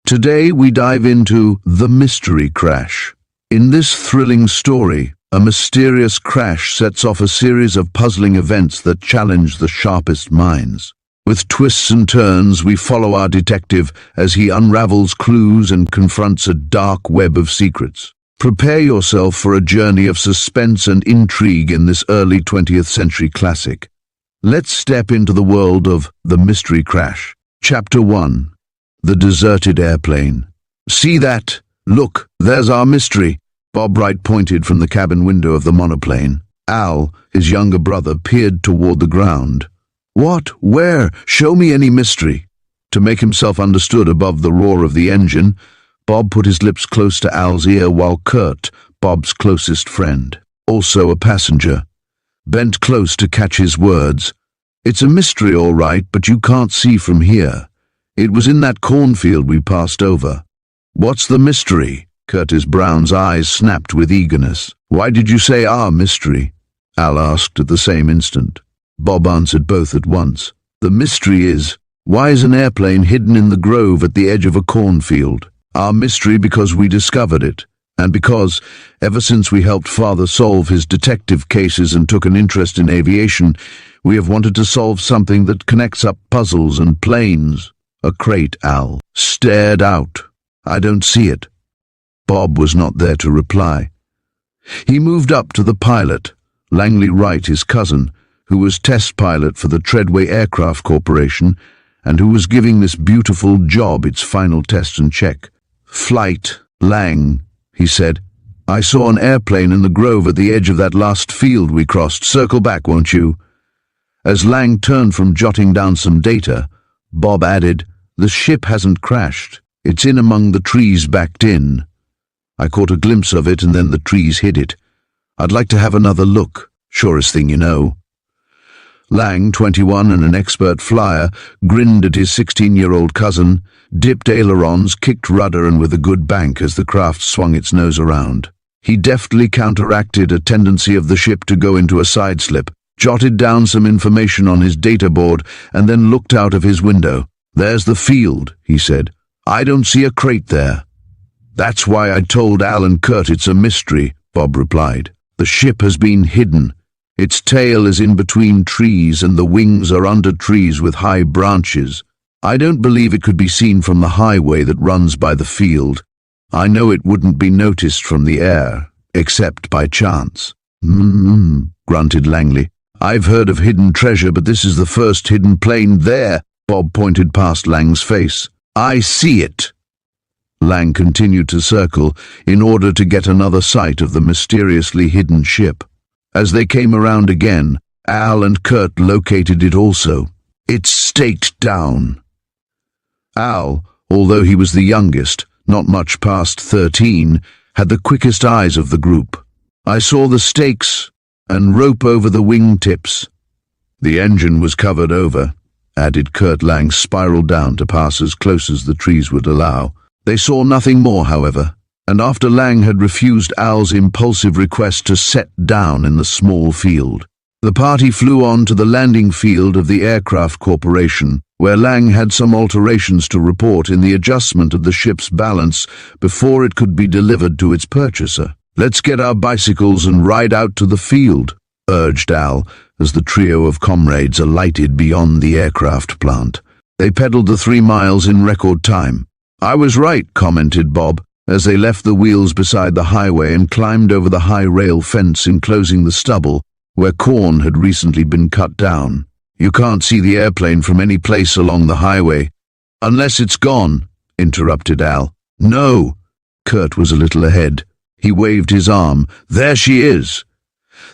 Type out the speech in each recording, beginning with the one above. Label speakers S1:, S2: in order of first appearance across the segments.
S1: Today we dive into The Mystery Crash. In this thrilling story, a mysterious crash sets off a series of puzzling events that challenge the sharpest minds. With twists and turns, we follow our detective as he unravels clues and confronts a dark web of secrets. Prepare yourself for a journey of suspense and intrigue in this early 20th century classic. Let's step into the world of The Mystery Crash. Chapter 1. The Deserted Airplane. See that? Look, there's our mystery. Bob Wright pointed from the cabin window of the monoplane. Al, his younger brother, peered toward the ground. What? Where? Show me any mystery. To make himself understood above the roar of the engine, Bob put his lips close to Al's ear while Curt, Bob's closest friend, also a passenger, bent close to catch his words. It's a mystery, all right, but you can't see from here. It was in that cornfield we passed over. What's the mystery? Curtis Brown's eyes snapped with eagerness. Why did you say our mystery? Al asked at the same instant. Bob answered both at once. The mystery is, why is an airplane hidden in the grove at the edge of a cornfield? Our mystery because we discovered it, and because, ever since we helped Father solve his detective cases and took an interest in aviation, we have wanted to solve something that connects up puzzles and planes. A crate, Al stared out. I don't see it. Bob was not there to reply. He moved up to the pilot, Langley Wright, his cousin, who was test pilot for the Treadway Aircraft Corporation and who was giving this beautiful job its final test and check. Flight, Lang, he said. I saw an airplane in the grove at the edge of that last field we crossed. Circle back, won't you? As Lang turned from jotting down some data, Bob added, the ship hasn't crashed. It's in among the trees backed in. I caught a glimpse of it and then the trees hid it. I'd like to have another look. Surest thing you know. Lang, 21 and an expert flyer, grinned at his 16-year-old cousin, dipped ailerons, kicked rudder and with a good bank as the craft swung its nose around. He deftly counteracted a tendency of the ship to go into a sideslip, jotted down some information on his data board, and then looked out of his window. There's the field, he said. I don't see a crate there. That's why I told Al and Curt it's a mystery, Bob replied. The ship has been hidden. Its tail is in between trees and the wings are under trees with high branches. I don't believe it could be seen from the highway that runs by the field. I know it wouldn't be noticed from the air, except by chance. Grunted Langley. I've heard of hidden treasure, but this is the first hidden plane there. Bob pointed past Lang's face. I see it. Lang continued to circle in order to get another sight of the mysteriously hidden ship. As they came around again, Al and Curt located it also. It's staked down. Al, although he was the youngest, not much past 13, had the quickest eyes of the group. I saw the stakes and rope over the wingtips. The engine was covered over, added Curt. Lang spiraled down to pass as close as the trees would allow. They saw nothing more, however, and after Lang had refused Al's impulsive request to set down in the small field, the party flew on to the landing field of the Aircraft Corporation, where Lang had some alterations to report in the adjustment of the ship's balance before it could be delivered to its purchaser. Let's get our bicycles and ride out to the field, urged Al, as the trio of comrades alighted beyond the aircraft plant. They pedaled the 3 miles in record time. I was right, commented Bob, as they left the wheels beside the highway and climbed over the high rail fence enclosing the stubble, where corn had recently been cut down. You can't see the airplane from any place along the highway. Unless it's gone, interrupted Al. No. Curt was a little ahead. He waved his arm. There she is.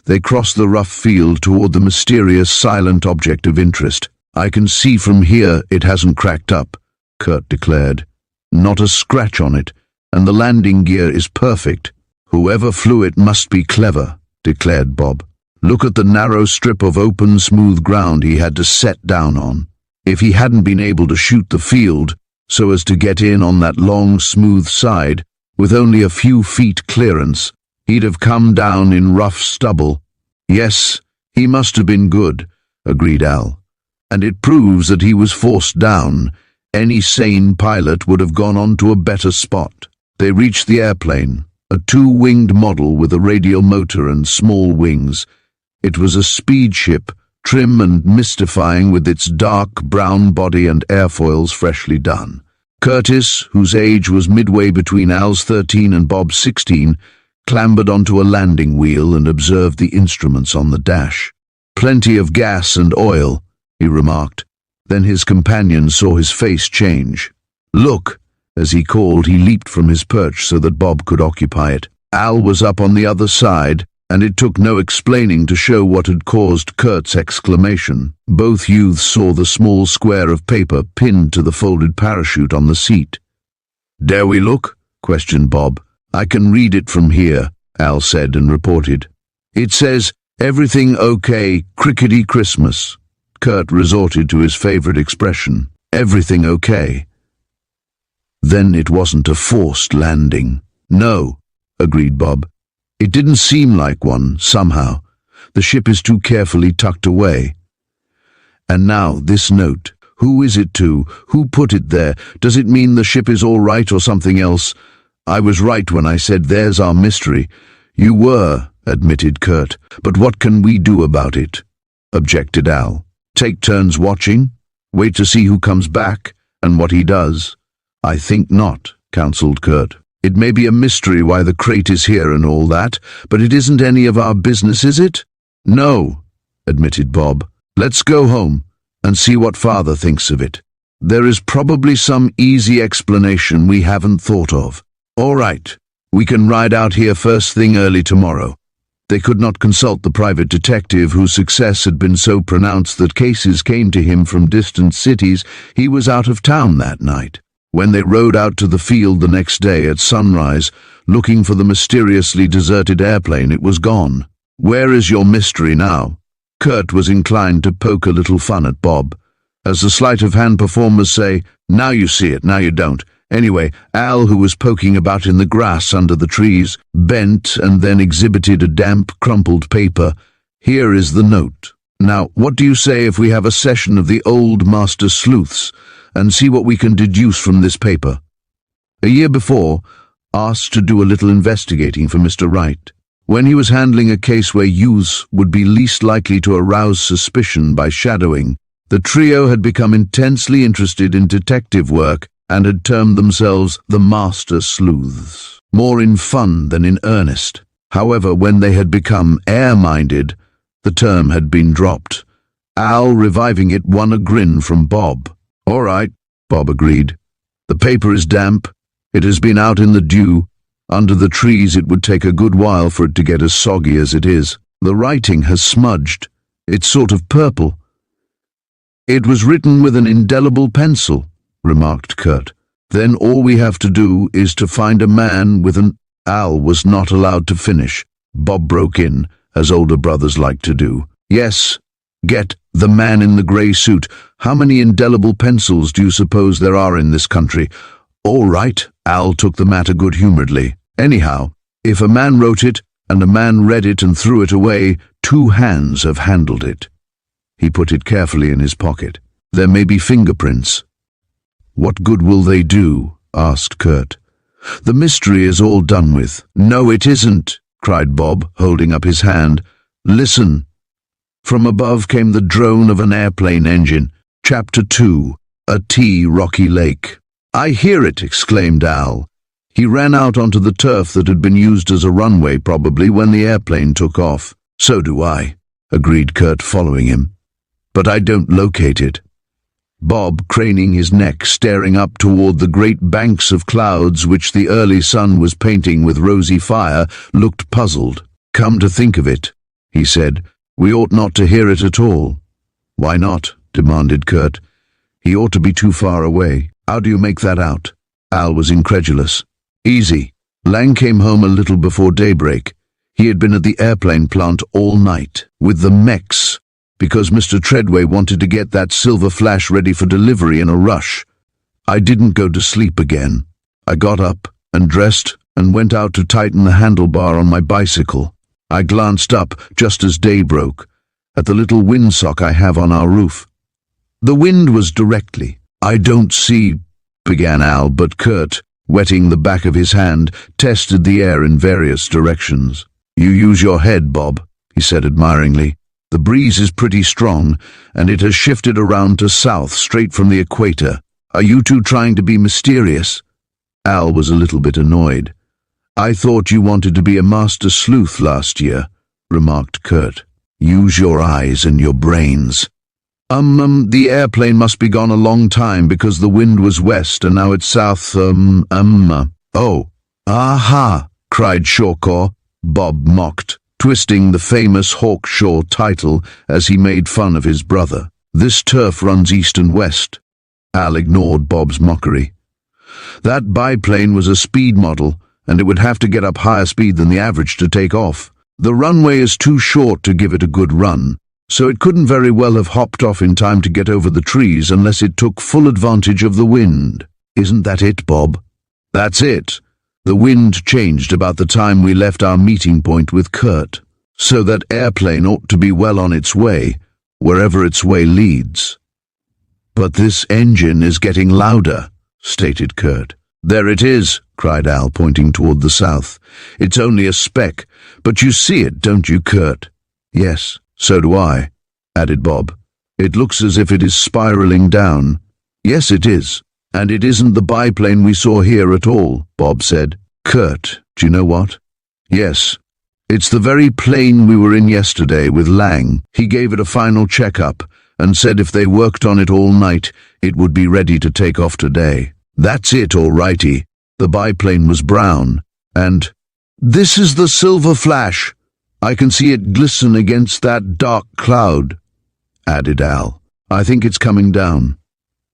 S1: They crossed the rough field toward the mysterious silent object of interest. I can see from here it hasn't cracked up, Curt declared. Not a scratch on it, and the landing gear is perfect. Whoever flew it must be clever, declared Bob. Look at the narrow strip of open, smooth ground he had to set down on. If he hadn't been able to shoot the field so as to get in on that long, smooth side, with only a few feet clearance, he'd have come down in rough stubble. Yes, he must have been good, agreed Al. And it proves that he was forced down. Any sane pilot would have gone on to a better spot. They reached the airplane, a two-winged model with a radial motor and small wings. It was a speed ship, trim and mystifying, with its dark brown body and airfoils freshly done. Curtis, whose age was midway between Al's 13 and Bob's 16, clambered onto a landing wheel and observed the instruments on the dash. "Plenty of gas and oil," he remarked. Then his companion saw his face change. "Look!" As he called, he leaped from his perch so that Bob could occupy it. Al was up on the other side, and it took no explaining to show what had caused Curt's exclamation. Both youths saw the small square of paper pinned to the folded parachute on the seat. "Dare we look?" questioned Bob. "I can read it from here," Al said and reported. "It says, 'Everything okay, crickety Christmas.'" Curt resorted to his favorite expression, "Everything okay." "Then it wasn't a forced landing." "No," agreed Bob. "It didn't seem like one, somehow. The ship is too carefully tucked away." "And now this note. Who is it to? Who put it there? Does it mean the ship is all right or something else? I was right when I said there's our mystery." "You were," admitted Curt. "But what can we do about it?" objected Al. "Take turns watching? Wait to see who comes back and what he does?" "I think not," counseled Curt. "It may be a mystery why the crate is here and all that, but it isn't any of our business, is it?" "No," admitted Bob. "Let's go home and see what Father thinks of it. There is probably some easy explanation we haven't thought of." "All right, we can ride out here first thing early tomorrow." They could not consult the private detective whose success had been so pronounced that cases came to him from distant cities. He was out of town that night. When they rode out to the field the next day at sunrise, looking for the mysteriously deserted airplane, it was gone. "Where is your mystery now?" Curt was inclined to poke a little fun at Bob. As the sleight-of-hand performers say, "Now you see it, now you don't." Anyway, Al, who was poking about in the grass under the trees, bent and then exhibited a damp, crumpled paper. "Here is the note. Now, what do you say if we have a session of the old master sleuths and see what we can deduce from this paper?" A year before, asked to do a little investigating for Mr. Wright. When he was handling a case where youths would be least likely to arouse suspicion by shadowing, the trio had become intensely interested in detective work and had termed themselves the Master Sleuths, more in fun than in earnest. However, when they had become air-minded, the term had been dropped. Al, reviving it, won a grin from Bob. "All right," Bob agreed. "The paper is damp. It has been out in the dew. Under the trees it would take a good while for it to get as soggy as it is. The writing has smudged. It's sort of purple." "It was written with an indelible pencil," remarked Curt. "Then all we have to do is to find a man with an—" Al was not allowed to finish. Bob broke in, as older brothers like to do. "Yes, get the man in the grey suit. How many indelible pencils do you suppose there are in this country?" "All right," Al took the matter good-humouredly. "Anyhow, if a man wrote it and a man read it and threw it away, 2 hands have handled it." He put it carefully in his pocket. "There may be fingerprints." "What good will they do?" asked Curt. "The mystery is all done with." "No, it isn't," cried Bob, holding up his hand. "Listen." From above came the drone of an airplane engine. Chapter 2, A Rocky Lake. "I hear it," exclaimed Al. He ran out onto the turf that had been used as a runway probably when the airplane took off. "So do I," agreed Curt, following him. "But I don't locate it." Bob, craning his neck, staring up toward the great banks of clouds which the early sun was painting with rosy fire, looked puzzled. "Come to think of it," he said, "we ought not to hear it at all." "Why not?" demanded Curt. "He ought to be too far away. How do you make that out?" Al was incredulous. "Easy. Lang came home a little before daybreak. He had been at the airplane plant all night, with the mechs, because Mr. Treadway wanted to get that Silver Flash ready for delivery in a rush. I didn't go to sleep again. I got up and dressed and went out to tighten the handlebar on my bicycle. I glanced up just as day broke, at the little windsock I have on our roof. The wind was directly, I don't see, began Al, but Curt, wetting the back of his hand, tested the air in various directions. You use your head, Bob, he said admiringly. The breeze is pretty strong, and it has shifted around to south straight from the equator. Are you two trying to be mysterious? Al was a little bit annoyed. I thought you wanted to be a master sleuth last year, remarked Curt. Use your eyes and your brains. The airplane must be gone a long time because the wind was west and now it's south, Oh, aha, cried Shawcor. Bob mocked, twisting the famous Hawkshaw title as he made fun of his brother. This turf runs east and west. Al ignored Bob's mockery. That biplane was a speed model, and it would have to get up higher speed than the average to take off. The runway is too short to give it a good run, so it couldn't very well have hopped off in time to get over the trees unless it took full advantage of the wind. Isn't that it, Bob? That's it. The wind changed about the time we left our meeting point with Curt, so that airplane ought to be well on its way, wherever its way leads. But this engine is getting louder, stated Curt. There it is, cried Al, pointing toward the south. It's only a speck, but you see it, don't you, Curt? Yes, so do I, added Bob. It looks as if it is spiraling down. Yes, it is. And it isn't the biplane we saw here at all, Bob said. Curt, do you know what? Yes. It's the very plane we were in yesterday with Lang. He gave it a final checkup and said if they worked on it all night, it would be ready to take off today. That's it, all righty. The biplane was brown, and this is the silver flash. I can see it glisten against that dark cloud, added Al. I think it's coming down.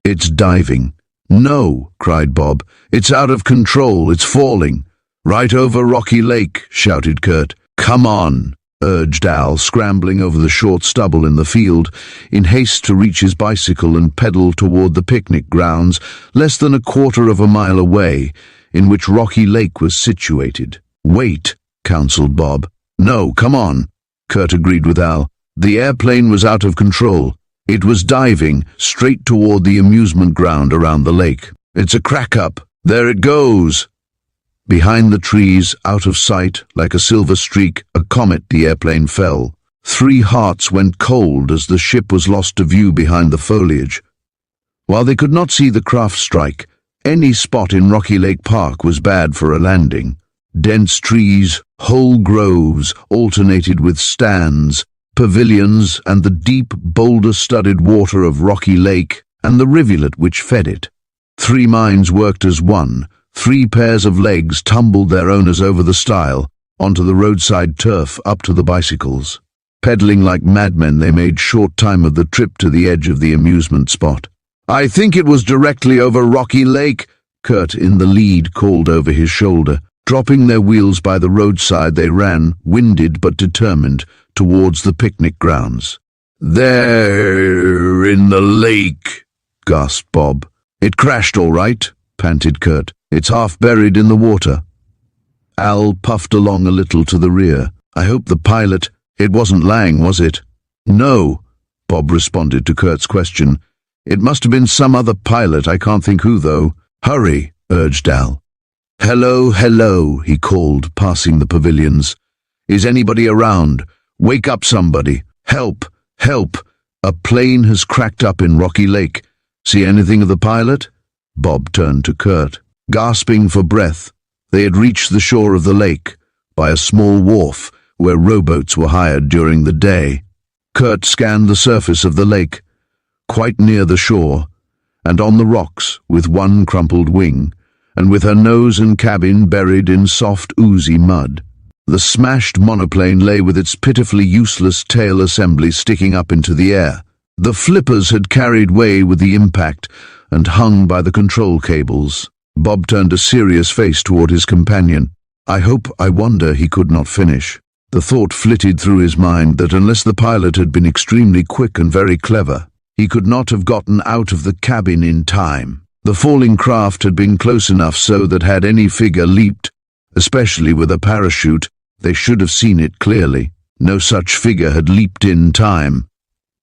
S1: It's diving. No, cried Bob. It's out of control. It's falling. Right over Rocky Lake, shouted Curt. Come on, urged Al, scrambling over the short stubble in the field, in haste to reach his bicycle and pedal toward the picnic grounds, less than a quarter of a mile away, in which Rocky Lake was situated. Wait, counseled Bob. No, come on, Curt agreed with Al. The airplane was out of control. It was diving straight toward the amusement ground around the lake. It's a crack-up. There it goes. Behind the trees, out of sight, like a silver streak, a comet, the airplane fell. 3 hearts went cold as the ship was lost to view behind the foliage. While they could not see the craft strike, any spot in Rocky Lake Park was bad for a landing. Dense trees, whole groves, alternated with stands, pavilions, and the deep, boulder-studded water of Rocky Lake, and the rivulet which fed it. 3 minds worked as one. 3 pairs of legs tumbled their owners over the stile, onto the roadside turf, up to the bicycles. Pedaling like madmen, they made short time of the trip to the edge of the amusement spot. I think it was directly over Rocky Lake, Curt in the lead called over his shoulder. Dropping their wheels by the roadside, they ran, winded but determined, towards the picnic grounds. There in the lake, gasped Bob. It crashed all right, panted Curt. It's half buried in the water. Al puffed along a little to the rear. I hope the pilot... It wasn't Lang, was it? No, Bob responded to Curt's question. It must have been some other pilot, I can't think who though. Hurry, urged Al. Hello, hello, he called, passing the pavilions. Is anybody around? Wake up somebody. Help, help. A plane has cracked up in Rocky Lake. See anything of the pilot? Bob turned to Curt. Gasping for breath, they had reached the shore of the lake, by a small wharf where rowboats were hired during the day. Curt scanned the surface of the lake, quite near the shore, and on the rocks, with one crumpled wing, and with her nose and cabin buried in soft, oozy mud. The smashed monoplane lay with its pitifully useless tail assembly sticking up into the air. The flippers had carried way with the impact and hung by the control cables. Bob turned a serious face toward his companion. I wonder he could not finish. The thought flitted through his mind that unless the pilot had been extremely quick and very clever, he could not have gotten out of the cabin in time. The falling craft had been close enough so that had any figure leaped, especially with a parachute, they should have seen it clearly. No such figure had leaped in time.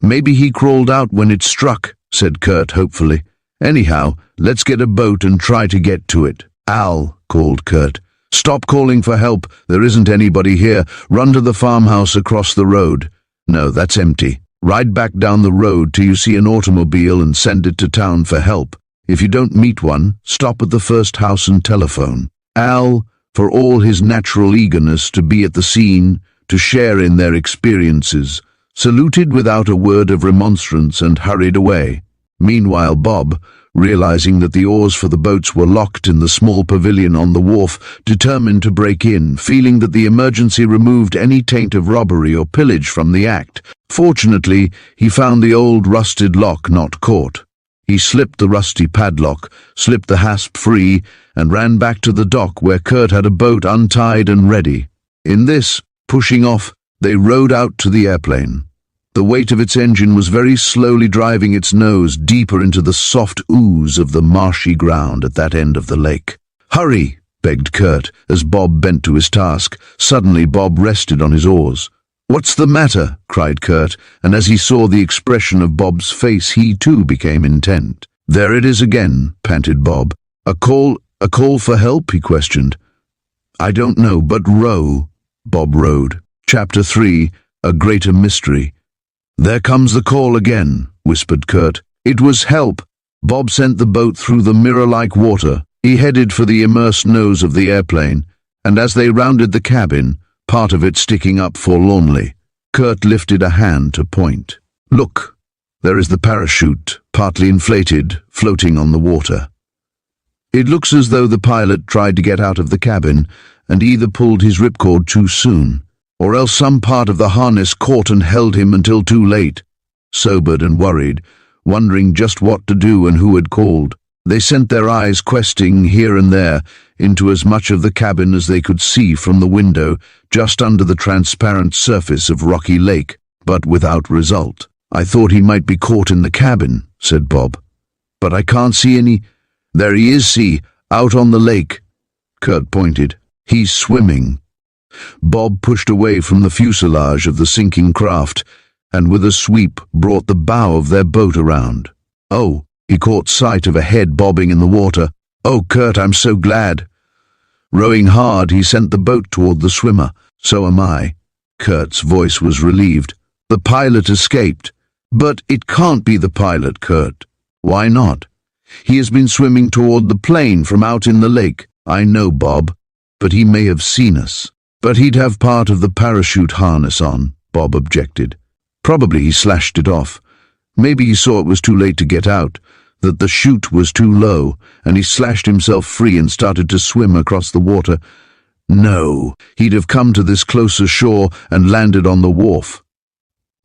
S1: Maybe he crawled out when it struck, said Curt hopefully. Anyhow, let's get a boat and try to get to it." "Al," called Curt. "Stop calling for help. There isn't anybody here. Run to the farmhouse across the road." "No, that's empty. Ride back down the road till you see an automobile and send it to town for help. If you don't meet one, stop at the first house and telephone." Al, for all his natural eagerness to be at the scene, to share in their experiences, saluted without a word of remonstrance and hurried away. Meanwhile, Bob, realizing that the oars for the boats were locked in the small pavilion on the wharf, determined to break in, feeling that the emergency removed any taint of robbery or pillage from the act. Fortunately, he found the old rusted lock not caught. He slipped the rusty padlock, slipped the hasp free, and ran back to the dock where Curt had a boat untied and ready. In this, pushing off, they rowed out to the airplane. The weight of its engine was very slowly driving its nose deeper into the soft ooze of the marshy ground at that end of the lake. "Hurry!" begged Curt, as Bob bent to his task. Suddenly Bob rested on his oars. "What's the matter?" cried Curt, and as he saw the expression of Bob's face, he too became intent. "There it is again," panted Bob. A call for help?" he questioned. "I don't know, but row." Bob rowed. Chapter 3, A Greater Mystery. "There comes the call again," whispered Curt. It was help. Bob sent the boat through the mirror-like water. He headed for the immersed nose of the airplane, and as they rounded the cabin, part of it sticking up forlornly, Curt lifted a hand to point. "Look, there is the parachute, partly inflated, floating on the water. It looks as though the pilot tried to get out of the cabin and either pulled his ripcord too soon, or else some part of the harness caught and held him until too late." Sobered and worried, wondering just what to do and who had called, they sent their eyes questing here and there into as much of the cabin as they could see from the window just under the transparent surface of Rocky Lake, but without result. "I thought he might be caught in the cabin," said Bob. "But I can't see any—" "There he is, see, out on the lake." Curt pointed. "He's swimming." Bob pushed away from the fuselage of the sinking craft, and with a sweep brought the bow of their boat around. "Oh," he caught sight of a head bobbing in the water. "Oh, Curt, I'm so glad." Rowing hard, he sent the boat toward the swimmer. "So am I." Curt's voice was relieved. "The pilot escaped." "But it can't be the pilot, Curt." "Why not?" "He has been swimming toward the plane from out in the lake." "I know, Bob, but he may have seen us." "But he'd have part of the parachute harness on," Bob objected. "Probably he slashed it off. Maybe he saw it was too late to get out, that the chute was too low, and he slashed himself free and started to swim across the water." "No, he'd have come to this closer shore and landed on the wharf."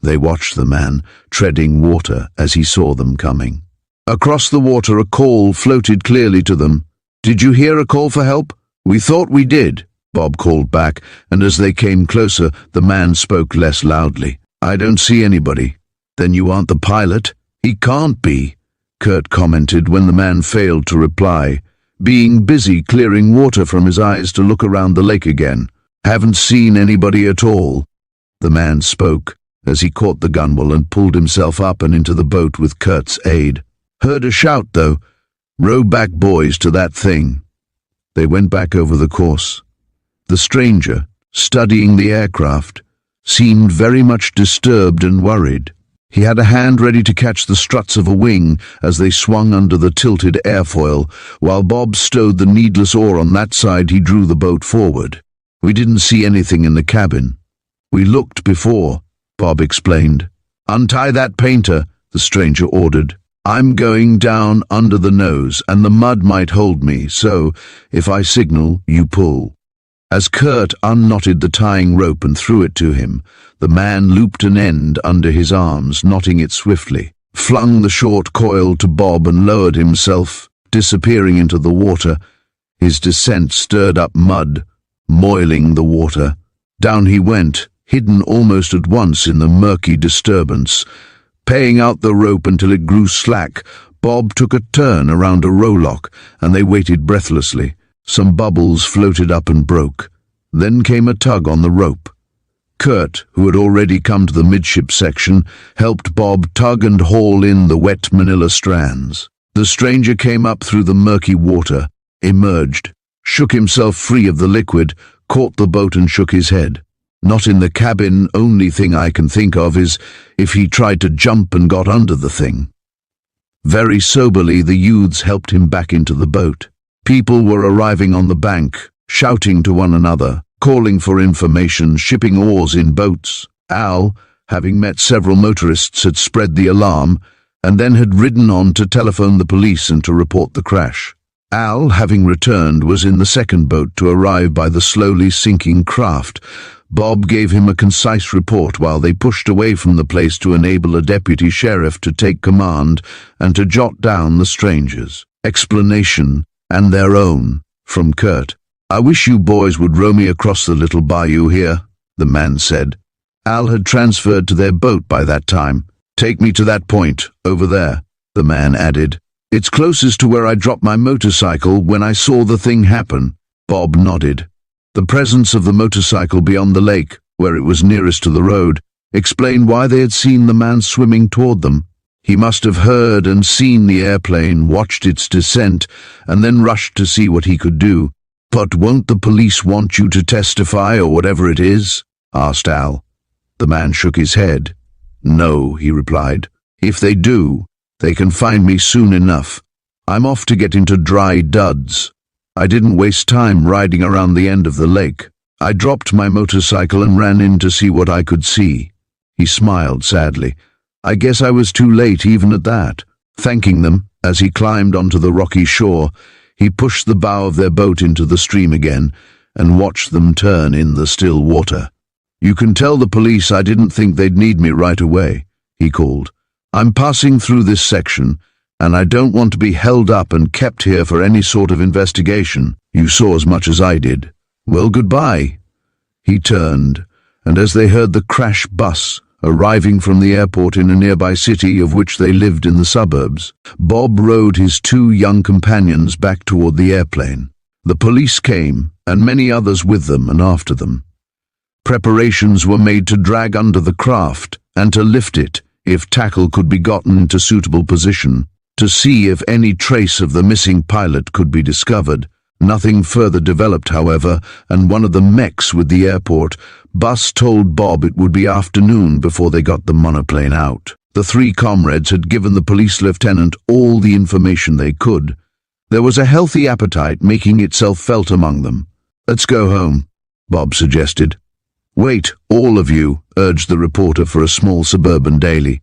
S1: They watched the man, treading water as he saw them coming. Across the water a call floated clearly to them. "Did you hear a call for help?" "We thought we did," Bob called back, and as they came closer, the man spoke less loudly. "I don't see anybody." "Then you aren't the pilot?" "He can't be," Curt commented when the man failed to reply, being busy clearing water from his eyes to look around the lake again. "Haven't seen anybody at all." The man spoke as he caught the gunwale and pulled himself up and into the boat with Curt's aid. "Heard a shout, though. Row back, boys, to that thing." They went back over the course. The stranger, studying the aircraft, seemed very much disturbed and worried. He had a hand ready to catch the struts of a wing as they swung under the tilted airfoil, while Bob stowed the needless oar on that side. He drew the boat forward. "We didn't see anything in the cabin. We looked before," Bob explained. "Untie that painter," the stranger ordered. "I'm going down under the nose, and the mud might hold me, so if I signal, you pull." As Curt unknotted the tying rope and threw it to him, the man looped an end under his arms, knotting it swiftly, flung the short coil to Bob and lowered himself, disappearing into the water. His descent stirred up mud, moiling the water. Down he went, hidden almost at once in the murky disturbance. Paying out the rope until it grew slack, Bob took a turn around a rowlock, and they waited breathlessly. Some bubbles floated up and broke. Then came a tug on the rope. Curt, who had already come to the midship section, helped Bob tug and haul in the wet manila strands. The stranger came up through the murky water, emerged, shook himself free of the liquid, caught the boat and shook his head. Not in the cabin. Only thing I can think of is if he tried to jump and got under the thing. Very soberly, the youths helped him back into the boat. People were arriving on the bank, shouting to one another, calling for information, shipping oars in boats. Al, having met several motorists, had spread the alarm and then had ridden on to telephone the police and to report the crash. Al, having returned, was in the second boat to arrive by the slowly sinking craft. Bob gave him a concise report while they pushed away from the place to enable a deputy sheriff to take command and to jot down the stranger's explanation and their own. From Curt. "I wish you boys would row me across the little bayou here," the man said. Al had transferred to their boat by that time. "Take me to that point, over there," the man added. "It's closest to where I dropped my motorcycle when I saw the thing happen." Bob nodded. The presence of the motorcycle beyond the lake, where it was nearest to the road, explained why they had seen the man swimming toward them. He must have heard and seen the airplane, watched its descent, and then rushed to see what he could do. "But won't the police want you to testify, or whatever it is?" asked Al. The man shook his head. "No," he replied. "If they do, they can find me soon enough. I'm off to get into dry duds. I didn't waste time riding around the end of the lake. I dropped my motorcycle and ran in to see what I could see." He smiled sadly. "I guess I was too late even at that." Thanking them, as he climbed onto the rocky shore, he pushed the bow of their boat into the stream again and watched them turn in the still water. "You can tell the police I didn't think they'd need me right away," he called. "I'm passing through this section, and I don't want to be held up and kept here for any sort of investigation. You saw as much as I did. Well, goodbye." He turned, and as they heard the crash bus arriving from the airport in a nearby city of which they lived in the suburbs, Bob rode his two young companions back toward the airplane. The police came, and many others with them and after them. Preparations were made to drag under the craft and to lift it, if tackle could be gotten into suitable position, to see if any trace of the missing pilot could be discovered. Nothing further developed, however, and one of the mechs with the airport bus told Bob it would be afternoon before they got the monoplane out. The three comrades had given the police lieutenant all the information they could. There was a healthy appetite making itself felt among them. "Let's go home," Bob suggested. "Wait, all of you," urged the reporter for a small suburban daily.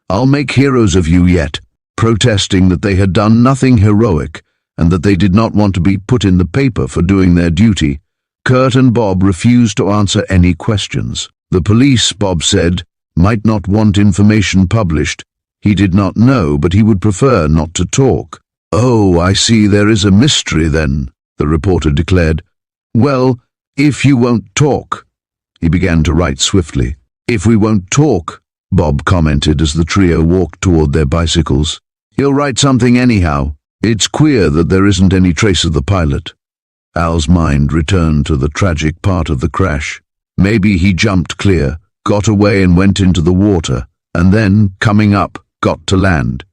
S1: "I'll make heroes of you yet," protesting that they had done nothing heroic and that they did not want to be put in the paper for doing their duty. Curt and Bob refused to answer any questions. The police, Bob said, might not want information published. He did not know, but he would prefer not to talk. "Oh, I see there is a mystery then," the reporter declared. "Well, if you won't talk." He began to write swiftly. "If we won't talk," Bob commented as the trio walked toward their bicycles. "He'll write something anyhow. It's queer that there isn't any trace of the pilot." Al's mind returned to the tragic part of the crash. Maybe he jumped clear, got away and went into the water, and then, coming up, got to land.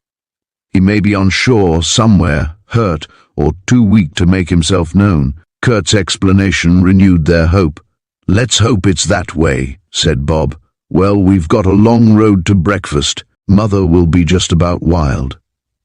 S1: He may be on shore somewhere, hurt or too weak to make himself known. Curt's explanation renewed their hope. "Let's hope it's that way," said Bob. "Well, we've got a long road to breakfast. Mother will be just about wild.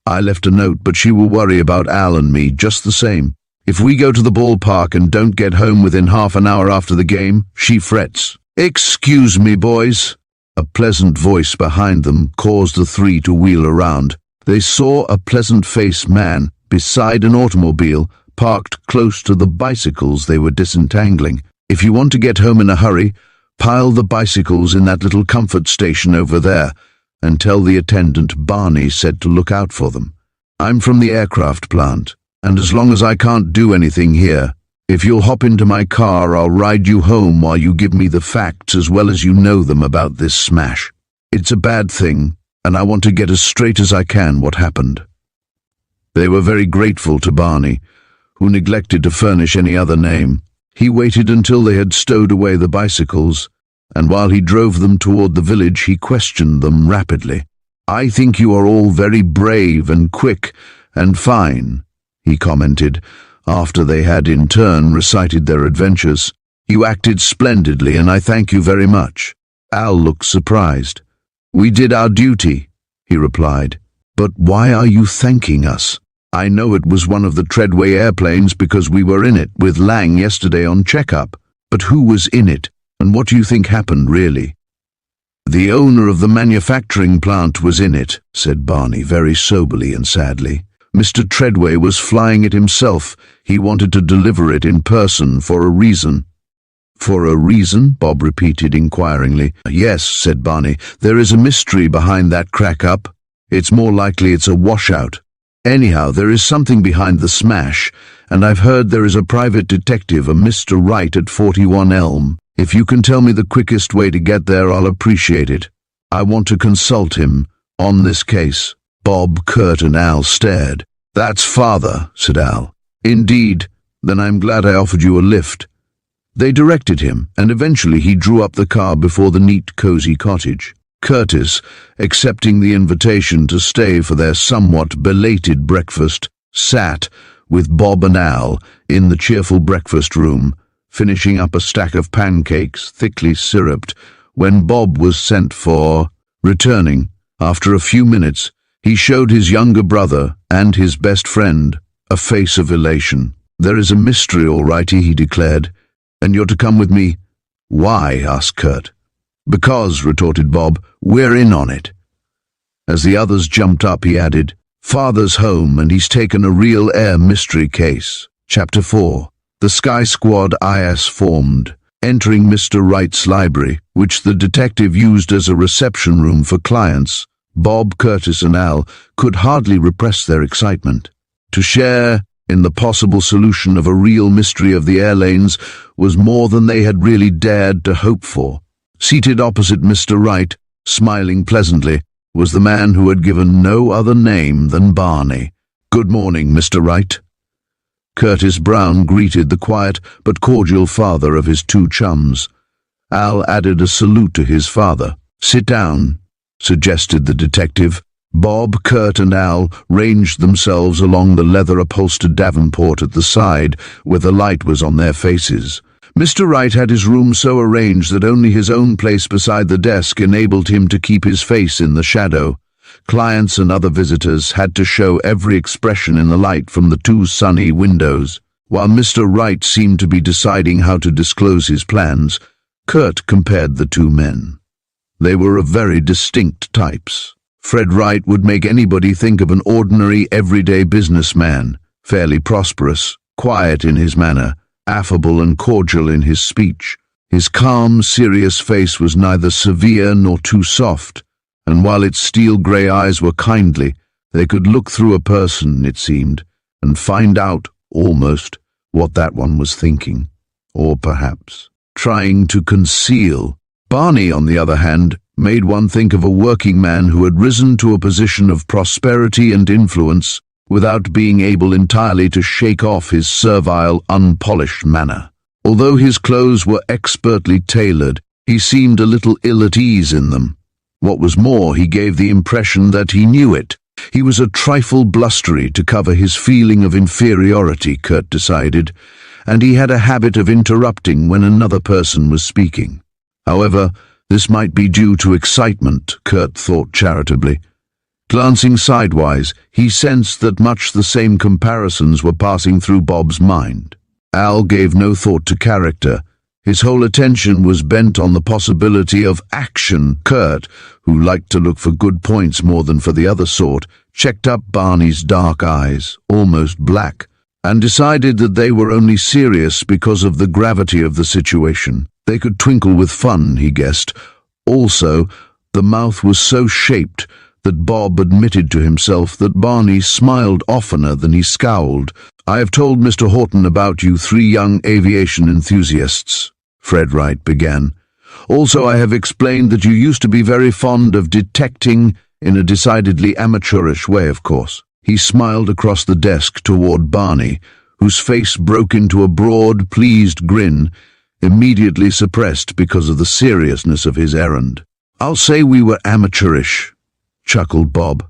S1: I left a note, but she will worry about Al and me just the same. If we go to the ballpark and don't get home within half an hour after the game, she frets." "Excuse me, boys." A pleasant voice behind them caused the three to wheel around. They saw a pleasant-faced man beside an automobile parked close to the bicycles they were disentangling. "If you want to get home in a hurry, pile the bicycles in that little comfort station over there, and tell the attendant Barney said to look out for them. I'm from the aircraft plant, and as long as I can't do anything here, if you'll hop into my car, I'll ride you home while you give me the facts as well as you know them about this smash. It's a bad thing, and I want to get as straight as I can what happened." They were very grateful to Barney, who neglected to furnish any other name. He waited until they had stowed away the bicycles, and while he drove them toward the village, he questioned them rapidly. "I think you are all very brave and quick, "And fine," he commented, after they had in turn recited their adventures. "You acted splendidly, and I thank you very much." Al looked surprised. "We did our duty," he replied. "But why are you thanking us? I know it was one of the Treadway airplanes because we were in it with Lang yesterday on checkup. But who was in it, and what do you think happened, really?" "The owner of the manufacturing plant was in it," said Barney very soberly and sadly. "Mr. Treadway was flying it himself. He wanted to deliver it in person for a reason." "For a reason?" Bob repeated inquiringly. "Yes," said Barney. "There is a mystery behind that crack-up. It's more likely it's a washout. Anyhow, there is something behind the smash, and I've heard there is a private detective, a Mr. Wright at 41 Elm. If you can tell me the quickest way to get there, I'll appreciate it. I want to consult him on this case." Bob, Curt, and Al stared. "That's father," said Al. "Indeed. Then I'm glad I offered you a lift." They directed him, and eventually he drew up the car before the neat, cozy cottage. Curtis, accepting the invitation to stay for their somewhat belated breakfast, sat, with Bob and Al, in the cheerful breakfast room, finishing up a stack of pancakes, thickly syruped, when Bob was sent for. Returning, after a few minutes, he showed his younger brother and his best friend a face of elation. "There is a mystery, all righty," he declared, "and you're to come with me." "Why?" asked Curt. "Because," retorted Bob, "we're in on it." As the others jumped up, he added, "Father's home, and he's taken a real air mystery case." Chapter 4. The Sky Squad IS formed. Entering Mr. Wright's library, which the detective used as a reception room for clients, Bob, Curtis, and Al could hardly repress their excitement. To share in the possible solution of a real mystery of the airlanes was more than they had really dared to hope for. Seated opposite Mr. Wright, smiling pleasantly, was the man who had given no other name than Barney. "Good morning, Mr. Wright." Curtis Brown greeted the quiet but cordial father of his two chums. Al added a salute to his father. "Sit down," suggested the detective. Bob, Curt, and Al ranged themselves along the leather-upholstered davenport at the side, where the light was on their faces. Mr. Wright had his room so arranged that only his own place beside the desk enabled him to keep his face in the shadow. Clients and other visitors had to show every expression in the light from the two sunny windows. While Mr. Wright seemed to be deciding how to disclose his plans, Curt compared the two men. They were of very distinct types. Fred Wright would make anybody think of an ordinary, everyday businessman, fairly prosperous, quiet in his manner, affable and cordial in his speech. His calm, serious face was neither severe nor too soft, and while its steel-grey eyes were kindly, they could look through a person, it seemed, and find out, almost, what that one was thinking, or perhaps trying to conceal. Barney, on the other hand, made one think of a working man who had risen to a position of prosperity and influence without being able entirely to shake off his servile, unpolished manner. Although his clothes were expertly tailored, he seemed a little ill at ease in them. What was more, he gave the impression that he knew it. He was a trifle blustery to cover his feeling of inferiority, Curt decided, and he had a habit of interrupting when another person was speaking. However, this might be due to excitement, Curt thought charitably. Glancing sidewise, he sensed that much the same comparisons were passing through Bob's mind. Al gave no thought to character. His whole attention was bent on the possibility of action. Curt, who liked to look for good points more than for the other sort, checked up Barney's dark eyes, almost black, and decided that they were only serious because of the gravity of the situation. They could twinkle with fun, he guessed. Also, the mouth was so shaped that Bob admitted to himself that Barney smiled oftener than he scowled. "I have told Mr. Horton about you three young aviation enthusiasts," Fred Wright began. "Also, I have explained that you used to be very fond of detecting, in a decidedly amateurish way, of course." He smiled across the desk toward Barney, whose face broke into a broad, pleased grin, immediately suppressed because of the seriousness of his errand. "I'll say we were amateurish," chuckled Bob.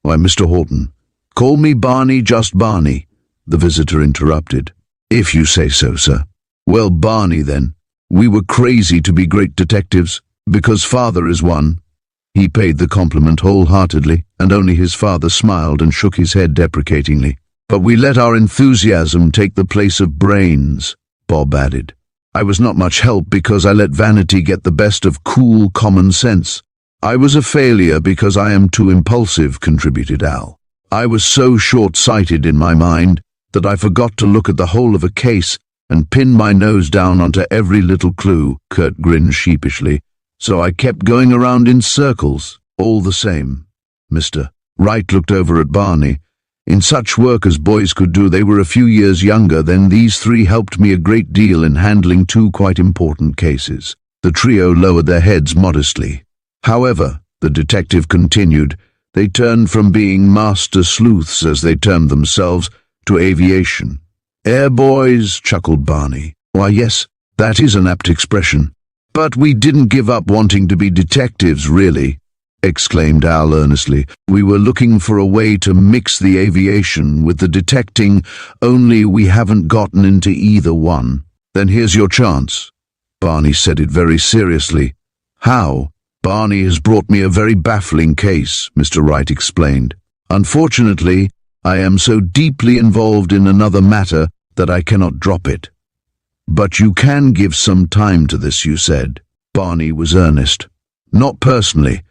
S1: "Why, Mr. Horton, Call me Barney, just Barney, the visitor interrupted. If you say so, sir. Well, Barney, then. We were crazy to be great detectives, because father is one. He paid the compliment wholeheartedly, and only his father smiled and shook his head deprecatingly. But we let our enthusiasm take the place of brains, Bob added. I was not much help because I let vanity get the best of cool common sense. I was a failure because I am too impulsive, contributed Al. I was so short-sighted in my mind that I forgot to look at the whole of a case and pin my nose down onto every little clue, Curt grinned sheepishly. So I kept going around in circles, all the same. Mr. Wright looked over at Barney. In such work as boys could do, they were a few years younger than these three helped me a great deal in handling two quite important cases. The trio lowered their heads modestly. However, the detective continued, they turned from being master sleuths, as they termed themselves, to aviation. Air boys, chuckled Barney. Why, yes, that is an apt expression. But we didn't give up wanting to be detectives, really, exclaimed Al earnestly. We were looking for a way to mix the aviation with the detecting, only we haven't gotten into either one. Then here's your chance. Barney said it very seriously. How? Barney has brought me a very baffling case, Mr. Wright explained. Unfortunately, I am so deeply involved in another matter that I cannot drop it. But you can give some time to this, you said. Barney was earnest. Not personally.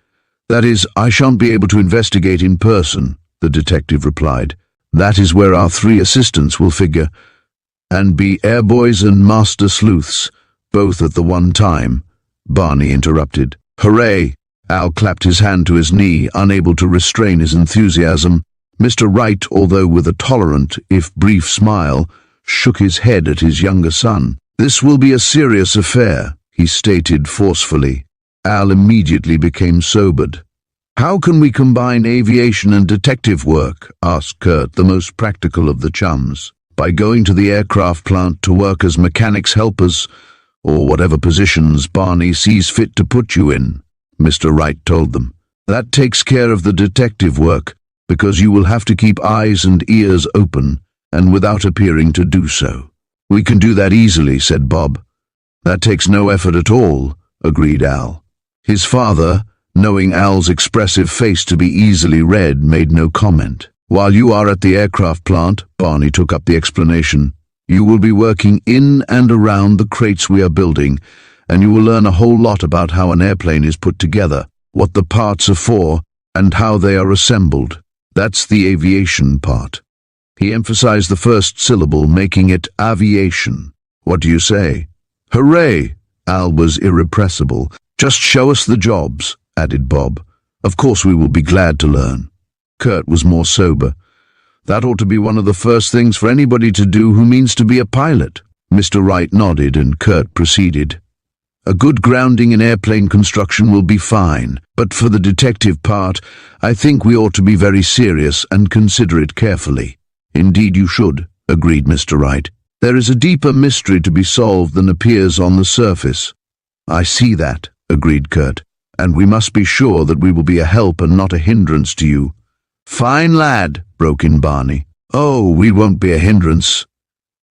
S1: That is, I shan't be able to investigate in person, the detective replied. That is where our three assistants will figure, and be airboys and master sleuths, both at the one time. Barney interrupted. Hooray! Al clapped his hand to his knee, unable to restrain his enthusiasm. Mr. Wright, although with a tolerant, if brief smile, shook his head at his younger son. This will be a serious affair, he stated forcefully. Al immediately became sobered. How can we combine aviation and detective work? Asked Curt, the most practical of the chums. By going to the aircraft plant to work as mechanics helpers, or whatever positions Barney sees fit to put you in, Mr. Wright told them. That takes care of the detective work, because you will have to keep eyes and ears open, and without appearing to do so. We can do that easily, said Bob. That takes no effort at all, agreed Al. His father, knowing Al's expressive face to be easily read, made no comment. While you are at the aircraft plant, Barney took up the explanation, you will be working in and around the crates we are building, and you will learn a whole lot about how an airplane is put together, what the parts are for, and how they are assembled. That's the aviation part. He emphasized the first syllable, making it aviation. What do you say? Hooray! Al was irrepressible. Just show us the jobs, added Bob. Of course we will be glad to learn. Curt was more sober. That ought to be one of the first things for anybody to do who means to be a pilot. Mr. Wright nodded and Curt proceeded. A good grounding in airplane construction will be fine, but for the detective part, I think we ought to be very serious and consider it carefully. Indeed you should, agreed Mr. Wright. There is a deeper mystery to be solved than appears on the surface. I see that, agreed Curt, and we must be sure that we will be a help and not a hindrance to you. Fine lad, broke in Barney. Oh, we won't be a hindrance.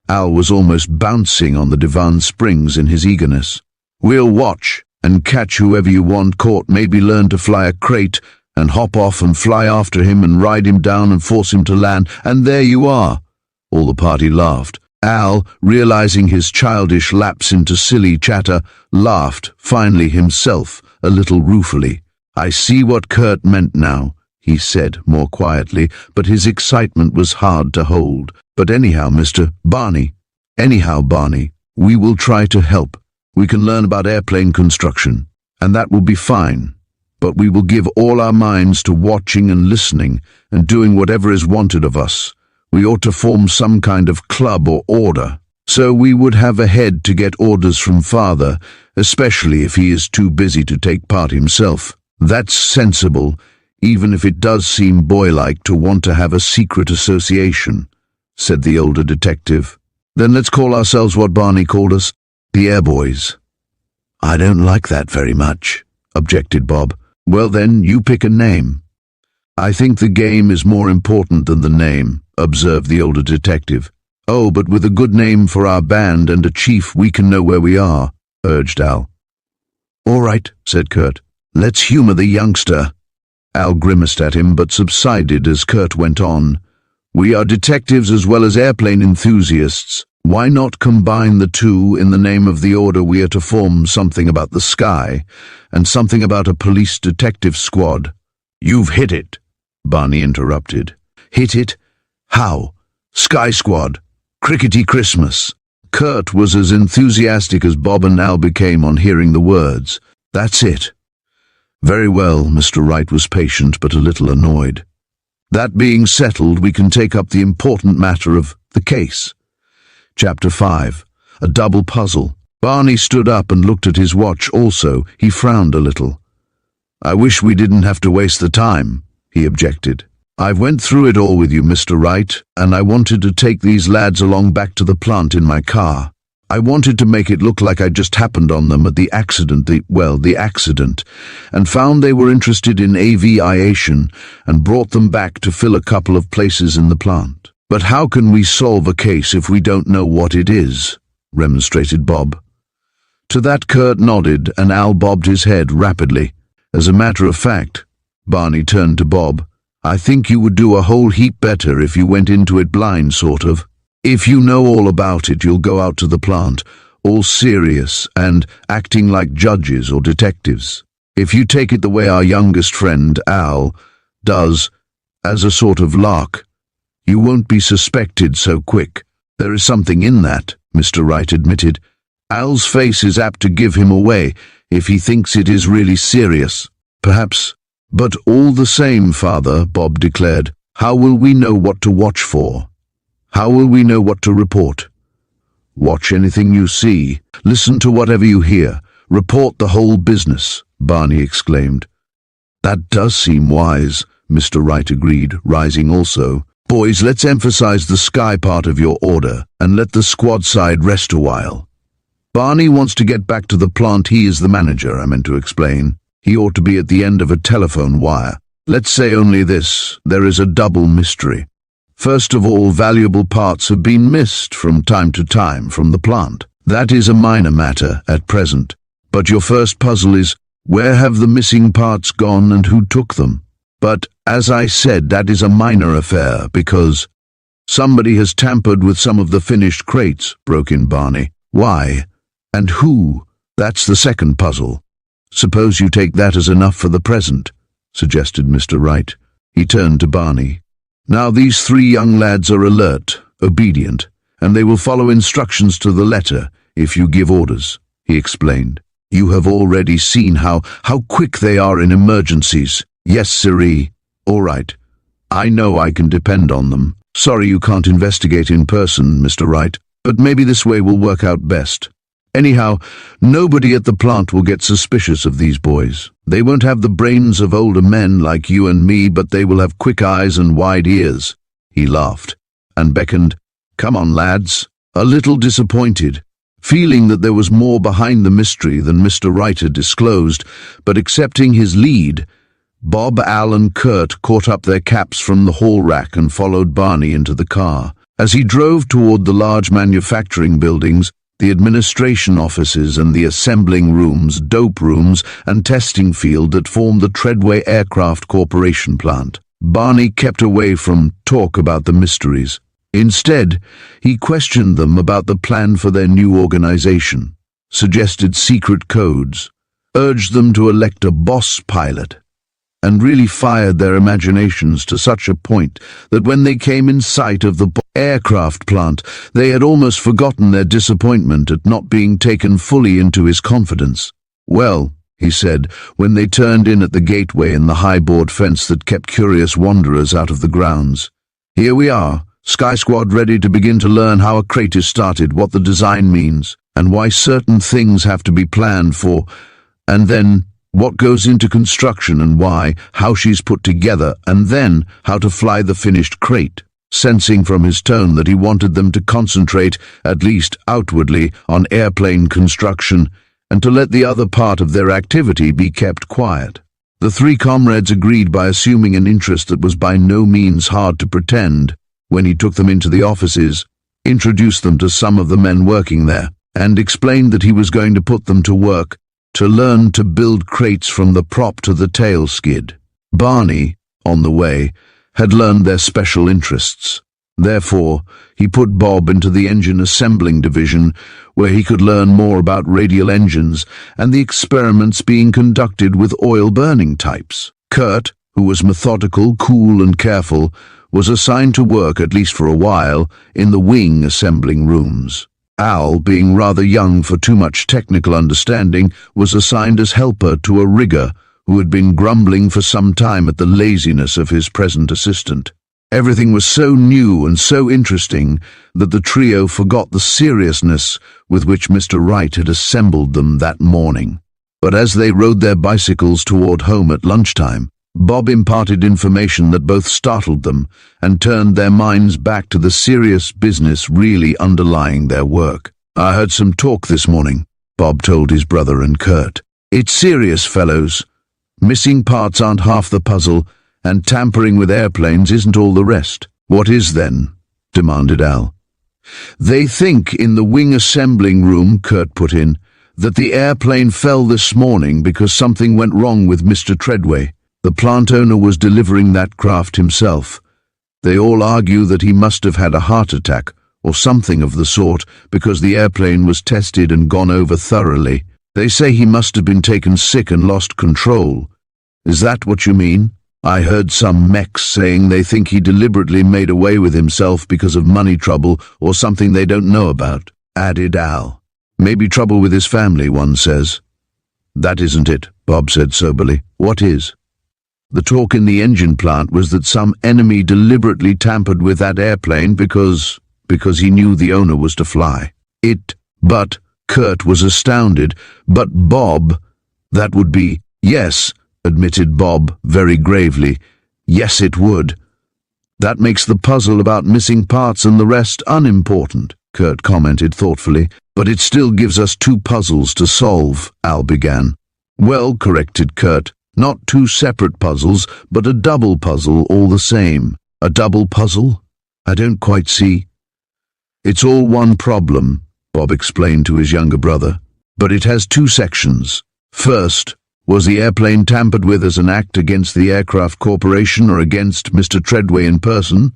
S1: Al was almost bouncing on the divan springs in his eagerness. We'll watch and catch whoever you want caught, maybe learn to fly a crate, and hop off and fly after him and ride him down and force him to land, and there you are. All the party laughed. Al, realizing his childish lapse into silly chatter, laughed, finally himself, a little ruefully. I see what Curt meant now, he said more quietly, but his excitement was hard to hold. But anyhow, Barney, we will try to help. We can learn about airplane construction, and that will be fine. But we will give all our minds to watching and listening and doing whatever is wanted of us. We ought to form some kind of club or order, so we would have a head to get orders from father, especially if he is too busy to take part himself. That's sensible, even if it does seem boylike to want to have a secret association, said the older detective. Then let's call ourselves what Barney called us, the Airboys. I don't like that very much, objected Bob. Well then, you pick a name. "I think the game is more important than the name," observed the older detective. "Oh, but with a good name for our band and a chief we can know where we are," urged Al. "All right," said Curt. "Let's humor the youngster." Al grimaced at him but subsided as Curt went on. "We are detectives as well as airplane enthusiasts. Why not combine the two in the name of the order we are to form something about the sky and something about a police detective squad?" "You've hit it," Barney interrupted. "Hit it? How? Sky Squad. Crickety Christmas." Curt was as enthusiastic as Bob and Al became on hearing the words. "That's it." "Very well," Mr. Wright was patient but a little annoyed. "That being settled, we can take up the important matter of the case." Chapter 5. A Double Puzzle. Barney stood up and looked at his watch also. He frowned a little. "I wish we didn't have to waste the time," he objected. "I've went through it all with you, Mr. Wright, and I wanted to take these lads along back to the plant in my car. I wanted to make it look like I just happened on them at the accident, and found they were interested in aviation and brought them back to fill a couple of places in the plant. But how can we solve a case if we don't know what it is?" remonstrated Bob. To that Curt nodded and Al bobbed his head rapidly. "As a matter of fact," Barney turned to Bob, "I think you would do a whole heap better if you went into it blind, sort of. If you know all about it, you'll go out to the plant, all serious and acting like judges or detectives. If you take it the way our youngest friend, Al, does, as a sort of lark, you won't be suspected so quick." "There is something in that," Mr. Wright admitted. "Al's face is apt to give him away if he thinks it is really serious." "Perhaps. But all the same, Father," Bob declared, "how will we know what to watch for? How will we know what to report?" "Watch anything you see. Listen to whatever you hear. Report the whole business," Barney exclaimed. "That does seem wise," Mr. Wright agreed, rising also. "Boys, let's emphasize the sky part of your order and let the squad side rest a while. Barney wants to get back to the plant. He is the manager, I meant to explain. He ought to be at the end of a telephone wire. Let's say only this: there is a double mystery. First of all, valuable parts have been missed from time to time from the plant. That is a minor matter at present. But your first puzzle is, where have the missing parts gone and who took them? But, as I said, that is a minor affair, because somebody has tampered with some of the finished crates," broke in Barney. "Why? And who? That's the second puzzle." "Suppose you take that as enough for the present," suggested Mr. Wright. He turned to Barney. "Now these three young lads are alert, obedient, and they will follow instructions to the letter if you give orders," he explained. "You have already seen how quick they are in emergencies." "Yes, sirree." "All right. I know I can depend on them. Sorry you can't investigate in person, Mr. Wright, but maybe this way will work out best. Anyhow, nobody at the plant will get suspicious of these boys. They won't have the brains of older men like you and me, but they will have quick eyes and wide ears." He laughed and beckoned, "Come on, lads." A little disappointed, feeling that there was more behind the mystery than Mr. Wright had disclosed, but accepting his lead, Bob, Al, and Curt caught up their caps from the hall rack and followed Barney into the car. As he drove toward the large manufacturing buildings, the administration offices and the assembling rooms, dope rooms, and testing field that formed the Treadway Aircraft Corporation plant, Barney kept away from talk about the mysteries. Instead, he questioned them about the plan for their new organization, suggested secret codes, urged them to elect a boss pilot, and really fired their imaginations to such a point that when they came in sight of the aircraft plant, they had almost forgotten their disappointment at not being taken fully into his confidence. "Well," he said, when they turned in at the gateway in the high board fence that kept curious wanderers out of the grounds, "here we are, Sky Squad, ready to begin to learn how a crate is started, what the design means, and why certain things have to be planned for, and then what goes into construction and why, how she's put together, and then how to fly the finished crate," sensing from his tone that he wanted them to concentrate, at least outwardly, on airplane construction, and to let the other part of their activity be kept quiet. The three comrades agreed by assuming an interest that was by no means hard to pretend when he took them into the offices, introduced them to some of the men working there, and explained that he was going to put them to work to learn to build crates from the prop to the tail skid. Barney, on the way, had learned their special interests. Therefore, he put Bob into the engine assembling division, where he could learn more about radial engines and the experiments being conducted with oil-burning types. Curt, who was methodical, cool, and careful, was assigned to work, at least for a while, in the wing assembling rooms. Al, being rather young for too much technical understanding, was assigned as helper to a rigger who had been grumbling for some time at the laziness of his present assistant. Everything was so new and so interesting that the trio forgot the seriousness with which Mr. Wright had assembled them that morning. But as they rode their bicycles toward home at lunchtime, Bob imparted information that both startled them and turned their minds back to the serious business really underlying their work. "I heard some talk this morning," Bob told his brother and Curt. "It's serious, fellows. Missing parts aren't half the puzzle, and tampering with airplanes isn't all the rest." "What is then?" demanded Al. "They think in the wing assembling room," Curt put in, "that the airplane fell this morning because something went wrong with Mr. Treadway. The plant owner was delivering that craft himself. They all argue that he must have had a heart attack or something of the sort because the airplane was tested and gone over thoroughly. They say he must have been taken sick and lost control. Is that what you mean? I heard some mechs saying they think he deliberately made away with himself because of money trouble or something they don't know about," added Al. "Maybe trouble with his family, one says." "That isn't it," Bob said soberly. "What is?" "The talk in the engine plant was that some enemy deliberately tampered with that airplane because he knew the owner was to fly. But Curt was astounded. "But Bob, that would be—" "Yes," admitted Bob very gravely. "Yes, it would. That makes the puzzle about missing parts and the rest unimportant," Curt commented thoughtfully. "But it still gives us two puzzles to solve," Al began. "Well," corrected Curt, "not two separate puzzles, but a double puzzle all the same." "A double puzzle? I don't quite see." "It's all one problem," Bob explained to his younger brother, "but it has two sections. First, was the airplane tampered with as an act against the Aircraft Corporation or against Mr. Treadway in person?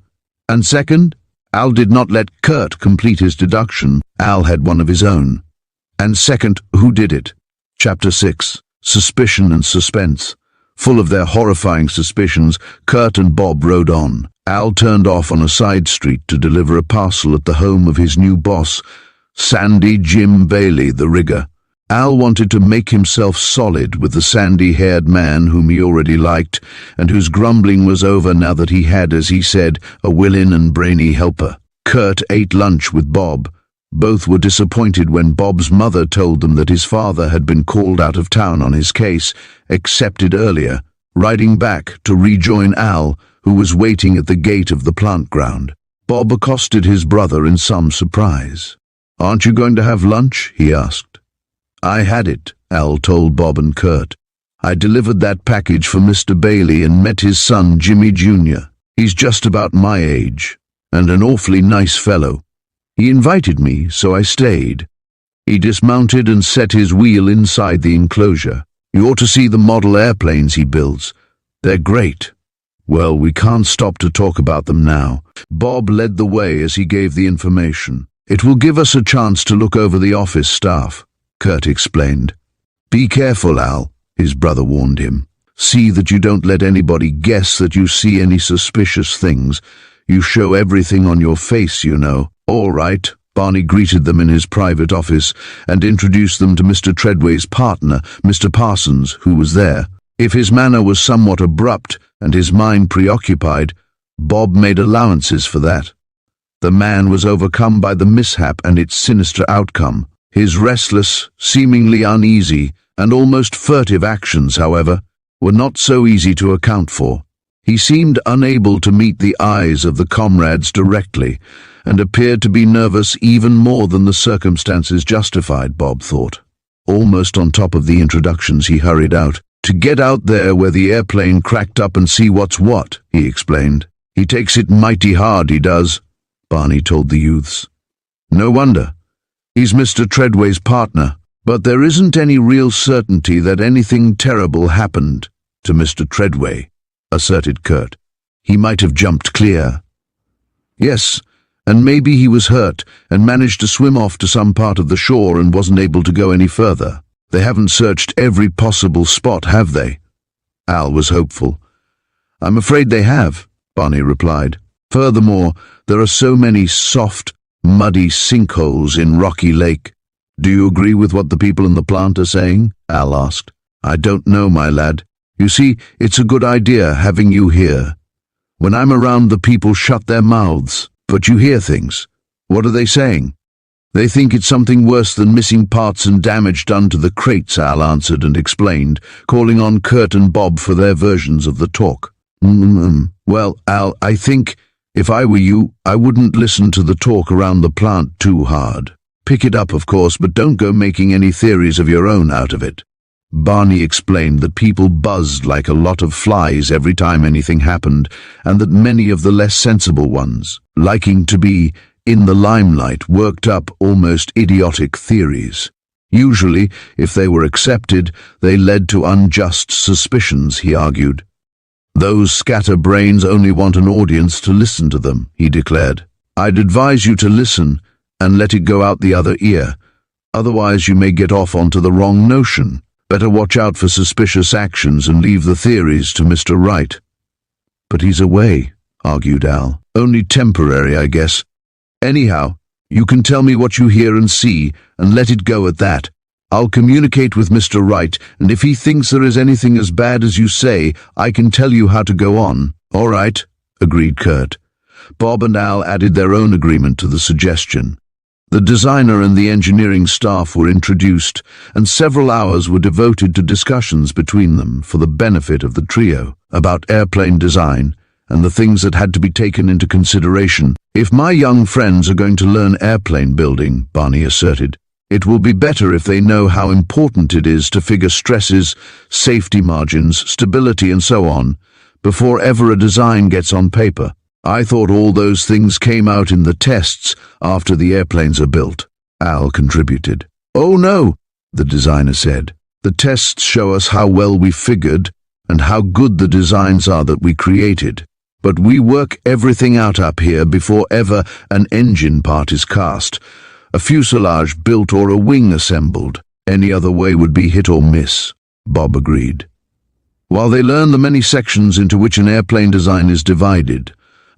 S1: And second, Al did not let Curt complete his deduction. Al had one of his own. And second, who did it?" Chapter 6. Suspicion and Suspense. Full of their horrifying suspicions, Curt and Bob rode on. Al turned off on a side street to deliver a parcel at the home of his new boss, Sandy Jim Bailey, the rigger. Al wanted to make himself solid with the sandy-haired man whom he already liked and whose grumbling was over now that he had, as he said, a willing and brainy helper. Curt ate lunch with Bob. Both were disappointed when Bob's mother told them that his father had been called out of town on his case, accepted earlier, riding back to rejoin Al, who was waiting at the gate of the plant ground. Bob accosted his brother in some surprise. "Aren't you going to have lunch?" he asked. "I had it," Al told Bob and Curt. "I delivered that package for Mr. Bailey and met his son, Jimmy Jr. He's just about my age, and an awfully nice fellow. He invited me, so I stayed." He dismounted and set his wheel inside the enclosure. "You ought to see the model airplanes he builds. They're great." "Well, we can't stop to talk about them now." Bob led the way as he gave the information. "It will give us a chance to look over the office staff," Curt explained. "Be careful, Al," his brother warned him. "See that you don't let anybody guess that you see any suspicious things. You show everything on your face, you know." "All right." Barney greeted them in his private office and introduced them to Mr. Treadway's partner, Mr. Parsons, who was there. If his manner was somewhat abrupt and his mind preoccupied, Bob made allowances for that. The man was overcome by the mishap and its sinister outcome. His restless, seemingly uneasy, and almost furtive actions, however, were not so easy to account for. He seemed unable to meet the eyes of the comrades directly, and appeared to be nervous even more than the circumstances justified, Bob thought. Almost on top of the introductions, he hurried out. "To get out there where the airplane cracked up and see what's what," he explained. "He takes it mighty hard, he does," Barney told the youths. "No wonder. He's Mr. Treadway's partner. But there isn't any real certainty that anything terrible happened to Mr. Treadway," asserted Curt. "He might have jumped clear." "Yes, and maybe he was hurt and managed to swim off to some part of the shore and wasn't able to go any further. They haven't searched every possible spot, have they?" Al was hopeful. "I'm afraid they have," Barney replied. "Furthermore, there are so many soft, muddy sinkholes in Rocky Lake." "Do you agree with what the people in the plant are saying?" Al asked. "I don't know, my lad. You see, it's a good idea having you here. When I'm around, the people shut their mouths, but you hear things. What are they saying?" "They think it's something worse than missing parts and damage done to the crates," Al answered and explained, calling on Curt and Bob for their versions of the talk. "Well, Al, I think if I were you, I wouldn't listen to the talk around the plant too hard. Pick it up, of course, but don't go making any theories of your own out of it." Barney explained that people buzzed like a lot of flies every time anything happened, and that many of the less sensible ones, liking to be in the limelight, worked up almost idiotic theories. Usually, if they were accepted, they led to unjust suspicions, he argued. "Those scatterbrains only want an audience to listen to them," he declared. "I'd advise you to listen and let it go out the other ear. Otherwise you may get off onto the wrong notion. Better watch out for suspicious actions and leave the theories to Mr. Wright." "But he's away," argued Al. "Only temporary, I guess. Anyhow, you can tell me what you hear and see, and let it go at that. I'll communicate with Mr. Wright, and if he thinks there is anything as bad as you say, I can tell you how to go on." "All right," agreed Curt. Bob and Al added their own agreement to the suggestion. The designer and the engineering staff were introduced, and several hours were devoted to discussions between them for the benefit of the trio about airplane design and the things that had to be taken into consideration. "If my young friends are going to learn airplane building," Barney asserted, "it will be better if they know how important it is to figure stresses, safety margins, stability, and so on, before ever a design gets on paper. I thought all those things came out in the tests after the airplanes are built." Al contributed. "Oh no," the designer said. "The tests show us how well we figured and how good the designs are that we created. But we work everything out up here before ever an engine part is cast, a fuselage built or a wing assembled. Any other way would be hit or miss," Bob agreed. "While they learn the many sections into which an airplane design is divided,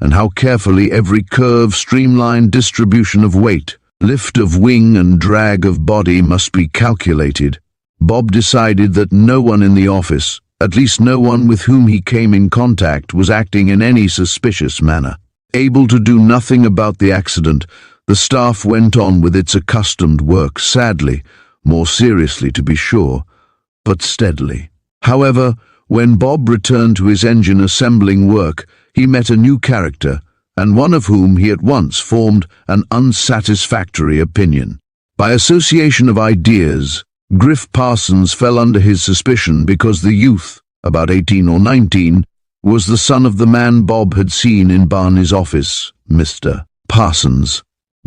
S1: and how carefully every curve, streamlined distribution of weight, lift of wing and drag of body must be calculated, Bob decided that no one in the office, at least no one with whom he came in contact, was acting in any suspicious manner. Able to do nothing about the accident, the staff went on with its accustomed work, sadly, more seriously to be sure, but steadily. However, when Bob returned to his engine assembling work, he met a new character, and one of whom he at once formed an unsatisfactory opinion. By association of ideas, Griff Parsons fell under his suspicion because the youth, about 18 or 19, was the son of the man Bob had seen in Barney's office, Mr. Parsons.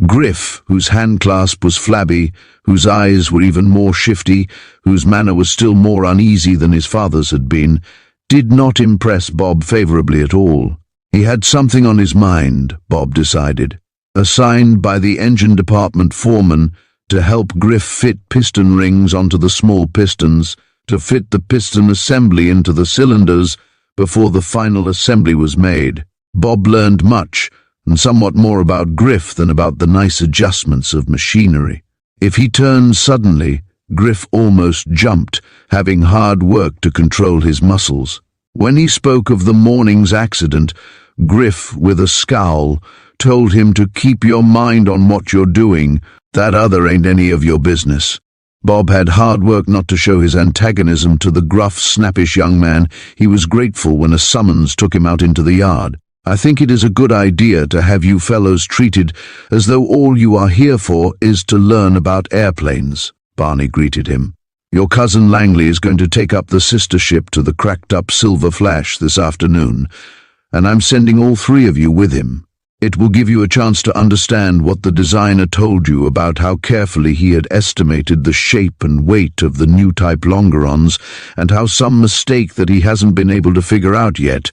S1: Griff, whose handclasp was flabby, whose eyes were even more shifty, whose manner was still more uneasy than his father's had been, did not impress Bob favorably at all. He had something on his mind, Bob decided. Assigned by the engine department foreman to help Griff fit piston rings onto the small pistons, to fit the piston assembly into the cylinders before the final assembly was made. Bob learned much, and somewhat more about Griff than about the nice adjustments of machinery. If he turned suddenly, Griff almost jumped, having hard work to control his muscles. When he spoke of the morning's accident, Griff, with a scowl, told him to keep your mind on what you're doing. That other ain't any of your business. Bob had hard work not to show his antagonism to the gruff, snappish young man. He was grateful when a summons took him out into the yard. "I think it is a good idea to have you fellows treated as though all you are here for is to learn about airplanes," Barney greeted him. Your cousin Langley is going to take up the sister ship to the cracked-up Silver Flash this afternoon, and I'm sending all three of you with him. It will give you a chance to understand what the designer told you about how carefully he had estimated the shape and weight of the new type longerons, and how some mistake that he hasn't been able to figure out yet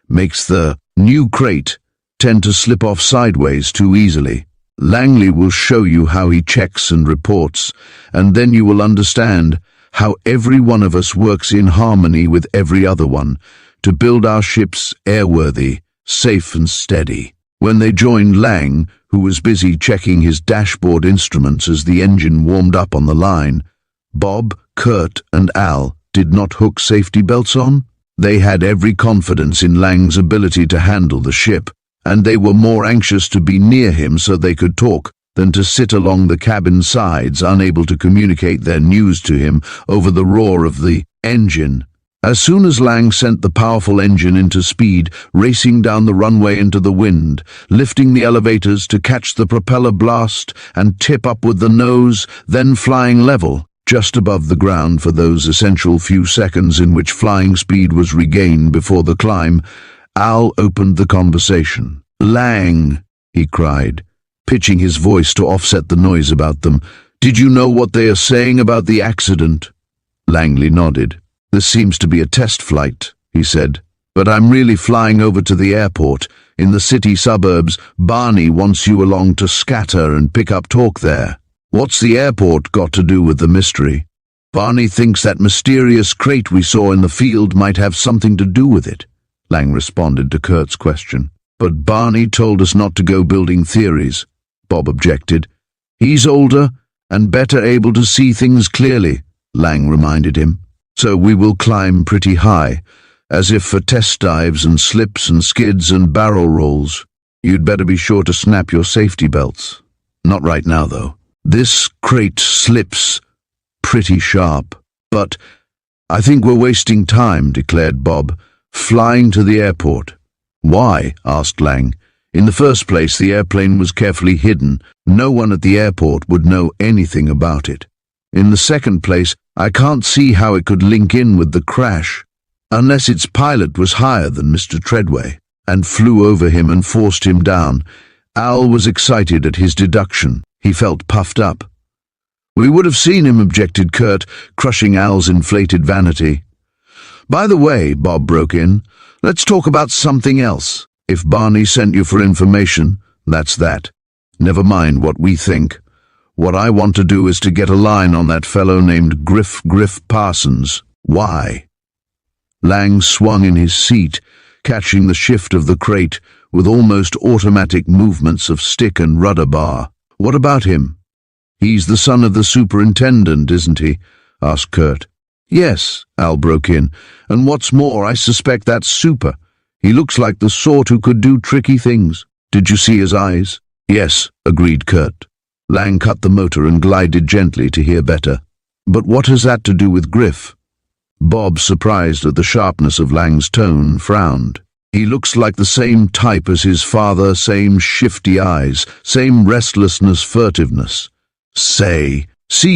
S1: makes the new crate tend to slip off sideways too easily. Langley will show you how he checks and reports, and then you will understand how every one of us works in harmony with every other one to build our ships airworthy, safe and steady. When they joined Lang, who was busy checking his dashboard instruments as the engine warmed up on the line, Bob, Curt and Al did not hook safety belts on. They had every confidence in Lang's ability to handle the ship, and they were more anxious to be near him so they could talk than to sit along the cabin sides unable to communicate their news to him over the roar of the engine. As soon as Lang sent the powerful engine into speed, racing down the runway into the wind, lifting the elevators to catch the propeller blast and tip up with the nose, then flying level, just above the ground for those essential few seconds in which flying speed was regained before the climb, Al opened the conversation. "Lang," he cried, pitching his voice to offset the noise about them, "did you know what they are saying about the accident?" Langley nodded. "This seems to be a test flight," he said, "but I'm really flying over to the airport. In the city suburbs, Barney wants you along to scatter and pick up talk there." "What's the airport got to do with the mystery?" "Barney thinks that mysterious crate we saw in the field might have something to do with it," Lang responded to Curt's question. "But Barney told us not to go building theories," Bob objected. "He's older and better able to see things clearly," Lang reminded him. "So we will climb pretty high, as if for test dives and slips and skids and barrel rolls. You'd better be sure to snap your safety belts. Not right now, though. This crate slips pretty sharp." "But I think we're wasting time," declared Bob, "flying to the airport." "Why?" asked Lang. "In the first place, the airplane was carefully hidden. No one at the airport would know anything about it. In the second place, I can't see how it could link in with the crash, unless its pilot was higher than Mr. Treadway and flew over him and forced him down." Al was excited at his deduction. He felt puffed up. "We would have seen him," objected Curt, crushing Al's inflated vanity. "By the way," Bob broke in, "let's talk about something else. If Barney sent you for information, that's that. Never mind what we think. What I want to do is to get a line on that fellow named Griff Parsons." "Why?" Lang swung in his seat, catching the shift of the crate with almost automatic movements of stick and rudder bar. "What about him?" "He's the son of the superintendent, isn't he?" asked Curt. "Yes," Al broke in, "and what's more, I suspect that's super. He looks like the sort who could do tricky things. Did you see his eyes?" "Yes," agreed Curt. Lang cut the motor and glided gently to hear better. "But what has that to do with Griff?" Bob, surprised at the sharpness of Lang's tone, frowned. "He looks like the same type as his father, same shifty eyes, same restlessness, furtiveness." See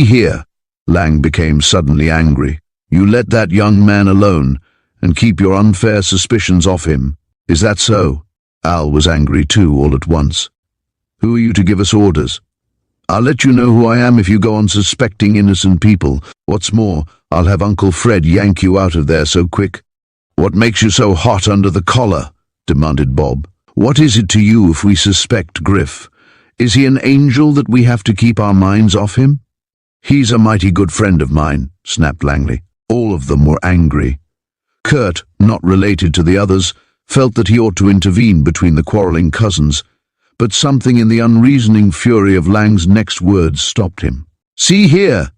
S1: here." Lang became suddenly angry. "You let that young man alone and keep your unfair suspicions off him. Is that so?" Al was angry too, all at once. "Who are you to give us orders? I'll let you know who I am if you go on suspecting innocent people. What's more, I'll have Uncle Fred yank you out of there so quick." "What makes you so hot under the collar?" demanded Bob. "What is it to you if we suspect Griff? Is he an angel that we have to keep our minds off him?" "He's a mighty good friend of mine," snapped Langley. All of them were angry. Curt, not related to the others, felt that he ought to intervene between the quarreling cousins, but something in the unreasoning fury of Lang's next words stopped him. "See here!"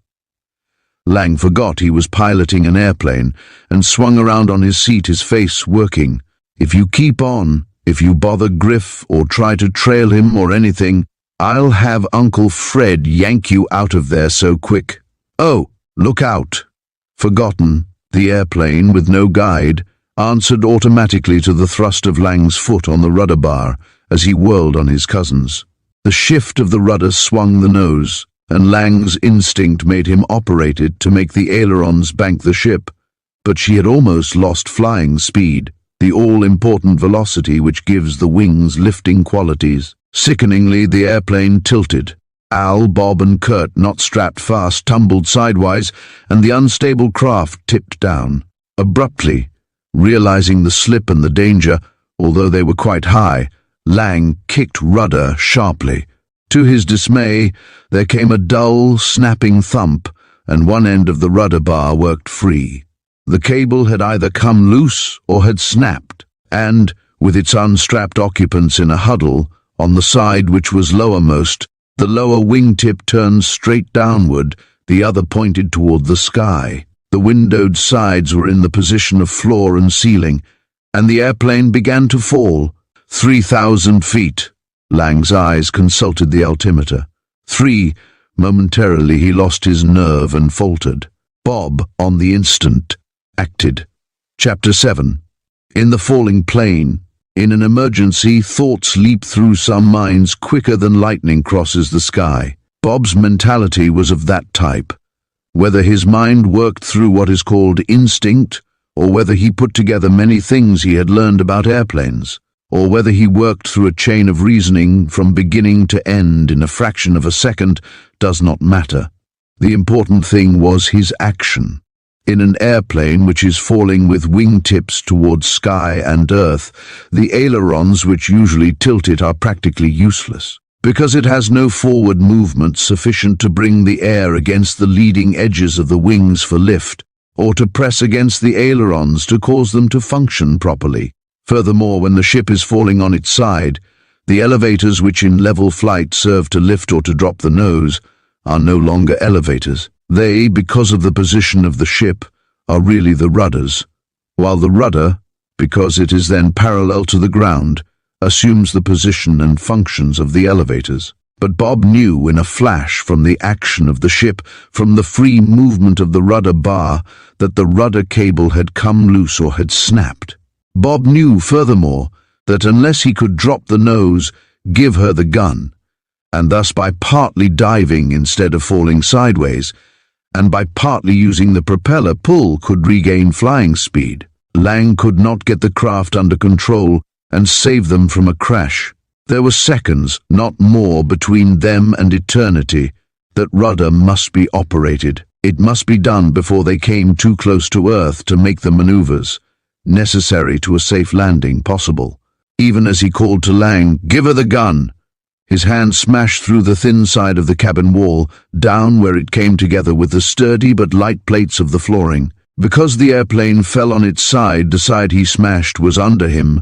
S1: Lang forgot he was piloting an airplane and swung around on his seat, his face working. "If you keep on, if you bother Griff or try to trail him or anything, I'll have Uncle Fred yank you out of there so quick. Oh, look out!" Forgotten, the airplane, with no guide, answered automatically to the thrust of Lang's foot on the rudder bar as he whirled on his cousins. The shift of the rudder swung the nose, and Lang's instinct made him operate it to make the ailerons bank the ship. But she had almost lost flying speed, the all-important velocity which gives the wings lifting qualities. Sickeningly, the airplane tilted. Al, Bob, and Curt, not strapped fast, tumbled sidewise, and the unstable craft tipped down. Abruptly, realizing the slip and the danger, although they were quite high, Lang kicked rudder sharply. To his dismay, there came a dull, snapping thump, and one end of the rudder bar worked free. The cable had either come loose or had snapped, and, with its unstrapped occupants in a huddle, on the side which was lowermost, the lower wingtip turned straight downward, the other pointed toward the sky. The windowed sides were in the position of floor and ceiling, and the airplane began to fall. 3,000 feet. Lang's eyes consulted the altimeter. 3. Momentarily he lost his nerve and faltered. Bob, on the instant, acted. Chapter 7. In the falling plane. In an emergency, thoughts leap through some minds quicker than lightning crosses the sky. Bob's mentality was of that type. Whether his mind worked through what is called instinct, or whether he put together many things he had learned about airplanes, or whether he worked through a chain of reasoning from beginning to end in a fraction of a second, does not matter. The important thing was his action. In an airplane which is falling with wingtips towards sky and earth, the ailerons which usually tilt it are practically useless, because it has no forward movement sufficient to bring the air against the leading edges of the wings for lift, or to press against the ailerons to cause them to function properly. Furthermore, when the ship is falling on its side, the elevators which in level flight serve to lift or to drop the nose are no longer elevators. They, because of the position of the ship, are really the rudders, while the rudder, because it is then parallel to the ground, assumes the position and functions of the elevators. But Bob knew in a flash from the action of the ship, from the free movement of the rudder bar, that the rudder cable had come loose or had snapped. Bob knew, furthermore, that unless he could drop the nose, give her the gun, and thus by partly diving instead of falling sideways, and by partly using the propeller pull could regain flying speed. Lang could not get the craft under control and save them from a crash. There were seconds, not more, between them and eternity. That rudder must be operated. It must be done before they came too close to Earth to make the maneuvers necessary to a safe landing possible. Even as he called to Lang, "Give her the gun!" his hand smashed through the thin side of the cabin wall, down where it came together with the sturdy but light plates of the flooring. Because the airplane fell on its side, the side he smashed was under him.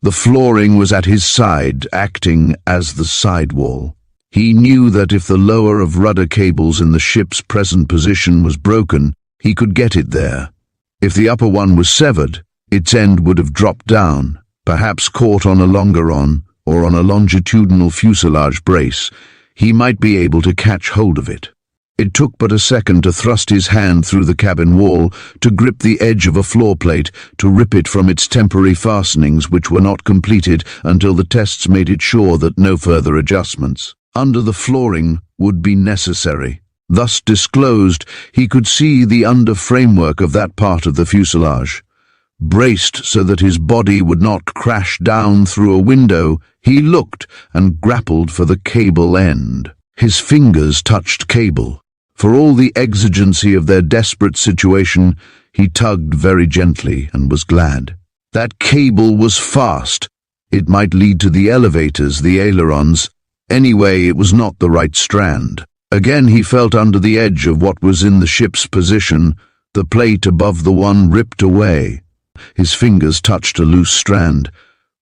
S1: The flooring was at his side, acting as the sidewall. He knew that if the lower of rudder cables in the ship's present position was broken, he could get it there. If the upper one was severed, its end would have dropped down, perhaps caught on a longeron, or on a longitudinal fuselage brace. He might be able to catch hold of it. It took but a second to thrust his hand through the cabin wall, to grip the edge of a floor plate, to rip it from its temporary fastenings which were not completed until the tests made it sure that no further adjustments under the flooring would be necessary. Thus disclosed, he could see the under framework of that part of the fuselage. Braced so that his body would not crash down through a window, he looked and grappled for the cable end. His fingers touched cable. For all the exigency of their desperate situation, he tugged very gently and was glad. That cable was fast. It might lead to the elevators, the ailerons. Anyway, it was not the right strand. Again he felt under the edge of what was in the ship's position, the plate above the one ripped away. His fingers touched a loose strand.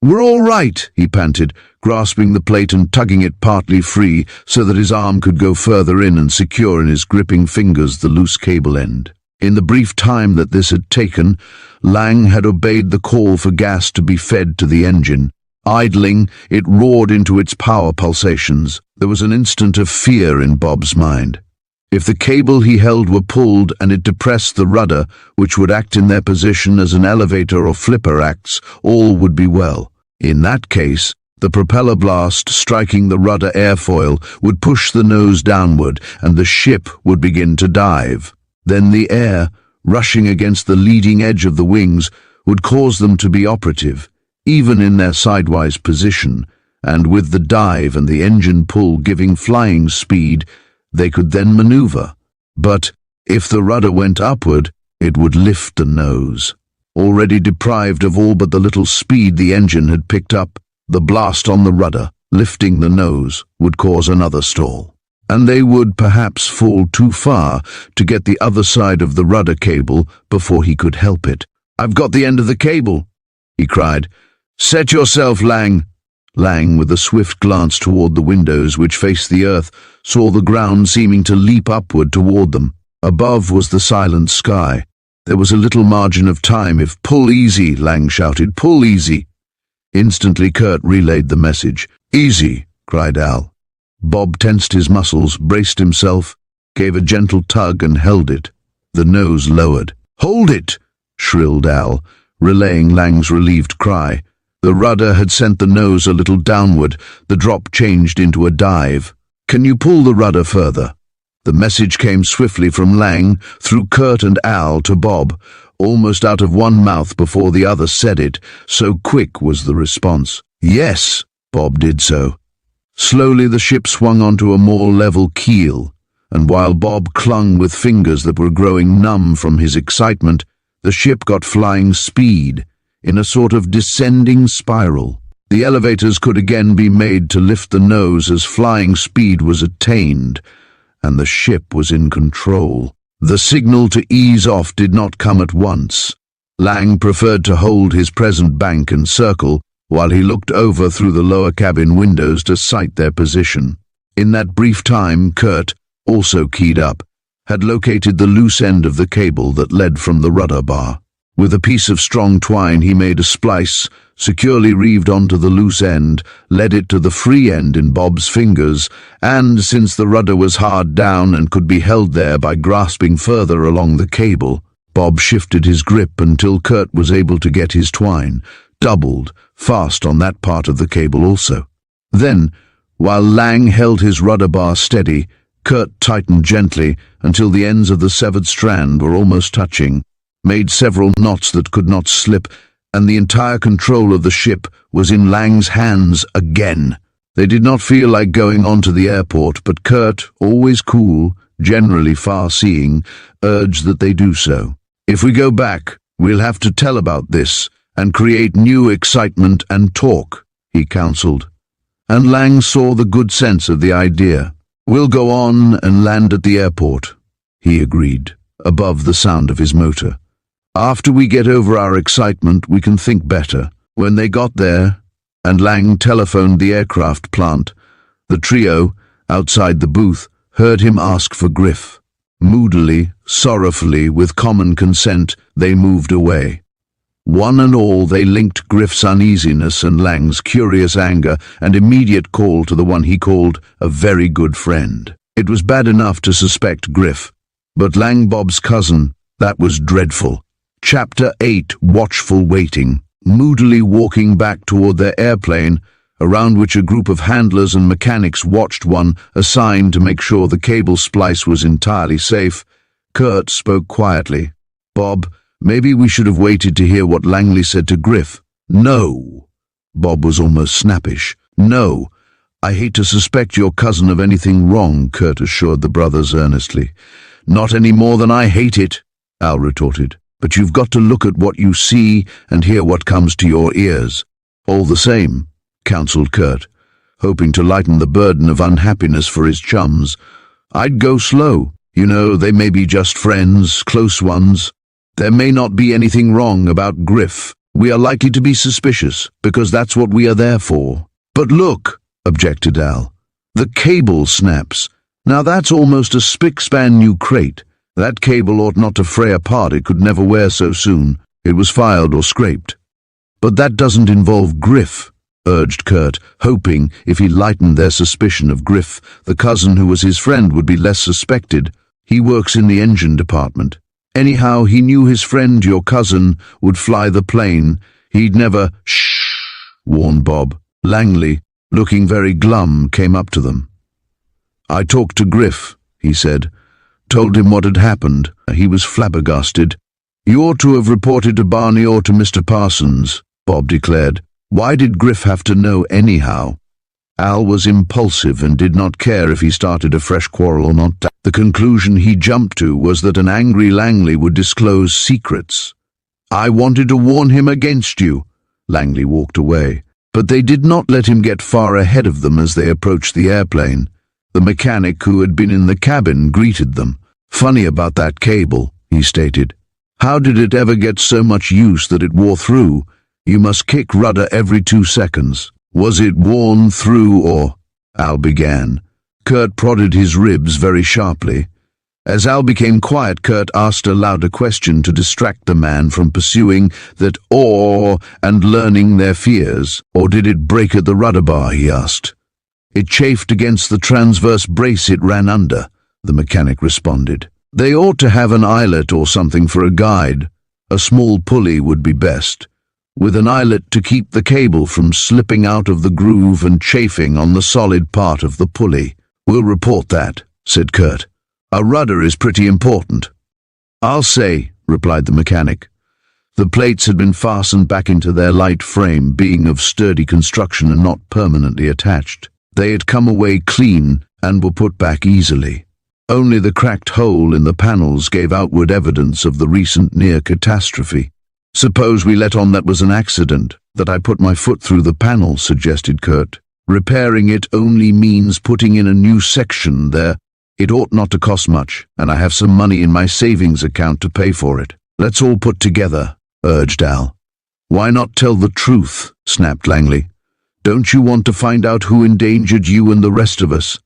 S1: "We're all right," he panted, grasping the plate and tugging it partly free so that his arm could go further in and secure in his gripping fingers the loose cable end. In the brief time that this had taken, Lang had obeyed the call for gas to be fed to the engine. Idling, it roared into its power pulsations. There was an instant of fear in Bob's mind. If the cable he held were pulled and it depressed the rudder, which would act in their position as an elevator or flipper acts, all would be well. In that case, The propeller blast striking the rudder airfoil would push the nose downward and the ship would begin to dive. Then the air, rushing against the leading edge of the wings, would cause them to be operative, even in their sidewise position, and with the dive and the engine pull giving flying speed, they could then maneuver. But if the rudder went upward, it would lift the nose. Already deprived of all but the little speed the engine had picked up, the blast on the rudder, lifting the nose, would cause another stall. And they would perhaps fall too far to get the other side of the rudder cable before he could help it. "I've got the end of the cable," he cried. "Set yourself, Lang." Lang, with a swift glance toward the windows which faced the earth, saw the ground seeming to leap upward toward them. Above was the silent sky. There was a little margin of time if— "Pull easy," Lang shouted. "Pull easy." Instantly Curt relayed the message. "Easy," cried Al. Bob tensed his muscles, braced himself, gave a gentle tug and held it. The nose lowered. "Hold it!" shrilled Al, relaying Lang's relieved cry. The rudder had sent the nose a little downward. The drop changed into a dive. "Can you pull the rudder further?" The message came swiftly from Lang, through Curt and Al to Bob, almost out of one mouth before the other said it, so quick was the response. "Yes." Bob did so. Slowly the ship swung onto a more level keel, and while Bob clung with fingers that were growing numb from his excitement, the ship got flying speed, in a sort of descending spiral. The elevators could again be made to lift the nose as flying speed was attained, and the ship was in control. The signal to ease off did not come at once. Lang preferred to hold his present bank and circle, while he looked over through the lower cabin windows to sight their position. In that brief time, Curt, also keyed up, had located the loose end of the cable that led from the rudder bar. With a piece of strong twine he made a splice, securely reeved onto the loose end, led it to the free end in Bob's fingers, and, since the rudder was hard down and could be held there by grasping further along the cable, Bob shifted his grip until Curt was able to get his twine, doubled, fast on that part of the cable also. Then, while Lang held his rudder bar steady, Curt tightened gently until the ends of the severed strand were almost touching, made several knots that could not slip, and the entire control of the ship was in Lang's hands again. They did not feel like going on to the airport, but Curt, always cool, generally far-seeing, urged that they do so. "If we go back, we'll have to tell about this, and create new excitement and talk," he counseled. And Lang saw the good sense of the idea. "We'll go on and land at the airport," he agreed, above the sound of his motor. "After we get over our excitement, we can think better." When they got there, and Lang telephoned the aircraft plant, the trio, outside the booth, heard him ask for Griff. Moodily, sorrowfully, with common consent, they moved away. One and all they linked Griff's uneasiness and Lang's curious anger and immediate call to the one he called a very good friend. It was bad enough to suspect Griff, but Lang, Bob's cousin, that was dreadful. Chapter 8, Watchful Waiting. Moodily walking back toward their airplane, around which a group of handlers and mechanics watched, one assigned to make sure the cable splice was entirely safe, Curt spoke quietly. "Bob, maybe we should have waited to hear what Langley said to Griff." "No." Bob was almost snappish. "No. I hate to suspect your cousin of anything wrong," Curt assured the brothers earnestly. "Not any more than I hate it," Al retorted. "But you've got to look at what you see and hear what comes to your ears." "All the same," counseled Curt, hoping to lighten the burden of unhappiness for his chums, "I'd go slow. You know, they may be just friends, close ones. There may not be anything wrong about Griff. We are likely to be suspicious, because that's what we are there for." "But look," objected Al. "The cable snaps. Now that's almost a spick-span new crate. That cable ought not to fray apart. It could never wear so soon. It was filed or scraped." "But that doesn't involve Griff," urged Curt, hoping if he lightened their suspicion of Griff, the cousin who was his friend would be less suspected. "He works in the engine department. Anyhow, he knew his friend, your cousin, would fly the plane. He'd never—" "Shh," warned Bob. Langley, looking very glum, came up to them. "I talked to Griff," he said. "Told him what had happened. He was flabbergasted. You ought to have reported to Barney or to Mr. Parsons," Bob declared. "Why did Griff have to know anyhow?" Al was impulsive and did not care if he started a fresh quarrel or not. The conclusion he jumped to was that an angry Langley would disclose secrets. "I wanted to warn him against you." Langley walked away, but they did not let him get far ahead of them as they approached the airplane. The mechanic who had been in the cabin greeted them. "Funny about that cable," he stated. "How did it ever get so much use that it wore through? You must kick rudder every 2 seconds. Was it worn through or—" Al began. Curt prodded his ribs very sharply. As Al became quiet, Curt asked a louder question to distract the man from pursuing that "or" and learning their fears. "Or did it break at the rudder bar?" he asked. "It chafed against the transverse brace it ran under," the mechanic responded. "They ought to have an eyelet or something for a guide. A small pulley would be best, with an eyelet to keep the cable from slipping out of the groove and chafing on the solid part of the pulley." "We'll report that," said Curt. "A rudder is pretty important." "I'll say," replied the mechanic. The plates had been fastened back into their light frame, being of sturdy construction and not permanently attached. They had come away clean and were put back easily. Only the cracked hole in the panels gave outward evidence of the recent near catastrophe. "Suppose we let on that was an accident, that I put my foot through the panel," suggested Curt. "Repairing it only means putting in a new section there. It ought not to cost much, and I have some money in my savings account to pay for it." "Let's all put together," urged Al. "Why not tell the truth?" snapped Langley. "Don't you want to find out who endangered you and the rest of us?"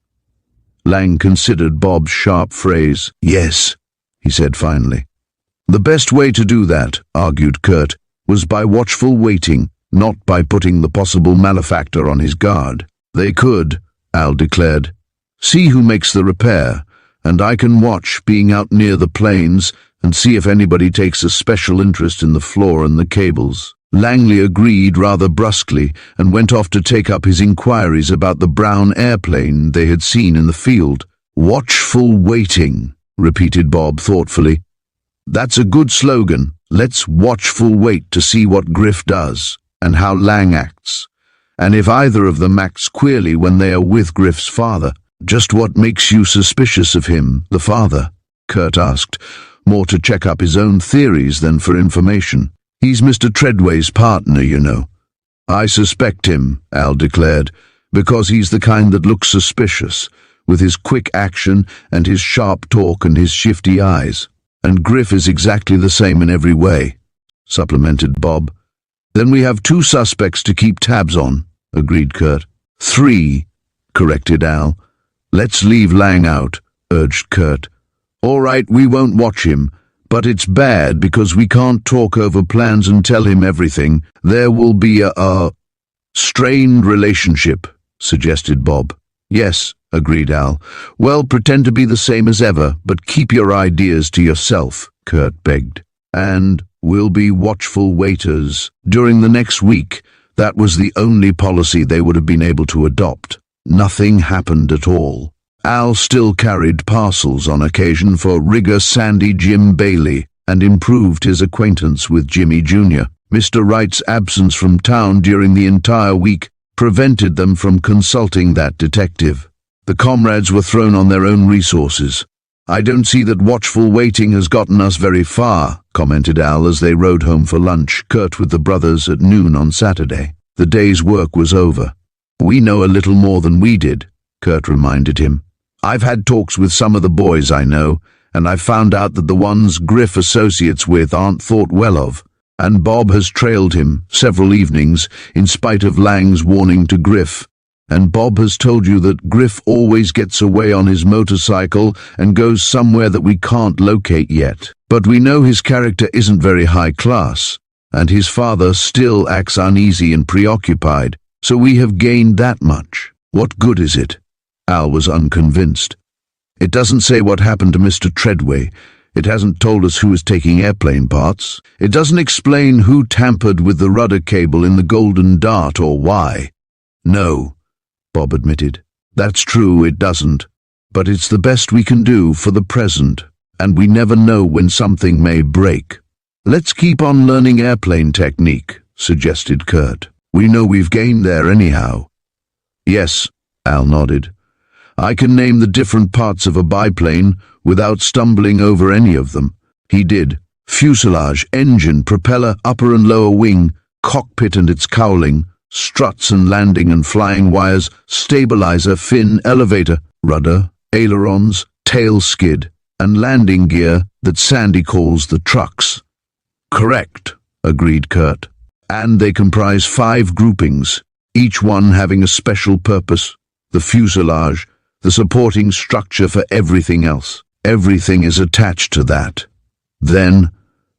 S1: Lang considered Bob's sharp phrase. "Yes," he said finally. "The best way to do that," argued Curt, "was by watchful waiting, not by putting the possible malefactor on his guard." "They could," Al declared. "See who makes the repair, and I can watch, being out near the planes, and see if anybody takes a special interest in the floor and the cables." Langley agreed rather brusquely and went off to take up his inquiries about the brown airplane they had seen in the field. "Watchful waiting," repeated Bob thoughtfully. "That's a good slogan. Let's watchful wait to see what Griff does, and how Lang acts, and if either of them acts queerly when they are with Griff's father." "Just what makes you suspicious of him, the father?" Curt asked, more to check up his own theories than for information. "He's Mr. Treadway's partner, you know." "I suspect him," Al declared, "because he's the kind that looks suspicious, with his quick action and his sharp talk and his shifty eyes. And Griff is exactly the same in every way," supplemented Bob. "Then we have 2 suspects to keep tabs on," agreed Curt. "3, corrected Al. "Let's leave Lang out," urged Curt. "All right, we won't watch him, but it's bad because we can't talk over plans and tell him everything. There will be a strained relationship," suggested Bob. "Yes," agreed Al. "Well, pretend to be the same as ever, but keep your ideas to yourself," Curt begged. "And we'll be watchful waiters." During the next week, that was the only policy they would have been able to adopt. Nothing happened at all. Al still carried parcels on occasion for rigger Sandy Jim Bailey and improved his acquaintance with Jimmy Jr. Mr. Wright's absence from town during the entire week prevented them from consulting that detective. The comrades were thrown on their own resources. "I don't see that watchful waiting has gotten us very far," commented Al as they rode home for lunch, Curt with the brothers at noon on Saturday. The day's work was over. "We know a little more than we did," Curt reminded him. "I've had talks with some of the boys I know, and I've found out that the ones Griff associates with aren't thought well of, and Bob has trailed him several evenings in spite of Lang's warning to Griff. And Bob has told you that Griff always gets away on his motorcycle and goes somewhere that we can't locate yet. But we know his character isn't very high class, and his father still acts uneasy and preoccupied, so we have gained that much. What good is it?" Al was unconvinced. "It doesn't say what happened to Mr. Treadway. It hasn't told us who is taking airplane parts. It doesn't explain who tampered with the rudder cable in the Golden Dart or why. No, Bob admitted. That's true, it doesn't. But it's the best we can do for the present, and we never know when something may break. Let's keep on learning airplane technique, suggested Curt. We know we've gained there anyhow. Yes, Al nodded. I can name the different parts of a biplane without stumbling over any of them. He did. Fuselage, engine, propeller, upper and lower wing, cockpit and its cowling, struts and landing and flying wires, stabilizer, fin, elevator, rudder, ailerons, tail skid, and landing gear that Sandy calls the trucks. Correct, agreed Curt. And they comprise 5 groupings, each one having a special purpose. The fuselage, the supporting structure for everything else. Everything is attached to that. Then,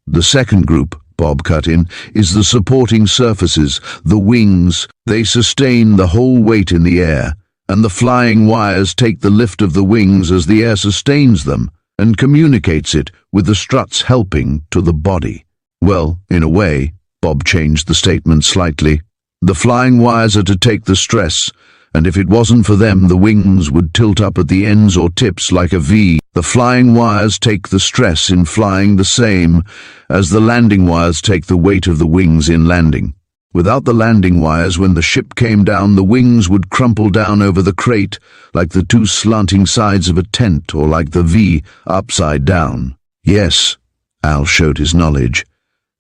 S1: the second group, Bob cut in, is the supporting surfaces, the wings. They sustain the whole weight in the air, and the flying wires take the lift of the wings as the air sustains them and communicates it with the struts helping to the body. Well, in a way, Bob changed the statement slightly. The flying wires are to take the stress, and if it wasn't for them, the wings would tilt up at the ends or tips like a V. The flying wires take the stress in flying the same as the landing wires take the weight of the wings in landing. Without the landing wires, when the ship came down, the wings would crumple down over the crate like the 2 slanting sides of a tent, or like the V upside down. Yes, Al showed his knowledge.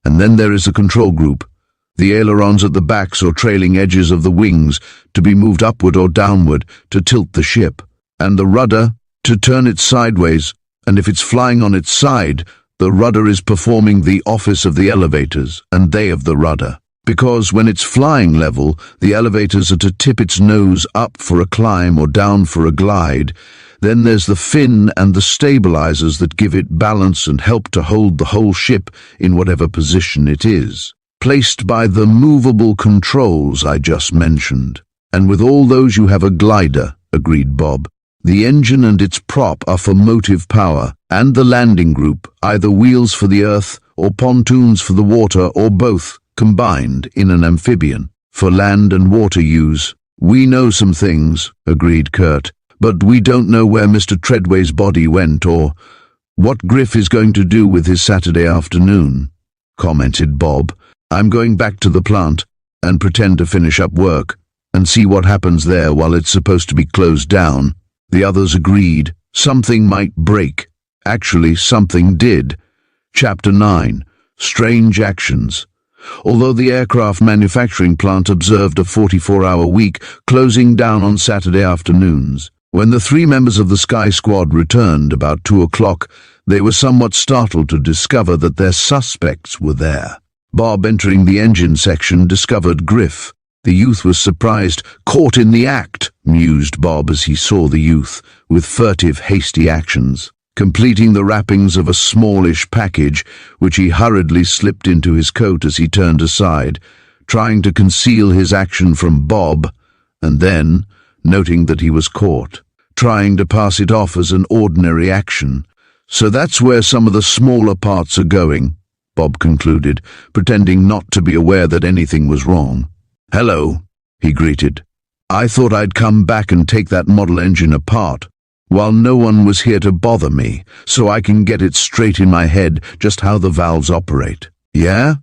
S1: And then there is the control group. The ailerons at the backs or trailing edges of the wings to be moved upward or downward to tilt the ship, and the rudder to turn it sideways, and if it's flying on its side, the rudder is performing the office of the elevators, and they of the rudder. Because when it's flying level, the elevators are to tip its nose up for a climb or down for a glide. Then there's the fin and the stabilizers that give it balance and help to hold the whole ship in whatever position it is, placed by the movable controls I just mentioned. And with all those you have a glider, agreed Bob. The engine and its prop are for motive power, and the landing group, either wheels for the earth or pontoons for the water, or both, combined in an amphibian, for land and water use. We know some things, agreed Curt, but we don't know where Mr. Treadway's body went or what Griff is going to do with his Saturday afternoon, commented Bob. I'm going back to the plant and pretend to finish up work and see what happens there while it's supposed to be closed down. The others agreed. Something might break. Actually, something did. Chapter 9. Strange Actions. Although the aircraft manufacturing plant observed a 44-hour week, closing down on Saturday afternoons, when the 3 members of the Sky Squad returned about 2 o'clock, they were somewhat startled to discover that their suspects were there. Bob, entering the engine section, discovered Griff. The youth was surprised. Caught in the act, mused Bob as he saw the youth, with furtive, hasty actions, completing the wrappings of a smallish package, which he hurriedly slipped into his coat as he turned aside, trying to conceal his action from Bob, and then, noting that he was caught, trying to pass it off as an ordinary action. So that's where some of the smaller parts are going, Bob concluded, pretending not to be aware that anything was wrong. Hello, he greeted. I thought I'd come back and take that model engine apart, while no one was here to bother me, so I can get it straight in my head just how the valves operate. Yeah?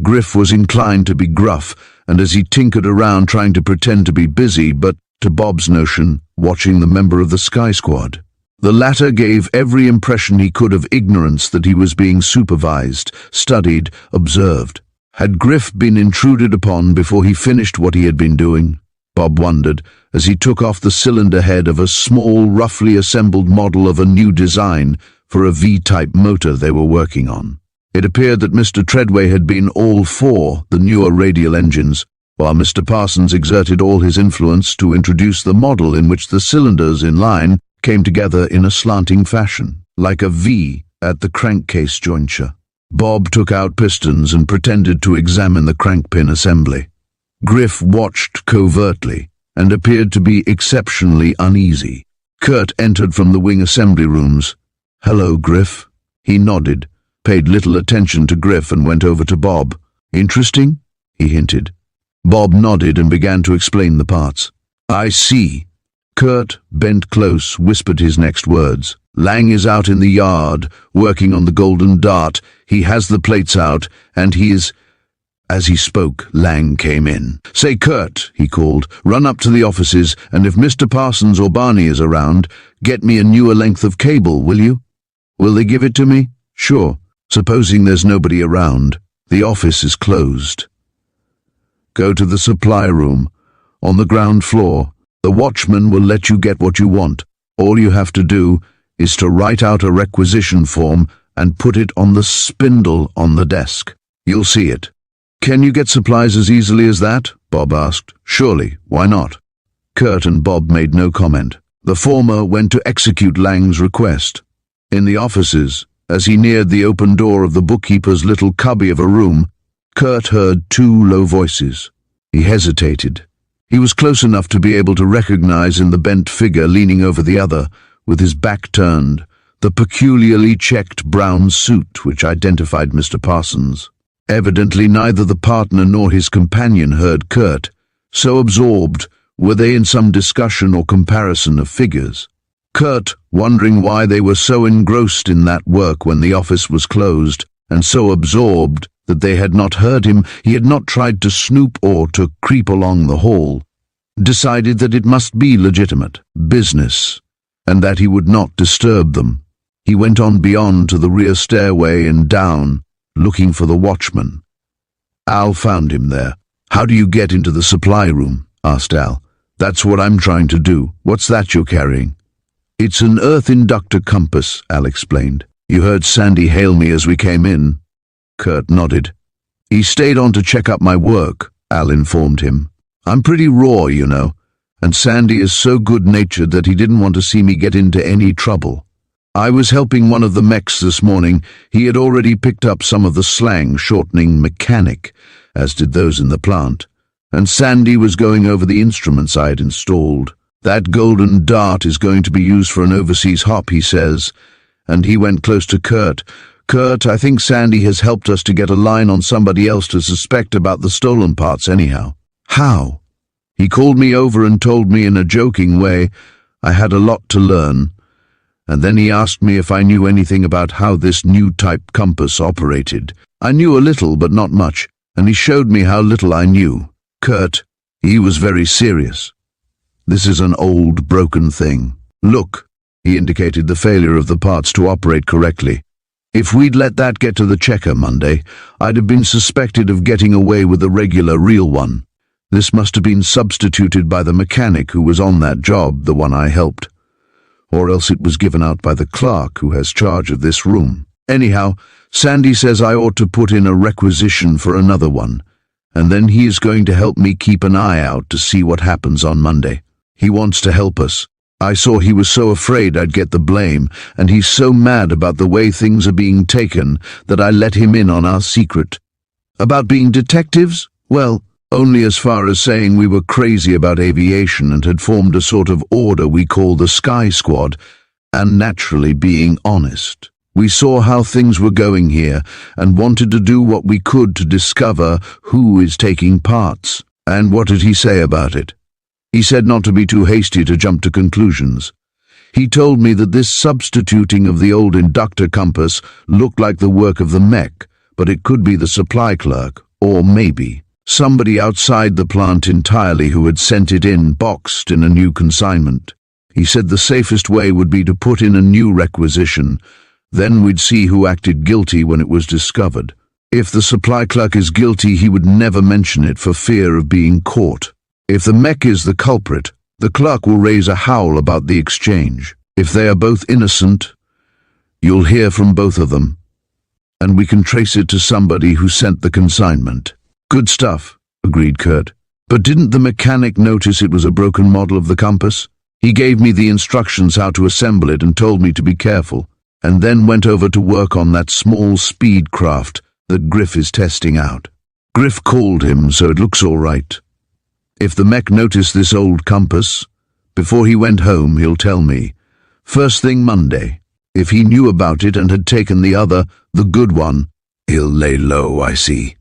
S1: Griff was inclined to be gruff, and as he tinkered around trying to pretend to be busy, but, to Bob's notion, watching the member of the Sky Squad. The latter gave every impression he could of ignorance that he was being supervised, studied, observed. Had Griff been intruded upon before he finished what he had been doing? Bob wondered, as he took off the cylinder head of a small, roughly assembled model of a new design for a V-type motor they were working on. It appeared that Mr. Treadway had been all for the newer radial engines, while Mr. Parsons exerted all his influence to introduce the model in which the cylinders in line came together in a slanting fashion, like a V at the crankcase jointure. Bob took out pistons and pretended to examine the crankpin assembly. Griff watched covertly and appeared to be exceptionally uneasy. Curt entered from the wing assembly rooms. Hello, Griff. He nodded, paid little attention to Griff, and went over to Bob. Interesting? He hinted. Bob nodded and began to explain the parts. I see. Curt, bent close, whispered his next words. Lang is out in the yard, working on the golden dart. He has the plates out, and he is... As he spoke, Lang came in. Say, Curt, he called, run up to the offices, and if Mr. Parsons or Barney is around, get me a newer length of cable, will you? Will they give it to me? Sure. Supposing there's nobody around. The office is closed. Go to the supply room, on the ground floor. The watchman will let you get what you want. All you have to do is to write out a requisition form and put it on the spindle on the desk. You'll see it. Can you get supplies as easily as that? Bob asked. Surely, why not? Curt and Bob made no comment. The former went to execute Lang's request. In the offices, as he neared the open door of the bookkeeper's little cubby of a room, Curt heard two low voices. He hesitated. He was close enough to be able to recognize in the bent figure leaning over the other, with his back turned, the peculiarly checked brown suit which identified Mr. Parsons. Evidently neither the partner nor his companion heard Curt, so absorbed were they in some discussion or comparison of figures. Curt, wondering why they were so engrossed in that work when the office was closed, and so absorbed that they had not heard him, he had not tried to snoop or to creep along the hall, decided that it must be legitimate business, and that he would not disturb them. He went on beyond to the rear stairway and down, looking for the watchman. Al found him there. How do you get into the supply room? Asked Al. That's what I'm trying to do. What's that you're carrying? It's an earth inductor compass, Al explained. You heard Sandy hail me as we came in. Curt nodded. He stayed on to check up my work, Al informed him. I'm pretty raw, you know, and Sandy is so good-natured that he didn't want to see me get into any trouble. I was helping one of the mechs this morning. He had already picked up some of the slang shortening mechanic, as did those in the plant, and Sandy was going over the instruments I had installed. That golden dart is going to be used for an overseas hop, he says, and he went close to Curt. Curt, I think Sandy has helped us to get a line on somebody else to suspect about the stolen parts anyhow. How? He called me over and told me in a joking way I had a lot to learn, and then he asked me if I knew anything about how this new type compass operated. I knew a little, but not much, and he showed me how little I knew. Curt, he was very serious. This is an old, broken thing. Look, he indicated the failure of the parts to operate correctly. If we'd let that get to the checker Monday, I'd have been suspected of getting away with a regular, real one. This must have been substituted by the mechanic who was on that job, the one I helped. Or else it was given out by the clerk who has charge of this room. Anyhow, Sandy says I ought to put in a requisition for another one, and then he is going to help me keep an eye out to see what happens on Monday. He wants to help us. I saw he was so afraid I'd get the blame, and he's so mad about the way things are being taken that I let him in on our secret. About being detectives? Well, only as far as saying we were crazy about aviation and had formed a sort of order we call the Sky Squad, and naturally being honest. We saw how things were going here and wanted to do what we could to discover who is taking parts. And what did he say about it? He said not to be too hasty to jump to conclusions. He told me that this substituting of the old inductor compass looked like the work of the mech, but it could be the supply clerk, or maybe somebody outside the plant entirely who had sent it in boxed in a new consignment. He said the safest way would be to put in a new requisition. Then we'd see who acted guilty when it was discovered. If the supply clerk is guilty, he would never mention it for fear of being caught. If the mech is the culprit, the clerk will raise a howl about the exchange. If they are both innocent, you'll hear from both of them, and we can trace it to somebody who sent the consignment. Good stuff, agreed Curt. But didn't the mechanic notice it was a broken model of the compass? He gave me the instructions how to assemble it and told me to be careful, and then went over to work on that small speed craft that Griff is testing out. Griff called him, so it looks all right. If the mech noticed this old compass, before he went home he'll tell me. First thing Monday. If he knew about it and had taken the other, the good one, he'll lay low, I see.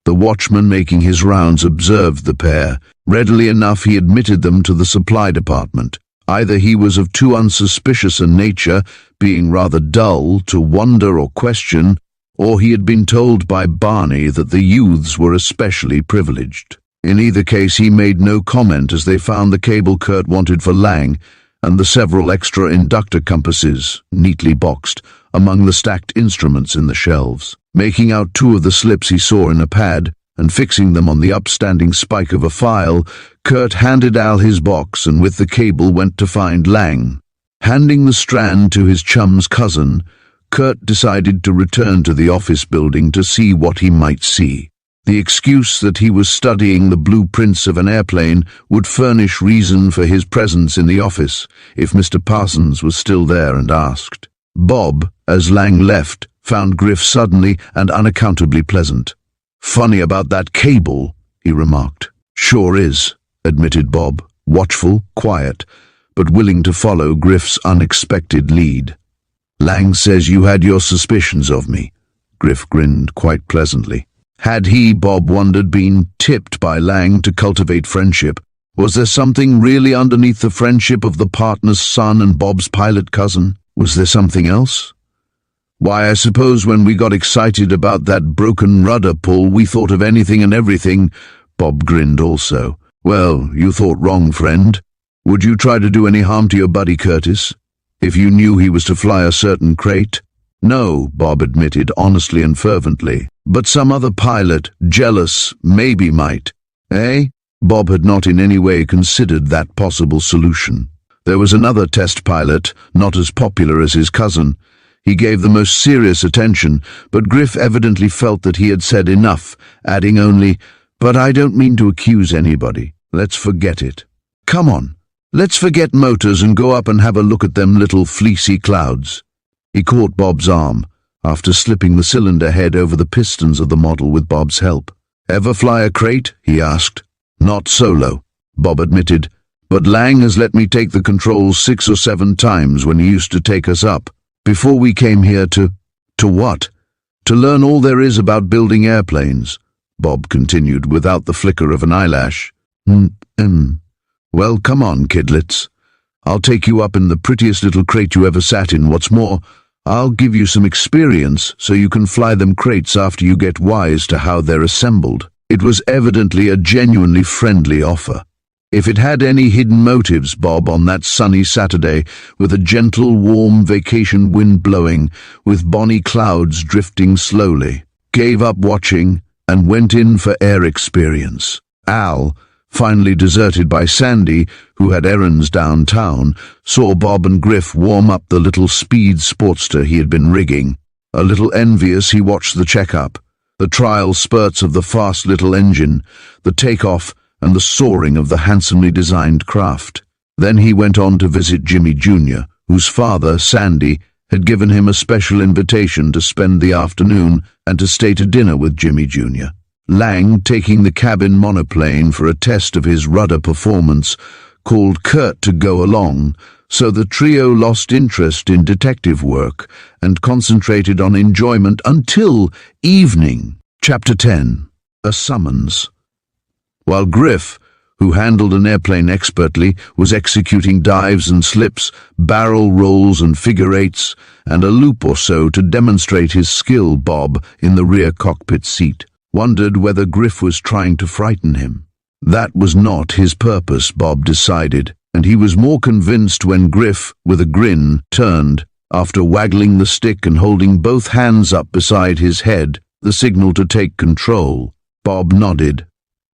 S1: The watchman making his rounds observed the pair. Readily enough he admitted them to the supply department. Either he was of too unsuspicious a nature, being rather dull, to wonder or question, or he had been told by Barney that the youths were especially privileged. In either case he made no comment as they found the cable Curt wanted for Lang, and the several extra inductor compasses, neatly boxed, among the stacked instruments in the shelves. Making out 2 of the slips he saw in a pad, and fixing them on the upstanding spike of a file, Curt handed Al his box and with the cable went to find Lang. Handing the strand to his chum's cousin, Curt decided to return to the office building to see what he might see. The excuse that he was studying the blueprints of an airplane would furnish reason for his presence in the office if Mr. Parsons was still there and asked. Bob, as Lang left, found Griff suddenly and unaccountably pleasant. "Funny about that cable," he remarked. "Sure is," admitted Bob, watchful, quiet, but willing to follow Griff's unexpected lead. "Lang says you had your suspicions of me." Griff grinned quite pleasantly. Had he, Bob wondered, been tipped by Lang to cultivate friendship? Was there something really underneath the friendship of the partner's son and Bob's pilot cousin? Was there something else? "Why, I suppose when we got excited about that broken rudder pull, we thought of anything and everything." Bob grinned also. "Well, you thought wrong, friend. Would you try to do any harm to your buddy Curtis, if you knew he was to fly a certain crate?" "No," Bob admitted honestly and fervently. "But some other pilot, jealous, maybe might." Eh? Bob had not in any way considered that possible solution. There was another test pilot, not as popular as his cousin. He gave the most serious attention, but Griff evidently felt that he had said enough, adding only, "But I don't mean to accuse anybody. Let's forget it. Come on, let's forget motors and go up and have a look at them little fleecy clouds." He caught Bob's arm, after slipping the cylinder head over the pistons of the model with Bob's help. "Ever fly a crate?" he asked. "Not solo," Bob admitted, "but Lang has let me take the controls 6 or 7 times when he used to take us up. Before we came here to what? To learn all there is about building airplanes," Bob continued without the flicker of an eyelash. Well, come on, kidlets. I'll take you up in the prettiest little crate you ever sat in. What's more, I'll give you some experience so you can fly them crates after you get wise to how they're assembled." It was evidently a genuinely friendly offer. If it had any hidden motives, Bob, on that sunny Saturday, with a gentle, warm vacation wind blowing, with bonny clouds drifting slowly, gave up watching and went in for air experience. Al, finally deserted by Sandy, who had errands downtown, saw Bob and Griff warm up the little speed sportster he had been rigging. A little envious, he watched the checkup, the trial spurts of the fast little engine, the takeoff and the soaring of the handsomely designed craft. Then he went on to visit Jimmy Jr., whose father, Sandy, had given him a special invitation to spend the afternoon and to stay to dinner with Jimmy Jr. Lang, taking the cabin monoplane for a test of his rudder performance, called Curt to go along, so the trio lost interest in detective work and concentrated on enjoyment until evening. Chapter 10. A Summons. While Griff, who handled an airplane expertly, was executing dives and slips, barrel rolls and figure eights, and a loop or so to demonstrate his skill, Bob, in the rear cockpit seat, wondered whether Griff was trying to frighten him. That was not his purpose, Bob decided, and he was more convinced when Griff, with a grin, turned, after waggling the stick and holding both hands up beside his head, the signal to take control. Bob nodded.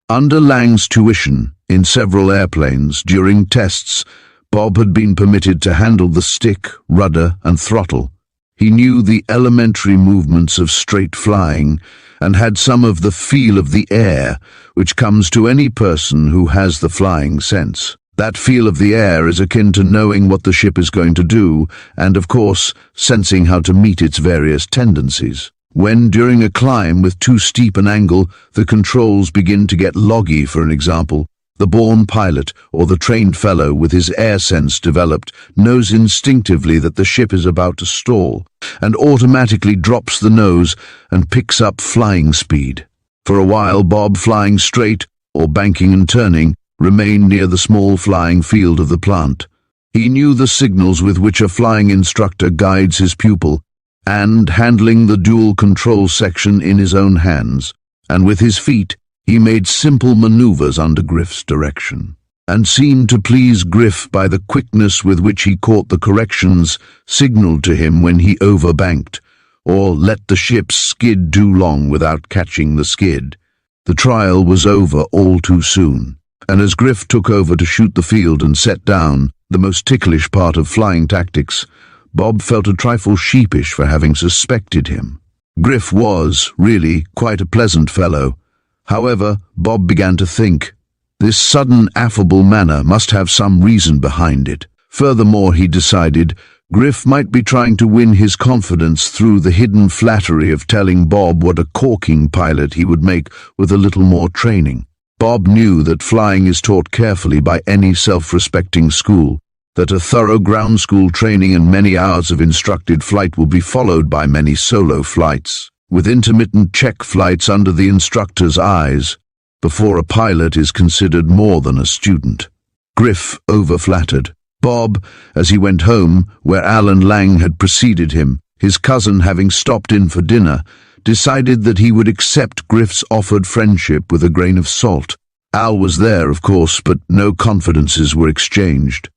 S1: Under Lang's tuition, in several airplanes, during tests, Bob had been permitted to handle the stick, rudder, and throttle. He knew the elementary movements of straight flying, and had some of the feel of the air, which comes to any person who has the flying sense. That feel of the air is akin to knowing what the ship is going to do, and, of course, sensing how to meet its various tendencies. When, during a climb with too steep an angle, the controls begin to get loggy, for an example, the born pilot, or the trained fellow with his air sense developed, knows instinctively that the ship is about to stall, and automatically drops the nose and picks up flying speed. For a while, Bob, flying straight, or banking and turning, remained near the small flying field of the plant. He knew the signals with which a flying instructor guides his pupil, and, handling the dual control section in his own hands, and with his feet, he made simple maneuvers under Griff's direction, and seemed to please Griff by the quickness with which he caught the corrections signaled to him when he overbanked, or let the ship skid too long without catching the skid. The trial was over all too soon, and as Griff took over to shoot the field and set down, the most ticklish part of flying tactics, Bob felt a trifle sheepish for having suspected him. Griff was, really, quite a pleasant fellow. However, Bob began to think, this sudden affable manner must have some reason behind it. Furthermore, he decided, Griff might be trying to win his confidence through the hidden flattery of telling Bob what a corking pilot he would make with a little more training. Bob knew that flying is taught carefully by any self-respecting school, that a thorough ground school training and many hours of instructed flight will be followed by many solo flights, with intermittent check flights under the instructor's eyes, before a pilot is considered more than a student. Griff overflattered. Bob, as he went home, where Al and Lang had preceded him, his cousin having stopped in for dinner, decided that he would accept Griff's offered friendship with a grain of salt. Al was there, of course, but no confidences were exchanged.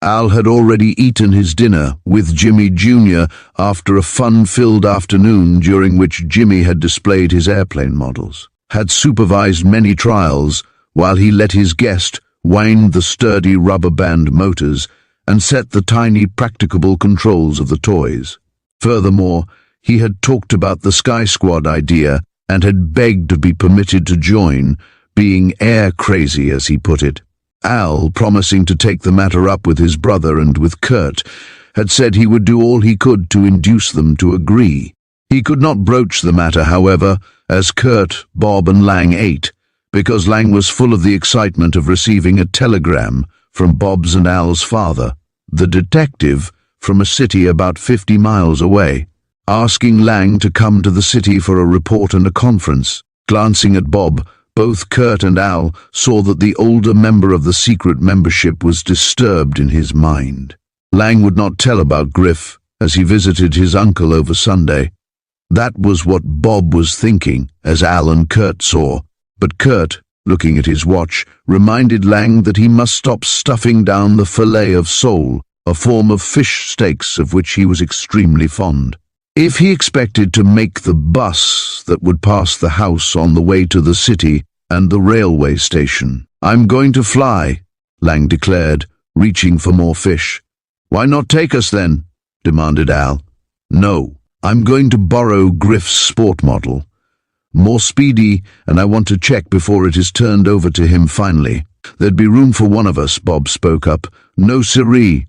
S1: Al had already eaten his dinner with Jimmy Jr. after a fun-filled afternoon during which Jimmy had displayed his airplane models, had supervised many trials while he let his guest wind the sturdy rubber band motors and set the tiny practicable controls of the toys. Furthermore, he had talked about the Sky Squad idea and had begged to be permitted to join, being air crazy as he put it. Al, promising to take the matter up with his brother and with Curt, had said he would do all he could to induce them to agree. He could not broach the matter, however, as Curt, Bob and Lang ate, because Lang was full of the excitement of receiving a telegram from Bob's and Al's father, the detective, from a city about 50 miles away, asking Lang to come to the city for a report and a conference. Glancing at Bob, both Curt and Al saw that the older member of the secret membership was disturbed in his mind. Lang would not tell about Griff, as he visited his uncle over Sunday. That was what Bob was thinking, as Al and Curt saw. But Curt, looking at his watch, reminded Lang that he must stop stuffing down the fillet of sole, a form of fish steaks of which he was extremely fond. If he expected to make the bus that would pass the house on the way to the city and the railway station. "I'm going to fly," Lang declared, reaching for more fish. "Why not take us then?" demanded Al. "No, I'm going to borrow Griff's sport model. More speedy, and I want to check before it is turned over to him finally. There'd be room for one of us," Bob spoke up. "No siree."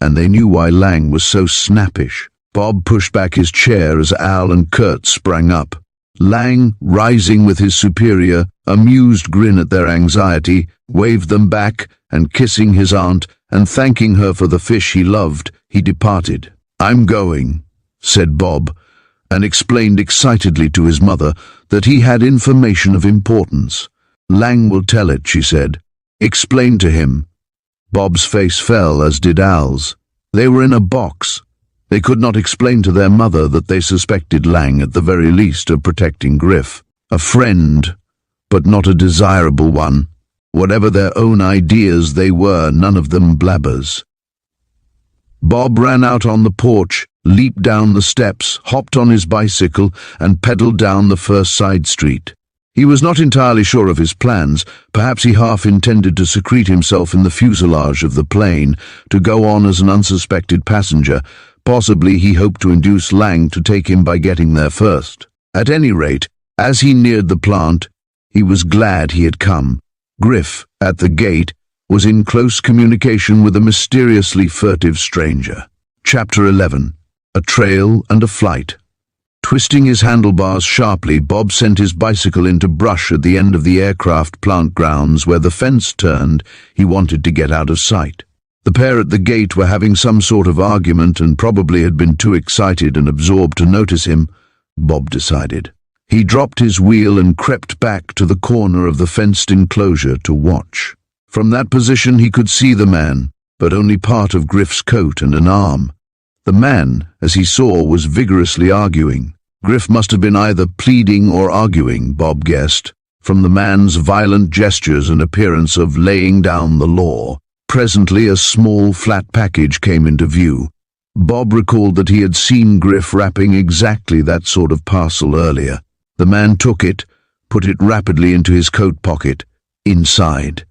S1: And they knew why Lang was so snappish. Bob pushed back his chair as Al and Curt sprang up. Lang, rising with his superior, amused grin at their anxiety, waved them back, and kissing his aunt and thanking her for the fish he loved, he departed. "I'm going," said Bob, and explained excitedly to his mother that he had information of importance. "Lang will tell it," she said. "Explain to him." Bob's face fell, as did Al's. They were in a box. They could not explain to their mother that they suspected Lang at the very least of protecting Griff. A friend, but not a desirable one. Whatever their own ideas they were, none of them blabbers. Bob ran out on the porch, leaped down the steps, hopped on his bicycle, and pedaled down the first side street. He was not entirely sure of his plans. Perhaps he half intended to secrete himself in the fuselage of the plane, to go on as an unsuspected passenger. Possibly he hoped to induce Lang to take him by getting there first. At any rate, as he neared the plant, he was glad he had come. Griff, at the gate, was in close communication with a mysteriously furtive stranger. Chapter 11. A Trail and a Flight. Twisting his handlebars sharply, Bob sent his bicycle into brush at the end of the aircraft plant grounds where the fence turned. He wanted to get out of sight. The pair at the gate were having some sort of argument and probably had been too excited and absorbed to notice him, Bob decided. He dropped his wheel and crept back to the corner of the fenced enclosure to watch. From that position he could see the man, but only part of Griff's coat and an arm. The man, as he saw, was vigorously arguing. Griff must have been either pleading or arguing, Bob guessed, from the man's violent gestures and appearance of laying down the law. Presently a small flat package came into view. Bob recalled that he had seen Griff wrapping exactly that sort of parcel earlier. The man took it, put it rapidly into his coat pocket. Inside.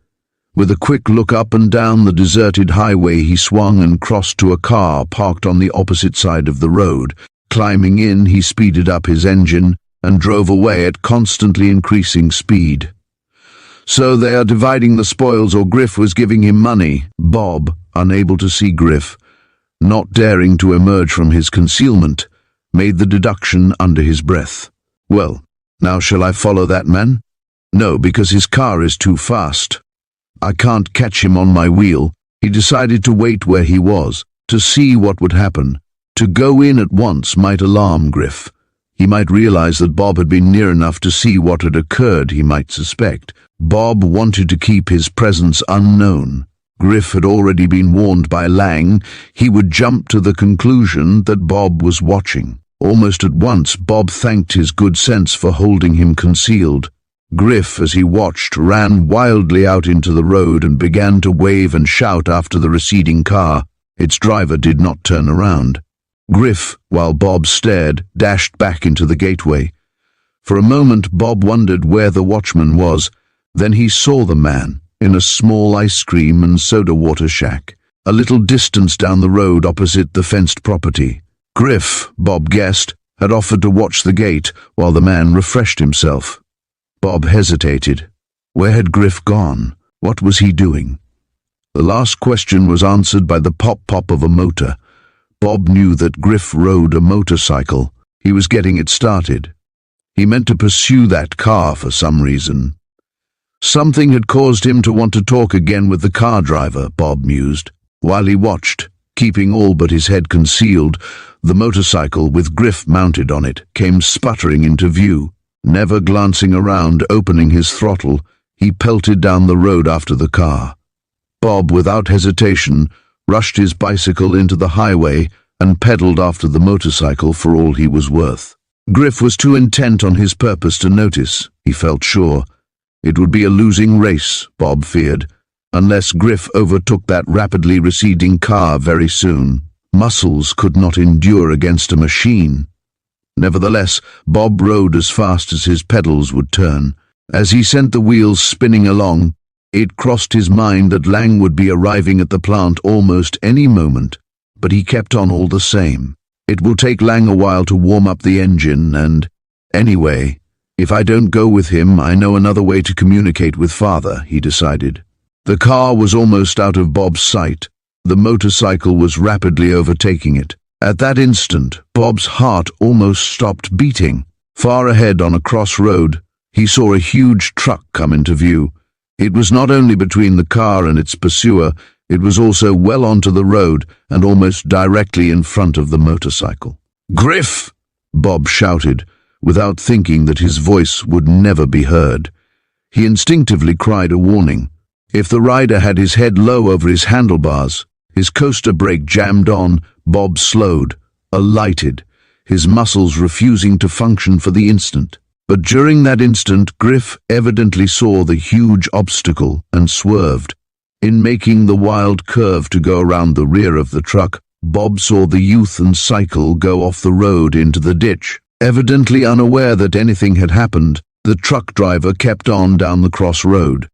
S1: With a quick look up and down the deserted highway, he swung and crossed to a car parked on the opposite side of the road. Climbing in, he speeded up his engine and drove away at constantly increasing speed. So they are dividing the spoils, or Griff was giving him money. Bob, unable to see Griff, not daring to emerge from his concealment, made the deduction under his breath. Well, now shall I follow that man? No, because his car is too fast. I can't catch him on my wheel. He decided to wait where he was, to see what would happen. To go in at once might alarm Griff. He might realize that Bob had been near enough to see what had occurred, he might suspect. Bob wanted to keep his presence unknown. Griff had already been warned by Lang. He would jump to the conclusion that Bob was watching. Almost at once, Bob thanked his good sense for holding him concealed. Griff, as he watched, ran wildly out into the road and began to wave and shout after the receding car. Its driver did not turn around. Griff, while Bob stared, dashed back into the gateway. For a moment, Bob wondered where the watchman was. Then he saw the man in a small ice cream and soda water shack, a little distance down the road opposite the fenced property. Griff, Bob guessed, had offered to watch the gate while the man refreshed himself. Bob hesitated. Where had Griff gone? What was he doing? The last question was answered by the pop-pop of a motor. Bob knew that Griff rode a motorcycle. He was getting it started. He meant to pursue that car for some reason. Something had caused him to want to talk again with the car driver, Bob mused. While he watched, keeping all but his head concealed, the motorcycle with Griff mounted on it came sputtering into view. Never glancing around, opening his throttle, he pelted down the road after the car. Bob, without hesitation, rushed his bicycle into the highway and pedaled after the motorcycle for all he was worth. Griff was too intent on his purpose to notice, he felt sure. It would be a losing race, Bob feared, unless Griff overtook that rapidly receding car very soon. Muscles could not endure against a machine. Nevertheless, Bob rode as fast as his pedals would turn. As he sent the wheels spinning along, it crossed his mind that Lang would be arriving at the plant almost any moment, but he kept on all the same. It will take Lang a while to warm up the engine, and anyway, if I don't go with him, I know another way to communicate with Father, he decided. The car was almost out of Bob's sight. The motorcycle was rapidly overtaking it. At that instant, Bob's heart almost stopped beating. Far ahead on a crossroad, he saw a huge truck come into view. It was not only between the car and its pursuer, it was also well onto the road and almost directly in front of the motorcycle. "Griff!" Bob shouted, without thinking that his voice would never be heard. He instinctively cried a warning. If the rider had his head low over his handlebars, his coaster brake jammed on, Bob slowed, alighted, his muscles refusing to function for the instant. But during that instant, Griff evidently saw the huge obstacle and swerved. In making the wild curve to go around the rear of the truck, Bob saw the youth and cycle go off the road into the ditch. Evidently unaware that anything had happened, the truck driver kept on down the crossroad.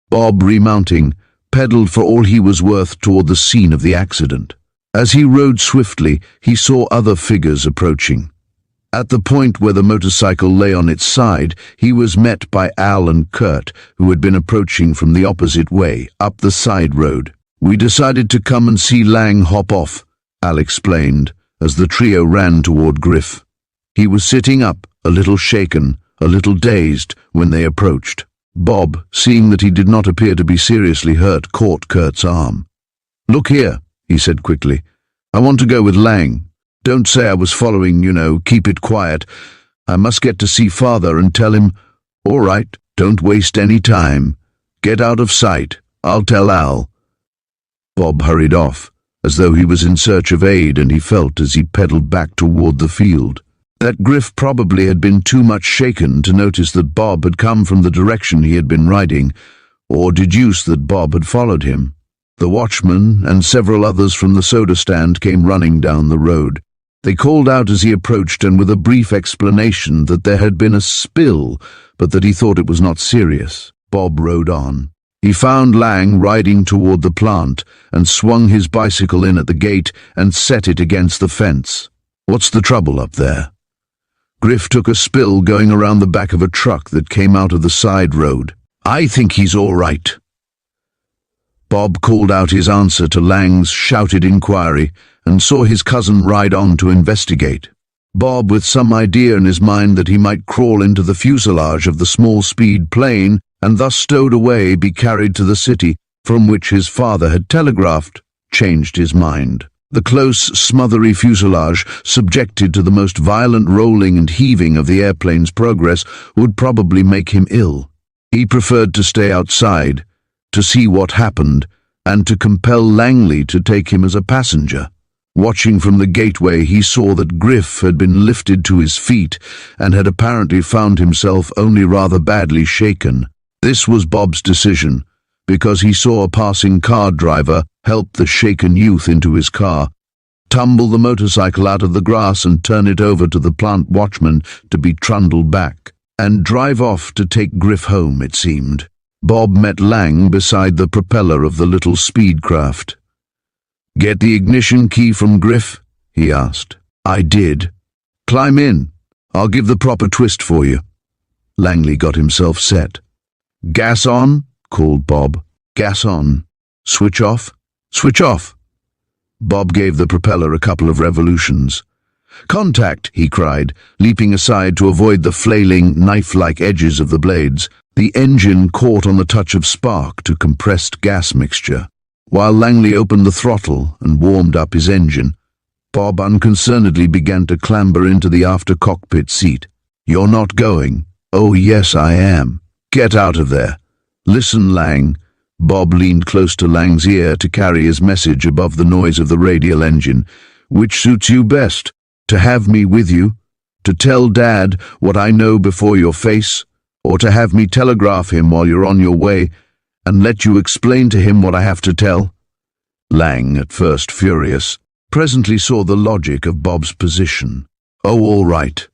S1: Bob, remounting, pedaled for all he was worth toward the scene of the accident. As he rode swiftly, he saw other figures approaching. At the point where the motorcycle lay on its side, he was met by Al and Curt, who had been approaching from the opposite way, up the side road. "We decided to come and see Lang hop off," Al explained, as the trio ran toward Griff. He was sitting up, a little shaken, a little dazed, when they approached. Bob, seeing that he did not appear to be seriously hurt, caught Curt's arm. "Look here," he said quickly. "I want to go with Lang. Don't say I was following, keep it quiet. I must get to see father and tell him, all right, don't waste any time. Get out of sight. I'll tell Al. Bob hurried off, as though he was in search of aid, and he felt as he pedaled back toward the field that Griff probably had been too much shaken to notice that Bob had come from the direction he had been riding, or deduce that Bob had followed him. The watchman and several others from the soda stand came running down the road. They called out as he approached, and with a brief explanation that there had been a spill, but that he thought it was not serious, Bob rode on. He found Lang riding toward the plant and swung his bicycle in at the gate and set it against the fence. What's the trouble up there? Griff took a spill going around the back of a truck that came out of the side road. I think he's all right. Bob called out his answer to Lang's shouted inquiry and saw his cousin ride on to investigate. Bob, with some idea in his mind that he might crawl into the fuselage of the small-speed plane and thus stowed away be carried to the city from which his father had telegraphed, changed his mind. The close, smothery fuselage, subjected to the most violent rolling and heaving of the airplane's progress, would probably make him ill. He preferred to stay outside, to see what happened, and to compel Langley to take him as a passenger. Watching from the gateway, he saw that Griff had been lifted to his feet and had apparently found himself only rather badly shaken. This was Bob's decision, because he saw a passing car driver help the shaken youth into his car, tumble the motorcycle out of the grass and turn it over to the plant watchman to be trundled back, and drive off to take Griff home, it seemed. Bob met Lang beside the propeller of the little speedcraft. Get the ignition key from Griff? He asked. I did. Climb in. I'll give the proper twist for you. Langley got himself set. Gas on, called Bob. Gas on. Switch off. Switch off. Bob gave the propeller a couple of revolutions. Contact, he cried, leaping aside to avoid the flailing, knife-like edges of the blades. The engine caught on the touch of spark to compressed gas mixture. While Langley opened the throttle and warmed up his engine, Bob unconcernedly began to clamber into the after cockpit seat. You're not going. Oh, yes, I am. Get out of there. Listen, Lang. Bob leaned close to Lang's ear to carry his message above the noise of the radial engine. Which suits you best? To have me with you? To tell Dad what I know before your face? Or to have me telegraph him while you're on your way and let you explain to him what I have to tell? Lang, at first furious, presently saw the logic of Bob's position. Oh, all right.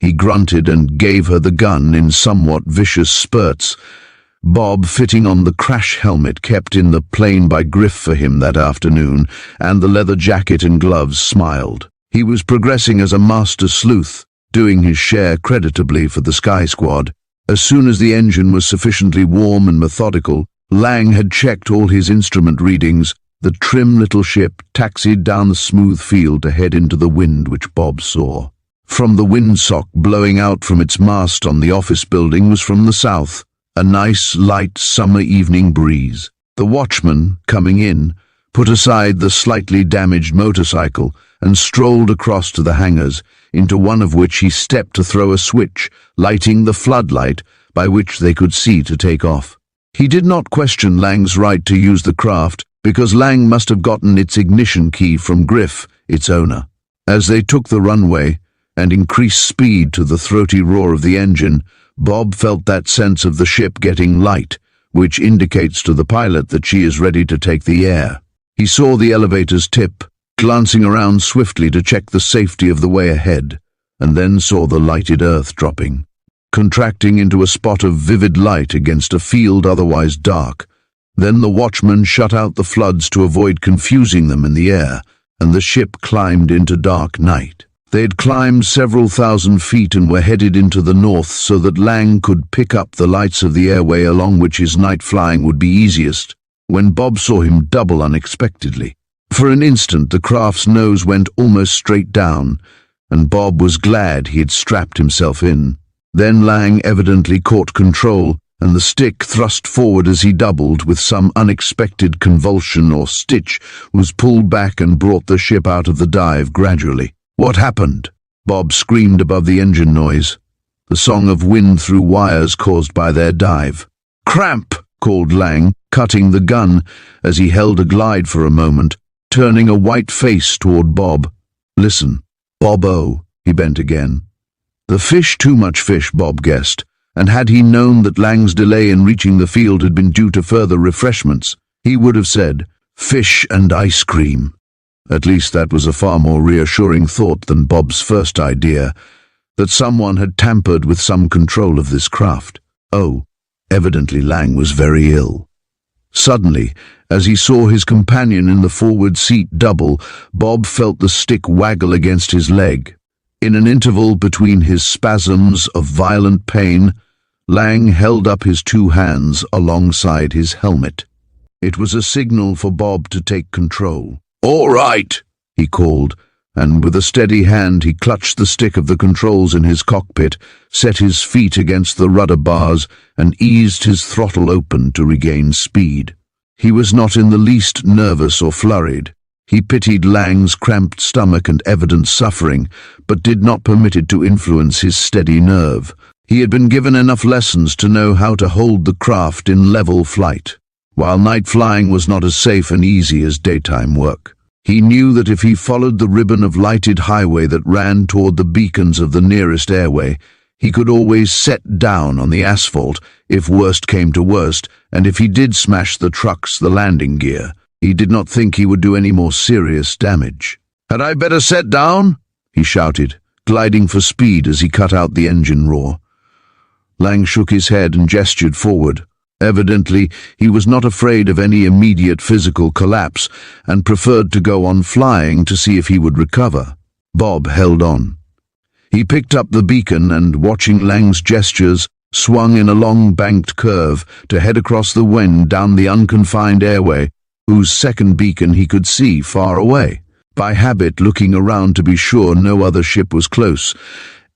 S1: He grunted and gave her the gun in somewhat vicious spurts. Bob, fitting on the crash helmet kept in the plane by Griff for him that afternoon, and the leather jacket and gloves, smiled. He was progressing as a master sleuth, doing his share creditably for the Sky Squad. As soon as the engine was sufficiently warm and methodical, Lang had checked all his instrument readings. The trim little ship taxied down the smooth field to head into the wind which Bob saw. From the windsock blowing out from its mast on the office building was from the south, a nice, light summer evening breeze. The watchman, coming in, put aside the slightly damaged motorcycle and strolled across to the hangars, into one of which he stepped to throw a switch, lighting the floodlight by which they could see to take off. He did not question Lang's right to use the craft, because Lang must have gotten its ignition key from Griff, its owner. As they took the runway and increased speed to the throaty roar of the engine, Bob felt that sense of the ship getting light, which indicates to the pilot that she is ready to take the air. He saw the elevator's tip, glancing around swiftly to check the safety of the way ahead, and then saw the lighted earth dropping, contracting into a spot of vivid light against a field otherwise dark. Then the watchman shut out the floods to avoid confusing them in the air, and the ship climbed into dark night. They had climbed several thousand feet and were headed into the north so that Lang could pick up the lights of the airway along which his night flying would be easiest, when Bob saw him double unexpectedly. For an instant the craft's nose went almost straight down, and Bob was glad he had strapped himself in. Then Lang evidently caught control, and the stick thrust forward as he doubled with some unexpected convulsion or stitch was pulled back and brought the ship out of the dive gradually. What happened? Bob screamed above the engine noise, the song of wind through wires caused by their dive. "Cramp!" called Lang, cutting the gun as he held a glide for a moment, turning a white face toward Bob. "Listen, Bob-o," he bent again. The fish, too much fish, Bob guessed, and had he known that Lang's delay in reaching the field had been due to further refreshments, he would have said, "Fish and ice cream." At least that was a far more reassuring thought than Bob's first idea, that someone had tampered with some control of this craft. Oh, evidently Lang was very ill. Suddenly, as he saw his companion in the forward seat double, Bob felt the stick waggle against his leg. In an interval between his spasms of violent pain, Lang held up his two hands alongside his helmet. It was a signal for Bob to take control. "All right," he called, and with a steady hand he clutched the stick of the controls in his cockpit, set his feet against the rudder bars, and eased his throttle open to regain speed. He was not in the least nervous or flurried. He pitied Lang's cramped stomach and evident suffering, but did not permit it to influence his steady nerve. He had been given enough lessons to know how to hold the craft in level flight, while night flying was not as safe and easy as daytime work. He knew that if he followed the ribbon of lighted highway that ran toward the beacons of the nearest airway, he could always set down on the asphalt if worst came to worst, and if he did smash the landing gear, he did not think he would do any more serious damage. "Had I better set down?" he shouted, gliding for speed as he cut out the engine roar. Lang shook his head and gestured forward. Evidently, he was not afraid of any immediate physical collapse and preferred to go on flying to see if he would recover. Bob held on. He picked up the beacon and, watching Lang's gestures, swung in a long banked curve to head across the wind down the unconfined airway, whose second beacon he could see far away, by habit looking around to be sure no other ship was close.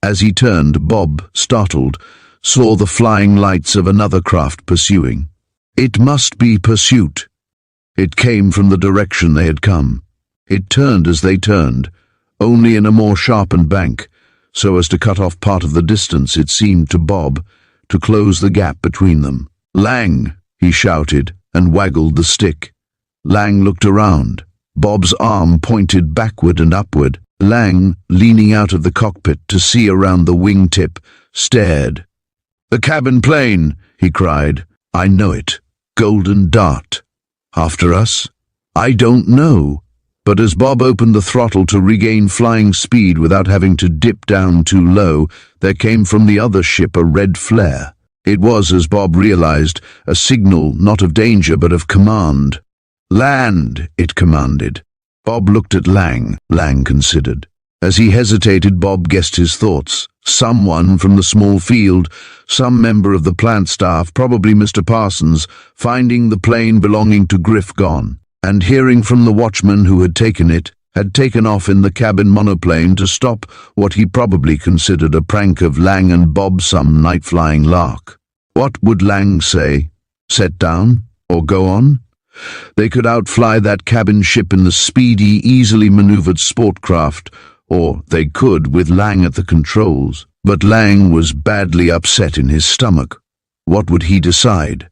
S1: As he turned, Bob, startled, saw the flying lights of another craft pursuing. It must be pursuit. It came from the direction they had come. It turned as they turned, only in a more sharpened bank, so as to cut off part of the distance, it seemed to Bob, to close the gap between them. "Lang!" he shouted, and waggled the stick. Lang looked around. Bob's arm pointed backward and upward. Lang, leaning out of the cockpit to see around the wingtip, stared. "The cabin plane!" he cried. "I know it. Golden Dart. After us? I don't know." But as Bob opened the throttle to regain flying speed without having to dip down too low, there came from the other ship a red flare. It was, as Bob realized, a signal not of danger but of command. "Land," it commanded. Bob looked at Lang. Lang considered. As he hesitated, Bob guessed his thoughts. Someone from the small field, some member of the plant staff, probably Mr. Parsons, finding the plane belonging to Griff gone, and hearing from the watchman who had taken it, had taken off in the cabin monoplane to stop what he probably considered a prank of Lang and Bob, some night-flying lark. What would Lang say? Set down? Or go on? They could outfly that cabin ship in the speedy, easily maneuvered sport craft, or they could with Lang at the controls. But Lang was badly upset in his stomach. What would he decide?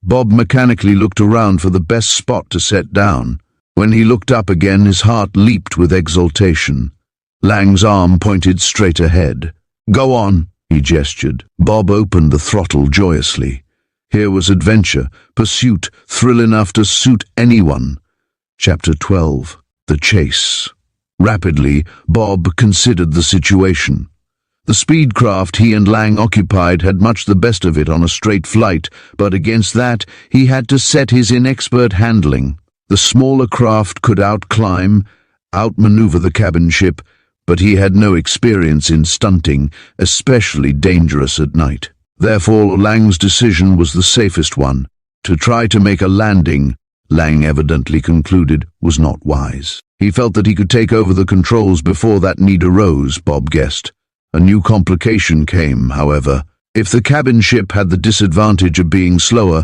S1: Bob mechanically looked around for the best spot to set down. When he looked up again, his heart leaped with exultation. Lang's arm pointed straight ahead. "Go on," he gestured. Bob opened the throttle joyously. Here was adventure, pursuit, thrill enough to suit anyone. Chapter 12. The Chase. Rapidly, Bob considered the situation. The speedcraft he and Lang occupied had much the best of it on a straight flight, but against that he had to set his inexpert handling. The smaller craft could outclimb, outmaneuver the cabin ship, but he had no experience in stunting, especially dangerous at night. Therefore, Lang's decision was the safest one. To try to make a landing, Lang evidently concluded, was not wise. He felt that he could take over the controls before that need arose, Bob guessed. A new complication came, however. If the cabin ship had the disadvantage of being slower,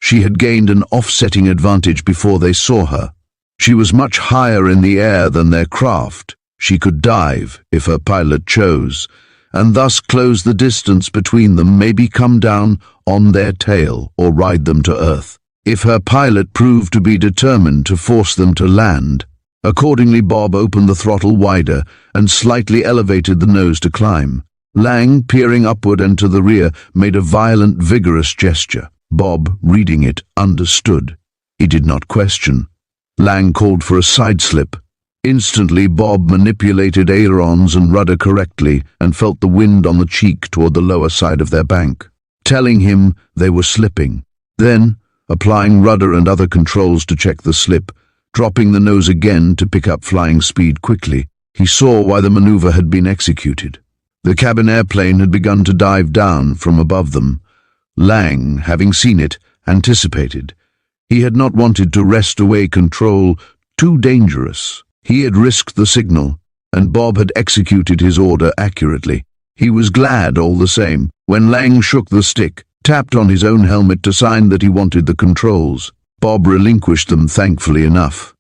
S1: she had gained an offsetting advantage before they saw her. She was much higher in the air than their craft. She could dive if her pilot chose, and thus close the distance between them, maybe come down on their tail or ride them to earth. If her pilot proved to be determined to force them to land. Accordingly, Bob opened the throttle wider and slightly elevated the nose to climb. Lang, peering upward and to the rear, made a violent, vigorous gesture. Bob, reading it, understood. He did not question. Lang called for a side-slip. Instantly, Bob manipulated ailerons and rudder correctly and felt the wind on the cheek toward the lower side of their bank, telling him they were slipping. Then, applying rudder and other controls to check the slip, dropping the nose again to pick up flying speed quickly, he saw why the maneuver had been executed. The cabin airplane had begun to dive down from above them. Lang, having seen it, anticipated. He had not wanted to wrest away control. Too dangerous. He had risked the signal, and Bob had executed his order accurately. He was glad, all the same, when Lang shook the stick, tapped on his own helmet to sign that he wanted the controls. Bob relinquished them thankfully enough.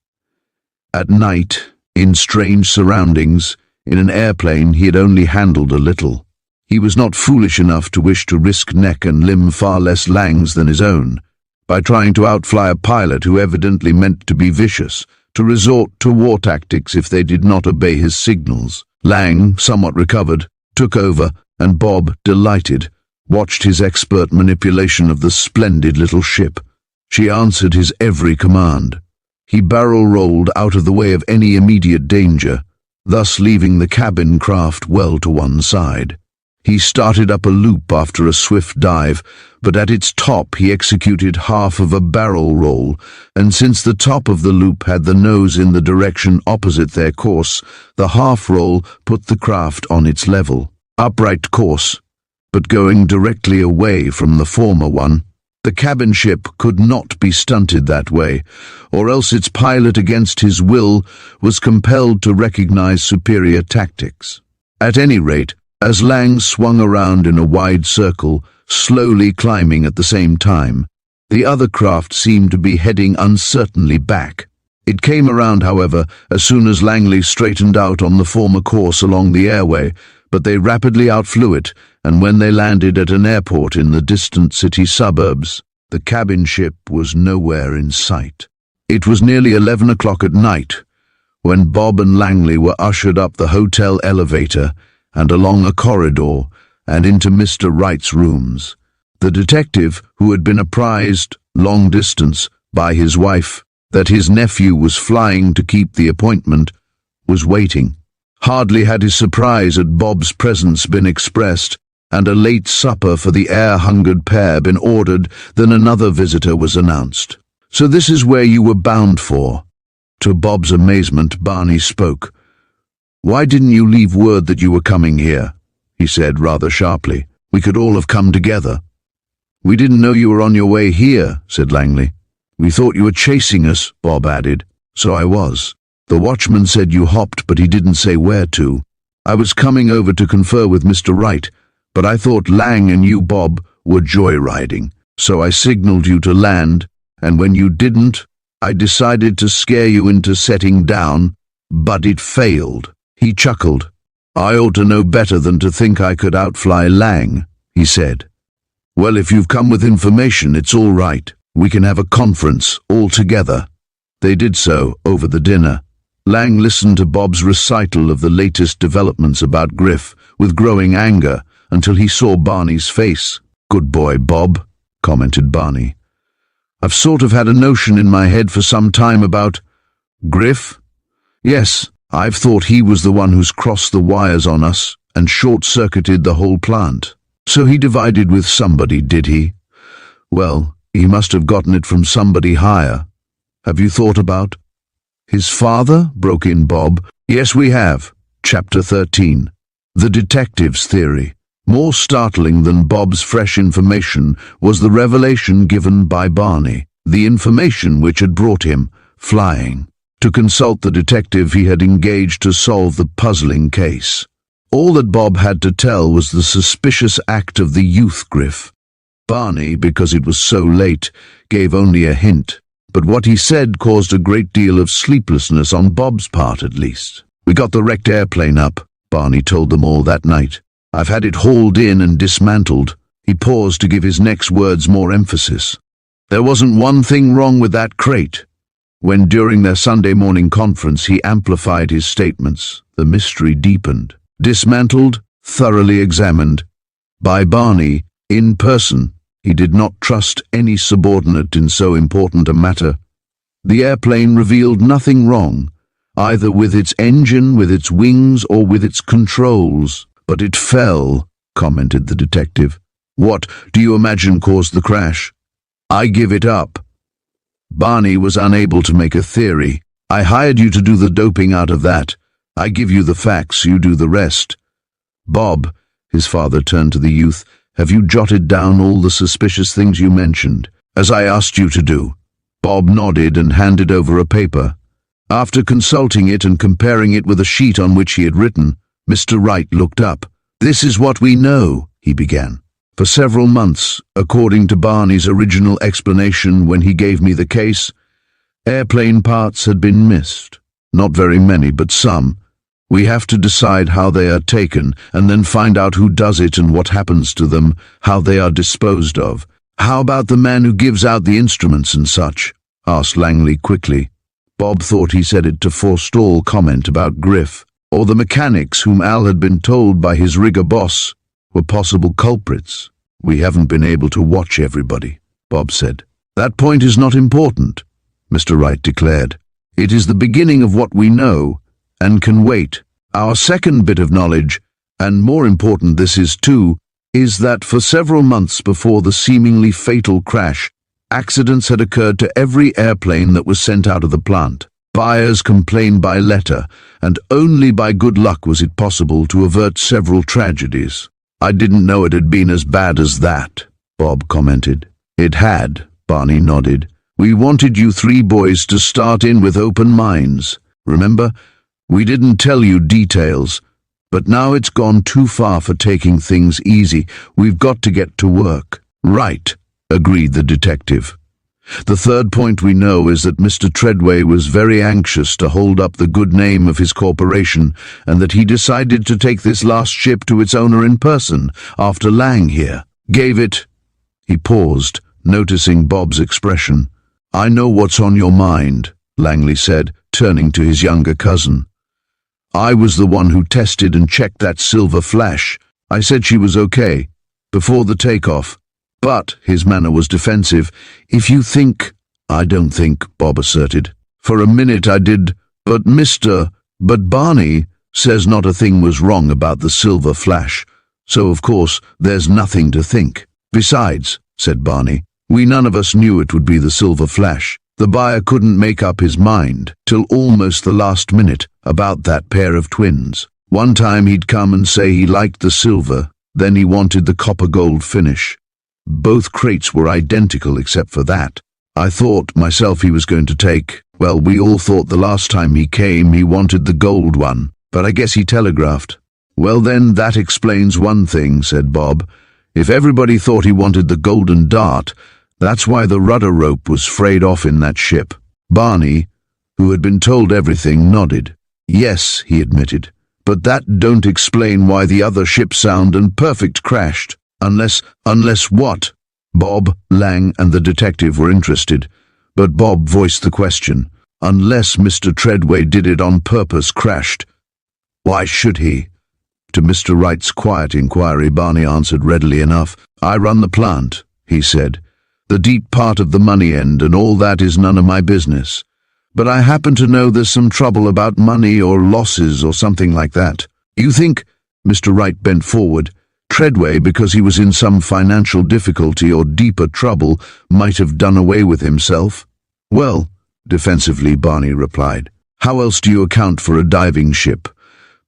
S1: At night, in strange surroundings, in an airplane he had only handled a little. He was not foolish enough to wish to risk neck and limb far less Lang's than his own, by trying to outfly a pilot who evidently meant to be vicious, to resort to war tactics if they did not obey his signals. Lang, somewhat recovered, took over, and Bob, delighted, watched his expert manipulation of the splendid little ship. She answered his every command. He barrel-rolled out of the way of any immediate danger, thus leaving the cabin craft well to one side. He started up a loop after a swift dive, but at its top he executed half of a barrel roll, and since the top of the loop had the nose in the direction opposite their course, the half roll put the craft on its level, upright course, but going directly away from the former one. The cabin ship could not be stunted that way, or else its pilot, against his will, was compelled to recognize superior tactics. At any rate, as Lang swung around in a wide circle, slowly climbing at the same time, the other craft seemed to be heading uncertainly back. It came around, however, as soon as Langley straightened out on the former course along the airway, but they rapidly outflew it, and when they landed at an airport in the distant city suburbs, the cabin ship was nowhere in sight. It was nearly 11 o'clock at night when Bob and Langley were ushered up the hotel elevator and along a corridor and into Mr. Wright's rooms. The detective, who had been apprised, long distance, by his wife that his nephew was flying to keep the appointment, was waiting. Hardly had his surprise at Bob's presence been expressed and a late supper for the air-hungered pair been ordered than another visitor was announced. "So this is where you were bound for?" To Bob's amazement, Barney spoke. "Why didn't you leave word that you were coming here?" he said rather sharply. "We could all have come together." "We didn't know you were on your way here," said Langley. "We thought you were chasing us," Bob added. "So I was. The watchman said you hopped, but he didn't say where to. I was coming over to confer with Mr. Wright, but I thought Lang and you, Bob, were joyriding. So I signaled you to land, and when you didn't, I decided to scare you into setting down, but it failed." He chuckled. "I ought to know better than to think I could outfly Lang," he said. "Well, if you've come with information, it's all right. We can have a conference all together." They did so over the dinner. Lang listened to Bob's recital of the latest developments about Griff with growing anger until he saw Barney's face. "Good boy, Bob," commented Barney. "I've sort of had a notion in my head for some time about Griff. Yes, I've thought he was the one who's crossed the wires on us and short-circuited the whole plant. So he divided with somebody, did he? Well, he must have gotten it from somebody higher. Have you thought about—" "His father?" broke in Bob. "Yes, we have." Chapter 13. The Detective's Theory. More startling than Bob's fresh information was the revelation given by Barney, the information which had brought him, flying, to consult the detective he had engaged to solve the puzzling case. All that Bob had to tell was the suspicious act of the youth Griff. Barney, because it was so late, gave only a hint, but what he said caused a great deal of sleeplessness on Bob's part at least. "We got the wrecked airplane up," Barney told them all that night. "I've had it hauled in and dismantled." He paused to give his next words more emphasis. "There wasn't one thing wrong with that crate." When during their Sunday morning conference he amplified his statements, the mystery deepened. Dismantled, thoroughly examined. By Barney, in person. He did not trust any subordinate in so important a matter. The airplane revealed nothing wrong, either with its engine, with its wings, or with its controls. "But it fell," commented the detective. "What do you imagine caused the crash?" "I give it up." Barney was unable to make a theory. "I hired you to do the doping out of that. I give you the facts, you do the rest." "Bob," his father turned to the youth, "have you jotted down all the suspicious things you mentioned, as I asked you to do?" Bob nodded and handed over a paper. After consulting it and comparing it with a sheet on which he had written, Mr. Wright looked up. "This is what we know," he began. "For several months, according to Barney's original explanation when he gave me the case, airplane parts had been missed. Not very many, but some. We have to decide how they are taken, and then find out who does it and what happens to them, how they are disposed of." "How about the man who gives out the instruments and such?" asked Langley quickly. Bob thought he said it to forestall comment about Griff, or the mechanics whom Al had been told by his rigger boss were possible culprits. "We haven't been able to watch everybody," Bob said. "That point is not important," Mr. Wright declared. "It is the beginning of what we know, and can wait. Our second bit of knowledge, and more important this is too, is that for several months before the seemingly fatal crash, accidents had occurred to every airplane that was sent out of the plant. Buyers complained by letter, and only by good luck was it possible to avert several tragedies." "I didn't know it had been as bad as that," Bob commented. "It had," Barney nodded. "We wanted you three boys to start in with open minds. Remember? We didn't tell you details. But now it's gone too far for taking things easy. We've got to get to work." "Right," agreed the detective. "The third point we know is that Mr. Treadway was very anxious to hold up the good name of his corporation, and that he decided to take this last ship to its owner in person, after Lang here gave it." He paused, noticing Bob's expression. "I know what's on your mind," Langley said, turning to his younger cousin. "I was the one who tested and checked that silver flash. I said she was okay, before the takeoff. But," his manner was defensive, "if you think—" "I don't think," Bob asserted. "For a minute I did, but Barney says not a thing was wrong about the silver flash, so of course there's nothing to think. Besides," said Barney, "we none of us knew it would be the silver flash. The buyer couldn't make up his mind till almost the last minute about that pair of twins. One time he'd come and say he liked the silver, then he wanted the copper-gold finish. Both crates were identical except for that. I thought myself he was going to take, well, we all thought the last time he came he wanted the gold one, but I guess he telegraphed." "Well then, that explains one thing," said Bob. "If everybody thought he wanted the golden dart, that's why the rudder rope was frayed off in that ship." Barney, who had been told everything, nodded. "Yes," he admitted, "but that don't explain why the other ship Sound and Perfect crashed. Unless what?" Bob, Lang, and the detective were interested, but Bob voiced the question. "Unless Mr. Treadway did it on purpose, crashed. Why should he?" To Mr. Wright's quiet inquiry, Barney answered readily enough. "I run the plant," he said. "The deep part of the money end and all that is none of my business. But I happen to know there's some trouble about money or losses or something like that." "You think," Mr. Wright bent forward, "Treadway, because he was in some financial difficulty or deeper trouble, might have done away with himself?" "Well," defensively Barney replied, "how else do you account for a diving ship,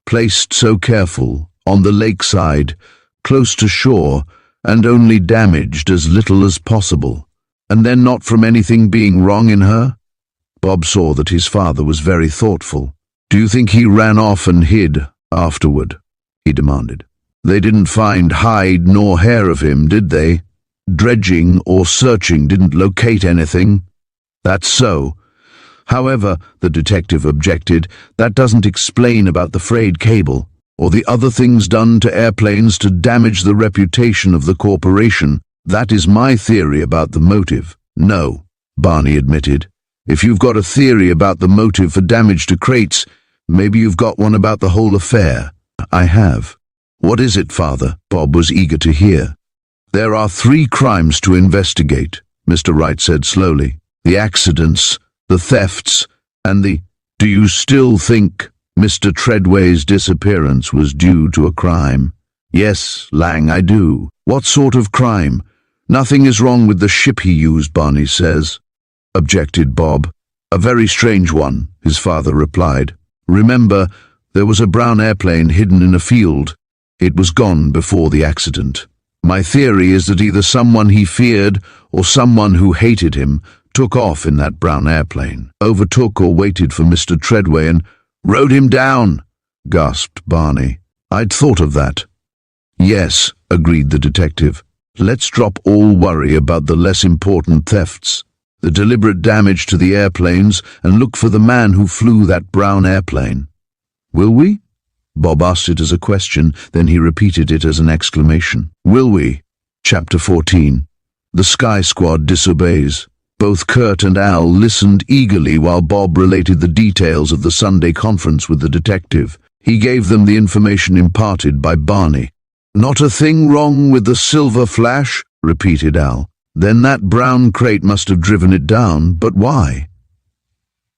S1: placed so careful, on the lakeside, close to shore, and only damaged as little as possible, and then not from anything being wrong in her?" Bob saw that his father was very thoughtful. "Do you think he ran off and hid afterward?" he demanded. "They didn't find hide nor hair of him, did they? Dredging or searching didn't locate anything?" "That's so. However, the detective objected, that doesn't explain about the frayed cable, or the other things done to airplanes to damage the reputation of the corporation. That is my theory about the motive. No, Barney admitted. If you've got a theory about the motive for damage to crates, maybe you've got one about the whole affair. I have. What is it, Father? Bob was eager to hear. There are 3 crimes to investigate, Mr. Wright said slowly. The accidents, the thefts, and the... Do you still think Mr. Treadway's disappearance was due to a crime? Yes, Lang, I do. What sort of crime? Nothing is wrong with the ship he used, Barney says, objected Bob. A very strange one, his father replied. Remember, there was a brown airplane hidden in a field. It was gone before the accident. My theory is that either someone he feared or someone who hated him took off in that brown airplane, overtook or waited for Mr. Treadway and rode him down, gasped Barney. I'd thought of that. Yes, agreed the detective. Let's drop all worry about the less important thefts, the deliberate damage to the airplanes, and look for the man who flew that brown airplane. Will we? Bob asked it as a question, then he repeated it as an exclamation. Will we? Chapter 14. The Sky Squad Disobeys. Both Curt and Al listened eagerly while Bob related the details of the Sunday conference with the detective. He gave them the information imparted by Barney. Not a thing wrong with the Silver Flash, repeated Al. Then that brown crate must have driven it down, but why?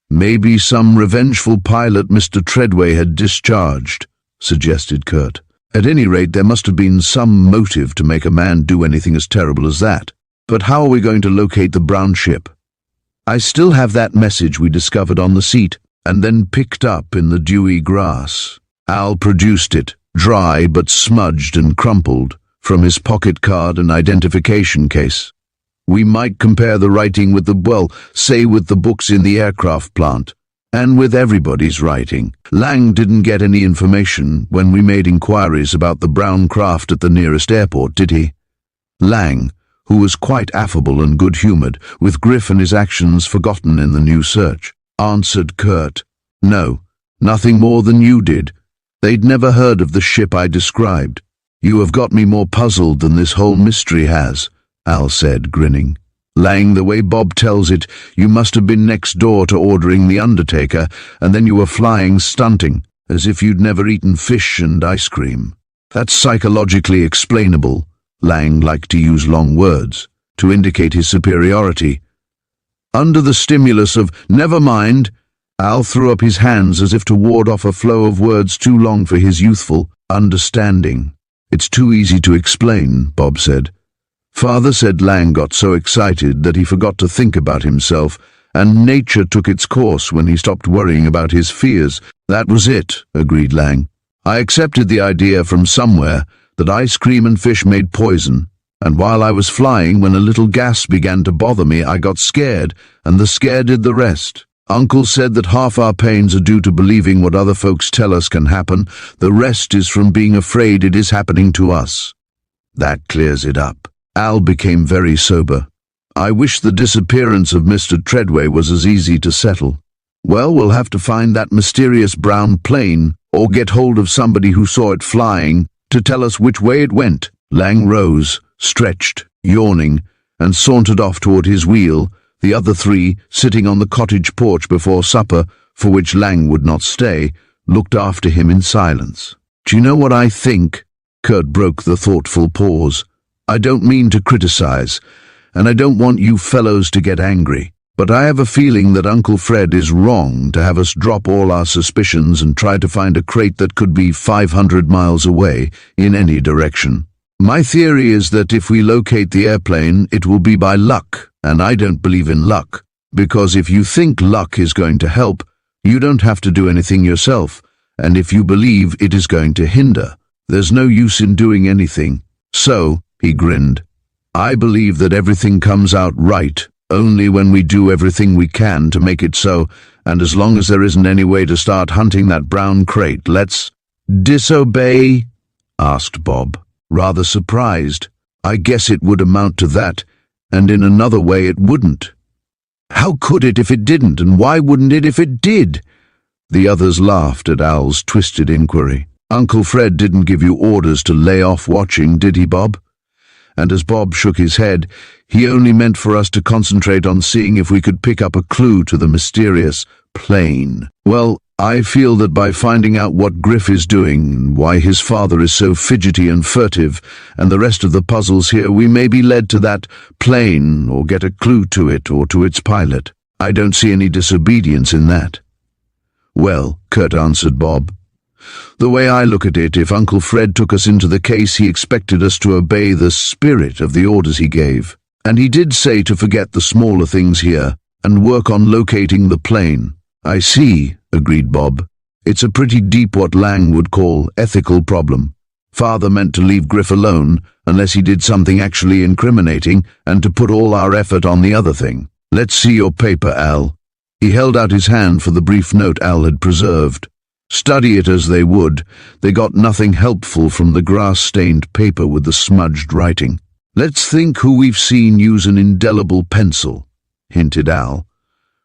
S1: Maybe some revengeful pilot Mr. Treadway had discharged, suggested Curt. At any rate, there must have been some motive to make a man do anything as terrible as that. But how are we going to locate the brown ship? I still have that message we discovered on the seat, and then picked up in the dewy grass. Al produced it, dry but smudged and crumpled, from his pocket card and identification case. We might compare the writing with say with the books in the aircraft plant, and with everybody's writing. Lang didn't get any information when we made inquiries about the brown craft at the nearest airport, did he? Lang, who was quite affable and good-humored, with Griff and his actions forgotten in the new search, answered Curt. No, nothing more than you did. They'd never heard of the ship I described. You have got me more puzzled than this whole mystery has, Al said, grinning. Lang, the way Bob tells it, you must have been next door to ordering the undertaker, and then you were flying stunting, as if you'd never eaten fish and ice cream. That's psychologically explainable. Lang liked to use long words, to indicate his superiority. Under the stimulus of, never mind, Al threw up his hands as if to ward off a flow of words too long for his youthful understanding. It's too easy to explain, Bob said. Father said Lang got so excited that he forgot to think about himself, and nature took its course when he stopped worrying about his fears. That was it, agreed Lang. I accepted the idea from somewhere that ice cream and fish made poison, and while I was flying, when a little gas began to bother me, I got scared, and the scare did the rest. Uncle said that half our pains are due to believing what other folks tell us can happen. The rest is from being afraid it is happening to us. That clears it up. Al became very sober. I wish the disappearance of Mr. Treadway was as easy to settle. Well, we'll have to find that mysterious brown plane, or get hold of somebody who saw it flying, to tell us which way it went. Lang rose, stretched, yawning, and sauntered off toward his wheel, the other 3, sitting on the cottage porch before supper, for which Lang would not stay, looked after him in silence. Do you know what I think? Curt broke the thoughtful pause. I don't mean to criticize, and I don't want you fellows to get angry, but I have a feeling that Uncle Fred is wrong to have us drop all our suspicions and try to find a crate that could be 500 miles away in any direction. My theory is that if we locate the airplane, it will be by luck, and I don't believe in luck, because if you think luck is going to help, you don't have to do anything yourself, and if you believe it is going to hinder, there's no use in doing anything. So, he grinned, I believe that everything comes out right only when we do everything we can to make it so, and as long as there isn't any way to start hunting that brown crate, let's disobey? Asked Bob, rather surprised. I guess it would amount to that, and in another way it wouldn't. How could it if it didn't, and why wouldn't it if it did? The others laughed at Al's twisted inquiry. Uncle Fred didn't give you orders to lay off watching, did he, Bob? And as Bob shook his head, he only meant for us to concentrate on seeing if we could pick up a clue to the mysterious plane. Well, I feel that by finding out what Griff is doing, why his father is so fidgety and furtive, and the rest of the puzzles here, we may be led to that plane, or get a clue to it, or to its pilot. I don't see any disobedience in that. Well, Curt answered Bob, the way I look at it, if Uncle Fred took us into the case, he expected us to obey the spirit of the orders he gave. And he did say to forget the smaller things here, and work on locating the plane. I see, agreed Bob. It's a pretty deep, what Lang would call, ethical problem. Father meant to leave Griff alone, unless he did something actually incriminating, and to put all our effort on the other thing. Let's see your paper, Al. He held out his hand for the brief note Al had preserved. Study it as they would, they got nothing helpful from the grass-stained paper with the smudged writing. Let's think who we've seen use an indelible pencil, hinted Al.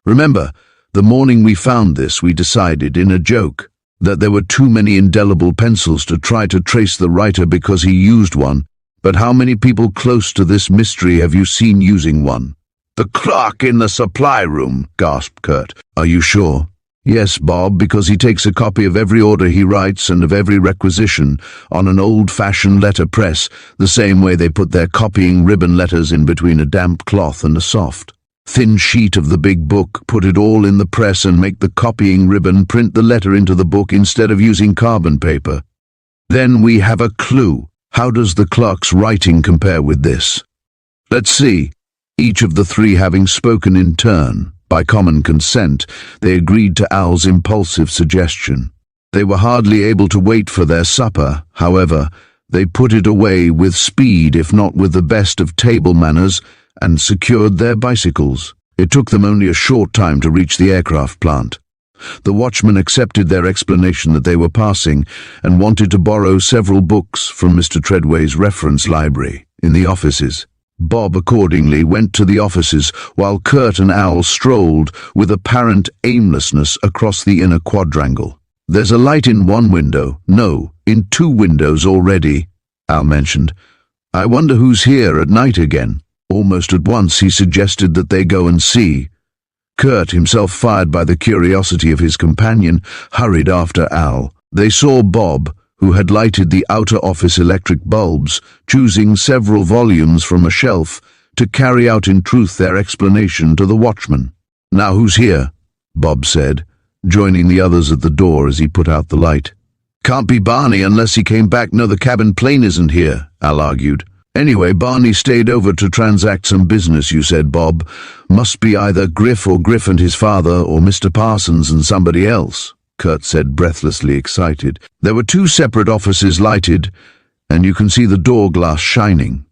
S1: Remember, the morning we found this, we decided, in a joke, that there were too many indelible pencils to try to trace the writer because he used one, but how many people close to this mystery have you seen using one? The clerk in the supply room, gasped Curt. Are you sure? Yes, Bob, because he takes a copy of every order he writes and of every requisition on an old-fashioned letterpress, the same way they put their copying ribbon letters in between a damp cloth and a soft, thin sheet of the big book, put it all in the press and make the copying ribbon print the letter into the book instead of using carbon paper. Then we have a clue. How does the clerk's writing compare with this? Let's see. Each of the three having spoken in turn. By common consent, they agreed to Al's impulsive suggestion. They were hardly able to wait for their supper, however. They put it away with speed, if not with the best of table manners, and secured their bicycles. It took them only a short time to reach the aircraft plant. The watchman accepted their explanation that they were passing and wanted to borrow several books from Mr. Treadway's reference library in the offices. Bob accordingly went to the offices while Curt and Al strolled with apparent aimlessness across the inner quadrangle. There's a light in one window, no, in two windows already, Al mentioned. I wonder who's here at night again. Almost at once he suggested that they go and see. Curt, himself fired by the curiosity of his companion, hurried after Al. They saw Bob, who had lighted the outer office electric bulbs, choosing several volumes from a shelf to carry out in truth their explanation to the watchman. Now who's here? Bob said, joining the others at the door as he put out the light. Can't be Barney unless he came back. No, the cabin plane isn't here, Al argued. Anyway, Barney stayed over to transact some business, you said, Bob. Must be either Griff or Griff and his father, or Mr. Parsons and somebody else, Curt said, breathlessly excited. There were two separate offices lighted, and you can see the door glass shining.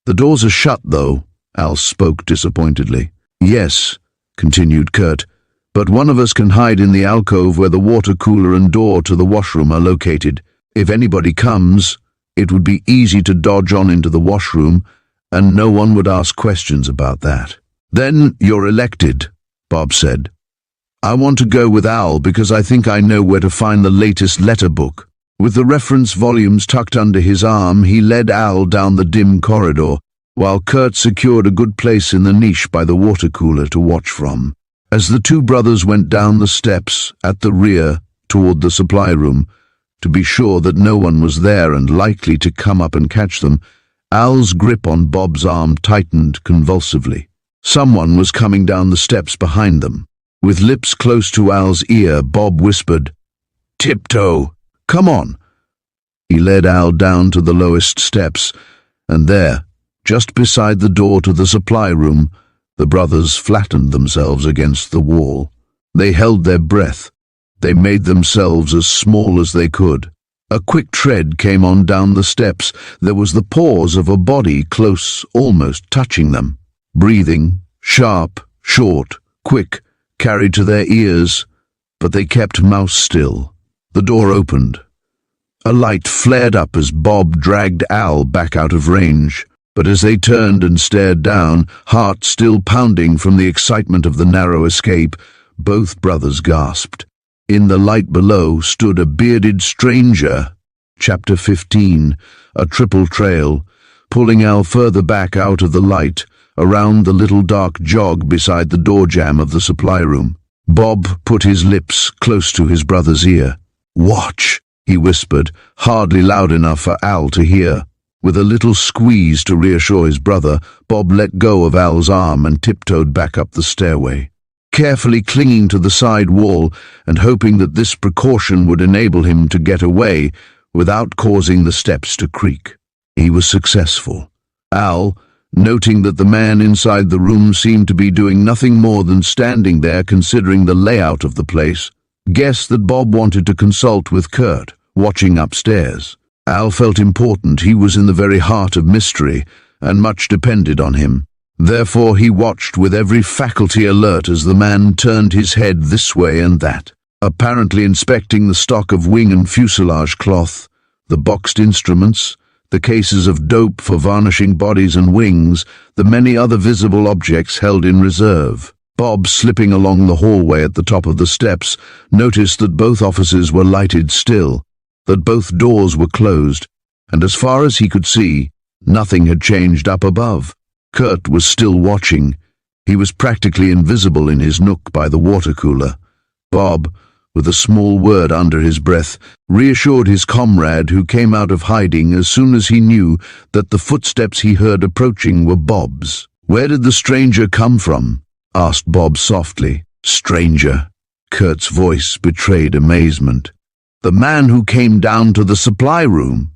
S1: The doors are shut, though, Al spoke disappointedly. Yes, continued Curt, but one of us can hide in the alcove where the water cooler and door to the washroom are located. If anybody comes, it would be easy to dodge on into the washroom, and no one would ask questions about that. Then you're elected, Bob said. I want to go with Al because I think I know where to find the latest letter book. With the reference volumes tucked under his arm, he led Al down the dim corridor, while Curt secured a good place in the niche by the water cooler to watch from. As the two brothers went down the steps, at the rear, toward the supply room, to be sure that no one was there and likely to come up and catch them, Al's grip on Bob's arm tightened convulsively. Someone was coming down the steps behind them. With lips close to Al's ear, Bob whispered, "Tiptoe, come on." He led Al down to the lowest steps, and there, just beside the door to the supply room, the brothers flattened themselves against the wall. They held their breath. They made themselves as small as they could. A quick tread came on down the steps. There was the pause of a body close, almost touching them. Breathing, sharp, short, quick, carried to their ears, but they kept mouse still. The door opened. A light flared up as Bob dragged Al back out of range. But as they turned and stared down, heart still pounding from the excitement of the narrow escape, both brothers gasped. In the light below stood a bearded stranger. Chapter 15, A Triple Trail, pulling Al further back out of the light, around the little dark jog beside the door jamb of the supply room. Bob put his lips close to his brother's ear. "Watch," he whispered, hardly loud enough for Al to hear. With a little squeeze to reassure his brother, Bob let go of Al's arm and tiptoed back up the stairway, carefully clinging to the side wall and hoping that this precaution would enable him to get away without causing the steps to creak. He was successful. Al, noting that the man inside the room seemed to be doing nothing more than standing there considering the layout of the place, guessed that Bob wanted to consult with Curt, watching upstairs. Al felt important. He was in the very heart of mystery, and much depended on him. Therefore he watched with every faculty alert as the man turned his head this way and that, apparently inspecting the stock of wing and fuselage cloth, the boxed instruments, the cases of dope for varnishing bodies and wings, the many other visible objects held in reserve. Bob, slipping along the hallway at the top of the steps, noticed that both offices were lighted still, that both doors were closed, and as far as he could see, nothing had changed up above. Curt was still watching. He was practically invisible in his nook by the water cooler. Bob, with a small word under his breath, reassured his comrade, who came out of hiding as soon as he knew that the footsteps he heard approaching were Bob's. "Where did the stranger come from?" asked Bob softly. "Stranger?" Curt's voice betrayed amazement. "The man who came down to the supply room."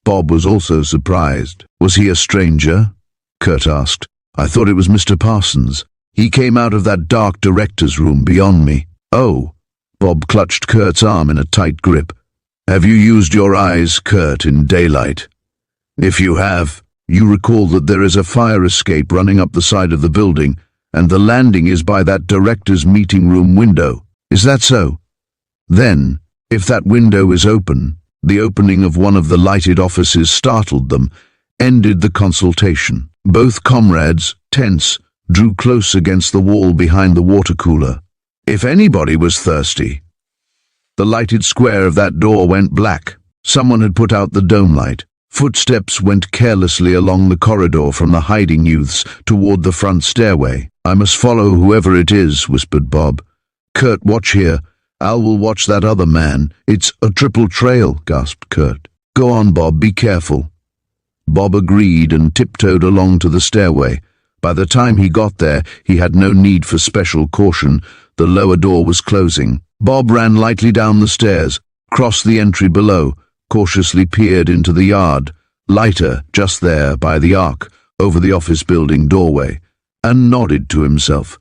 S1: Bob was also surprised. "Was he a stranger?" Curt asked. "I thought it was Mr. Parsons. He came out of that dark director's room beyond me." "Oh." Bob clutched Curt's arm in a tight grip. "Have you used your eyes, Curt, in daylight? If you have, you recall that there is a fire escape running up the side of the building, and the landing is by that director's meeting room window. Is that so? Then, if that window is open, the opening of one of the lighted offices startled them, ended the consultation." Both comrades, tense, drew close against the wall behind the water cooler. If anybody was thirsty. The lighted square of that door went black. Someone had put out the dome light. Footsteps went carelessly along the corridor from the hiding youths toward the front stairway. "I must follow whoever it is," whispered Bob. "Curt, watch here. Al will watch that other man. It's a triple trail," gasped Curt. "Go on, Bob, be careful." Bob agreed and tiptoed along to the stairway. By the time he got there, he had no need for special caution. The lower door was closing. Bob ran lightly down the stairs, crossed the entry below, cautiously peered into the yard, lighter just there by the arc over the office building doorway, and nodded to himself.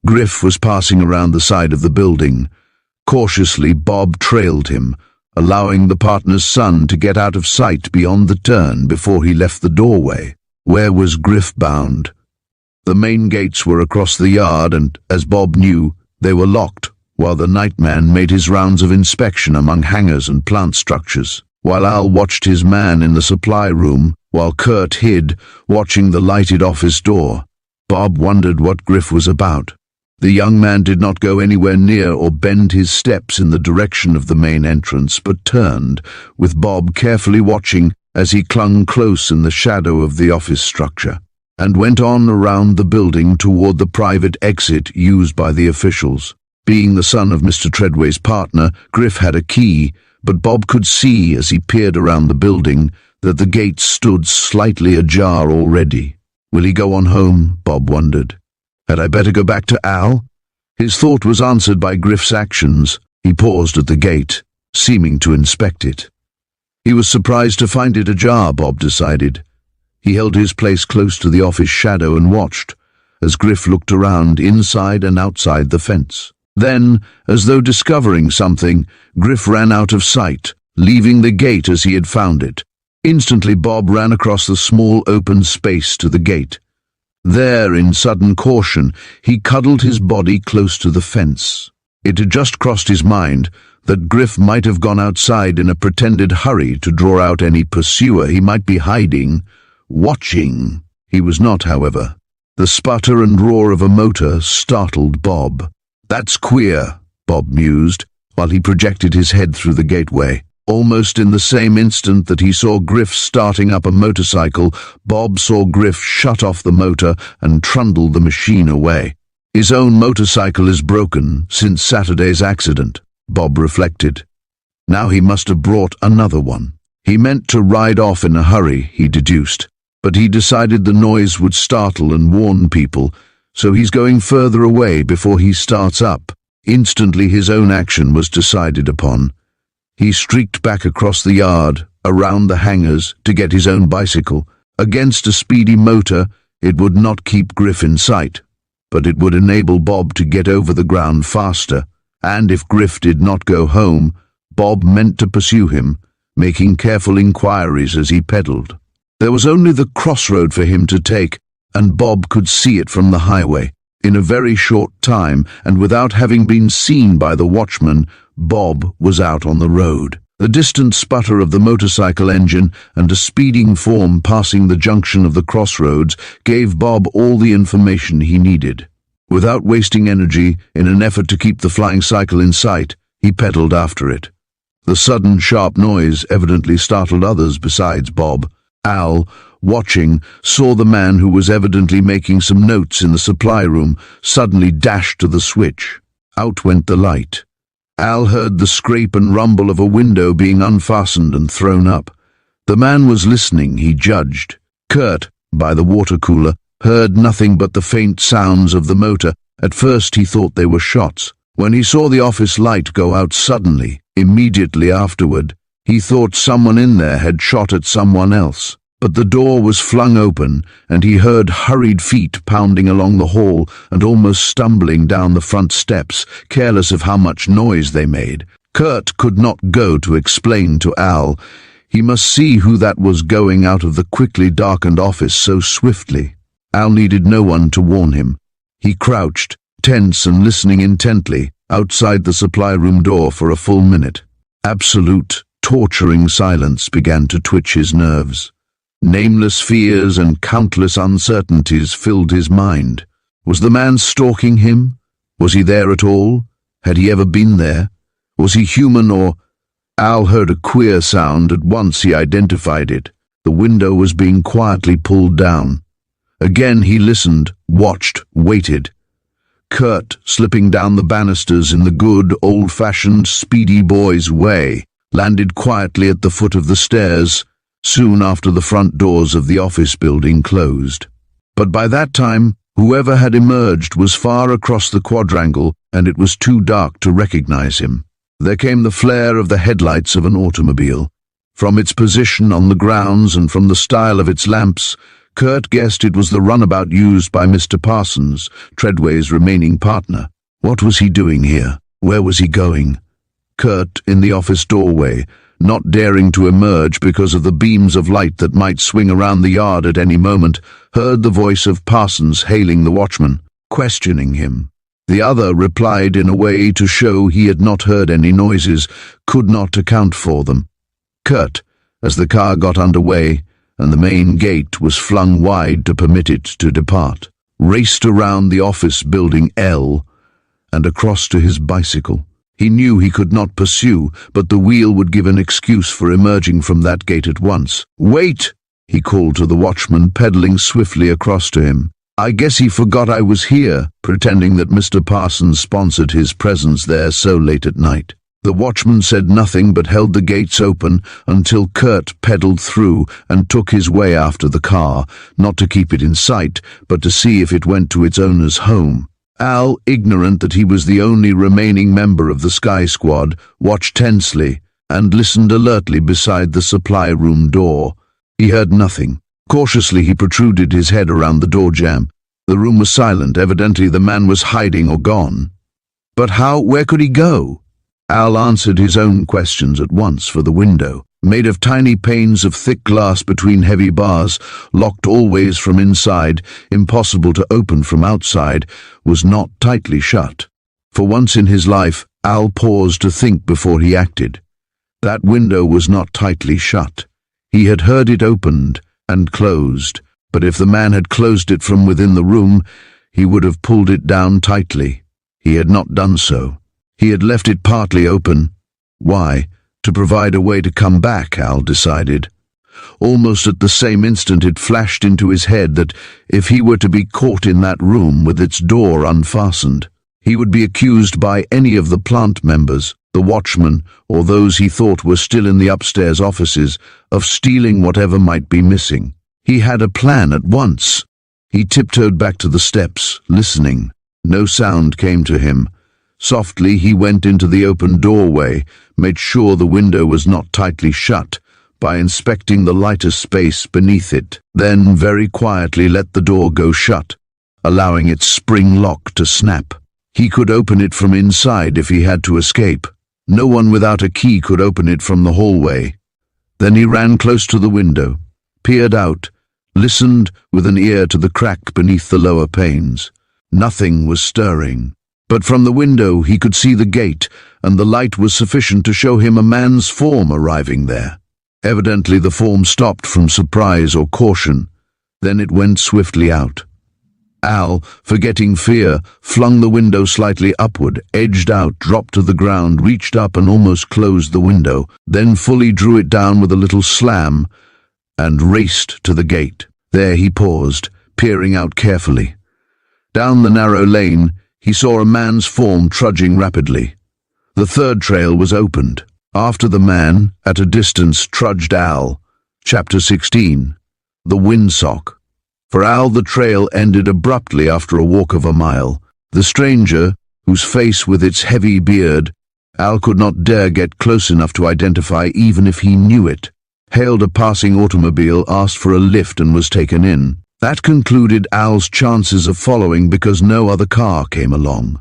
S1: Griff was passing around the side of the building. Cautiously, Bob trailed him, allowing the partner's son to get out of sight beyond the turn before he left the doorway. Where was Griff bound? The main gates were across the yard, and, as Bob knew, they were locked, while the nightman made his rounds of inspection among hangars and plant structures. While Al watched his man in the supply room, while Curt hid, watching the lighted office door, Bob wondered what Griff was about. The young man did not go anywhere near or bend his steps in the direction of the main entrance, but turned, with Bob carefully watching as he clung close in the shadow of the office structure, and went on around the building toward the private exit used by the officials. Being the son of Mr. Treadway's partner, Griff had a key, but Bob could see as he peered around the building that the gate stood slightly ajar already. Will he go on home? Bob wondered. Had I better go back to Al? His thought was answered by Griff's actions. He paused at the gate, seeming to inspect it. He was surprised to find it ajar, Bob decided. He held his place close to the office shadow and watched, as Griff looked around inside and outside the fence. Then, as though discovering something, Griff ran out of sight, leaving the gate as he had found it. Instantly, Bob ran across the small open space to the gate. There, in sudden caution, he cuddled his body close to the fence. It had just crossed his mind that Griff might have gone outside in a pretended hurry to draw out any pursuer he might be hiding, watching. He was not, however. The sputter and roar of a motor startled Bob. "That's queer," Bob mused, while he projected his head through the gateway. Almost in the same instant that he saw Griff starting up a motorcycle, Bob saw Griff shut off the motor and trundle the machine away. His own motorcycle is broken since Saturday's accident, Bob reflected. Now he must have brought another one. He meant to ride off in a hurry, he deduced, but he decided the noise would startle and warn people, so he's going further away before he starts up. Instantly his own action was decided upon. He streaked back across the yard, around the hangars, to get his own bicycle. Against a speedy motor, it would not keep Griff in sight, but it would enable Bob to get over the ground faster, and if Griff did not go home, Bob meant to pursue him, making careful inquiries as he pedaled. There was only the crossroad for him to take, and Bob could see it from the highway. In a very short time, and without having been seen by the watchman, Bob was out on the road. The distant sputter of the motorcycle engine and a speeding form passing the junction of the crossroads gave Bob all the information he needed. Without wasting energy, in an effort to keep the flying cycle in sight, he pedaled after it. The sudden sharp noise evidently startled others besides Bob. Al, watching, saw the man who was evidently making some notes in the supply room suddenly dash to the switch. Out went the light. Al heard the scrape and rumble of a window being unfastened and thrown up. The man was listening, he judged. Curt, by the water cooler, heard nothing but the faint sounds of the motor. At first he thought they were shots. When he saw the office light go out suddenly, immediately afterward, he thought someone in there had shot at someone else. But the door was flung open, and he heard hurried feet pounding along the hall and almost stumbling down the front steps, careless of how much noise they made. Curt could not go to explain to Al. He must see who that was going out of the quickly darkened office so swiftly. Al needed no one to warn him. He crouched, tense and listening intently, outside the supply room door for a full minute. Absolute, torturing silence began to twitch his nerves. Nameless fears and countless uncertainties filled his mind. Was the man stalking him? Was he there at all? Had he ever been there? Was he human or... Al heard a queer sound. At once he identified it. The window was being quietly pulled down. Again he listened, watched, waited. Curt, slipping down the banisters in the good, old-fashioned, speedy boy's way, landed quietly at the foot of the stairs, soon after the front doors of the office building closed. But by that time, whoever had emerged was far across the quadrangle, and it was too dark to recognize him. There came the flare of the headlights of an automobile. From its position on the grounds and from the style of its lamps, Curt guessed it was the runabout used by Mr. Parsons, Treadway's remaining partner. What was he doing here? Where was he going? Curt, in the office doorway, not daring to emerge because of the beams of light that might swing around the yard at any moment, heard the voice of Parsons hailing the watchman, questioning him. The other replied in a way to show he had not heard any noises, could not account for them. Curt, as the car got underway and the main gate was flung wide to permit it to depart, raced around the office building L and across to his bicycle. He knew he could not pursue, but the wheel would give an excuse for emerging from that gate at once. "Wait!" he called to the watchman, pedaling swiftly across to him. "I guess he forgot I was here," pretending that Mr. Parsons sponsored his presence there so late at night. The watchman said nothing but held the gates open until Curt pedaled through and took his way after the car, not to keep it in sight, but to see if it went to its owner's home. Al, ignorant that he was the only remaining member of the Sky Squad, watched tensely and listened alertly beside the supply room door. He heard nothing. Cautiously he protruded his head around the door jamb. The room was silent. Evidently the man was hiding or gone. But where could he go? Al answered his own questions at once, for the window, made of tiny panes of thick glass between heavy bars, locked always from inside, impossible to open from outside, was not tightly shut. For once in his life, Al paused to think before he acted. That window was not tightly shut. He had heard it opened, and closed, but if the man had closed it from within the room, he would have pulled it down tightly. He had not done so. He had left it partly open. Why? To provide a way to come back, Al decided. Almost at the same instant it flashed into his head that if he were to be caught in that room with its door unfastened, he would be accused by any of the plant members, the watchman, or those he thought were still in the upstairs offices, of stealing whatever might be missing. He had a plan at once. He tiptoed back to the steps, listening. No sound came to him. Softly he went into the open doorway, made sure the window was not tightly shut, by inspecting the lighter space beneath it, then very quietly let the door go shut, allowing its spring lock to snap. He could open it from inside if he had to escape. No one without a key could open it from the hallway. Then he ran close to the window, peered out, listened with an ear to the crack beneath the lower panes. Nothing was stirring. But from the window he could see the gate, and the light was sufficient to show him a man's form arriving there. Evidently the form stopped from surprise or caution. Then it went swiftly out. Al, forgetting fear, flung the window slightly upward, edged out, dropped to the ground, reached up and almost closed the window, then fully drew it down with a little slam, and raced to the gate. There he paused, peering out carefully. Down the narrow lane, he saw a man's form trudging rapidly. The third trail was opened. After the man, at a distance, trudged Al. Chapter 16. The Windsock. For Al, the trail ended abruptly after a walk of a mile. The stranger, whose face with its heavy beard, Al could not dare get close enough to identify even if he knew it, hailed a passing automobile, asked for a lift and was taken in. That concluded Al's chances of following because no other car came along.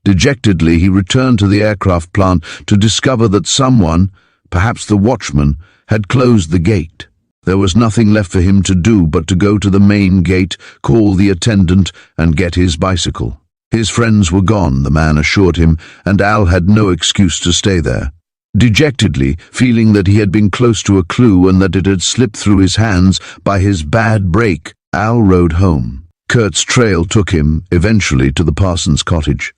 S1: Dejectedly, he returned to the aircraft plant to discover that someone, perhaps the watchman, had closed the gate. There was nothing left for him to do but to go to the main gate, call the attendant, and get his bicycle. His friends were gone, the man assured him, and Al had no excuse to stay there. Dejectedly, feeling that he had been close to a clue and that it had slipped through his hands by his bad break, Al rode home. Curt's trail took him, eventually, to the parson's cottage.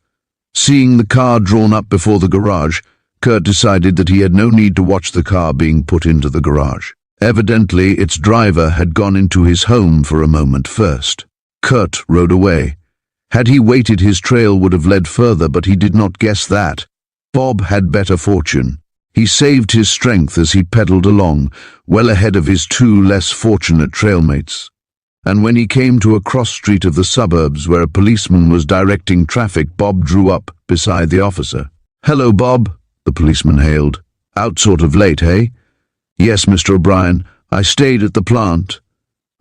S1: Seeing the car drawn up before the garage, Curt decided that he had no need to watch the car being put into the garage. Evidently, its driver had gone into his home for a moment first. Curt rode away. Had he waited, his trail would have led further, but he did not guess that. Bob had better fortune. He saved his strength as he pedaled along, well ahead of his two less fortunate trailmates. And when he came to a cross street of the suburbs where a policeman was directing traffic, Bob drew up beside the officer. "Hello, Bob," the policeman hailed. "Out sort of late, hey?" "Yes, Mr. O'Brien. I stayed at the plant.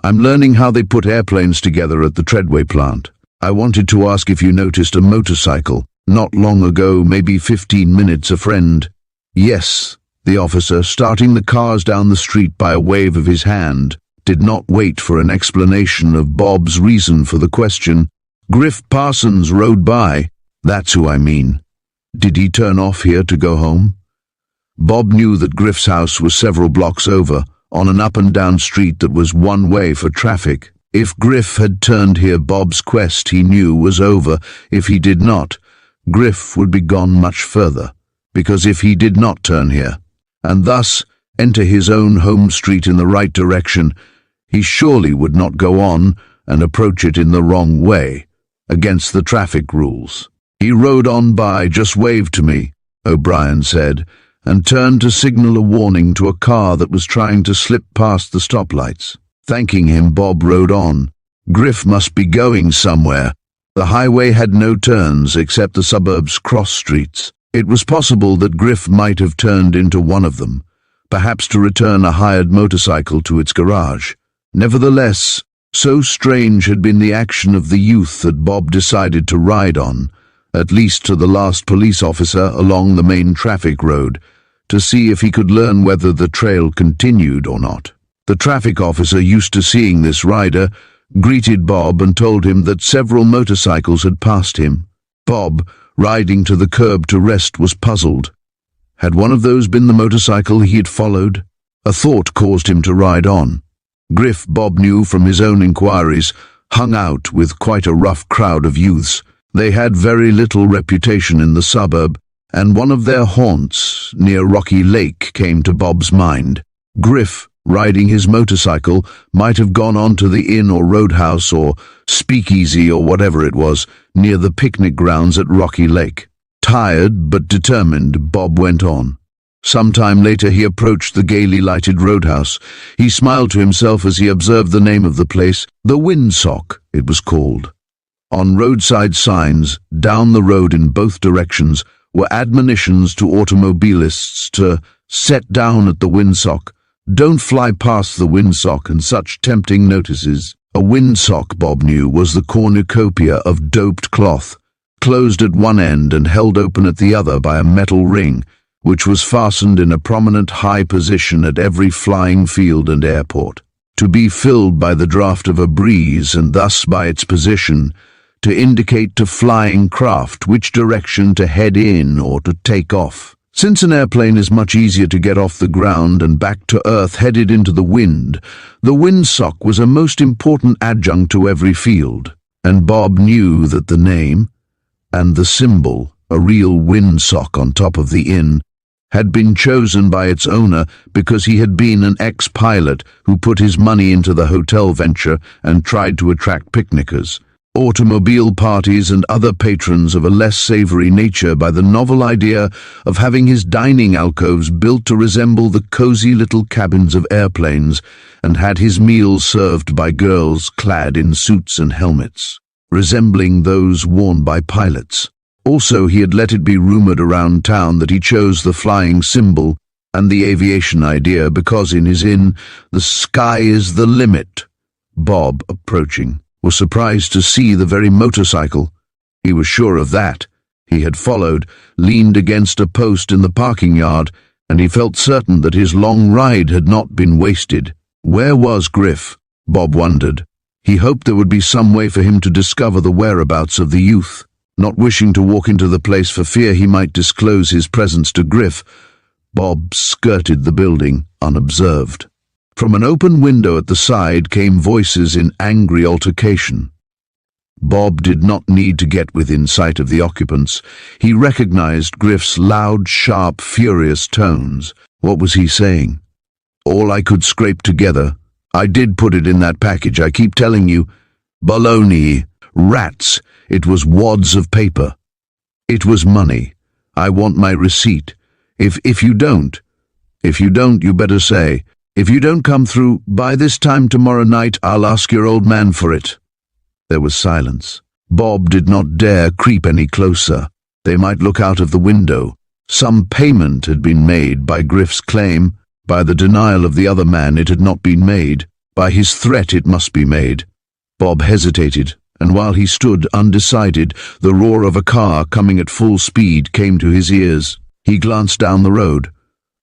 S1: I'm learning how they put airplanes together at the Treadway plant. I wanted to ask if you noticed a motorcycle. Not long ago, maybe 15 minutes, a friend." "Yes," the officer, starting the cars down the street by a wave of his hand, did not wait for an explanation of Bob's reason for the question. "Griff Parsons rode by. That's who I mean. Did he turn off here to go home?" Bob knew that Griff's house was several blocks over, on an up-and-down street that was one way for traffic. If Griff had turned here, Bob's quest, he knew, was over. If he did not, Griff would be gone much further, because if he did not turn here, and thus enter his own home street in the right direction, he surely would not go on and approach it in the wrong way, against the traffic rules. "He rode on by, just waved to me," O'Brien said, and turned to signal a warning to a car that was trying to slip past the stoplights. Thanking him, Bob rode on. Griff must be going somewhere. The highway had no turns except the suburbs' cross streets. It was possible that Griff might have turned into one of them, perhaps to return a hired motorcycle to its garage. Nevertheless, so strange had been the action of the youth that Bob decided to ride on, at least to the last police officer along the main traffic road, to see if he could learn whether the trail continued or not. The traffic officer, used to seeing this rider, greeted Bob and told him that several motorcycles had passed him. Bob, riding to the curb to rest, was puzzled. Had one of those been the motorcycle he had followed? A thought caused him to ride on. Griff, Bob knew from his own inquiries, hung out with quite a rough crowd of youths. They had very little reputation in the suburb, and one of their haunts near Rocky Lake came to Bob's mind. Griff, riding his motorcycle, might have gone on to the inn or roadhouse or speakeasy or whatever it was, near the picnic grounds at Rocky Lake. Tired but determined, Bob went on. Some time later he approached the gaily lighted roadhouse. He smiled to himself as he observed the name of the place. The Windsock, it was called. On roadside signs, down the road in both directions, were admonitions to automobilists to set down at the windsock, don't fly past the windsock, and such tempting notices. A windsock, Bob knew, was the cornucopia of doped cloth, closed at one end and held open at the other by a metal ring, which was fastened in a prominent high position at every flying field and airport, to be filled by the draft of a breeze and thus by its position to indicate to flying craft which direction to head in or to take off. Since an airplane is much easier to get off the ground and back to earth headed into the windsock was a most important adjunct to every field, and Bob knew that the name and the symbol, a real windsock on top of the inn, had been chosen by its owner because he had been an ex-pilot who put his money into the hotel venture and tried to attract picnickers, automobile parties and other patrons of a less savory nature by the novel idea of having his dining alcoves built to resemble the cozy little cabins of airplanes, and had his meals served by girls clad in suits and helmets, resembling those worn by pilots. Also, he had let it be rumored around town that he chose the flying symbol and the aviation idea because in his inn, the sky is the limit. Bob, approaching, was surprised to see the very motorcycle. He was sure of that. He had followed, leaned against a post in the parking yard, and he felt certain that his long ride had not been wasted. Where was Griff? Bob wondered. He hoped there would be some way for him to discover the whereabouts of the youth. Not wishing to walk into the place for fear he might disclose his presence to Griff, Bob skirted the building unobserved. From an open window at the side came voices in angry altercation. Bob did not need to get within sight of the occupants. He recognized Griff's loud, sharp, furious tones. What was he saying? All I could scrape together. I did put it in that package, I keep telling you. Baloney. Rats. It was wads of paper. It was money. I want my receipt. If you don't, you better say. If you don't come through by this time tomorrow night, I'll ask your old man for it. There was silence. Bob did not dare creep any closer. They might look out of the window. Some payment had been made by Griff's claim. By the denial of the other man, it had not been made. By his threat, it must be made. Bob hesitated, and while he stood undecided, the roar of a car coming at full speed came to his ears. He glanced down the road.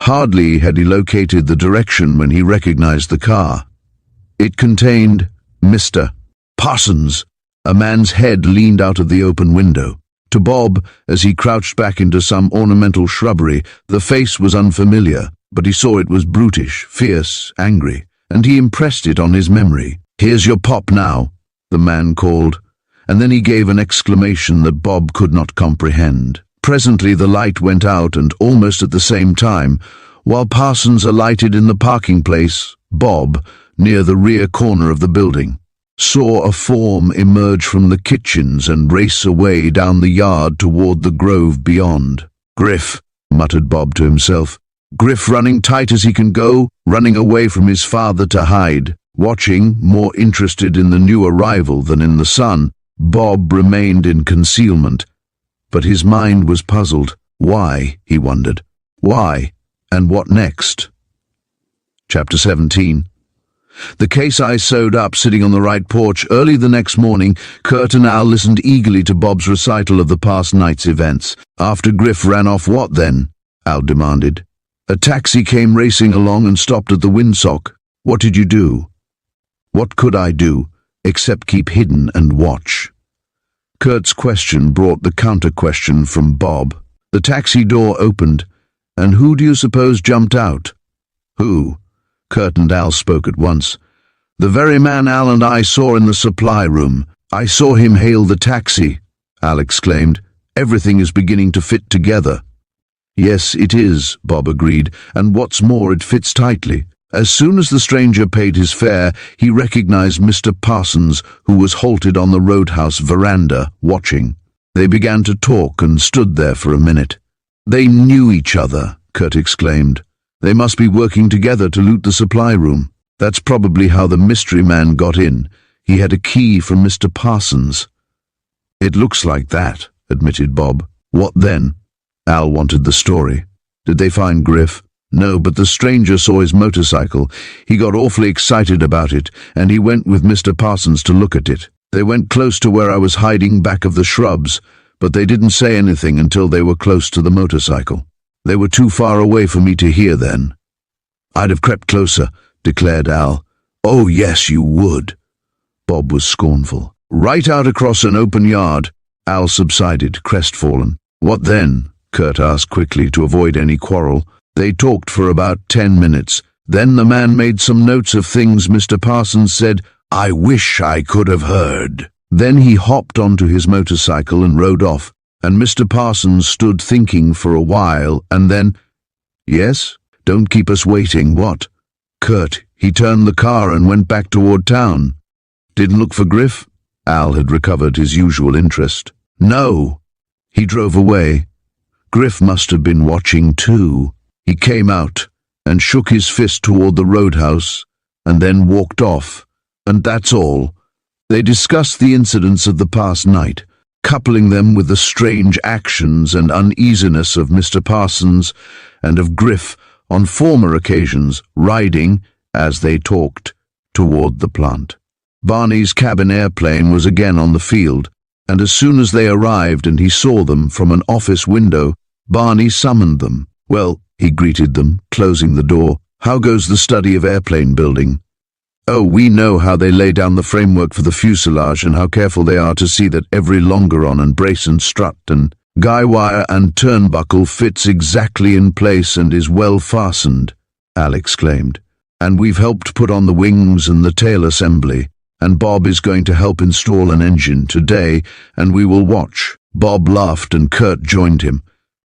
S1: Hardly had he located the direction when he recognized the car. It contained Mr. Parsons. A man's head leaned out of the open window. To Bob, as he crouched back into some ornamental shrubbery, the face was unfamiliar, but he saw it was brutish, fierce, angry, and he impressed it on his memory. "Here's your pop now," the man called, and then he gave an exclamation that Bob could not comprehend. Presently the light went out, and almost at the same time, while Parsons alighted in the parking place, Bob, near the rear corner of the building, saw a form emerge from the kitchens and race away down the yard toward the grove beyond. "Griff," muttered Bob to himself. "Griff running tight as he can go, running away from his father to hide." Watching, more interested in the new arrival than in the son, Bob remained in concealment. But his mind was puzzled. Why, he wondered. Why, and what next? Chapter 17. The case I sewed up sitting on the right porch. Early the next morning, Curt and Al listened eagerly to Bob's recital of the past night's events. "After Griff ran off, what then?" Al demanded. "A taxi came racing along and stopped at the windsock. What did you do?" "What could I do, except keep hidden and watch?" Curt's question brought the counter-question from Bob. The taxi door opened, and who do you suppose jumped out? Who? Curt and Al spoke at once. "The very man Al and I saw in the supply room. I saw him hail the taxi," Al exclaimed. "Everything is beginning to fit together." "Yes, it is," Bob agreed, "and what's more, it fits tightly." As soon as the stranger paid his fare, he recognized Mr. Parsons, who was halted on the roadhouse veranda, watching. They began to talk and stood there for a minute. "They knew each other," Curt exclaimed. "They must be working together to loot the supply room. That's probably how the mystery man got in. He had a key from Mr. Parsons." "It looks like that," admitted Bob. "What then?" Al wanted the story. "Did they find Griff?" "No, but the stranger saw his motorcycle. He got awfully excited about it, and he went with Mr. Parsons to look at it. They went close to where I was hiding back of the shrubs, but they didn't say anything until they were close to the motorcycle. They were too far away for me to hear then." "I'd have crept closer," declared Al. "Oh, yes, you would." Bob was scornful. Right out across an open yard, Al subsided, crestfallen. "What then?" Curt asked quickly to avoid any quarrel. They talked for about 10 minutes. Then the man made some notes of things Mr. Parsons said, "I wish I could have heard." Then he hopped onto his motorcycle and rode off, and Mr. Parsons stood thinking for a while, and then, "Yes? Don't keep us waiting, what?" "Curt, he turned the car and went back toward town." "Didn't look for Griff?" Al had recovered his usual interest. "No. He drove away. Griff must have been watching too. He came out and shook his fist toward the roadhouse and then walked off, and that's all." They discussed the incidents of the past night, coupling them with the strange actions and uneasiness of Mr. Parsons and of Griff on former occasions, riding, as they talked, toward the plant. Barney's cabin airplane was again on the field, and as soon as they arrived and he saw them from an office window, Barney summoned them. "Well," he greeted them, closing the door, "how goes the study of airplane building?" "Oh, we know how they lay down the framework for the fuselage and how careful they are to see that every longeron and brace and strut and guy wire and turnbuckle fits exactly in place and is well fastened," Al exclaimed. "And we've helped put on the wings and the tail assembly, and Bob is going to help install an engine today, and we will watch." Bob laughed and Curt joined him.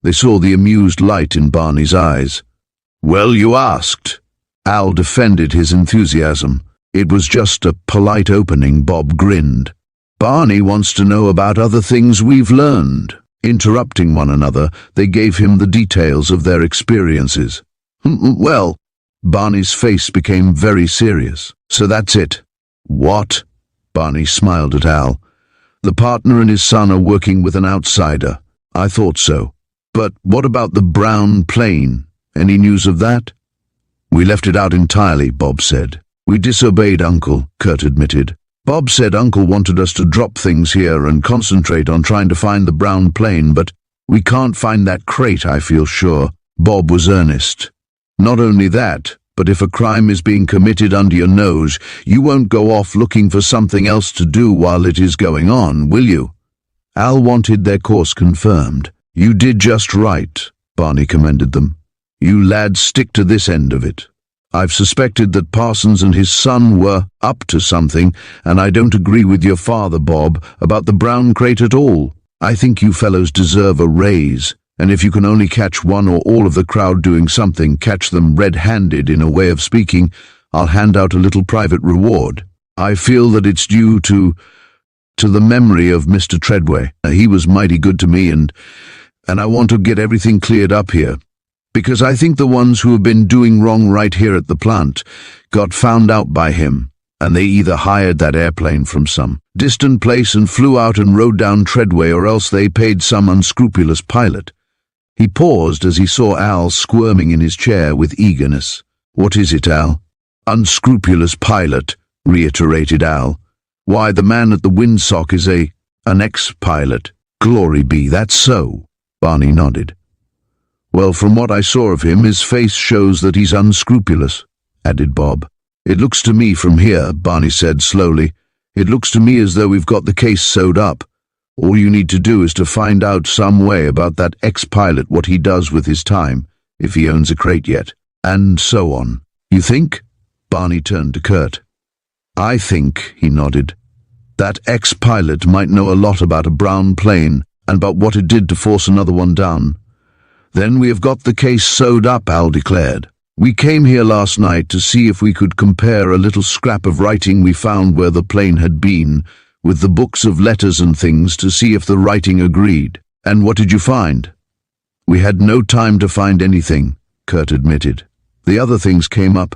S1: They saw the amused light in Barney's eyes. "Well, you asked." Al defended his enthusiasm. "It was just a polite opening," Bob grinned. "Barney wants to know about other things we've learned." Interrupting one another, they gave him the details of their experiences. "Well," Barney's face became very serious. "So that's it." "What?" Barney smiled at Al. "The partner and his son are working with an outsider." "I thought so. But what about the brown plane? Any news of that?" "We left it out entirely," Bob said. "We disobeyed Uncle," Curt admitted. "Bob said Uncle wanted us to drop things here and concentrate on trying to find the brown plane, but we can't find that crate, I feel sure." Bob was earnest. "Not only that, but if a crime is being committed under your nose, you won't go off looking for something else to do while it is going on, will you?" Al wanted their course confirmed. "You did just right," Barney commended them. "You lads stick to this end of it. I've suspected that Parsons and his son were up to something, and I don't agree with your father, Bob, about the brown crate at all. I think you fellows deserve a raise, and if you can only catch one or all of the crowd doing something, catch them red-handed in a way of speaking, I'll hand out a little private reward. I feel that it's due to the memory of Mr. Treadway. He was mighty good to me, and I want to get everything cleared up here, because I think the ones who have been doing wrong right here at the plant got found out by him, and they either hired that airplane from some distant place and flew out and rode down Treadway, or else they paid some unscrupulous pilot." He paused as he saw Al squirming in his chair with eagerness. "What is it, Al?" "Unscrupulous pilot," reiterated Al. "Why, the man at the windsock is an ex-pilot." "Glory be, that's so." Barney nodded. "Well, from what I saw of him, his face shows that he's unscrupulous," added Bob. "It looks to me from here," Barney said slowly, "it looks to me as though we've got the case sewed up. All you need to do is to find out some way about that ex-pilot, what he does with his time, if he owns a crate yet, and so on." "You think?" Barney turned to Curt. I think, he nodded, that ex-pilot might know a lot about a brown plane and about what it did to force another one down. Then we have got the case sewed up, Al declared. We came here last night to see if we could compare a little scrap of writing we found where the plane had been, with the books of letters and things to see if the writing agreed. And what did you find? We had no time to find anything, Curt admitted. The other things came up.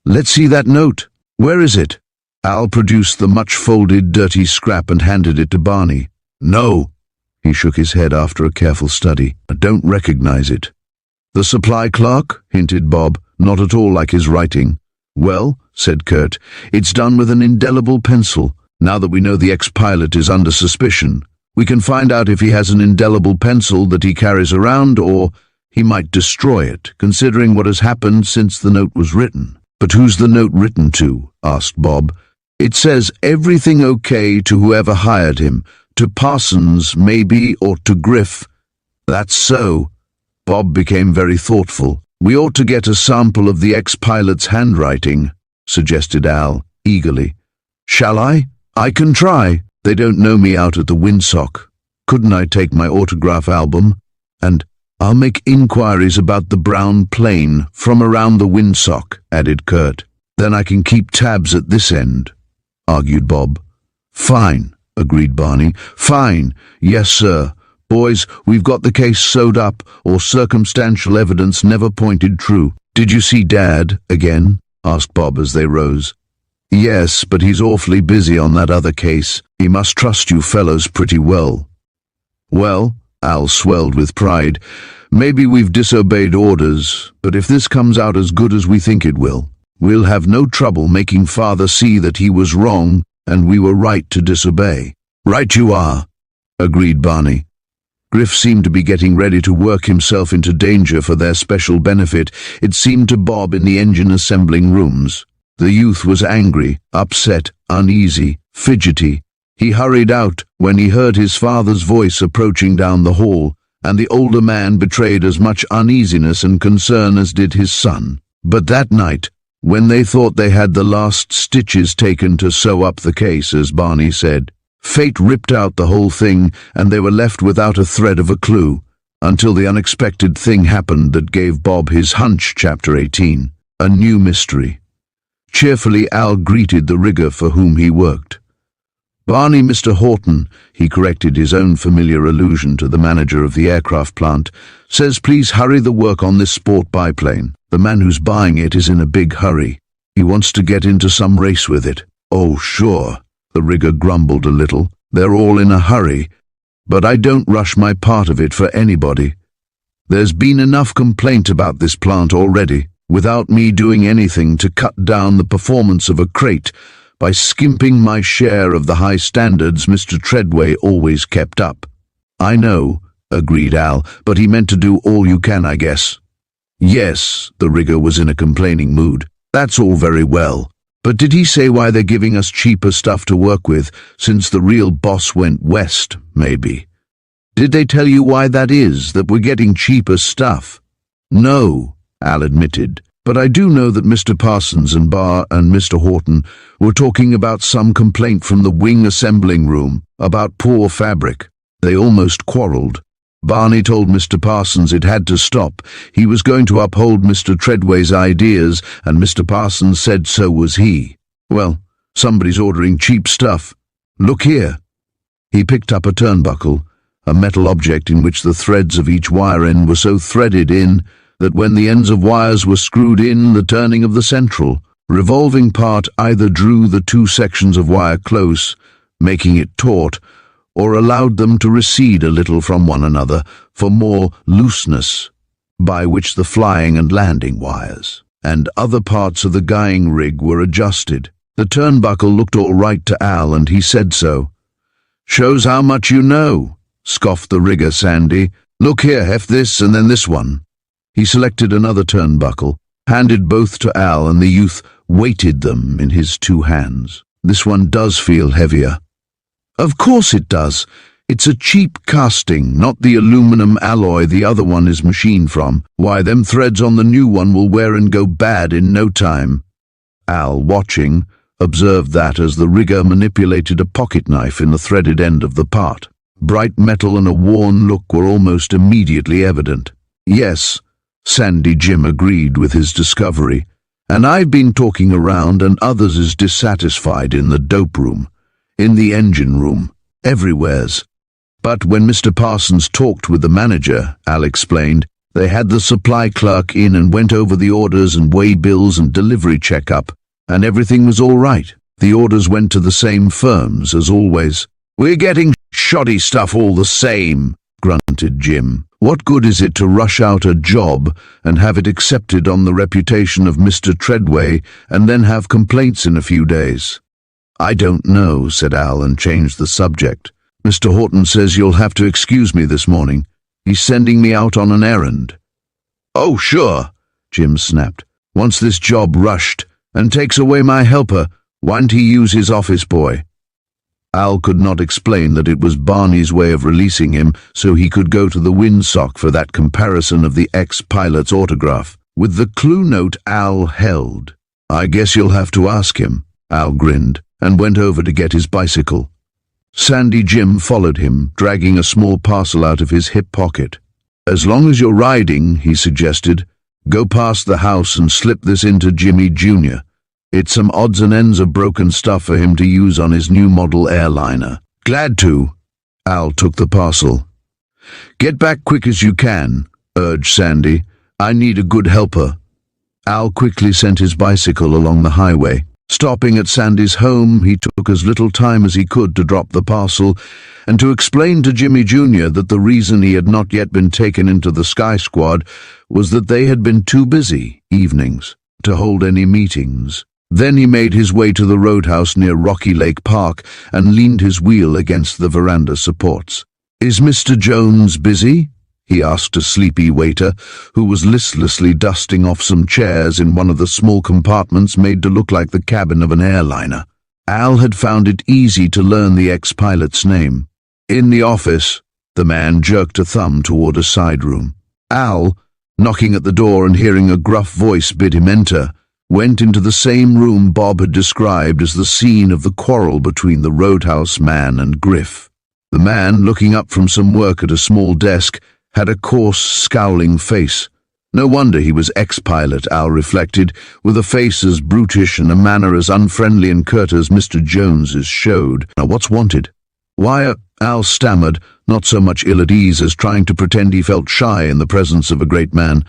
S1: Let's see that note. Where is it? Al produced the much-folded, dirty scrap and handed it to Barney. No. He shook his head after a careful study. I don't recognize it. The supply clerk? Hinted Bob, not at all like his writing. Well, said Curt, it's done with an indelible pencil. Now that we know the ex-pilot is under suspicion, we can find out if he has an indelible pencil that he carries around, or he might destroy it, considering what has happened since the note was written. But who's the note written to? Asked Bob. It says everything okay to whoever hired him, to Parsons, maybe, or to Griff. That's so. Bob became very thoughtful. We ought to get a sample of the ex-pilot's handwriting, suggested Al, eagerly. Shall I? I can try. They don't know me out at the windsock. Couldn't I take my autograph album? And I'll make inquiries about the brown plane from around the windsock, added Curt. Then I can keep tabs at this end, argued Bob. Fine, agreed Barney. Fine. Yes, sir. Boys, we've got the case sewed up, or circumstantial evidence never pointed true. Did you see Dad again? Asked Bob as they rose. Yes, but he's awfully busy on that other case. He must trust you fellows pretty well. Well, Al swelled with pride, maybe we've disobeyed orders, but if this comes out as good as we think it will, we'll have no trouble making Father see that he was wrong and we were right to disobey. Right you are, agreed Barney. Griff seemed to be getting ready to work himself into danger for their special benefit, it seemed to Bob in the engine assembling rooms. The youth was angry, upset, uneasy, fidgety. He hurried out when he heard his father's voice approaching down the hall, and the older man betrayed as much uneasiness and concern as did his son. But that night, when they thought they had the last stitches taken to sew up the case, as Barney said, fate ripped out the whole thing, and they were left without a thread of a clue, until the unexpected thing happened that gave Bob his hunch. Chapter 18, A New Mystery. Cheerfully Al greeted the rigger for whom he worked. Barney, Mr. Horton, he corrected his own familiar allusion to the manager of the aircraft plant, says please hurry the work on this sport biplane. The man who's buying it is in a big hurry. He wants to get into some race with it. Oh, sure, the rigger grumbled a little. They're all in a hurry, but I don't rush my part of it for anybody. There's been enough complaint about this plant already, without me doing anything to cut down the performance of a crate by skimping my share of the high standards Mr. Treadway always kept up. I know, agreed Al, but he meant to do all you can, I guess. Yes, the rigger was in a complaining mood. That's all very well. But did he say why they're giving us cheaper stuff to work with, since the real boss went west, maybe? Did they tell you why that is, that we're getting cheaper stuff? No, Al admitted, but I do know that Mr. Parsons and Barr and Mr. Horton were talking about some complaint from the wing assembling room about poor fabric. They almost quarreled. Barney told Mr. Parsons it had to stop. He was going to uphold Mr. Treadway's ideas, and Mr. Parsons said so was he. Well, somebody's ordering cheap stuff. Look here. He picked up a turnbuckle, a metal object in which the threads of each wire end were so threaded in that when the ends of wires were screwed in, the turning of the central, revolving part either drew the two sections of wire close, making it taut, or allowed them to recede a little from one another for more looseness, by which the flying and landing wires and other parts of the guying rig were adjusted. The turnbuckle looked all right to Al, and he said so. Shows how much you know, scoffed the rigger Sandy. Look here, heft this and then this one. He selected another turnbuckle, handed both to Al, and the youth weighted them in his two hands. This one does feel heavier. Of course it does. It's a cheap casting, not the aluminum alloy the other one is machined from. Why, them threads on the new one will wear and go bad in no time. Al, watching, observed that as the rigger manipulated a pocket knife in the threaded end of the part. Bright metal and a worn look were almost immediately evident. "Yes," Sandy Jim agreed with his discovery, "and I've been talking around and others is dissatisfied in the dope room, in the engine room, everywheres. But when Mr. Parsons talked with the manager," Al explained, "they had the supply clerk in and went over the orders and weigh bills and delivery checkup, and everything was all right. The orders went to the same firms as always." "We're getting shoddy stuff all the same," grunted Jim. "What good is it to rush out a job and have it accepted on the reputation of Mr. Treadway and then have complaints in a few days?" "I don't know," said Al and changed the subject. "Mr. Horton says you'll have to excuse me this morning. He's sending me out on an errand." "Oh, sure," Jim snapped. "Once this job rushed and takes away my helper, why'n't he use his office boy?" Al could not explain that it was Barney's way of releasing him so he could go to the windsock for that comparison of the ex-pilot's autograph. With the clue note Al held. "I guess you'll have to ask him," Al grinned, and went over to get his bicycle. Sandy Jim followed him, dragging a small parcel out of his hip pocket. "As long as you're riding," he suggested, "go past the house and slip this into Jimmy Jr. It's some odds and ends of broken stuff for him to use on his new model airliner." "Glad to." Al took the parcel. "Get back quick as you can," urged Sandy. "I need a good helper." Al quickly sent his bicycle along the highway. Stopping at Sandy's home, he took as little time as he could to drop the parcel and to explain to Jimmy Jr. that the reason he had not yet been taken into the Sky Squad was that they had been too busy, evenings, to hold any meetings. Then he made his way to the roadhouse near Rocky Lake Park and leaned his wheel against the veranda supports. "Is Mr. Jones busy?" he asked a sleepy waiter who was listlessly dusting off some chairs in one of the small compartments made to look like the cabin of an airliner. Al had found it easy to learn the ex-pilot's name. "In the office," the man jerked a thumb toward a side room. Al, knocking at the door and hearing a gruff voice bid him enter, went into the same room Bob had described as the scene of the quarrel between the roadhouse man and Griff. The man, looking up from some work at a small desk, had a coarse, scowling face. No wonder he was ex-pilot, Al reflected, with a face as brutish and a manner as unfriendly and curt as Mr. Jones's showed. "Now what's wanted?" "Why, Al stammered, not so much ill at ease as trying to pretend he felt shy in the presence of a great man.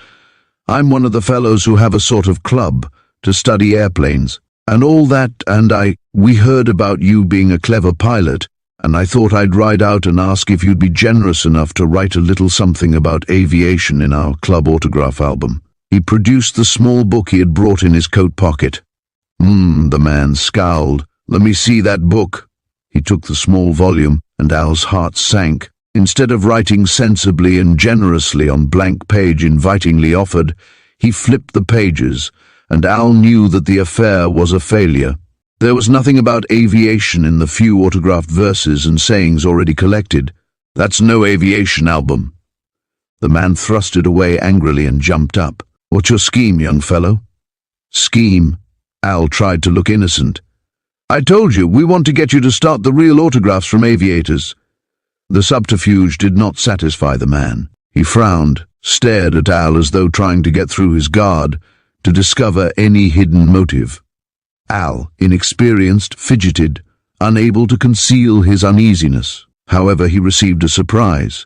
S1: "I'm one of the fellows who have a sort of club to study airplanes, and all that, and we heard about you being a clever pilot, and I thought I'd ride out and ask if you'd be generous enough to write a little something about aviation in our club autograph album." He produced the small book he had brought in his coat pocket. The man scowled. "Let me see that book." He took the small volume, and Al's heart sank. Instead of writing sensibly and generously on blank page invitingly offered, he flipped the pages, and Al knew that the affair was a failure. There was nothing about aviation in the few autographed verses and sayings already collected. "That's no aviation album." The man thrust it away angrily and jumped up. "What's your scheme, young fellow?" "Scheme?" Al tried to look innocent. "I told you, we want to get you to start the real autographs from aviators." The subterfuge did not satisfy the man. He frowned, stared at Al as though trying to get through his guard, to discover any hidden motive. Al, inexperienced, fidgeted, unable to conceal his uneasiness. However, he received a surprise.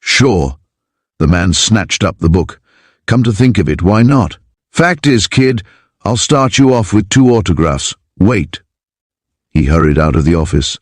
S1: "Sure." The man snatched up the book. "Come to think of it, why not? Fact is, kid, I'll start you off with 2 autographs. Wait." He hurried out of the office.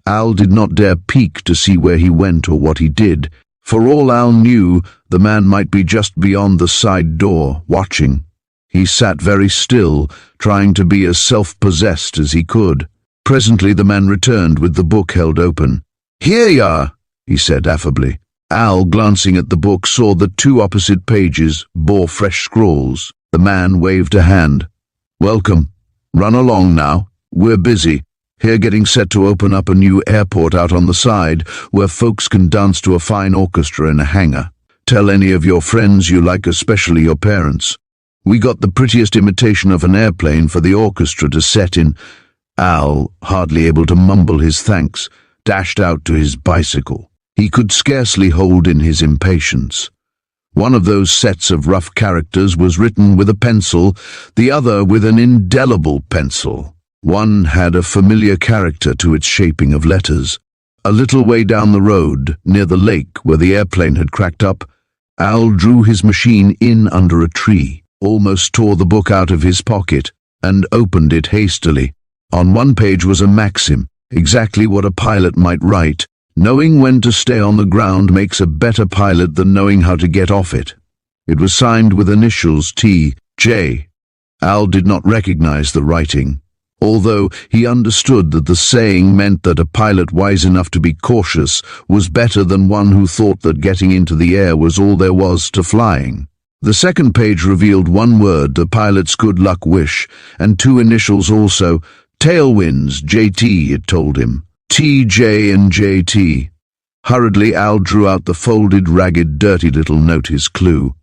S1: Al did not dare peek to see where he went or what he did. For all Al knew, the man might be just beyond the side door, watching. He sat very still, trying to be as self-possessed as he could. Presently the man returned with the book held open. "Here you are," he said affably. Al, glancing at the book, saw that 2 opposite pages bore fresh scrawls. The man waved a hand. "Welcome. Run along now. We're busy. Here getting set to open up a new airport out on the side, where folks can dance to a fine orchestra in a hangar. Tell any of your friends you like, especially your parents. We got the prettiest imitation of an airplane for the orchestra to set in. Al, hardly able to mumble his thanks, dashed out to his bicycle. He could scarcely hold in his impatience. One of those sets of rough characters was written with a pencil, the other with an indelible pencil. One had a familiar character to its shaping of letters. A little way down the road, near the lake where the airplane had cracked up, Al drew his machine in under a tree, almost tore the book out of his pocket, and opened it hastily. On one page was a maxim, exactly what a pilot might write: knowing when to stay on the ground makes a better pilot than knowing how to get off it. It was signed with initials T.J. Al did not recognize the writing, although he understood that the saying meant that a pilot wise enough to be cautious was better than one who thought that getting into the air was all there was to flying. The second page revealed one word, the pilot's good luck wish, and two initials also. Tailwinds, J.T., it told him. T.J. and J.T. Hurriedly, Al drew out the folded, ragged, dirty little note, his clue.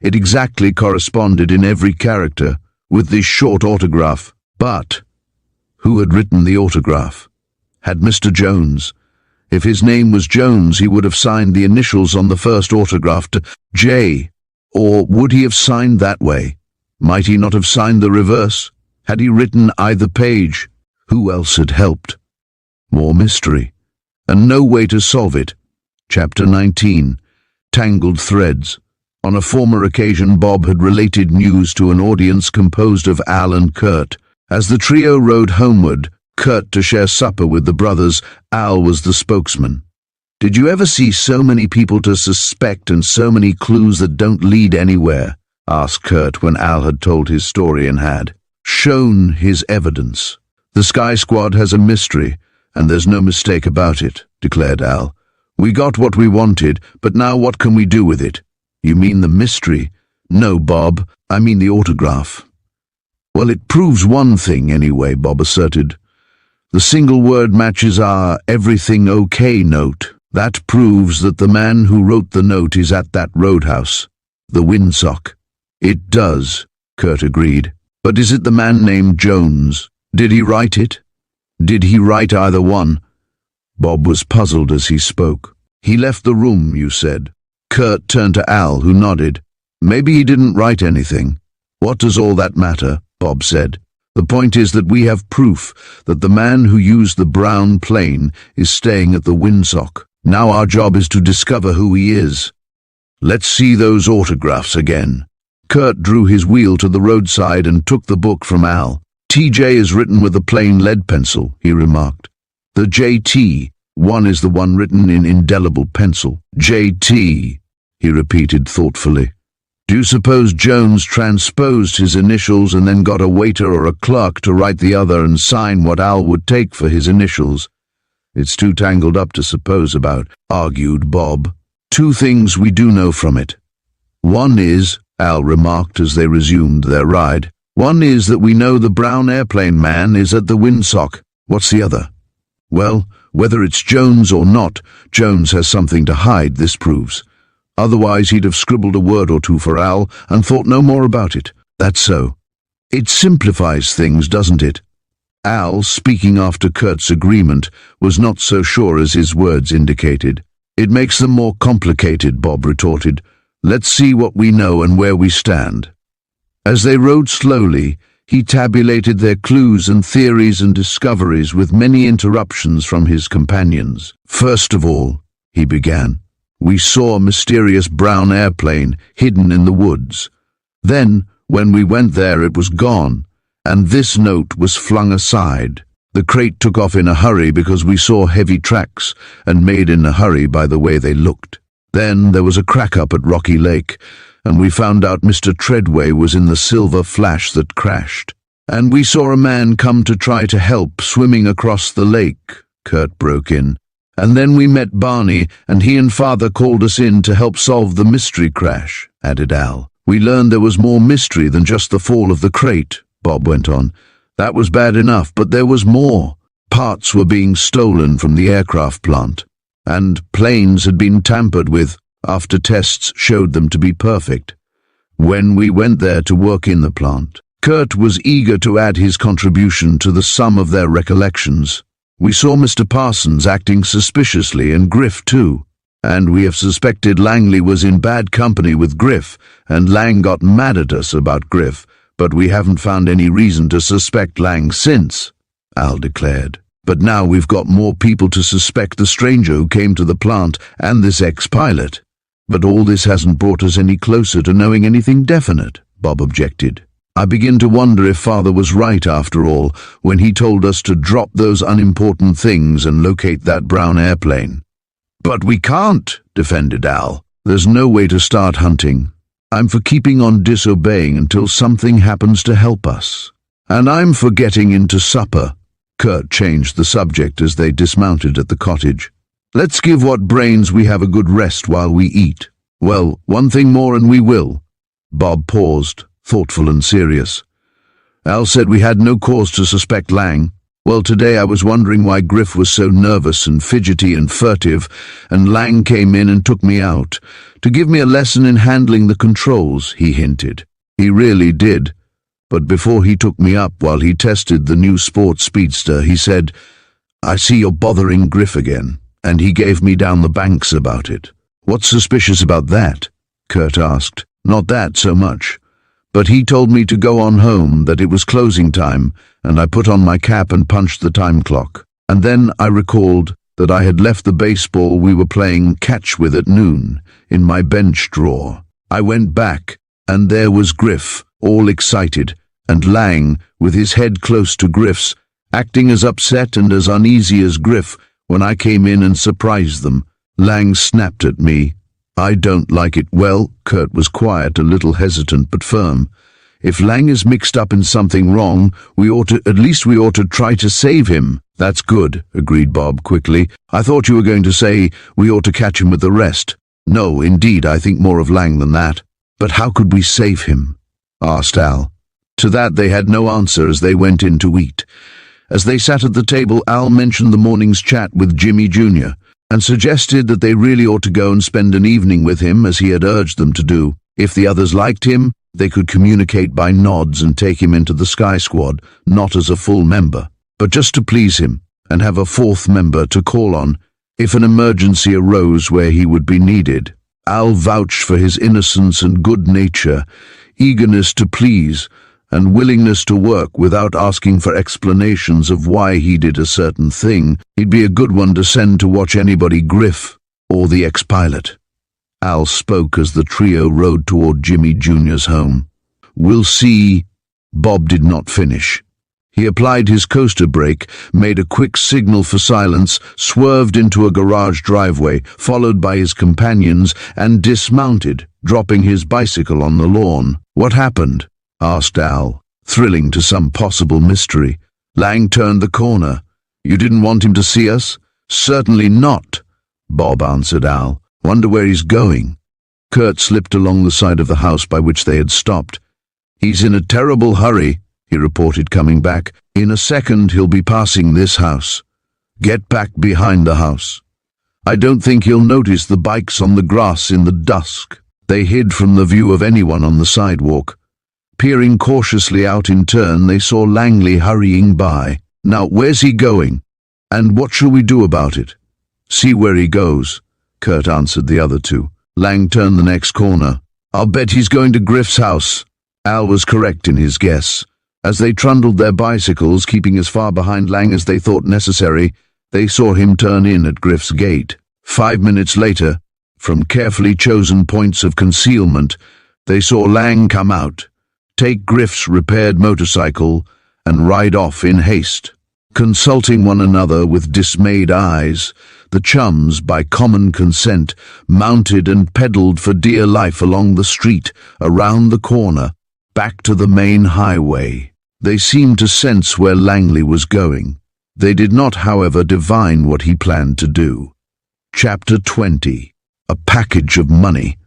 S1: It exactly corresponded in every character with this short autograph. But who had written the autograph? Had Mr. Jones? If his name was Jones, he would have signed the initials on the first autograph to J. Or would he have signed that way? Might he not have signed the reverse? Had he written either page? Who else had helped? More mystery, and no way to solve it. Chapter 19. Tangled Threads. On a former occasion, Bob had related news to an audience composed of Al and Curt. As the trio rode homeward, Curt to share supper with the brothers, Al was the spokesman. "Did you ever see so many people to suspect and so many clues that don't lead anywhere?" asked Curt when Al had told his story and had shown his evidence. "The Sky Squad has a mystery, and there's no mistake about it," declared Al. "We got what we wanted, but now what can we do with it?" "You mean the mystery?" "No, Bob, I mean the autograph." "Well, it proves one thing anyway," Bob asserted. "The single word matches our everything okay note. That proves that the man who wrote the note is at that roadhouse, the windsock." "It does," Curt agreed. "But is it the man named Jones? Did he write it? Did he write either one?" Bob was puzzled as he spoke. "He left the room, you said." Curt turned to Al, who nodded. "Maybe he didn't write anything." "What does all that matter?" Bob said. "The point is that we have proof that the man who used the brown plane is staying at the windsock. Now our job is to discover who he is." "Let's see those autographs again." Curt drew his wheel to the roadside and took the book from Al. "TJ is written with a plain lead pencil," he remarked. "The JT one is the one written in indelible pencil." "JT," he repeated thoughtfully. "Do you suppose Jones transposed his initials and then got a waiter or a clerk to write the other and sign what Al would take for his initials?" "It's too tangled up to suppose about," argued Bob. "Two things we do know from it. One is," Al remarked as they resumed their ride, "one is that we know the brown airplane man is at the windsock. What's the other?" "Well, whether it's Jones or not, Jones has something to hide, this proves. Otherwise he'd have scribbled a word or two for Al and thought no more about it." "That's so. It simplifies things, doesn't it?" Al, speaking after Curt's agreement, was not so sure as his words indicated. "It makes them more complicated," Bob retorted. "Let's see what we know and where we stand." As they rode slowly, he tabulated their clues and theories and discoveries with many interruptions from his companions. "First of all," he began, "we saw a mysterious brown airplane hidden in the woods. Then, when we went there, it was gone, and this note was flung aside. The crate took off in a hurry because we saw heavy tracks, and made in a hurry by the way they looked. Then there was a crack-up at Rocky Lake, and we found out Mr. Treadway was in the silver flash that crashed. And we saw a man come to try to help swimming across the lake," Curt broke in. "And then we met Barney, and he and Father called us in to help solve the mystery crash," added Al. "We learned there was more mystery than just the fall of the crate," Bob went on. "That was bad enough, but there was more. Parts were being stolen from the aircraft plant, and planes had been tampered with after tests showed them to be perfect. when we went there to work in the plant. Curt was eager to add his contribution to the sum of their recollections. We saw Mr. Parsons acting suspiciously and Griff too, and we have suspected Langley was in bad company with Griff, and Lang got mad at us about Griff, but we haven't found any reason to suspect Lang since, Al declared. But now we've got more people to suspect the stranger who came to the plant and this ex-pilot. But all this hasn't brought us any closer to knowing anything definite, Bob objected. I begin to wonder if Father was right after all when he told us to drop those unimportant things and locate that brown airplane. But we can't, defended Al. There's no way to start hunting. I'm for keeping on disobeying until something happens to help us. And I'm for getting into supper. Curt changed the subject as they dismounted at the cottage. Let's give what brains we have a good rest while we eat. Well, one thing more and we will. Bob paused, thoughtful and serious. Al said we had no cause to suspect Lang. Well, today I was wondering why Griff was so nervous and fidgety and furtive, and Lang came in and took me out. To give me a lesson in handling the controls, he hinted. He really did. But before he took me up while he tested the new sports speedster, he said, I see you're bothering Griff again, and he gave me down the banks about it. What's suspicious about that? Curt asked. Not that so much. But he told me to go on home, that it was closing time, and I put on my cap and punched the time clock. And then I recalled that I had left the baseball we were playing catch with at noon in my bench drawer. I went back, and there was Griff, all excited, and Lang, with his head close to Griff's, acting as upset and as uneasy as Griff when I came in and surprised them. Lang snapped at me. I don't like it. Well, Curt was quiet, a little hesitant but firm. If Lang is mixed up in something wrong, at least we ought to try to save him. That's good, agreed Bob quickly. I thought you were going to say we ought to catch him with the rest. No, indeed, I think more of Lang than that. But how could we save him? Asked Al. To that they had no answer as they went in to eat. As they sat at the table, Al mentioned the morning's chat with Jimmy Jr., and suggested that they really ought to go and spend an evening with him as he had urged them to do. If the others liked him, they could communicate by nods and take him into the Sky Squad, not as a full member, but just to please him and have a fourth member to call on if an emergency arose where he would be needed. Al vouched for his innocence and good nature, eagerness to please, and willingness to work without asking for explanations of why he did a certain thing. He'd be a good one to send to watch anybody Griff or the ex-pilot. Al spoke as the trio rode toward Jimmy Jr.'s home. We'll see. Bob did not finish. He applied his coaster brake, made a quick signal for silence, swerved into a garage driveway, followed by his companions, and dismounted, dropping his bicycle on the lawn. What happened? Asked Al, thrilling to some possible mystery. Lang turned the corner. You didn't want him to see us? Certainly not, Bob answered Al. Wonder where he's going. Curt slipped along the side of the house by which they had stopped. He's in a terrible hurry, he reported, coming back. In a second he'll be passing this house. Get back behind the house. I don't think he'll notice the bikes on the grass in the dusk. They hid from the view of anyone on the sidewalk. Peering cautiously out in turn, they saw Langley hurrying by. Now, where's he going? And what shall we do about it? See where he goes, Curt answered the other two. Lang turned the next corner. I'll bet he's going to Griff's house. Al was correct in his guess. As they trundled their bicycles, keeping as far behind Lang as they thought necessary, they saw him turn in at Griff's gate. 5 minutes later, from carefully chosen points of concealment, they saw Lang come out, take Griff's repaired motorcycle, and ride off in haste. Consulting one another with dismayed eyes, the chums, by common consent, mounted and pedaled for dear life along the street, around the corner, back to the main highway. They seemed to sense where Langley was going. They did not, however, divine what he planned to do. Chapter 20. A Package of Money.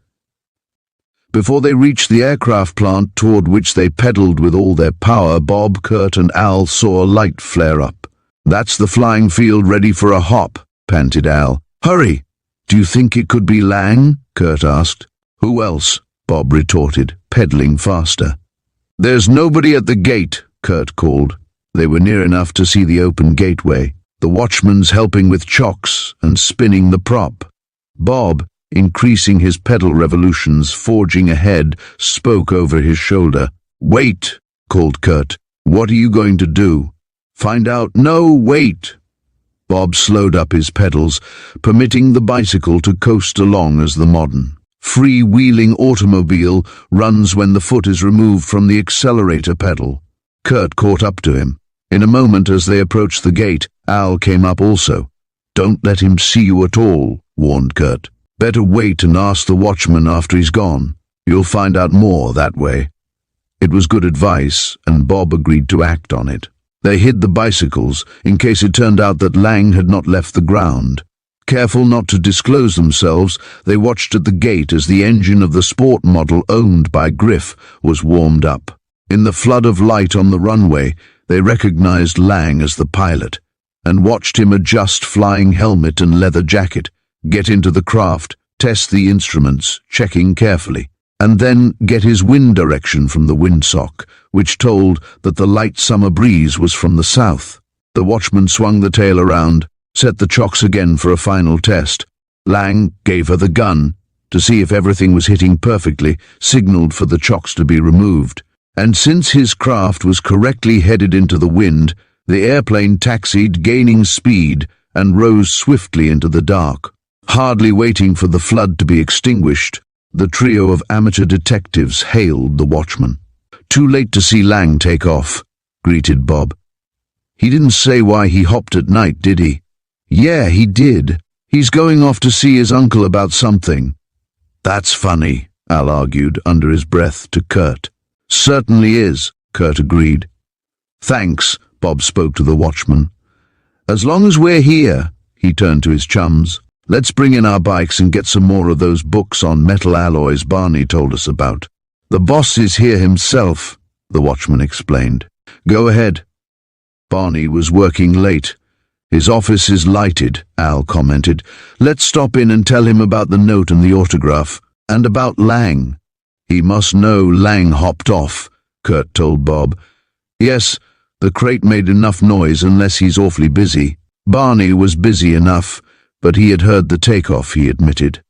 S1: Before they reached the aircraft plant toward which they pedaled with all their power, Bob, Curt, and Al saw a light flare up. That's the flying field ready for a hop, panted Al. Hurry! Do you think it could be Lang? Curt asked. Who else? Bob retorted, pedaling faster. "There's nobody at the gate," Curt called. They were near enough to see the open gateway. The watchman's helping with chocks and spinning the prop. Bob, increasing his pedal revolutions, forging ahead, spoke over his shoulder. "Wait," called Curt. "What are you going to do?" "Find out." "No, wait." Bob slowed up his pedals, permitting the bicycle to coast along as the modern, free-wheeling automobile runs when the foot is removed from the accelerator pedal. Curt caught up to him. In a moment, as they approached the gate, Al came up also. "Don't let him see you at all," warned Curt. "Better wait and ask the watchman after he's gone. You'll find out more that way." It was good advice, and Bob agreed to act on it. They hid the bicycles in case it turned out that Lang had not left the ground. Careful not to disclose themselves, they watched at the gate as the engine of the sport model owned by Griff was warmed up. In the flood of light on the runway, they recognized Lang as the pilot, and watched him adjust flying helmet and leather jacket, get into the craft, test the instruments, checking carefully, and then get his wind direction from the windsock, which told that the light summer breeze was from the south. The watchman swung the tail around, set the chocks again for a final test. Lang gave her the gun to see if everything was hitting perfectly, signaled for the chocks to be removed. And since his craft was correctly headed into the wind, the airplane taxied, gaining speed, and rose swiftly into the dark. Hardly waiting for the flood to be extinguished, the trio of amateur detectives hailed the watchman. "Too late to see Lang take off," greeted Bob. "He didn't say why he hopped at night, did he?" "Yeah, he did. He's going off to see his uncle about something." "That's funny," Al argued under his breath to Curt. "Certainly is," Curt agreed. "Thanks," Bob spoke to the watchman. "As long as we're here," he turned to his chums, "let's bring in our bikes and get some more of those books on metal alloys Barney told us about." "The boss is here himself," the watchman explained. "Go ahead." Barney was working late. "His office is lighted," Al commented. "Let's stop in and tell him about the note and the autograph, and about Lang." "He must know Lang hopped off," Curt told Bob. "Yes, the crate made enough noise unless he's awfully busy." Barney was busy enough, but he had heard the takeoff, he admitted.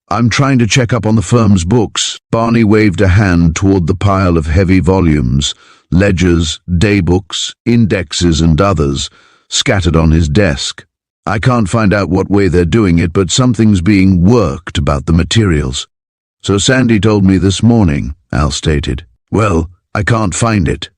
S1: "I'm trying to check up on the firm's books." Barney waved a hand toward the pile of heavy volumes, ledgers, daybooks, indexes and others, scattered on his desk. "I can't find out what way they're doing it, but something's being worked about the materials." "So Sandy told me this morning," Al stated. "Well, I can't find it."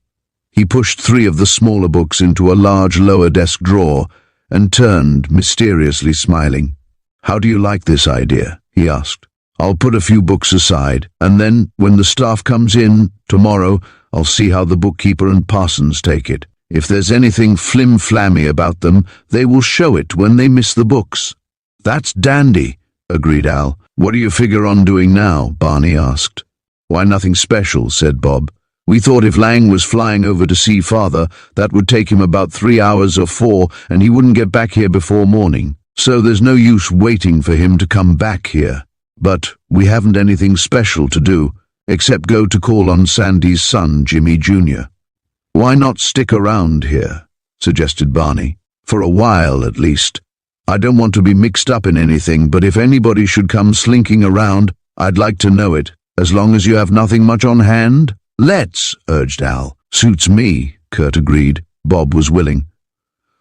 S1: He pushed 3 of the smaller books into a large lower desk drawer and turned, mysteriously smiling. "How do you like this idea?" he asked. "I'll put a few books aside, and then, when the staff comes in, tomorrow, I'll see how the bookkeeper and Parsons take it. If there's anything flim-flammy about them, they will show it when they miss the books." "That's dandy," agreed Al. "What do you figure on doing now?" Barney asked. "Why, nothing special," said Bob. "We thought if Lang was flying over to see Father, that would take him about 3 hours or 4, and he wouldn't get back here before morning. So there's no use waiting for him to come back here. But we haven't anything special to do, except go to call on Sandy's son, Jimmy Jr. "Why not stick around here?" suggested Barney. "For a while, at least. I don't want to be mixed up in anything, but if anybody should come slinking around, I'd like to know it, as long as you have nothing much on hand." "Let's," urged Al. "Suits me," Curt agreed. Bob was willing.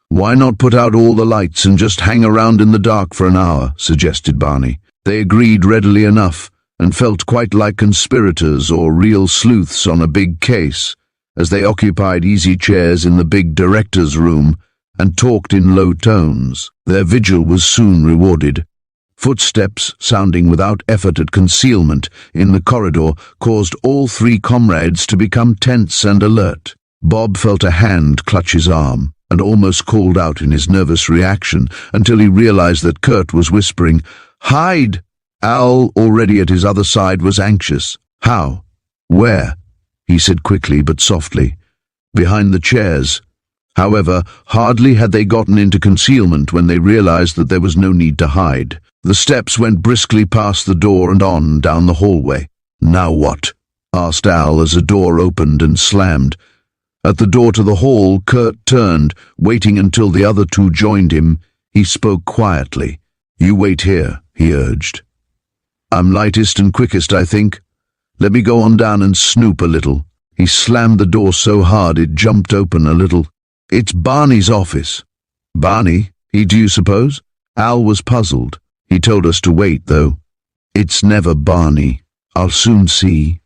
S1: "Why not put out all the lights and just hang around in the dark for an hour?" suggested Barney. They agreed readily enough, and felt quite like conspirators or real sleuths on a big case, as they occupied easy chairs in the big director's room and talked in low tones. Their vigil was soon rewarded. Footsteps, sounding without effort at concealment, in the corridor caused all 3 comrades to become tense and alert. Bob felt a hand clutch his arm, and almost called out in his nervous reaction until he realized that Curt was whispering, "Hide!" Al, already at his other side, was anxious. "How? Where?" he said quickly but softly. "Behind the chairs." However, hardly had they gotten into concealment when they realized that there was no need to hide. The steps went briskly past the door and on down the hallway. "Now what?" asked Al as a door opened and slammed. At the door to the hall, Curt turned, waiting until the other two joined him. He spoke quietly. "You wait here," he urged. "I'm lightest and quickest, I think. Let me go on down and snoop a little." He slammed the door so hard it jumped open a little. "It's Barney's office." "Barney? Do you suppose?" Al was puzzled. "He told us to wait, though." "It's never Barney. I'll soon see."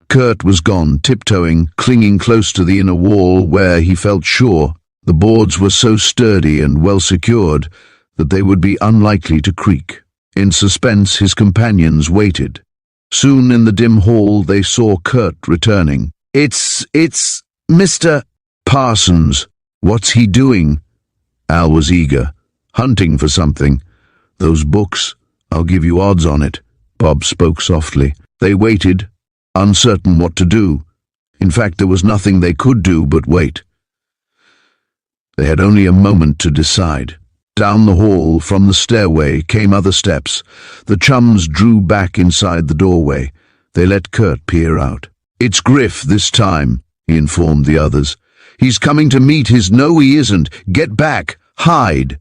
S1: Curt was gone, tiptoeing, clinging close to the inner wall where he felt sure the boards were so sturdy and well secured that they would be unlikely to creak. In suspense, his companions waited. Soon in the dim hall they saw Curt returning. It's Mr. Parsons." "What's he doing?" Al was eager. "Hunting for something. Those books, I'll give you odds on it." Bob spoke softly. They waited, uncertain what to do. In fact, there was nothing they could do but wait. They had only a moment to decide. Down the hall, from the stairway, came other steps. The chums drew back inside the doorway. They let Curt peer out. "It's Griff this time," he informed the others. "He's coming to meet his—" "No, he isn't. Get back! Hide!"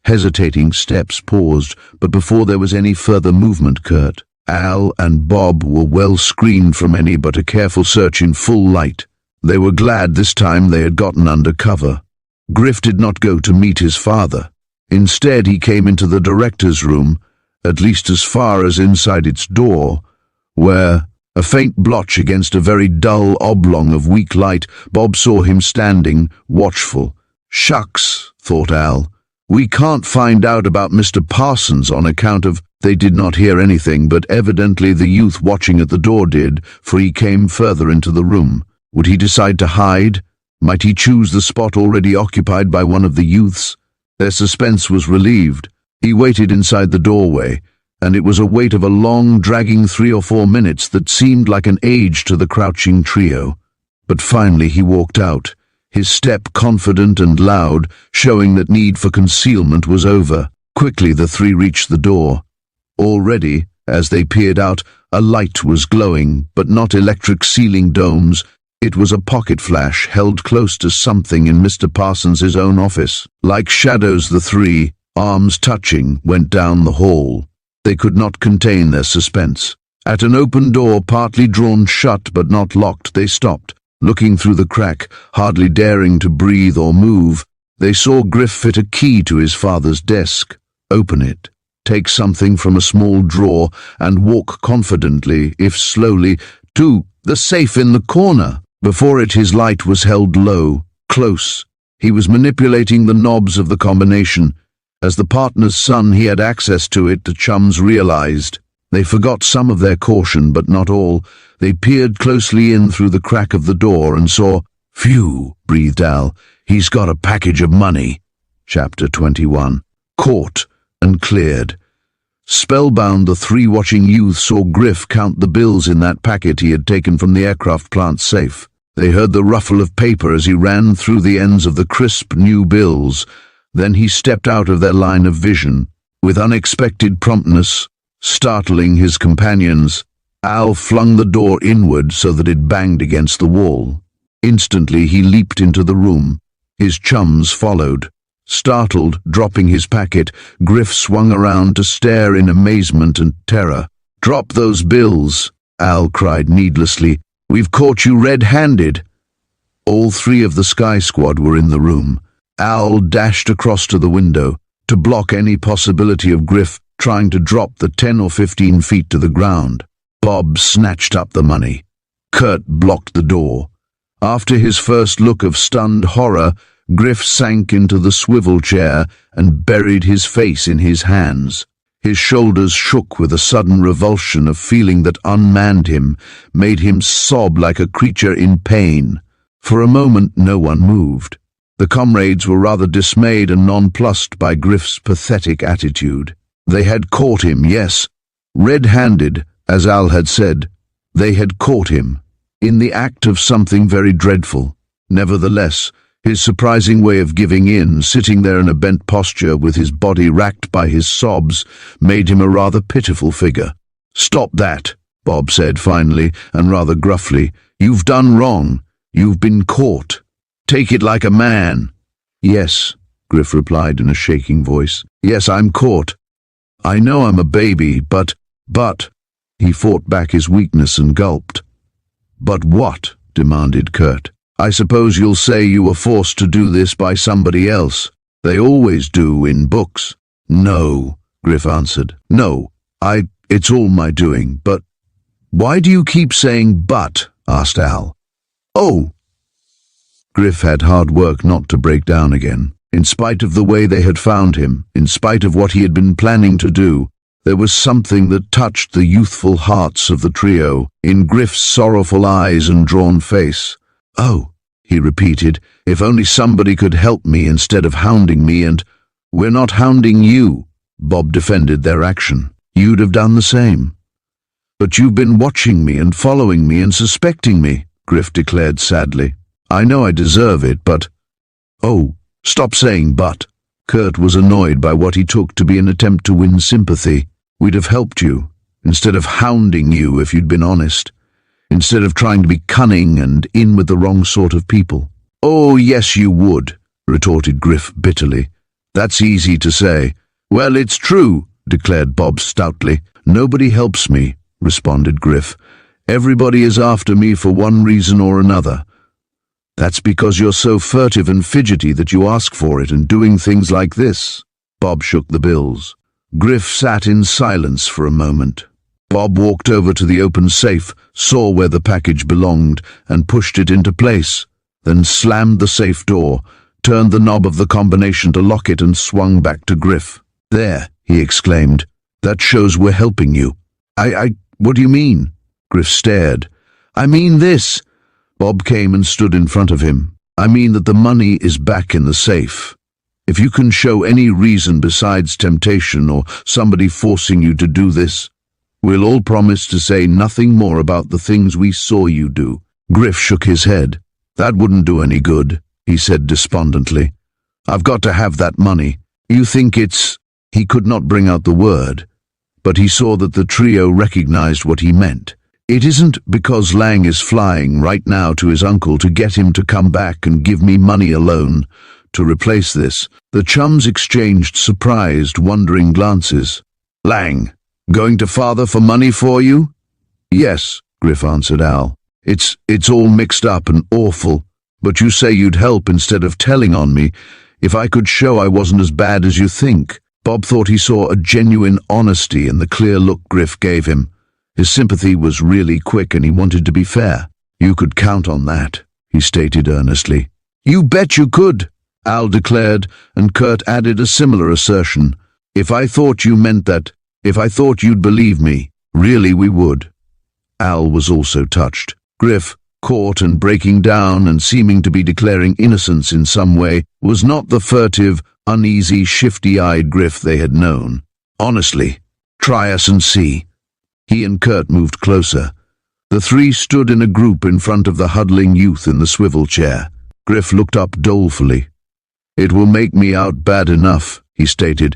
S1: Hesitating steps paused, but before there was any further movement, Curt, Al, and Bob were well screened from any but a careful search in full light. They were glad this time they had gotten under cover. Griff did not go to meet his father. Instead, he came into the director's room, at least as far as inside its door, where, a faint blotch against a very dull oblong of weak light, Bob saw him standing, watchful. "Shucks," thought Al. "We can't find out about Mr. Parsons on account of—" They did not hear anything, but evidently the youth watching at the door did, for he came further into the room. Would he decide to hide? Might he choose the spot already occupied by one of the youths? Their suspense was relieved. He waited inside the doorway, and it was a wait of a long, dragging 3 or 4 minutes that seemed like an age to the crouching trio. But finally he walked out, his step confident and loud, showing that need for concealment was over. Quickly the three reached the door. Already, as they peered out, a light was glowing, but not electric ceiling domes. It was a pocket flash held close to something in Mr. Parsons's own office. Like shadows, the three, arms touching, went down the hall. They could not contain their suspense. At an open door, partly drawn shut but not locked, they stopped, looking through the crack, hardly daring to breathe or move. They saw Griff fit a key to his father's desk, open it, take something from a small drawer, and walk confidently, if slowly, to the safe in the corner. Before it his light was held low, close. He was manipulating the knobs of the combination. As the partner's son, he had access to it, the chums realized. They forgot some of their caution, but not all. They peered closely in through the crack of the door and saw— "Phew," breathed Al. "He's got a package of money." Chapter 21. Caught and cleared. Spellbound, the three watching youths saw Griff count the bills in that packet he had taken from the aircraft plant safe. They heard the ruffle of paper as he ran through the ends of the crisp new bills. Then he stepped out of their line of vision. With unexpected promptness, startling his companions, Al flung the door inward so that it banged against the wall. Instantly he leaped into the room. His chums followed. Startled, dropping his packet, Griff swung around to stare in amazement and terror. "Drop those bills," Al cried needlessly. "We've caught you red-handed." All three of the Sky Squad were in the room. Al dashed across to the window to block any possibility of Griff trying to drop the 10 or 15 feet to the ground. Bob snatched up the money. Curt blocked the door. After his first look of stunned horror, Griff sank into the swivel chair and buried his face in his hands. His shoulders shook with a sudden revulsion of feeling that unmanned him, made him sob like a creature in pain. For a moment no one moved. The comrades were rather dismayed and nonplussed by Griff's pathetic attitude. They had caught him, yes, red-handed, as Al had said. They had caught him, in the act of something very dreadful. Nevertheless, his surprising way of giving in, sitting there in a bent posture with his body racked by his sobs, made him a rather pitiful figure. "Stop that," Bob said finally, and rather gruffly. "You've done wrong. You've been caught. Take it like a man." "Yes," Griff replied in a shaking voice. "Yes, I'm caught. I know I'm a baby, but... He fought back his weakness and gulped. "But what?" demanded Curt. "I suppose you'll say you were forced to do this by somebody else. They always do in books." "No," Griff answered. "No, it's all my doing, but..." "Why do you keep saying but?" asked Al. "Oh!" Griff had hard work not to break down again. In spite of the way they had found him, in spite of what he had been planning to do, there was something that touched the youthful hearts of the trio, in Griff's sorrowful eyes and drawn face. "Oh," he repeated, "if only somebody could help me instead of hounding me and..." "We're not hounding you," Bob defended their action. "You'd have done the same." "But you've been watching me and following me and suspecting me," Griff declared sadly. "I know I deserve it, but..." "Oh, stop saying but." Curt was annoyed by what he took to be an attempt to win sympathy. "We'd have helped you, instead of hounding you if you'd been honest, instead of trying to be cunning and in with the wrong sort of people." "Oh, yes you would," retorted Griff bitterly. "That's easy to say." "Well, it's true," declared Bob stoutly. "Nobody helps me," responded Griff. "Everybody is after me for one reason or another." "That's because you're so furtive and fidgety that you ask for it and doing things like this." Bob shook the bills. Griff sat in silence for a moment. Bob walked over to the open safe, saw where the package belonged, and pushed it into place, then slammed the safe door, turned the knob of the combination to lock it, and swung back to Griff. "There," he exclaimed. "That shows we're helping you." What do you mean?" Griff stared. "I mean this." Bob came and stood in front of him. "I mean that the money is back in the safe. If you can show any reason besides temptation or somebody forcing you to do this, we'll all promise to say nothing more about the things we saw you do." Griff shook his head. "That wouldn't do any good," he said despondently. "I've got to have that money. You think it's..." He could not bring out the word, but he saw that the trio recognized what he meant. "It isn't because Lang is flying right now to his uncle to get him to come back and give me money alone to replace this." The chums exchanged surprised, wondering glances. "Lang, going to father for money for you?" "Yes," Griff answered Al. It's all mixed up and awful, but you say you'd help instead of telling on me. If I could show I wasn't as bad as you think." Bob thought he saw a genuine honesty in the clear look Griff gave him. His sympathy was really quick and he wanted to be fair. "You could count on that," he stated earnestly. "You bet you could," Al declared, and Curt added a similar assertion. "If I thought you meant that, if I thought you'd believe me, really we would." Al was also touched. Griff, caught and breaking down and seeming to be declaring innocence in some way, was not the furtive, uneasy, shifty-eyed Griff they had known. "Honestly, try us and see." He and Curt moved closer. The three stood in a group in front of the huddling youth in the swivel chair. Griff looked up dolefully. "It will make me out bad enough," he stated,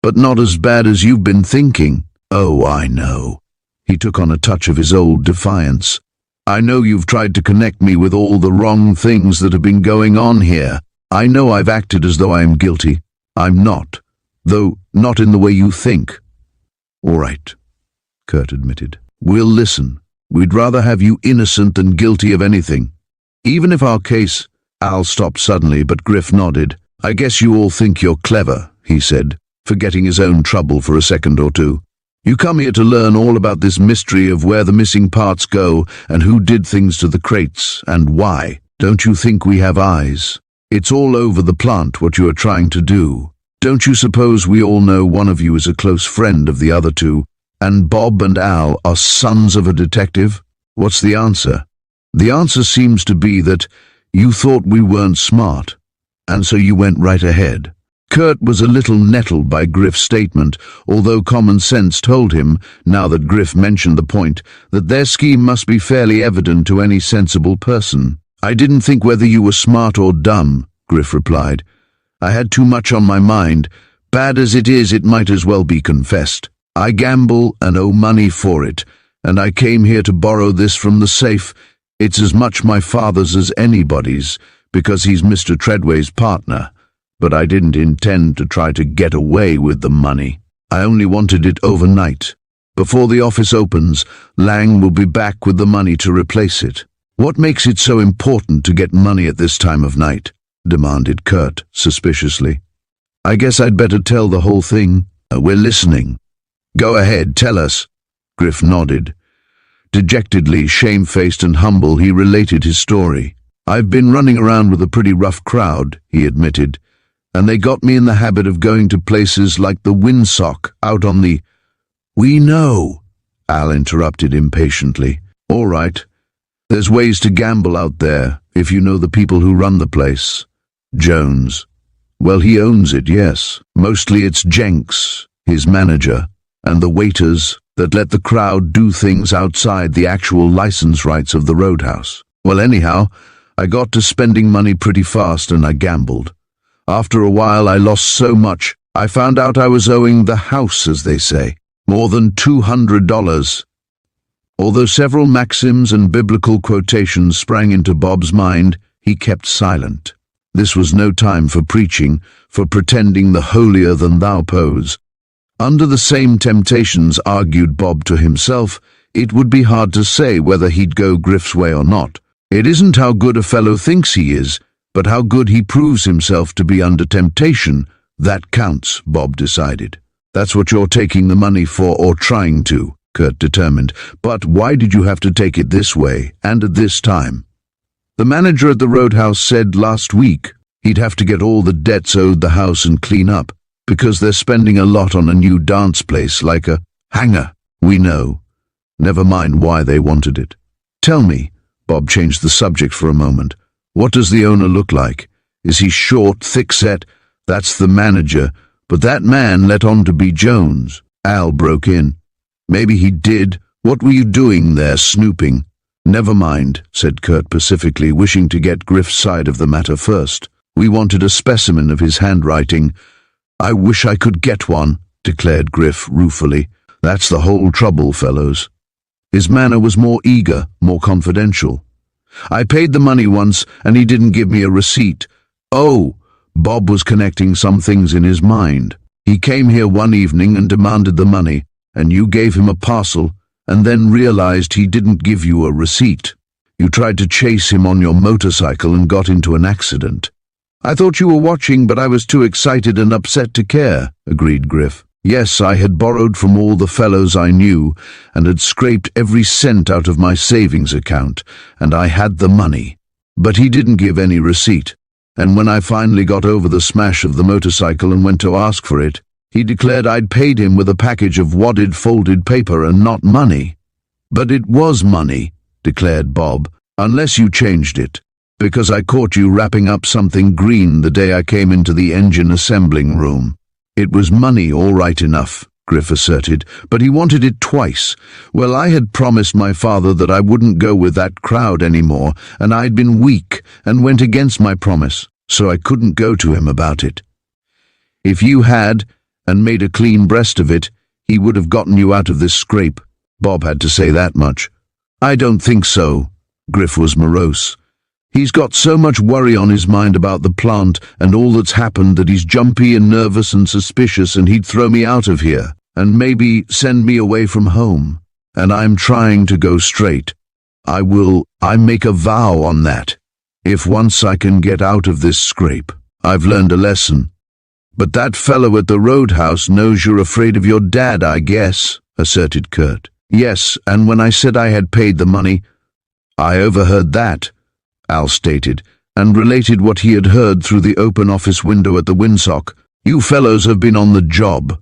S1: "but not as bad as you've been thinking." "Oh, I know." He took on a touch of his old defiance. "I know you've tried to connect me with all the wrong things that have been going on here. I know I've acted as though I am guilty. I'm not, though not in the way you think." "All right," Curt admitted. "We'll listen. We'd rather have you innocent than guilty of anything. Even if our case..." Al stopped suddenly, but Griff nodded. "I guess you all think you're clever," he said, forgetting his own trouble for a second or two. "You come here to learn all about this mystery of where the missing parts go and who did things to the crates and why. Don't you think we have eyes? It's all over the plant what you are trying to do. Don't you suppose we all know one of you is a close friend of the other two, and Bob and Al are sons of a detective? What's the answer? The answer seems to be that you thought we weren't smart, and so you went right ahead." Curt was a little nettled by Griff's statement, although common sense told him, now that Griff mentioned the point, that their scheme must be fairly evident to any sensible person. "I didn't think whether you were smart or dumb," Griff replied. "I had too much on my mind. Bad as it is, it might as well be confessed. I gamble and owe money for it, and I came here to borrow this from the safe. It's as much my father's as anybody's, because he's Mr. Treadway's partner. But I didn't intend to try to get away with the money. I only wanted it overnight. Before the office opens, Lang will be back with the money to replace it. What makes it so important to get money at this time of night? Demanded Curt, suspiciously. I guess I'd better tell the whole thing. We're listening. Go ahead, tell us. Griff nodded. Dejectedly, shamefaced and humble, he related his story. I've been running around with a pretty rough crowd, he admitted, and they got me in the habit of going to places like the Windsock out on the... We know, Al interrupted impatiently. All right. There's ways to gamble out there, if you know the people who run the place. Jones. Well, he owns it, yes. Mostly it's Jenks, his manager, and the waiters that let the crowd do things outside the actual license rights of the roadhouse. Well, anyhow, I got to spending money pretty fast and I gambled. After a while I lost so much, I found out I was owing the house, as they say, more than $200. Although several maxims and biblical quotations sprang into Bob's mind, he kept silent. This was no time for preaching, for pretending the holier-than-thou pose. Under the same temptations, argued Bob to himself, it would be hard to say whether he'd go Griff's way or not. It isn't how good a fellow thinks he is, but how good he proves himself to be under temptation. That counts, Bob decided. That's what you're taking the money for, or trying to, Curt determined. But why did you have to take it this way, and at this time? The manager at the roadhouse said last week he'd have to get all the debts owed the house and clean up, because they're spending a lot on a new dance place, like a hangar. We know. Never mind why they wanted it. Tell me, Bob changed the subject for a moment. What does the owner look like? Is he short, thick-set? That's the manager, but that man let on to be Jones. Al broke in. Maybe he did. What were you doing there, snooping? Never mind, said Curt pacifically, wishing to get Griff's side of the matter first. We wanted a specimen of his handwriting. I wish I could get one, declared Griff ruefully. That's the whole trouble, fellows. His manner was more eager, more confidential. I paid the money once, and he didn't give me a receipt. Oh, Bob was connecting some things in his mind. He came here one evening and demanded the money, and you gave him a parcel, and then realized he didn't give you a receipt. You tried to chase him on your motorcycle and got into an accident. I thought you were watching, but I was too excited and upset to care, agreed Griff. Yes, I had borrowed from all the fellows I knew and had scraped every cent out of my savings account, and I had the money. But he didn't give any receipt, and when I finally got over the smash of the motorcycle and went to ask for it, he declared I'd paid him with a package of wadded folded paper and not money. But it was money, declared Bob, unless you changed it, because I caught you wrapping up something green the day I came into the engine assembling room. It was money, all right enough, Griff asserted, but he wanted it twice. Well, I had promised my father that I wouldn't go with that crowd anymore, and I'd been weak and went against my promise, so I couldn't go to him about it. If you had, and made a clean breast of it, he would have gotten you out of this scrape. Bob had to say that much. I don't think so. Griff was morose. He's got so much worry on his mind about the plant and all that's happened that he's jumpy and nervous and suspicious, and he'd throw me out of here and maybe send me away from home. And I'm trying to go straight. I make a vow on that. If once I can get out of this scrape, I've learned a lesson. But that fellow at the roadhouse knows you're afraid of your dad, I guess, asserted Curt. Yes, and when I said I had paid the money, I overheard that, Al stated, and related what he had heard through the open office window at the Windsock. You fellows have been on the job.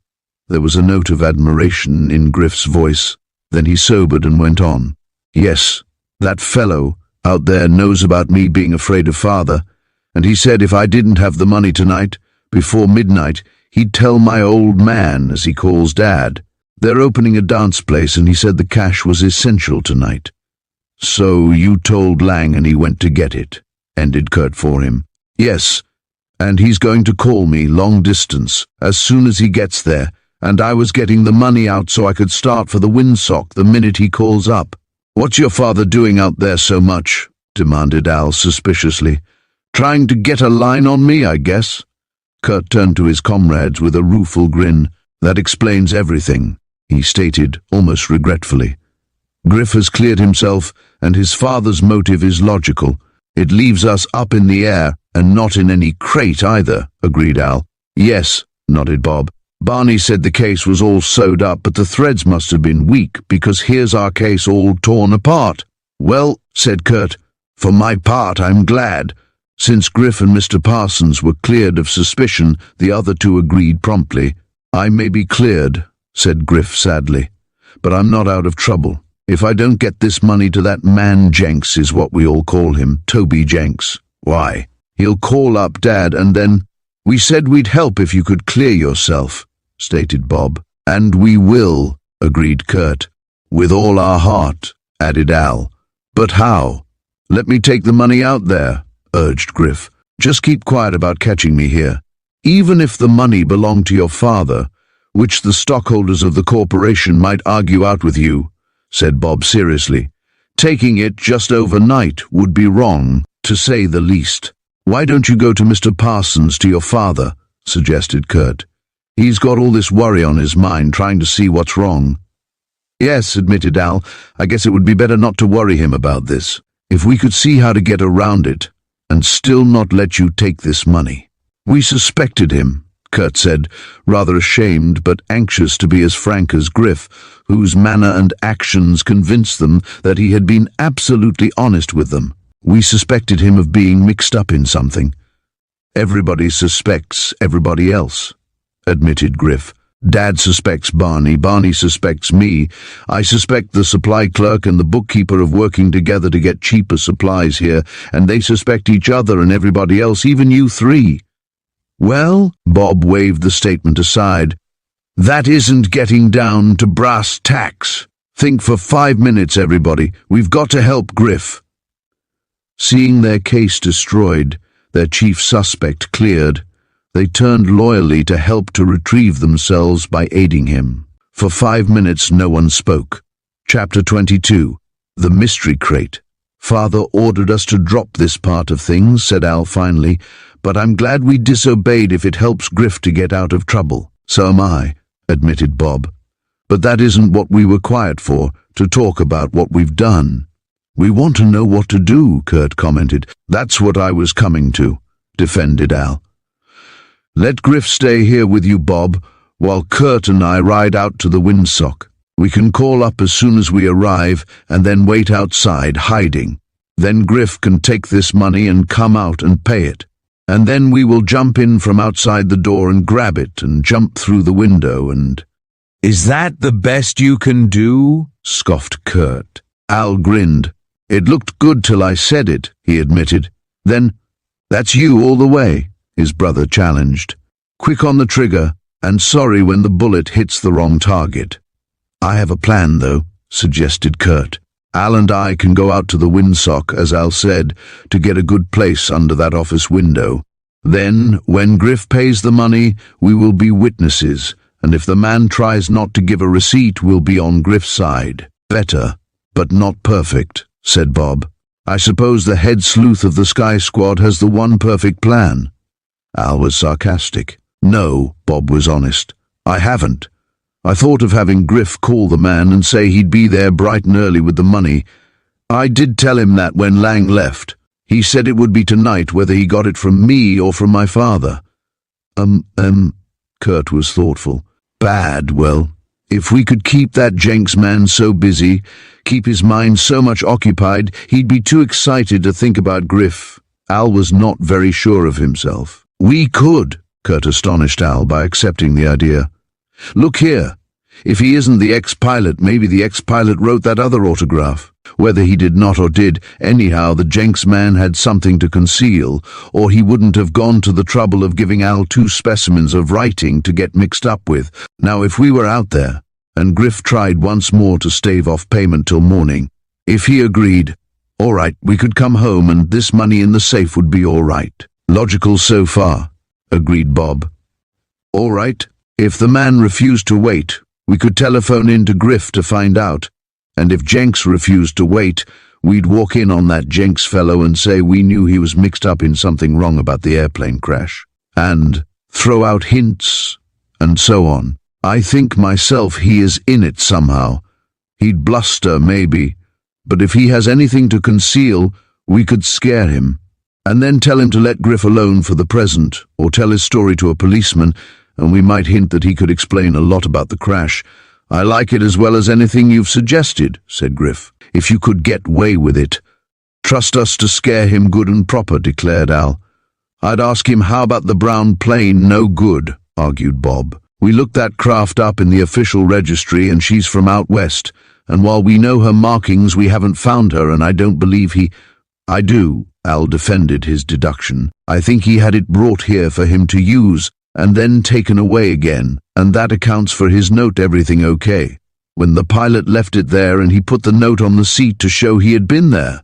S1: There was a note of admiration in Griff's voice. Then he sobered and went on. Yes, that fellow out there knows about me being afraid of father, and he said if I didn't have the money tonight, before midnight, he'd tell my old man, as he calls Dad. They're opening a dance place, and he said the cash was essential tonight. So you told Lang and he went to get it, ended Curt for him. Yes, and he's going to call me long distance as soon as he gets there, and I was getting the money out so I could start for the windsock the minute he calls up. "What's your father doing out there so much?" demanded Al suspiciously. "Trying to get a line on me, I guess." Curt turned to his comrades with a rueful grin. "That explains everything," he stated, almost regretfully. "Griff has cleared himself, and his father's motive is logical. It leaves us up in the air, and not in any crate either," agreed Al. "Yes," nodded Bob. "Barney said the case was all sewed up, but the threads must have been weak, because here's our case all torn apart." "Well," said Curt, "for my part, I'm glad." Since Griff and Mr. Parsons were cleared of suspicion, the other two agreed promptly. "I may be cleared," said Griff sadly, "but I'm not out of trouble. If I don't get this money to that man Jenks, is what we all call him, Toby Jenks, why, he'll call up Dad and then—" "We said we'd help if you could clear yourself," stated Bob. "And we will," agreed Curt. "With all our heart," added Al. "But how?" "Let me take the money out there," urged Griff. "Just keep quiet about catching me here. Even if the money belonged to your father, which the stockholders of the corporation might argue out with you," said Bob seriously, "taking it just overnight would be wrong, to say the least." "Why don't you go to Mr. Parsons, to your father?" suggested Curt. "He's got all this worry on his mind, trying to see what's wrong." "Yes," admitted Al, "I guess it would be better not to worry him about this. If we could see how to get around it, and still not let you take this money." "We suspected him," Curt said, rather ashamed but anxious to be as frank as Griff, whose manner and actions convinced them that he had been absolutely honest with them. "We suspected him of being mixed up in something." "Everybody suspects everybody else," admitted Griff. "Dad suspects Barney, Barney suspects me. I suspect the supply clerk and the bookkeeper of working together to get cheaper supplies here, and they suspect each other and everybody else, even you three." "Well," Bob waved the statement aside, "that isn't getting down to brass tacks. Think for 5 minutes, everybody. We've got to help Griff." Seeing their case destroyed, their chief suspect cleared, they turned loyally to help to retrieve themselves by aiding him. For 5 minutes no one spoke. Chapter 22. The Mystery Crate. "Father ordered us to drop this part of things," said Al finally, "but I'm glad we disobeyed if it helps Griff to get out of trouble." "So am I," admitted Bob. "But that isn't what we were quiet for, to talk about what we've done." "We want to know what to do," Curt commented. "That's what I was coming to," defended Al. "Let Griff stay here with you, Bob, while Curt and I ride out to the windsock. We can call up as soon as we arrive and then wait outside, hiding. Then Griff can take this money and come out and pay it. And then we will jump in from outside the door and grab it and jump through the window and—" "Is that the best you can do?" scoffed Curt. Al grinned. "It looked good till I said it," he admitted. "Then, that's you all the way," his brother challenged. "Quick on the trigger, and sorry when the bullet hits the wrong target." "I have a plan, though," suggested Curt. "Al and I can go out to the windsock, as Al said, to get a good place under that office window. Then, when Griff pays the money, we will be witnesses, and if the man tries not to give a receipt, we'll be on Griff's side. Better, but not perfect," said Bob. "I suppose the head sleuth of the Sky Squad has the one perfect plan." Al was sarcastic. "No," Bob was honest. "I haven't. I thought of having Griff call the man and say he'd be there bright and early with the money. I did tell him that when Lang left. He said it would be tonight, whether he got it from me or from my father." Curt was thoughtful. "Bad, well, if we could keep that Jenks man so busy, keep his mind so much occupied, he'd be too excited to think about Griff." Al was not very sure of himself. "We could," Curt astonished Al by accepting the idea. "Look here. If he isn't the ex-pilot, maybe the ex-pilot wrote that other autograph. Whether he did not or did, anyhow, the Jenks man had something to conceal, or he wouldn't have gone to the trouble of giving Al 2 specimens of writing to get mixed up with. Now, if we were out there, and Griff tried once more to stave off payment till morning, if he agreed, all right, we could come home and this money in the safe would be all right." "Logical so far," agreed Bob. "All right," If the man refused to wait, we could telephone in to Griff to find out. And if Jenks refused to wait, we'd walk in on that Jenks fellow and say we knew he was mixed up in something wrong about the airplane crash. And throw out hints, and so on. I think myself he is in it somehow. He'd bluster, maybe, but if he has anything to conceal, we could scare him, and then tell him to let Griff alone for the present, or tell his story to a policeman, and we might hint that he could explain a lot about the crash. I like it as well as anything you've suggested, said Griff, if you could get way with it. Trust us to scare him good and proper, declared Al. I'd ask him how about the brown plane, no good, argued Bob. We looked that craft up in the official registry and she's from out west, and while we know her markings, we haven't found her, and I don't believe he— I do, Al defended his deduction. I think he had it brought here for him to use, and then taken away again, and that accounts for his note everything okay, when the pilot left it there and he put the note on the seat to show he had been there.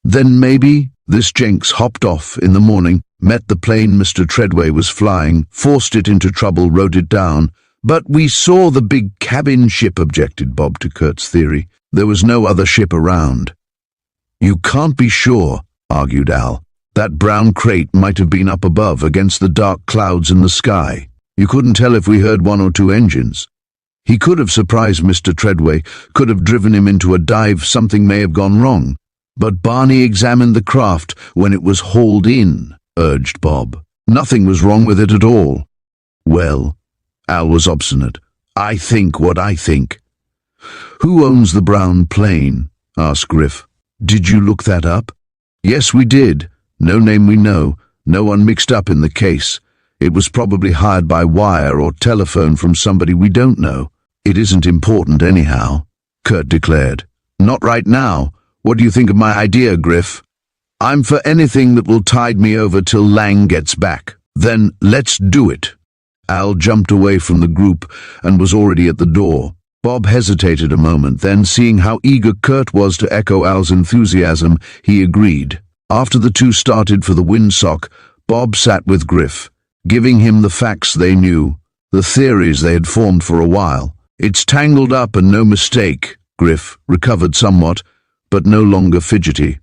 S1: Then maybe this Jenks hopped off in the morning, met the plane Mr. Treadway was flying, forced it into trouble, wrote it down. But we saw the big cabin ship, objected Bob to Curt's theory. There was no other ship around. You can't be sure, argued Al. That brown crate might have been up above against the dark clouds in the sky. You couldn't tell if we heard one or two engines. He could have surprised Mr. Treadway, could have driven him into a dive. Something may have gone wrong. But Barney examined the craft when it was hauled in, urged Bob. Nothing was wrong with it at all. Well, Al was obstinate. I think what I think. Who owns the brown plane? Asked Griff. Did you look that up? Yes, we did. No name we know. No one mixed up in the case. It was probably hired by wire or telephone from somebody we don't know. It isn't important anyhow, Curt declared. Not right now. What do you think of my idea, Griff? I'm for anything that will tide me over till Lang gets back. Then let's do it. Al jumped away from the group and was already at the door. Bob hesitated a moment, then seeing how eager Curt was to echo Al's enthusiasm, he agreed. After the two started for the windsock, Bob sat with Griff, giving him the facts they knew, the theories they had formed for a while. It's tangled up and no mistake. Griff recovered somewhat, but no longer fidgety.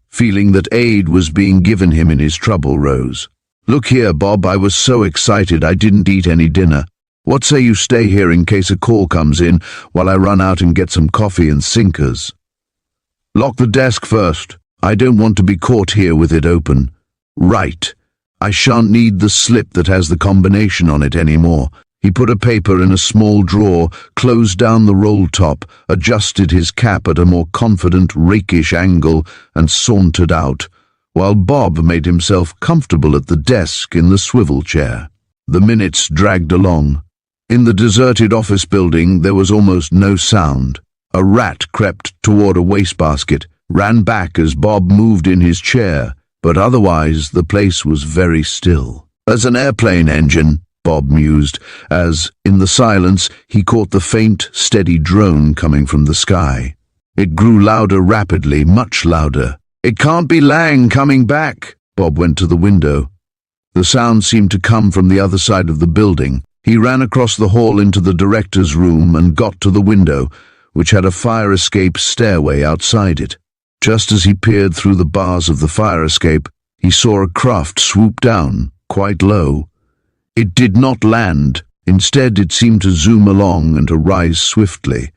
S1: Feeling that aid was being given him in his trouble rose. Look here, Bob, I was so excited I didn't eat any dinner. What say you stay here in case a call comes in while I run out and get some coffee and sinkers? Lock the desk first. I don't want to be caught here with it open. Right. I shan't need the slip that has the combination on it anymore. He put a paper in a small drawer, closed down the roll top, adjusted his cap at a more confident, rakish angle, and sauntered out, while Bob made himself comfortable at the desk in the swivel chair. The minutes dragged along. In the deserted office building there was almost no sound. A rat crept toward a wastebasket, ran back as Bob moved in his chair, but otherwise the place was very still. As an airplane engine, Bob mused, as, in the silence, he caught the faint, steady drone coming from the sky. It grew louder rapidly, much louder. It can't be Lang coming back. Bob went to the window. The sound seemed to come from the other side of the building. He ran across the hall into the director's room and got to the window, which had a fire escape stairway outside it. Just as he peered through the bars of the fire escape, he saw a craft swoop down, quite low. It did not land. Instead, it seemed to zoom along and to rise swiftly.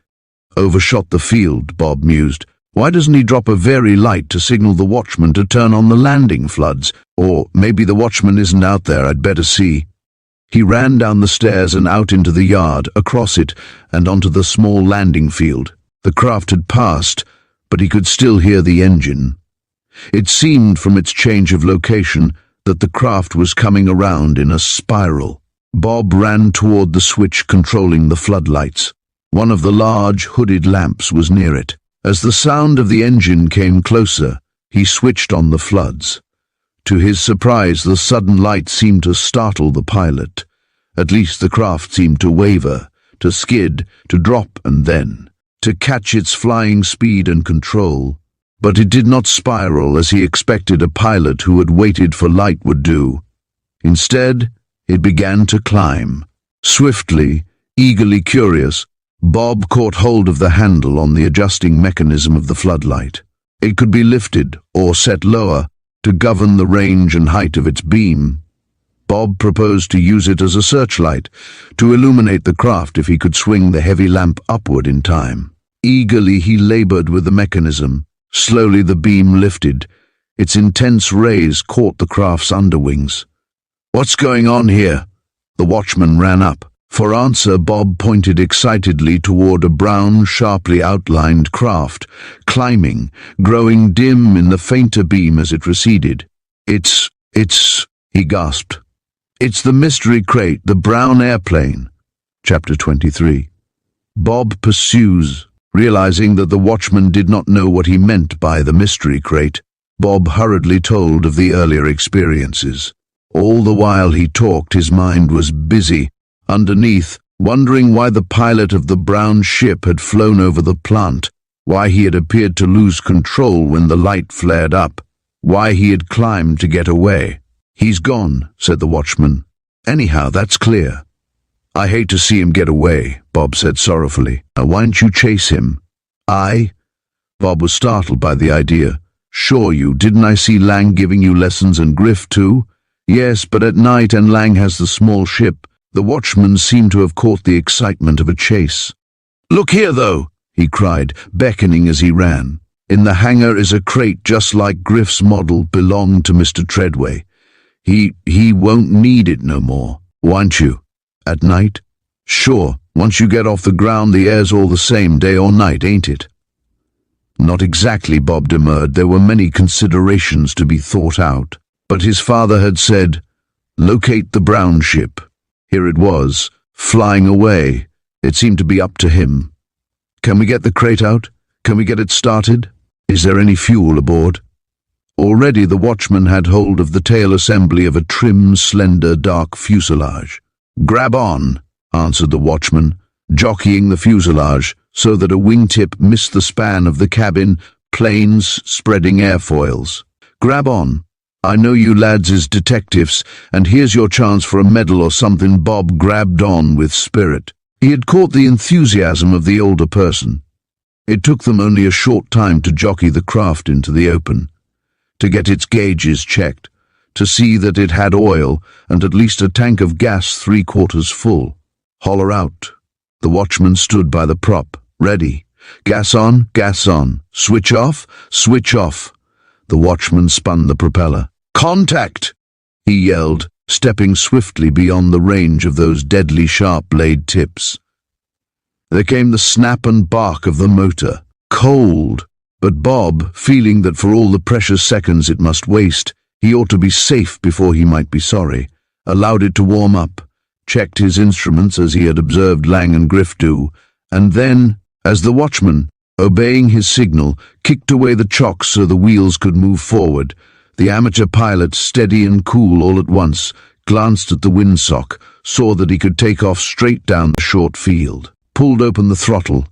S1: Overshot the field, Bob mused. Why doesn't he drop a very light to signal the watchman to turn on the landing floods? Or maybe the watchman isn't out there, I'd better see. He ran down the stairs and out into the yard, across it, and onto the small landing field. The craft had passed, but he could still hear the engine. It seemed, from its change of location, that the craft was coming around in a spiral. Bob ran toward the switch controlling the floodlights. One of the large, hooded lamps was near it. As the sound of the engine came closer, he switched on the floods. To his surprise, the sudden light seemed to startle the pilot. At least the craft seemed to waver, to skid, to drop, and then to catch its flying speed and control. But it did not spiral as he expected a pilot who had waited for light would do. Instead, it began to climb, Swiftly, eagerly curious, Bob caught hold of the handle on the adjusting mechanism of the floodlight. It could be lifted or set lower to govern the range and height of its beam. Bob proposed to use it as a searchlight to illuminate the craft if he could swing the heavy lamp upward in time. Eagerly he labored with the mechanism. Slowly the beam lifted. Its intense rays caught the craft's underwings. "What's going on here?" The watchman ran up. For answer, Bob pointed excitedly toward a brown, sharply outlined craft, climbing, growing dim in the fainter beam as it receded. It's, he gasped. "It's the mystery crate, the brown airplane." Chapter 23. Bob pursues. Realizing that the watchman did not know what he meant by the mystery crate, Bob hurriedly told of the earlier experiences. All the while he talked, his mind was busy, underneath, wondering why the pilot of the brown ship had flown over the plant, why he had appeared to lose control when the light flared up, why he had climbed to get away. "He's gone," said the watchman. "Anyhow, that's clear." "I hate to see him get away," Bob said sorrowfully. "Why don't you chase him?" "I?" Bob was startled by the idea. "Sure you, didn't I see Lang giving you lessons and Griff too?" "Yes, but at night and Lang has the small ship." The watchman seemed to have caught the excitement of a chase. "Look here, though," he cried, beckoning as he ran. "In the hangar is a crate just like Griff's model belonged to Mr. Treadway. He won't need it no more, won't you? At night? Sure, once you get off the ground the air's all the same day or night, ain't it?" Not exactly, Bob demurred. There were many considerations to be thought out. But his father had said, "Locate the brown ship." Here it was, flying away. It seemed to be up to him. "Can we get the crate out? Can we get it started? Is there any fuel aboard?" Already the watchman had hold of the tail assembly of a trim, slender, dark fuselage. "Grab on," answered the watchman, jockeying the fuselage so that a wingtip missed the span of the cabin, planes spreading airfoils. "Grab on. I know you lads is detectives, and here's your chance for a medal or something." Bob grabbed on with spirit. He had caught the enthusiasm of the older person. It took them only a short time to jockey the craft into the open, to get its gauges checked, to see that it had oil and at least a tank of gas 3/4 full. "Holler out." The watchman stood by the prop, ready. "Gas on, gas on. Switch off, switch off." The watchman spun the propeller. "Contact!" he yelled, stepping swiftly beyond the range of those deadly sharp blade tips. There came the snap and bark of the motor. Cold. But Bob, feeling that for all the precious seconds it must waste, he ought to be safe before he might be sorry, allowed it to warm up, checked his instruments as he had observed Lang and Griff do, and then, as the watchman, obeying his signal, kicked away the chocks so the wheels could move forward, the amateur pilot, steady and cool all at once, glanced at the windsock, saw that he could take off straight down the short field, pulled open the throttle,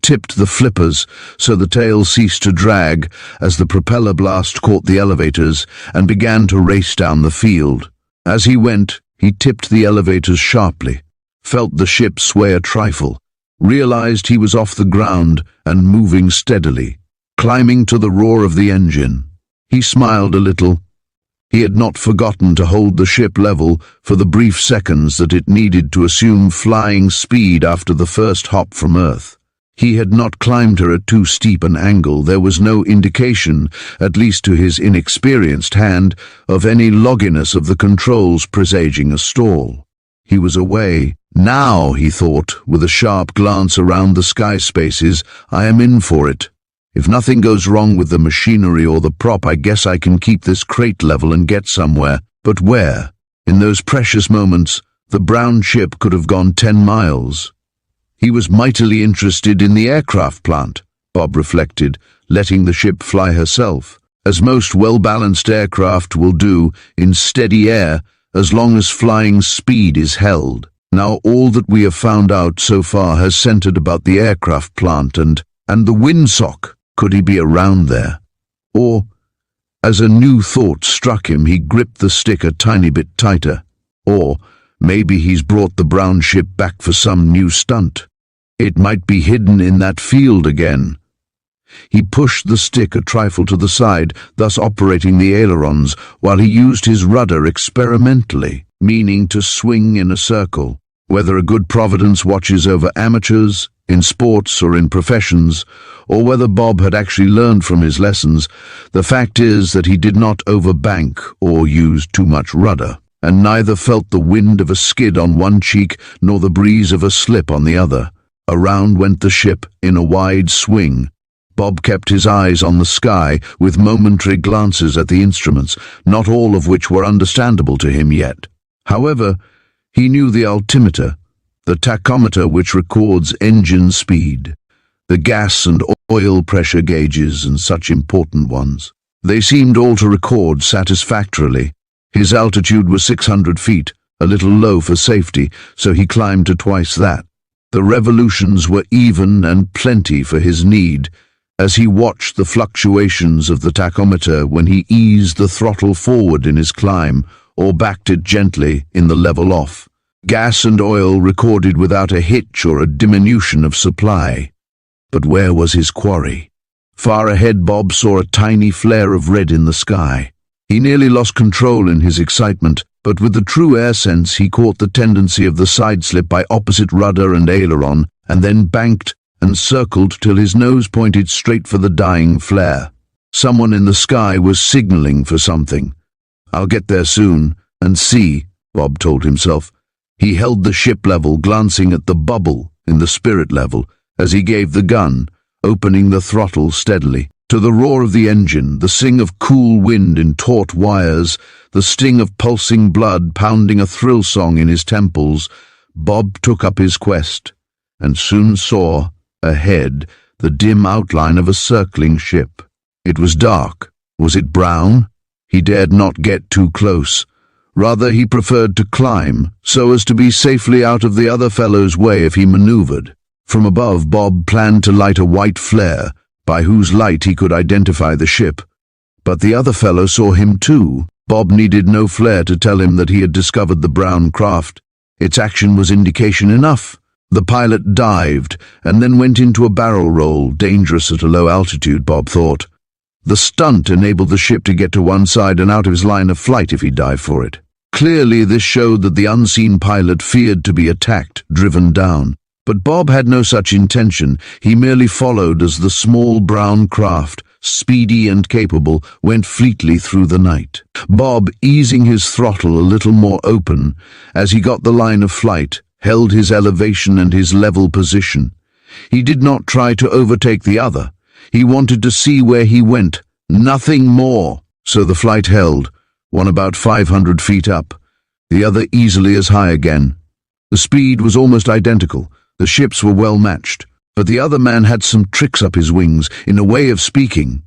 S1: tipped the flippers so the tail ceased to drag as the propeller blast caught the elevators, and began to race down the field. As he went, he tipped the elevators sharply, felt the ship sway a trifle, realized he was off the ground and moving steadily, climbing to the roar of the engine. He smiled a little. He had not forgotten to hold the ship level for the brief seconds that it needed to assume flying speed after the first hop from Earth. He had not climbed her at too steep an angle. There was no indication, at least to his inexperienced hand, of any logginess of the controls presaging a stall. He was away. Now, he thought, with a sharp glance around the sky spaces, I am in for it. If nothing goes wrong with the machinery or the prop, I guess I can keep this crate level and get somewhere. But where? In those precious moments, the brown ship could have gone 10 miles. He was mightily interested in the aircraft plant, Bob reflected, letting the ship fly herself, as most well-balanced aircraft will do in steady air as long as flying speed is held. Now all that we have found out so far has centered about the aircraft plant and the windsock. Could he be around there? Or, as a new thought struck him, he gripped the stick a tiny bit tighter. Or, Maybe he's brought the brown ship back for some new stunt. It might be hidden in that field again. He pushed the stick a trifle to the side, thus operating the ailerons, while he used his rudder experimentally, meaning to swing in a circle. Whether a good providence watches over amateurs, in sports or in professions, or whether Bob had actually learned from his lessons, the fact is that he did not overbank or use too much rudder, and neither felt the wind of a skid on one cheek nor the breeze of a slip on the other. Around went the ship in a wide swing. Bob kept his eyes on the sky, with momentary glances at the instruments, not all of which were understandable to him yet. However, he knew the altimeter, the tachometer which records engine speed, the gas and oil pressure gauges and such important ones. They seemed all to record satisfactorily. His altitude was 600 feet, a little low for safety, so he climbed to twice that. The revolutions were even and plenty for his need, as he watched the fluctuations of the tachometer when he eased the throttle forward in his climb or backed it gently in the level off. Gas and oil recorded without a hitch or a diminution of supply. But where was his quarry? Far ahead, Bob saw a tiny flare of red in the sky. He nearly lost control in his excitement, but with the true air sense he caught the tendency of the sideslip by opposite rudder and aileron, and then banked and circled till his nose pointed straight for the dying flare. Someone in the sky was signaling for something. "I'll get there soon and see," Bob told himself. He held the ship level, glancing at the bubble in the spirit level as he gave the gun, opening the throttle steadily. To the roar of the engine, the sing of cool wind in taut wires, the sting of pulsing blood pounding a thrill song in his temples, Bob took up his quest, and soon saw, ahead, the dim outline of a circling ship. It was dark. Was it brown? He dared not get too close. Rather, he preferred to climb, so as to be safely out of the other fellow's way if he maneuvered. From above, Bob planned to light a white flare, by whose light he could identify the ship. But the other fellow saw him too. Bob needed no flare to tell him that he had discovered the brown craft. Its action was indication enough. The pilot dived, and then went into a barrel roll, dangerous at a low altitude, Bob thought. The stunt enabled the ship to get to one side and out of his line of flight if he dived for it. Clearly, this showed that the unseen pilot feared to be attacked, driven down. But Bob had no such intention. He merely followed as the small brown craft, speedy and capable, went fleetly through the night. Bob, easing his throttle a little more open, as he got the line of flight, held his elevation and his level position. He did not try to overtake the other. He wanted to see where he went, nothing more. So the flight held, one about 500 feet up, the other easily as high again. The speed was almost identical. The ships were well matched, but the other man had some tricks up his wings, in a way of speaking.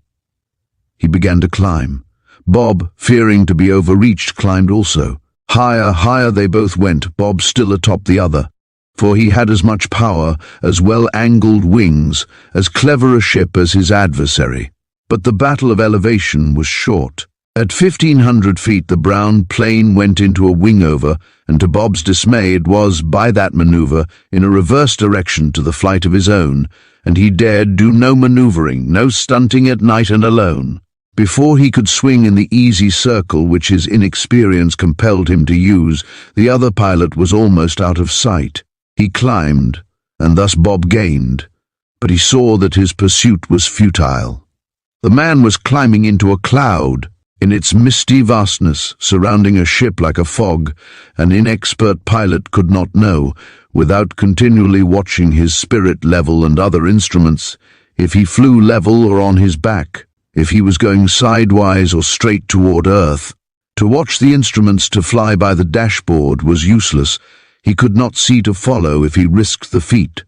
S1: He began to climb. Bob, fearing to be overreached, climbed also. Higher, higher they both went, Bob still atop the other, for he had as much power, as well-angled wings, as clever a ship as his adversary. But the battle of elevation was short. At 1,500 feet the brown plane went into a wing-over, and to Bob's dismay it was, by that maneuver, in a reverse direction to the flight of his own, and he dared do no maneuvering, no stunting at night and alone. Before he could swing in the easy circle which his inexperience compelled him to use, the other pilot was almost out of sight. He climbed, and thus Bob gained, but he saw that his pursuit was futile. The man was climbing into a cloud. In its misty vastness, surrounding a ship like a fog, an inexpert pilot could not know, without continually watching his spirit level and other instruments, if he flew level or on his back, if he was going sidewise or straight toward Earth. To watch the instruments to fly by the dashboard was useless. He could not see to follow if he risked the feat.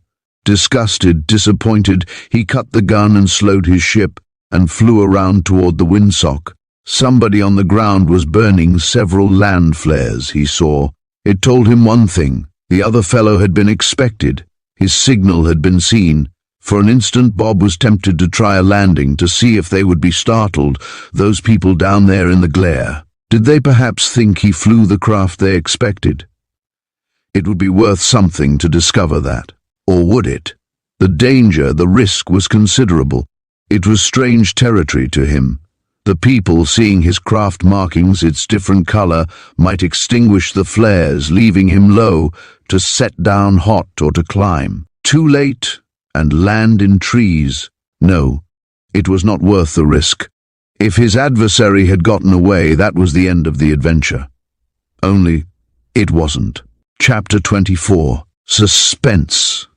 S1: Disgusted, disappointed, he cut the gun and slowed his ship, and flew around toward the windsock. Somebody on the ground was burning several land flares, he saw. It told him one thing. The other fellow had been expected. His signal had been seen. For an instant Bob was tempted to try a landing to see if they would be startled, those people down there in the glare. Did they perhaps think he flew the craft they expected? It would be worth something to discover that. Or would it? The danger, the risk was considerable. It was strange territory to him. The people, seeing his craft markings, its different color, might extinguish the flares, leaving him low, to set down hot or to climb. Too late, and land in trees. No, it was not worth the risk. If his adversary had gotten away, that was the end of the adventure. Only, it wasn't. Chapter 24. Suspense.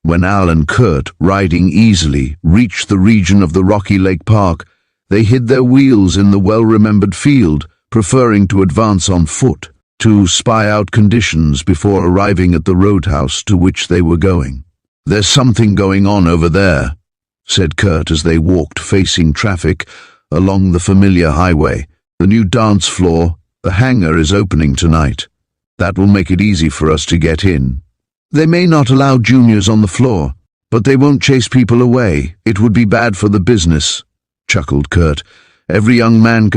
S1: When Al and Curt, riding easily, reached the region of the rocky lake park, they hid their wheels in the well-remembered field, preferring to advance on foot, to spy out conditions before arriving at the roadhouse to which they were going. "There's something going on over there," said Curt as they walked facing traffic along the familiar highway. "The new dance floor, the hangar, is opening tonight. That will make it easy for us to get in. They may not allow juniors on the floor, but they won't chase people away. It would be bad for the business," chuckled Curt. "Every young man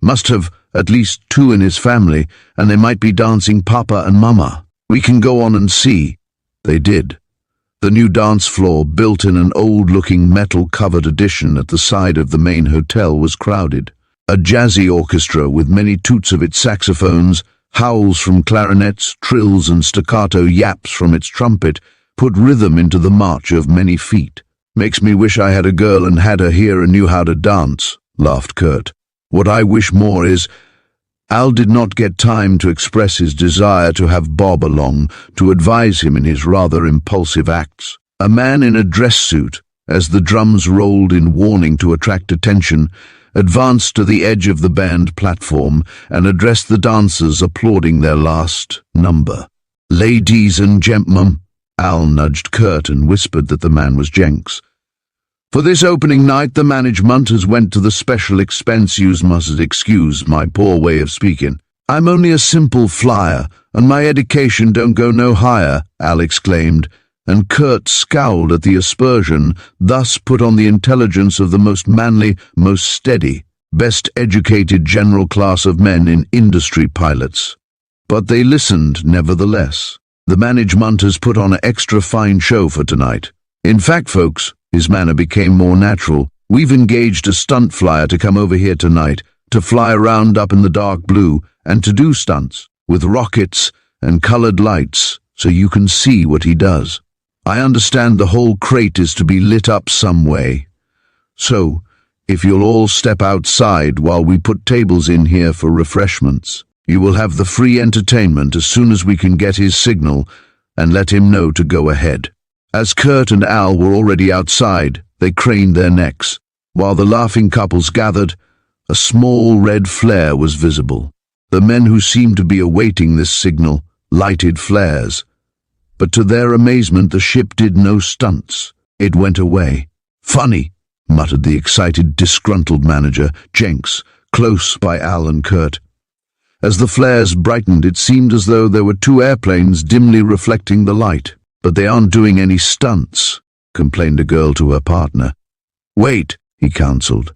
S1: must have at least two in his family, and they might be dancing Papa and Mama. We can go on and see." They did. The new dance floor, built in an old-looking metal-covered addition at the side of the main hotel, was crowded. A jazzy orchestra with many toots of its saxophones, howls from clarinets, trills and staccato yaps from its trumpet put rhythm into the march of many feet. "Makes me wish I had a girl and had her here and knew how to dance," laughed Curt. "What I wish more is—" Al did not get time to express his desire to have Bob along, to advise him in his rather impulsive acts. A man in a dress suit, as the drums rolled in warning to attract attention, advanced to the edge of the band platform and addressed the dancers applauding their last number. "Ladies and gentlemen," Al nudged Curt and whispered that the man was Jenks. "For this opening night, the management has went to the special expense. You must excuse my poor way of speaking. I'm only a simple flyer, and my education don't go no higher," Al exclaimed, and Curt scowled at the aspersion, thus put on the intelligence of the most manly, most steady, best-educated general class of men in industry pilots. But they listened nevertheless. "The management has put on an extra fine show for tonight. In fact, folks," his manner became more natural, "we've engaged a stunt flyer to come over here tonight, to fly around up in the dark blue, and to do stunts, with rockets and colored lights, so you can see what he does. I understand the whole crate is to be lit up some way. So, if you'll all step outside while we put tables in here for refreshments, you will have the free entertainment as soon as we can get his signal and let him know to go ahead." As Curt and Al were already outside, they craned their necks. While the laughing couples gathered, a small red flare was visible. The men who seemed to be awaiting this signal lighted flares. But to their amazement, the ship did no stunts. It went away. "Funny," muttered the excited, disgruntled manager, Jenks, close by Al and Curt. As the flares brightened, it seemed as though there were two airplanes dimly reflecting the light. "But they aren't doing any stunts," complained a girl to her partner. "Wait," he counseled.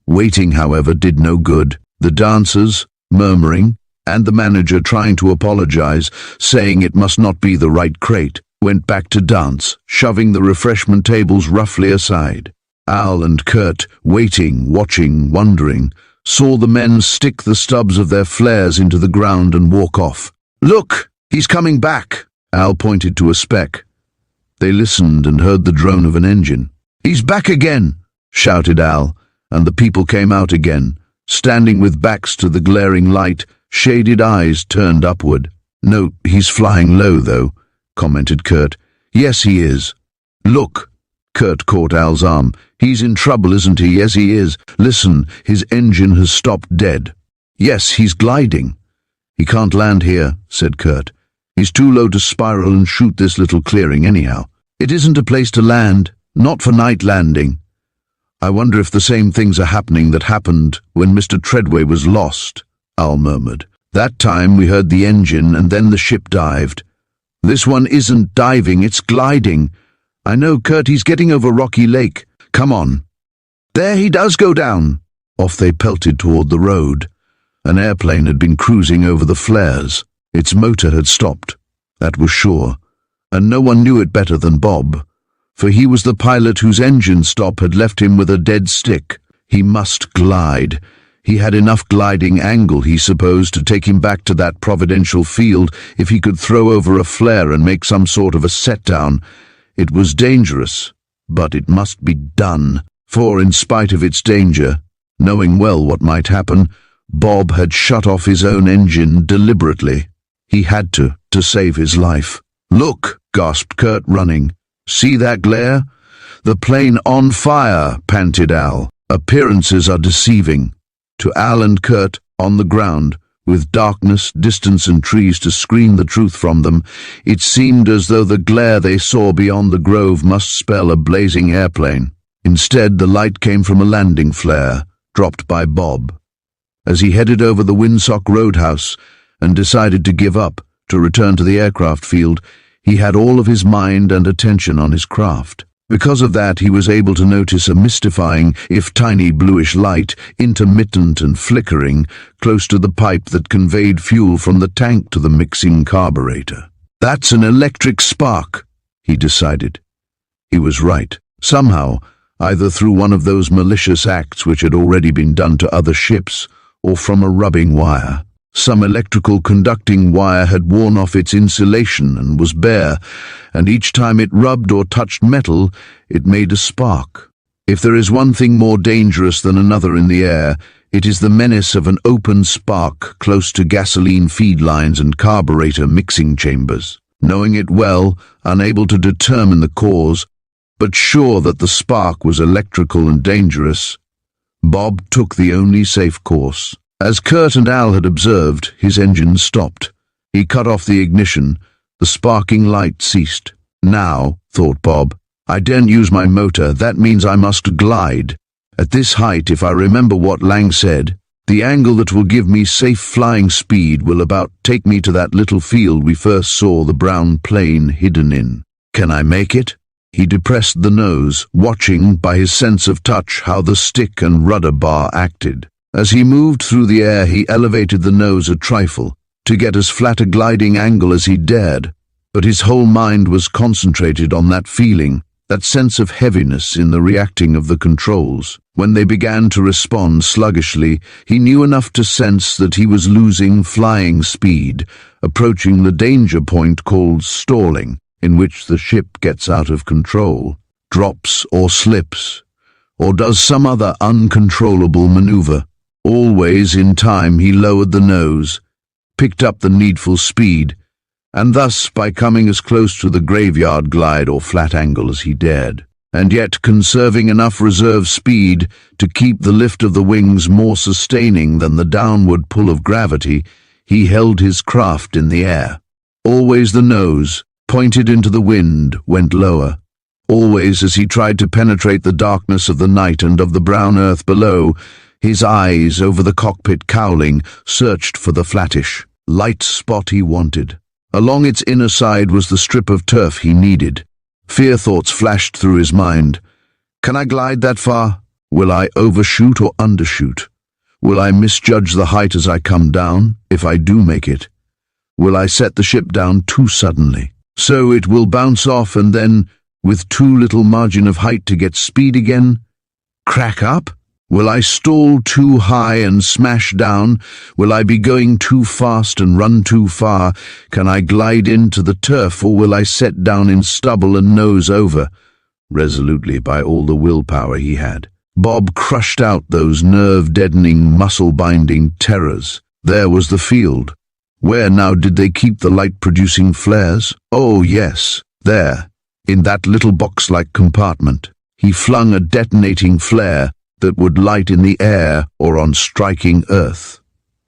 S1: Waiting, however, did no good. The dancers, murmuring, and the manager trying to apologize, saying it must not be the right crate, went back to dance, shoving the refreshment tables roughly aside. Al and Curt, waiting, watching, wondering, saw the men stick the stubs of their flares into the ground and walk off. "Look, he's coming back!" Al pointed to a speck. They listened and heard the drone of an engine. "He's back again!" shouted Al, and the people came out again, standing with backs to the glaring light, shaded eyes turned upward. "No, he's flying low, though," commented Curt. "Yes, he is." "Look!" Curt caught Al's arm. "He's in trouble, isn't he?" "Yes, he is. Listen, his engine has stopped dead." "Yes, he's gliding." "He can't land here," said Curt. "He's too low to spiral and shoot this little clearing anyhow. It isn't a place to land, not for night landing." "I wonder if the same things are happening that happened when Mr. Treadway was lost," Al murmured. "That time we heard the engine and then the ship dived. This one isn't diving, it's gliding. I know, Curt, he's getting over Rocky Lake. Come on." "There he does go down." Off they pelted toward the road. An airplane had been cruising over the flares. Its motor had stopped. That was sure, and no one knew it better than Bob, for he was the pilot whose engine stop had left him with a dead stick. He must glide. He had enough gliding angle, he supposed, to take him back to that providential field if he could throw over a flare and make some sort of a set-down. It was dangerous, but it must be done, for in spite of its danger, knowing well what might happen, Bob had shut off his own engine deliberately. He had to save his life. "Look," gasped Curt, running. "See that glare?" "The plane on fire," panted Al. Appearances are deceiving. To Al and Curt, on the ground, with darkness, distance and trees to screen the truth from them, it seemed as though the glare they saw beyond the grove must spell a blazing airplane. Instead, the light came from a landing flare, dropped by Bob. As he headed over the Windsock Roadhouse and decided to give up, to return to the aircraft field, he had all of his mind and attention on his craft. Because of that, he was able to notice a mystifying, if tiny, bluish light, intermittent and flickering, close to the pipe that conveyed fuel from the tank to the mixing carburetor. "That's an electric spark," he decided. He was right. Somehow, either through one of those malicious acts which had already been done to other ships, or from a rubbing wire. Some electrical conducting wire had worn off its insulation and was bare, and each time it rubbed or touched metal, it made a spark. If there is one thing more dangerous than another in the air, it is the menace of an open spark close to gasoline feed lines and carburetor mixing chambers. Knowing it well, unable to determine the cause, but sure that the spark was electrical and dangerous, Bob took the only safe course. As Curt and Al had observed, his engine stopped. He cut off the ignition. The sparking light ceased. "Now," thought Bob, "I daren't use my motor. That means I must glide. At this height, if I remember what Lang said, the angle that will give me safe flying speed will about take me to that little field we first saw the brown plane hidden in. Can I make it?" He depressed the nose, watching by his sense of touch how the stick and rudder bar acted. As he moved through the air, he elevated the nose a trifle, to get as flat a gliding angle as he dared, but his whole mind was concentrated on that feeling, that sense of heaviness in the reacting of the controls. When they began to respond sluggishly, he knew enough to sense that he was losing flying speed, approaching the danger point called stalling, in which the ship gets out of control, drops or slips, or does some other uncontrollable maneuver. Always in time he lowered the nose, picked up the needful speed, and thus by coming as close to the graveyard glide or flat angle as he dared, and yet conserving enough reserve speed to keep the lift of the wings more sustaining than the downward pull of gravity, he held his craft in the air. Always the nose, pointed into the wind, went lower. Always as he tried to penetrate the darkness of the night and of the brown earth below, his eyes, over the cockpit cowling, searched for the flattish, light spot he wanted. Along its inner side was the strip of turf he needed. Fear thoughts flashed through his mind. Can I glide that far? Will I overshoot or undershoot? Will I misjudge the height as I come down, if I do make it? Will I set the ship down too suddenly, so it will bounce off and then, with too little margin of height to get speed again, crack up? Will I stall too high and smash down? Will I be going too fast and run too far? Can I glide into the turf, or will I set down in stubble and nose over? Resolutely, by all the willpower he had, Bob crushed out those nerve-deadening, muscle-binding terrors. There was the field. Where now did they keep the light-producing flares? Oh, yes, there, in that little box-like compartment. He flung a detonating flare that would light in the air or on striking earth.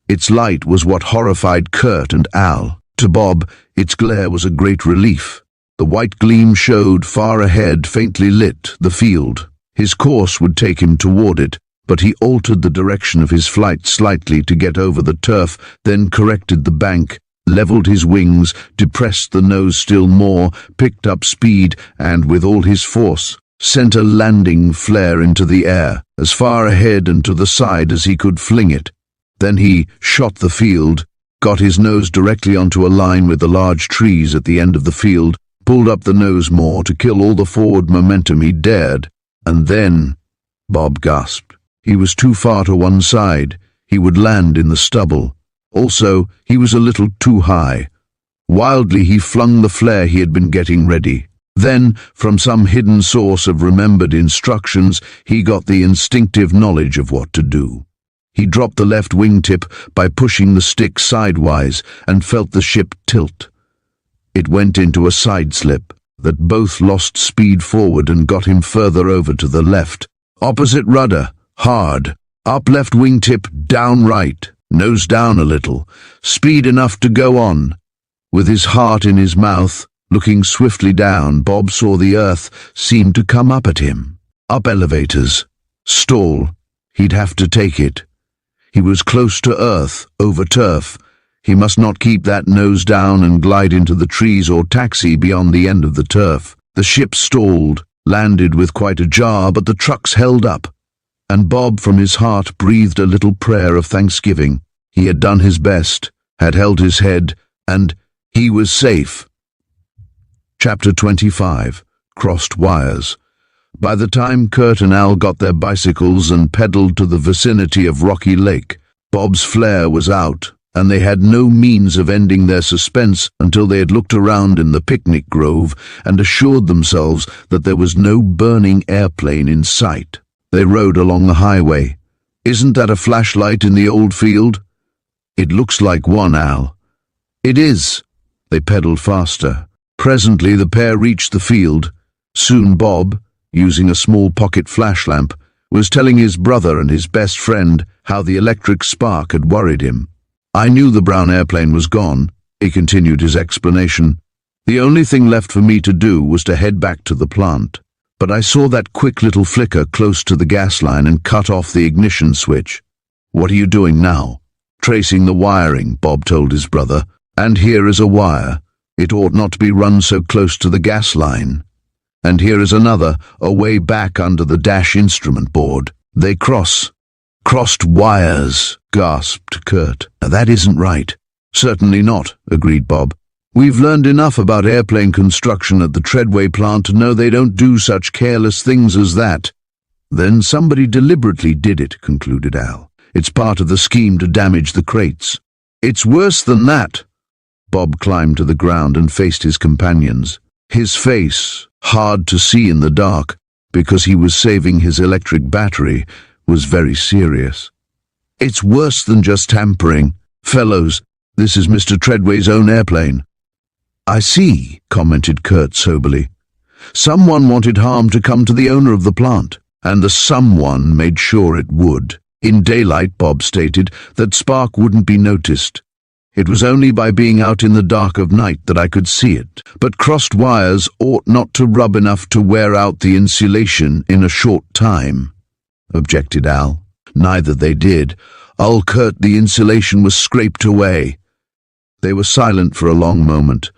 S1: Its light was what horrified Curt and Al. To Bob, its glare was a great relief. The white gleam showed, far ahead, faintly lit, the field. His course would take him toward it, but he altered the direction of his flight slightly to get over the turf, then corrected the bank, leveled his wings, depressed the nose still more, picked up speed, and with all his force, sent a landing flare into the air, as far ahead and to the side as he could fling it. Then he shot the field, got his nose directly onto a line with the large trees at the end of the field, pulled up the nose more to kill all the forward momentum he dared, and then, Bob gasped. He was too far to one side. He would land in the stubble. Also, he was a little too high. Wildly he flung the flare he had been getting ready. Then, from some hidden source of remembered instructions, he got the instinctive knowledge of what to do. He dropped the left wingtip by pushing the stick sidewise and felt the ship tilt. It went into a side slip that both lost speed forward and got him further over to the left. Opposite rudder, hard. Up left wingtip, down right. Nose down a little. Speed enough to go on. With his heart in his mouth, looking swiftly down, Bob saw the earth seem to come up at him. Up elevators. Stall. He'd have to take it. He was close to earth, over turf. He must not keep that nose down and glide into the trees or taxi beyond the end of the turf. The ship stalled, landed with quite a jar, but the trucks held up, and Bob from his heart breathed a little prayer of thanksgiving. He had done his best, had held his head, and he was safe. Chapter 25. Crossed Wires. By the time Curt and Al got their bicycles and pedaled to the vicinity of Rocky Lake, Bob's flare was out, and they had no means of ending their suspense until they had looked around in the picnic grove and assured themselves that there was no burning airplane in sight. They rode along the highway. "Isn't that a flashlight in the old field?" "It looks like one, Al." "It is." They pedaled faster. Presently the pair reached the field. Soon Bob, using a small pocket flashlamp, was telling his brother and his best friend how the electric spark had worried him. "I knew the brown airplane was gone," he continued his explanation. "The only thing left for me to do was to head back to the plant. But I saw that quick little flicker close to the gas line and cut off the ignition switch." "What are you doing now?" "Tracing the wiring," Bob told his brother. "And here is a wire. It ought not to be run so close to the gas line. And here is another, away back under the dash instrument board. They crossed wires," gasped Curt. "That isn't right." "Certainly not," agreed Bob. "We've learned enough about airplane construction at the Treadway plant to know they don't do such careless things as that." "Then somebody deliberately did it," concluded Al. "It's part of the scheme to damage the crates." "It's worse than that." Bob climbed to the ground and faced his companions. His face, hard to see in the dark because he was saving his electric battery, was very serious. "It's worse than just tampering. Fellows, this is Mr. Treadway's own airplane." "I see," commented Curt soberly. "Someone wanted harm to come to the owner of the plant, and the someone made sure it would. In daylight," Bob stated, "that spark wouldn't be noticed. It was only by being out in the dark of night that I could see it. But crossed wires ought not to rub enough to wear out the insulation in a short time," objected Al. "Neither they did. Curt, the insulation was scraped away." They were silent for a long moment.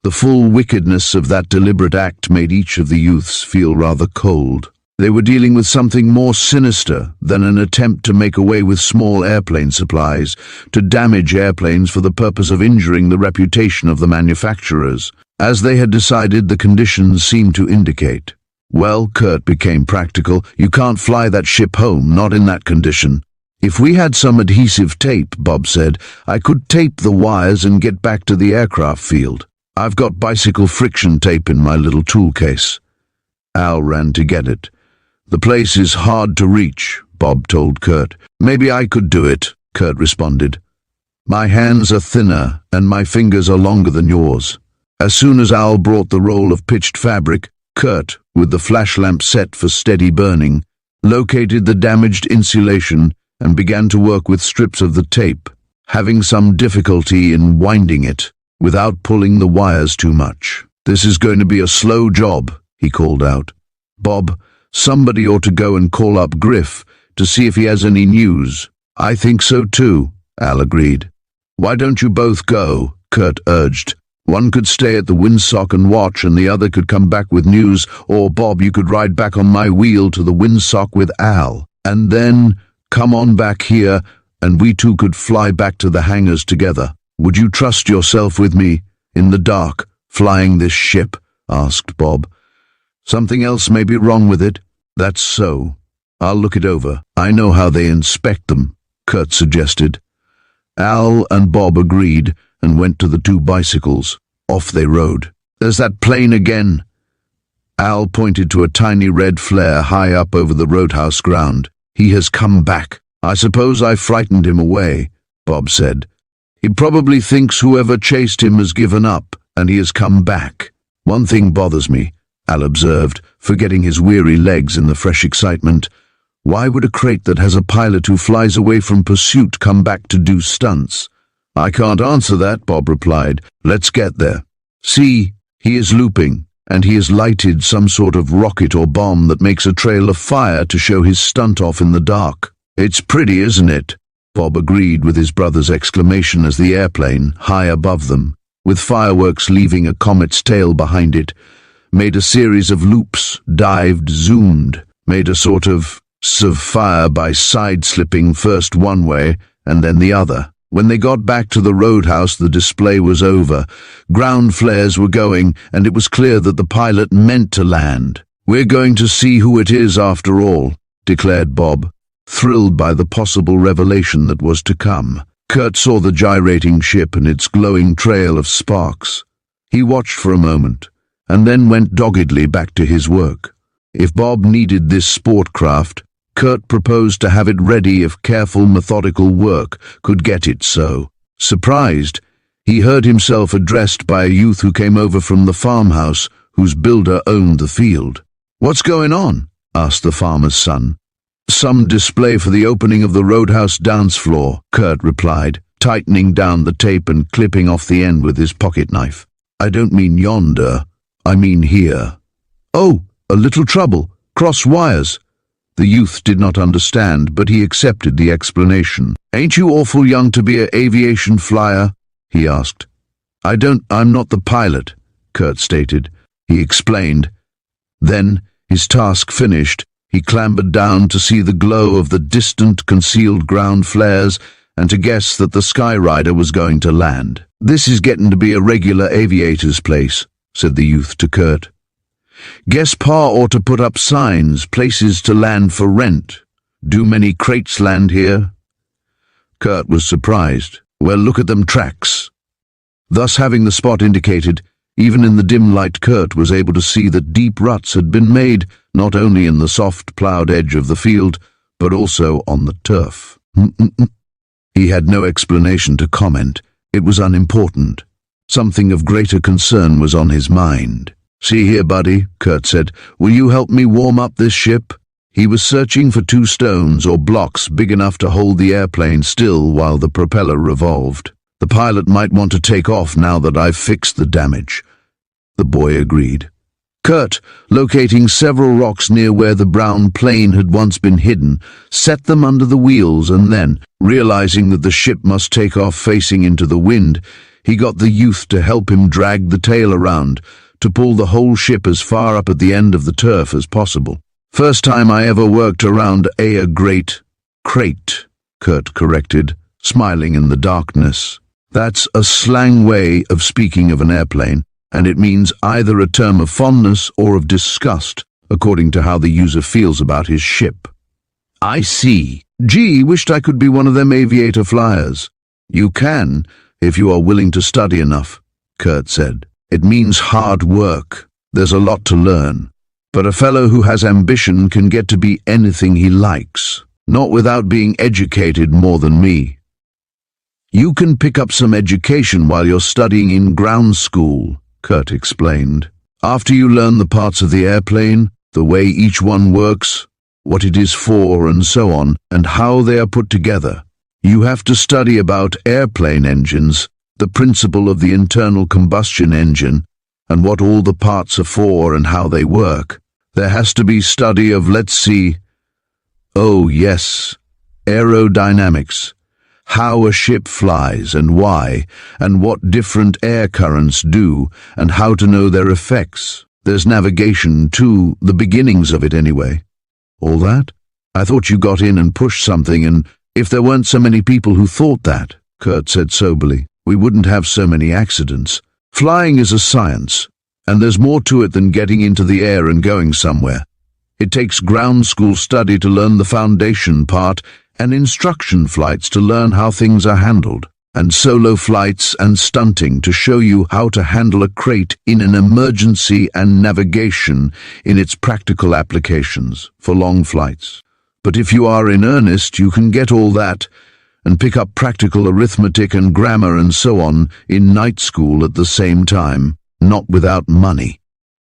S1: The full wickedness of that deliberate act made each of the youths feel rather cold. They were dealing with something more sinister than an attempt to make away with small airplane supplies, to damage airplanes for the purpose of injuring the reputation of the manufacturers. As they had decided, the conditions seemed to indicate. "Well," Curt became practical, "you can't fly that ship home, not in that condition." "If we had some adhesive tape," Bob said, "I could tape the wires and get back to the aircraft field. I've got bicycle friction tape in my little tool case." Al ran to get it. "The place is hard to reach," Bob told Curt. "Maybe I could do it," Curt responded. "My hands are thinner and my fingers are longer than yours." As soon as Al brought the roll of pitched fabric, Curt, with the flashlamp set for steady burning, located the damaged insulation and began to work with strips of the tape, having some difficulty in winding it without pulling the wires too much. "This is going to be a slow job," he called out. "Bob, somebody ought to go and call up Griff to see if he has any news." "I think so too," Al agreed. "Why don't you both go?" Curt urged. "One could stay at the windsock and watch, and the other could come back with news, or Bob, you could ride back on my wheel to the windsock with Al, and then come on back here, and we two could fly back to the hangars together." Would you trust yourself with me, in the dark, flying this ship? Asked Bob. Something else may be wrong with it. That's so. I'll look it over. I know how they inspect them, Curt suggested. Al and Bob agreed and went to the two bicycles. Off they rode. There's that plane again. Al pointed to a tiny red flare high up over the roadhouse ground. He has come back. I suppose I frightened him away, Bob said. He probably thinks whoever chased him has given up, and he has come back. One thing bothers me, Al observed, forgetting his weary legs in the fresh excitement. Why would a crate that has a pilot who flies away from pursuit come back to do stunts? I can't answer that, Bob replied. Let's get there. See, he is looping, and he has lighted some sort of rocket or bomb that makes a trail of fire to show his stunt off in the dark. It's pretty, isn't it? Bob agreed with his brother's exclamation as the airplane, high above them, with fireworks leaving a comet's tail behind it, made a series of loops, dived, zoomed, made a sort of fire by side-slipping first one way and then the other. When they got back to the roadhouse, the display was over. Ground flares were going, and it was clear that the pilot meant to land. We're going to see who it is after all, declared Bob, thrilled by the possible revelation that was to come. Curt saw the gyrating ship and its glowing trail of sparks. He watched for a moment, and then went doggedly back to his work. If Bob needed this sport craft, Curt proposed to have it ready if careful, methodical work could get it so. Surprised, he heard himself addressed by a youth who came over from the farmhouse, whose builder owned the field. "What's going on?" asked the farmer's son. "Some display for the opening of the roadhouse dance floor," Curt replied, tightening down the tape and clipping off the end with his pocket knife. "I don't mean yonder, I mean here." "Oh, a little trouble. Cross wires." The youth did not understand, but he accepted the explanation. "Ain't you awful young to be an aviation flyer?" he asked. I'm not the pilot," Curt stated. He explained. Then, his task finished, he clambered down to see the glow of the distant, concealed ground flares and to guess that the Skyrider was going to land. "This is getting to be a regular aviator's place," said the youth to Curt. "Guess Pa ought to put up signs, places to land for rent. Do many crates land here?" Curt was surprised. "Well, look at them tracks." Thus having the spot indicated, even in the dim light Curt was able to see that deep ruts had been made, not only in the soft ploughed edge of the field, but also on the turf. He had no explanation to comment. It was unimportant. Something of greater concern was on his mind. "See here, buddy," Curt said, "will you help me warm up this ship?" He was searching for 2 stones or blocks big enough to hold the airplane still while the propeller revolved. "The pilot might want to take off now that I've fixed the damage." The boy agreed. Curt, locating several rocks near where the brown plane had once been hidden, set them under the wheels and then, realizing that the ship must take off facing into the wind, he got the youth to help him drag the tail around, to pull the whole ship as far up at the end of the turf as possible. "First time I ever worked around a great crate," Curt corrected, smiling in the darkness. That's a slang way of speaking of an airplane, and it means either a term of fondness or of disgust, according to how the user feels about his ship. "I see. Gee, wished I could be one of them aviator flyers." "You can, if you are willing to study enough," Curt said. "It means hard work. There's a lot to learn. But a fellow who has ambition can get to be anything he likes, not without being educated more than me." "You can pick up some education while you're studying in ground school," Curt explained. "After you learn the parts of the airplane, the way each one works, what it is for and so on, and how they are put together, you have to study about airplane engines, the principle of the internal combustion engine, and what all the parts are for and how they work. There has to be study of, aerodynamics, how a ship flies and why, and what different air currents do, and how to know their effects. There's navigation too, the beginnings of it anyway." "All that? I thought you got in and pushed something, and if there weren't so many people who thought that," Curt said soberly. we wouldn't have so many accidents. Flying is a science, and there's more to it than getting into the air and going somewhere. It takes ground school study to learn the foundation part and instruction flights to learn how things are handled, and solo flights and stunting to show you how to handle a crate in an emergency and navigation in its practical applications for long flights. But if you are in earnest, you can get all that and pick up practical arithmetic and grammar and so on in night school at the same time, not without money.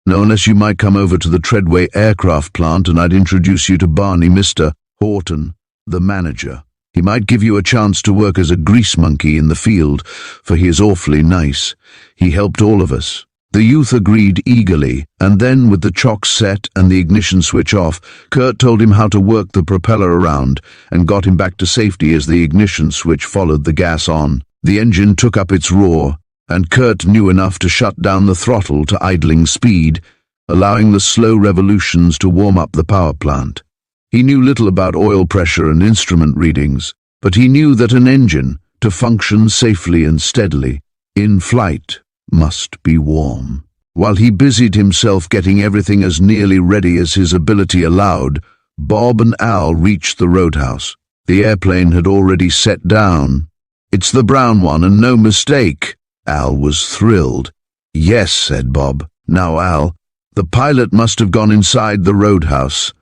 S1: No, unless you might come over to the Treadway aircraft plant and I'd introduce you to Barney, Mr. Horton, the manager. He might give you a chance to work as a grease monkey in the field, for he is awfully nice. He helped all of us. The youth agreed eagerly, and then with the chocks set and the ignition switch off, Curt told him how to work the propeller around and got him back to safety as the ignition switch followed the gas on. The engine took up its roar, and Curt knew enough to shut down the throttle to idling speed, allowing the slow revolutions to warm up the power plant. He knew little about oil pressure and instrument readings, but he knew that an engine, to function safely and steadily, in flight, must be warm. While he busied himself getting everything as nearly ready as his ability allowed, Bob and Al reached the roadhouse. The airplane had already set down. "It's the brown one, and no mistake." Al was thrilled. "Yes," said Bob. "Now, Al, the pilot must have gone inside the roadhouse.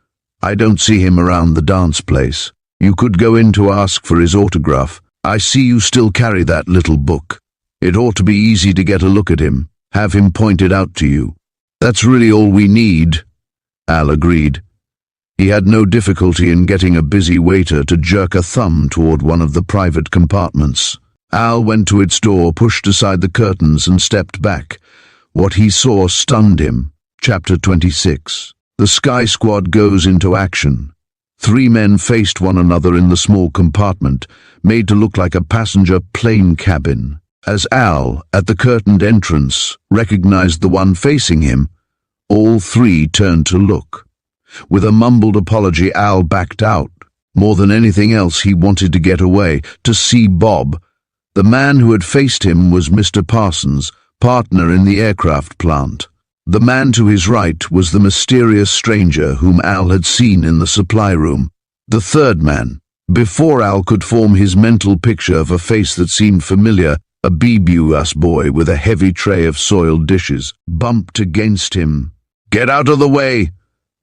S1: I don't see him around the dance place. You could go in to ask for his autograph. I see you still carry that little book. It ought to be easy to get a look at him, have him pointed out to you." "That's really all we need," Al agreed. He had no difficulty in getting a busy waiter to jerk a thumb toward one of the private compartments. Al went to its door, pushed aside the curtains, and stepped back. What he saw stunned him. Chapter 26. The Sky Squad goes into action. 3 men faced one another in the small compartment, made to look like a passenger plane cabin. As Al, at the curtained entrance, recognized the one facing him, all 3 turned to look. With a mumbled apology, Al backed out. More than anything else, he wanted to get away, to see Bob. The man who had faced him was Mr. Parsons, partner in the aircraft plant. The man to his right was the mysterious stranger whom Al had seen in the supply room. The third man, before Al could form his mental picture of a face that seemed familiar, a BBUS boy with a heavy tray of soiled dishes, bumped against him. "Get out of the way!"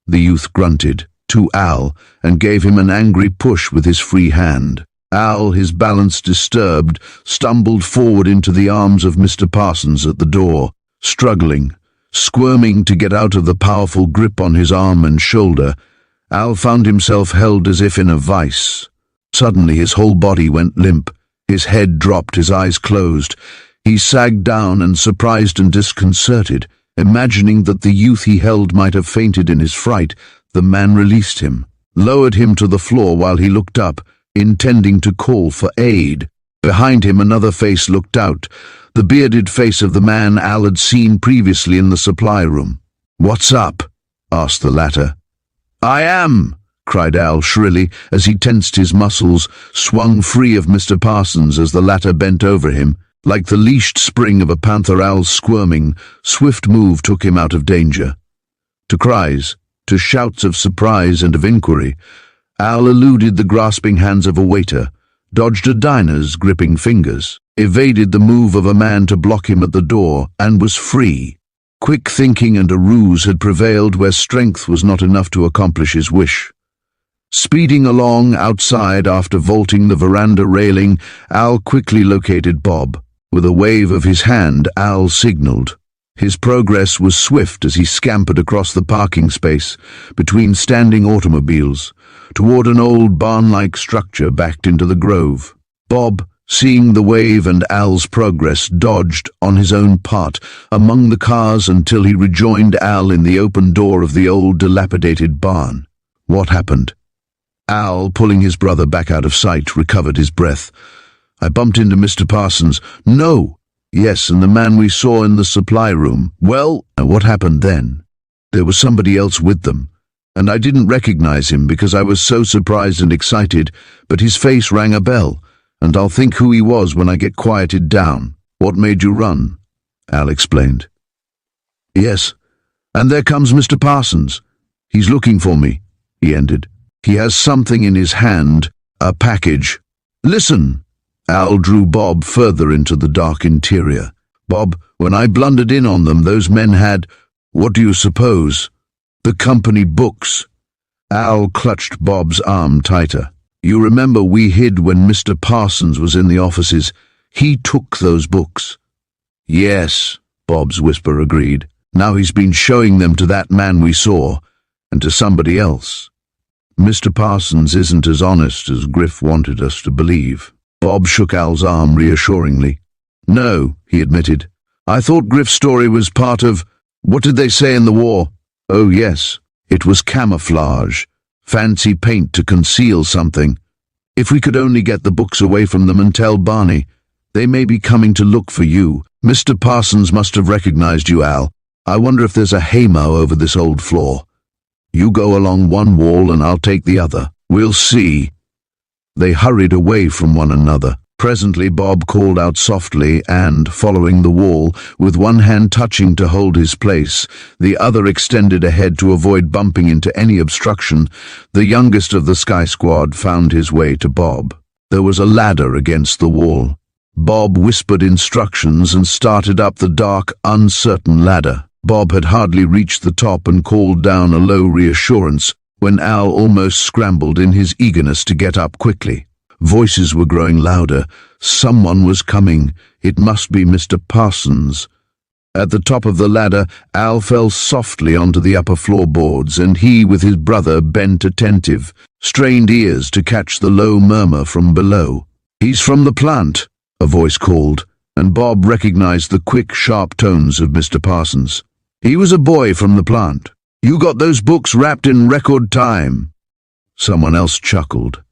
S1: the youth grunted to Al and gave him an angry push with his free hand. Al, his balance disturbed, stumbled forward into the arms of Mr. Parsons at the door, struggling, squirming to get out of the powerful grip on his arm and shoulder. Al found himself held as if in a vice. Suddenly his whole body went limp. His head dropped, his eyes closed. He sagged down and, surprised and disconcerted, imagining that the youth he held might have fainted in his fright, the man released him, lowered him to the floor while he looked up, intending to call for aid. Behind him another face looked out, the bearded face of the man Al had seen previously in the supply room. "What's up?" asked the latter. "I am!" cried Al shrilly as he tensed his muscles, swung free of Mr. Parsons as the latter bent over him. Like the leashed spring of a panther, Al's squirming, swift move took him out of danger. To cries, to shouts of surprise and of inquiry, Al eluded the grasping hands of a waiter, dodged a diner's gripping fingers, evaded the move of a man to block him at the door, and was free. Quick thinking and a ruse had prevailed where strength was not enough to accomplish his wish. Speeding along outside after vaulting the veranda railing, Al quickly located Bob. With a wave of his hand, Al signaled. His progress was swift as he scampered across the parking space, between standing automobiles, toward an old barn-like structure backed into the grove. Bob, seeing the wave and Al's progress, dodged, on his own part, among the cars until he rejoined Al in the open door of the old dilapidated barn. What happened? Al, pulling his brother back out of sight, recovered his breath. "I bumped into Mr. Parsons." "No." "Yes, and the man we saw in the supply room." "Well, what happened then?" "There was somebody else with them, and I didn't recognize him because I was so surprised and excited, but his face rang a bell, and I'll think who he was when I get quieted down. What made you run? Al explained. Yes, and there comes Mr. Parsons. He's looking for me, he ended. He has something in his hand, a package. Listen! Al drew Bob further into the dark interior. Bob, when I blundered in on them, those men had, what do you suppose? The company books. Al clutched Bob's arm tighter. You remember we hid when Mr. Parsons was in the offices. He took those books. Yes, Bob's whisper agreed. Now he's been showing them to that man we saw, and to somebody else. Mr. Parsons isn't as honest as Griff wanted us to believe. Bob shook Al's arm reassuringly. No, he admitted. I thought Griff's story was part of, what did they say in the war? Oh yes, it was camouflage, fancy paint to conceal something. If we could only get the books away from them and tell Barney, they may be coming to look for you. Mr. Parsons must have recognized you, Al. I wonder if there's a haymow over this old floor. You go along one wall and I'll take the other. We'll see. They hurried away from one another. Presently Bob called out softly and, following the wall, with one hand touching to hold his place, the other extended ahead to avoid bumping into any obstruction, the youngest of the Sky Squad found his way to Bob. There was a ladder against the wall. Bob whispered instructions and started up the dark, uncertain ladder. Bob had hardly reached the top and called down a low reassurance when Al almost scrambled in his eagerness to get up quickly. Voices were growing louder. Someone was coming. It must be Mr. Parsons. At the top of the ladder, Al fell softly onto the upper floorboards, and he, with his brother, bent attentive, strained ears to catch the low murmur from below. He's from the plant, a voice called, and Bob recognized the quick, sharp tones of Mr. Parsons. He was a boy from the plant. You got those books wrapped in record time. Someone else chuckled.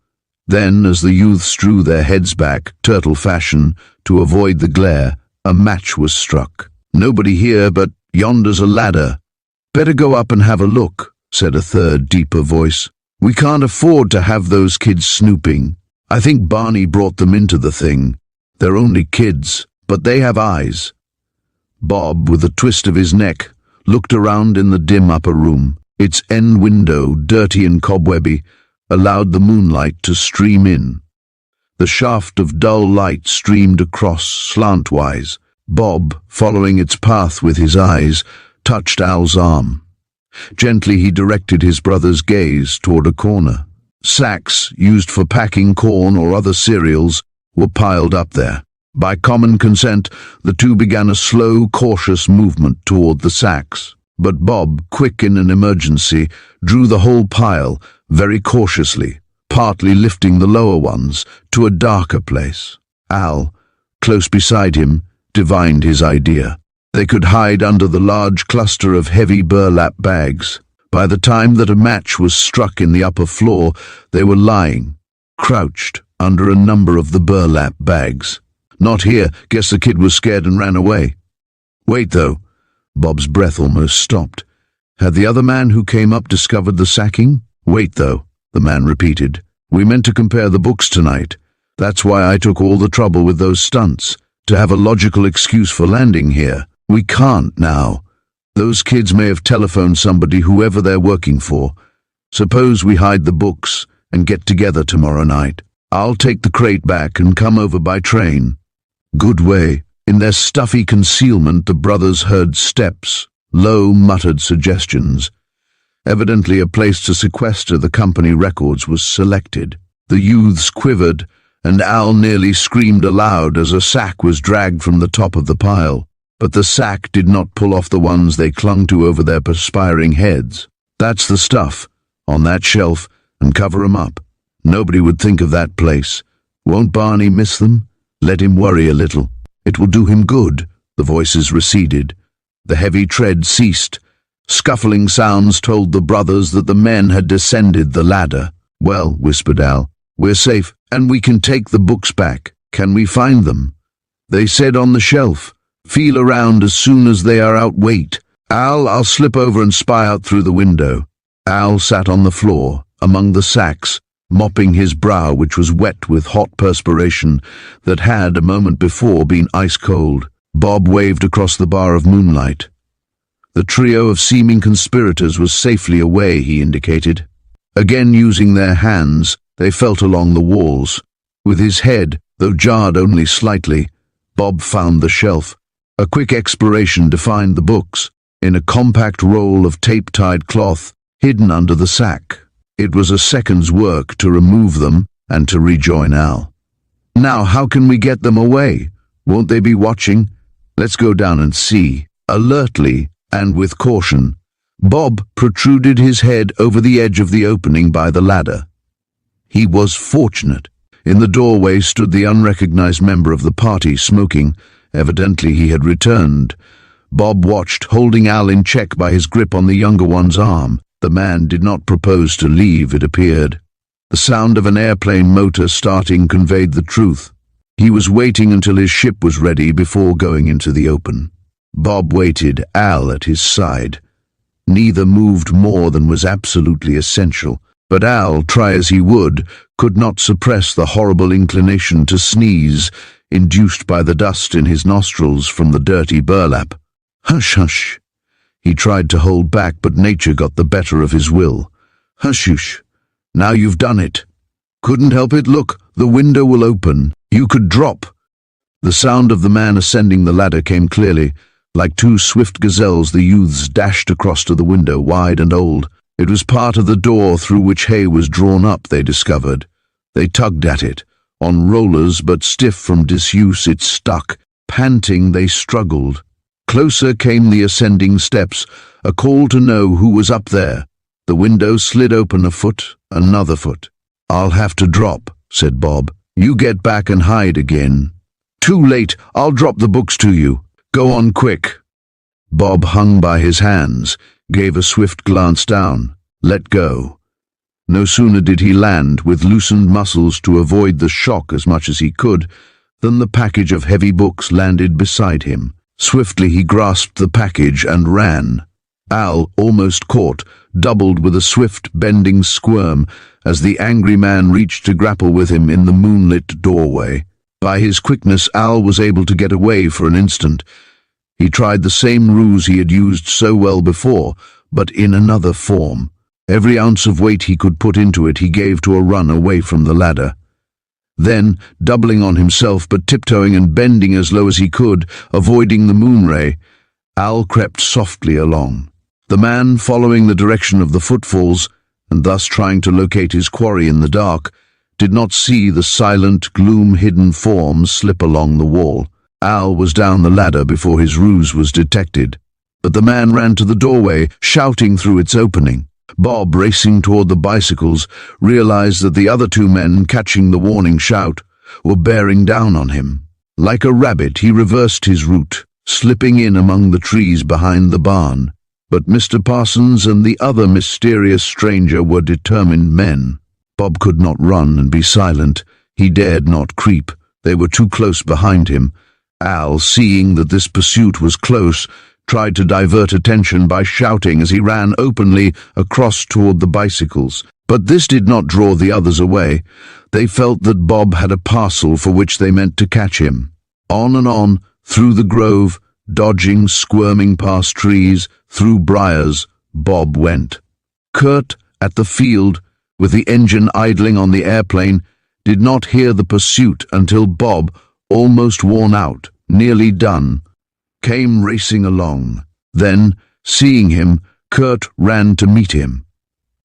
S1: Then, as the youths drew their heads back, turtle fashion, to avoid the glare, a match was struck. Nobody here, but yonder's a ladder. Better go up and have a look, said a third, deeper voice. We can't afford to have those kids snooping. I think Barney brought them into the thing. They're only kids, but they have eyes. Bob, with a twist of his neck, looked around in the dim upper room. Its end window, dirty and cobwebby, allowed the moonlight to stream in. The shaft of dull light streamed across slantwise. Bob, following its path with his eyes, touched Al's arm. Gently he directed his brother's gaze toward a corner. Sacks, used for packing corn or other cereals, were piled up there. By common consent, the two began a slow, cautious movement toward the sacks. But Bob, quick in an emergency, drew the whole pile, very cautiously, partly lifting the lower ones, to a darker place. Al, close beside him, divined his idea. They could hide under the large cluster of heavy burlap bags. By the time that a match was struck in the upper floor, they were lying, crouched, under a number of the burlap bags. Not here. Guess the kid was scared and ran away. Wait, though. Bob's breath almost stopped. Had the other man who came up discovered the sacking? Wait, though, the man repeated. We meant to compare the books tonight. That's why I took all the trouble with those stunts, to have a logical excuse for landing here. We can't now. Those kids may have telephoned somebody, whoever they're working for. Suppose we hide the books and get together tomorrow night. I'll take the crate back and come over by train. Good way. In their stuffy concealment, the brothers heard steps, low, muttered suggestions. Evidently a place to sequester the company records was selected. The youths quivered, and Al nearly screamed aloud as a sack was dragged from the top of the pile. But the sack did not pull off the ones they clung to over their perspiring heads. That's the stuff, on that shelf, and cover 'em up. Nobody would think of that place. Won't Barney miss them? Let him worry a little. It will do him good. The voices receded. The heavy tread ceased. Scuffling sounds told the brothers that the men had descended the ladder. Well, whispered Al, we're safe, and we can take the books back. Can we find them? They said on the shelf. Feel around as soon as they are out. Wait. Al, I'll slip over and spy out through the window. Al sat on the floor, among the sacks, mopping his brow, which was wet with hot perspiration that had, a moment before, been ice-cold. Bob waved across the bar of moonlight. The trio of seeming conspirators was safely away, he indicated. Again using their hands, they felt along the walls. With his head, though jarred only slightly, Bob found the shelf. A quick exploration defined the books, in a compact roll of tape-tied cloth, hidden under the sack. It was a second's work to remove them and to rejoin Al. Now, how can we get them away? Won't they be watching? Let's go down and see. Alertly, and with caution, Bob protruded his head over the edge of the opening by the ladder. He was fortunate. In the doorway stood the unrecognized member of the party, smoking. Evidently he had returned. Bob watched, holding Al in check by his grip on the younger one's arm. The man did not propose to leave, it appeared. The sound of an airplane motor starting conveyed the truth. He was waiting until his ship was ready before going into the open. Bob waited, Al at his side. Neither moved more than was absolutely essential, but Al, try as he would, could not suppress the horrible inclination to sneeze, induced by the dust in his nostrils from the dirty burlap. Hush, hush. He tried to hold back, but nature got the better of his will. Hush, hush. Now you've done it. Couldn't help it. Look, the window will open. You could drop. The sound of the man ascending the ladder came clearly. Like two swift gazelles, the youths dashed across to the window, wide and old. It was part of the door through which hay was drawn up, they discovered. They tugged at it. On rollers, but stiff from disuse, it stuck. Panting, they struggled. Closer came the ascending steps, a call to know who was up there. The window slid open a foot, another foot. I'll have to drop, said Bob. You get back and hide again. Too late, I'll drop the books to you. Go on quick. Bob hung by his hands, gave a swift glance down. Let go. No sooner did he land, with loosened muscles to avoid the shock as much as he could, than the package of heavy books landed beside him. Swiftly he grasped the package and ran. Al, almost caught, doubled with a swift, bending squirm as the angry man reached to grapple with him in the moonlit doorway. By his quickness, Al was able to get away for an instant. He tried the same ruse he had used so well before, but in another form. Every ounce of weight he could put into it he gave to a run away from the ladder. Then, doubling on himself but tiptoeing and bending as low as he could, avoiding the moonray, Al crept softly along. The man, following the direction of the footfalls, and thus trying to locate his quarry in the dark, did not see the silent, gloom-hidden form slip along the wall. Al was down the ladder before his ruse was detected, but the man ran to the doorway, shouting through its opening. Bob, racing toward the bicycles, realized that the other two men, catching the warning shout, were bearing down on him. Like a rabbit, he reversed his route, slipping in among the trees behind the barn. But Mr. Parsons and the other mysterious stranger were determined men. Bob could not run and be silent. He dared not creep. They were too close behind him. Al, seeing that this pursuit was close, tried to divert attention by shouting as he ran openly across toward the bicycles. But this did not draw the others away. They felt that Bob had a parcel for which they meant to catch him. On and on, through the grove, dodging, squirming past trees, through briars, Bob went. Curt, at the field, with the engine idling on the airplane, did not hear the pursuit until Bob, almost worn out, nearly done, came racing along. Then, seeing him, Curt ran to meet him.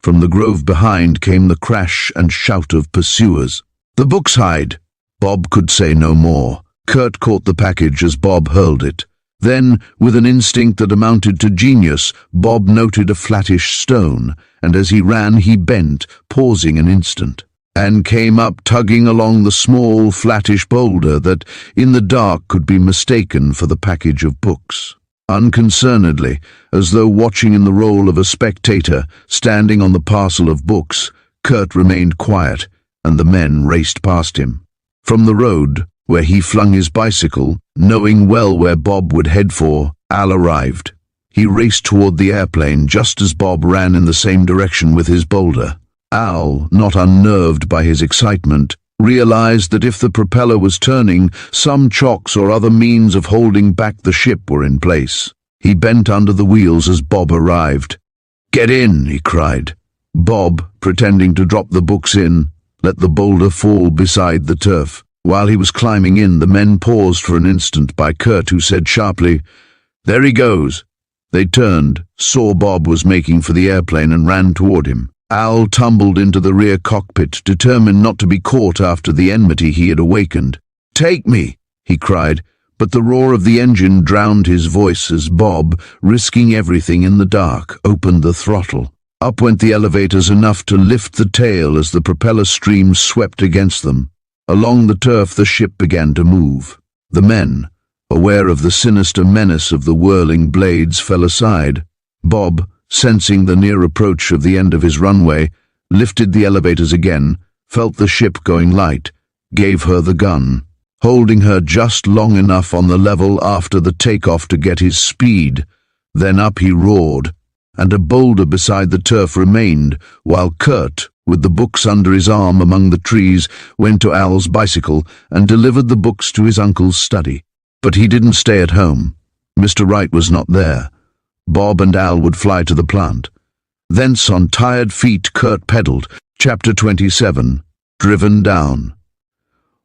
S1: From the grove behind came the crash and shout of pursuers. The books hide! Bob could say no more. Curt caught the package as Bob hurled it. Then, with an instinct that amounted to genius, Bob noted a flattish stone, and as he ran he bent, pausing an instant, and came up tugging along the small, flattish boulder that, in the dark, could be mistaken for the package of books. Unconcernedly, as though watching in the role of a spectator, standing on the parcel of books, Curt remained quiet, and the men raced past him. From the road, where he flung his bicycle, knowing well where Bob would head for, Al arrived. He raced toward the airplane just as Bob ran in the same direction with his boulder. Al, not unnerved by his excitement, realized that if the propeller was turning, some chocks or other means of holding back the ship were in place. He bent under the wheels as Bob arrived. "Get in," he cried. Bob, pretending to drop the books in, let the boulder fall beside the turf. While he was climbing in, the men paused for an instant by Curt, who said sharply, "There he goes." They turned, saw Bob was making for the airplane, and ran toward him. Al tumbled into the rear cockpit, determined not to be caught after the enmity he had awakened. "Take me," he cried, but the roar of the engine drowned his voice as Bob, risking everything in the dark, opened the throttle. Up went the elevators, enough to lift the tail as the propeller stream swept against them. Along the turf the ship began to move. The men, aware of the sinister menace of the whirling blades, fell aside. Bob, sensing the near approach of the end of his runway, lifted the elevators again, felt the ship going light, gave her the gun, holding her just long enough on the level after the takeoff to get his speed. Then up he roared, and a boulder beside the turf remained, while Curt, with the books under his arm among the trees, went to Al's bicycle and delivered the books to his uncle's study. But he didn't stay at home. Mr. Wright was not there. Bob and Al would fly to the plant. Thence on tired feet Curt pedaled. Chapter 27, Driven Down.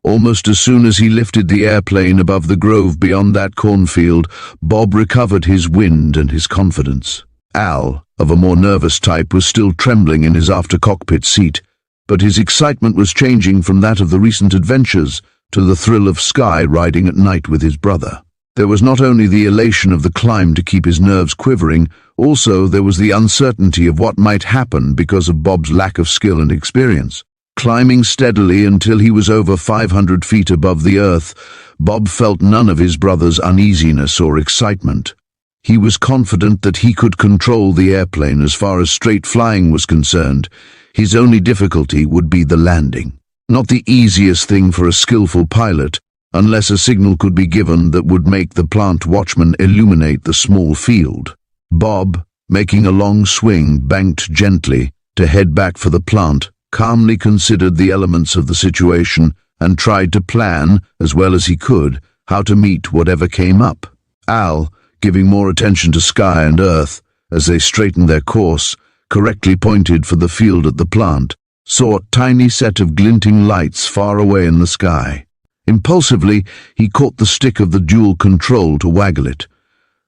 S1: Almost as soon as he lifted the airplane above the grove beyond that cornfield, Bob recovered his wind and his confidence. Al, of a more nervous type, was still trembling in his after-cockpit seat, but his excitement was changing from that of the recent adventures to the thrill of sky riding at night with his brother. There was not only the elation of the climb to keep his nerves quivering, also there was the uncertainty of what might happen because of Bob's lack of skill and experience. Climbing steadily until he was over 500 feet above the earth, Bob felt none of his brother's uneasiness or excitement. He was confident that he could control the airplane as far as straight flying was concerned. His only difficulty would be the landing. Not the easiest thing for a skillful pilot, unless a signal could be given that would make the plant watchman illuminate the small field. Bob, making a long swing, banked gently to head back for the plant, calmly considered the elements of the situation and tried to plan, as well as he could, how to meet whatever came up. Al, giving more attention to sky and earth as they straightened their course, correctly pointed for the field at the plant, saw a tiny set of glinting lights far away in the sky. Impulsively, he caught the stick of the dual control to waggle it.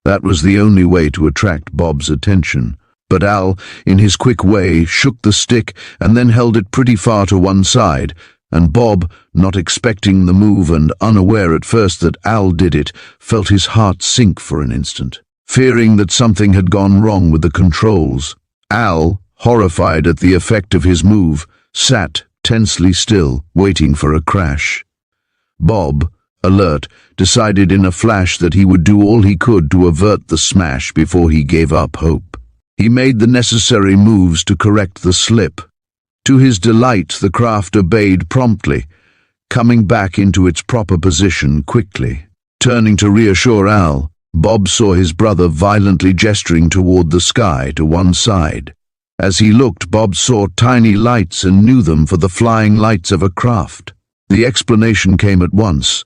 S1: That was the only way to attract Bob's attention. But Al, in his quick way, shook the stick and then held it pretty far to one side, and Bob, not expecting the move and unaware at first that Al did it, felt his heart sink for an instant, fearing that something had gone wrong with the controls. Al, horrified at the effect of his move, sat tensely still, waiting for a crash. Bob, alert, decided in a flash that he would do all he could to avert the smash before he gave up hope. He made the necessary moves to correct the slip. To his delight, the craft obeyed promptly, coming back into its proper position quickly. Turning to reassure Al, Bob saw his brother violently gesturing toward the sky to one side. As he looked, Bob saw tiny lights and knew them for the flying lights of a craft. The explanation came at once.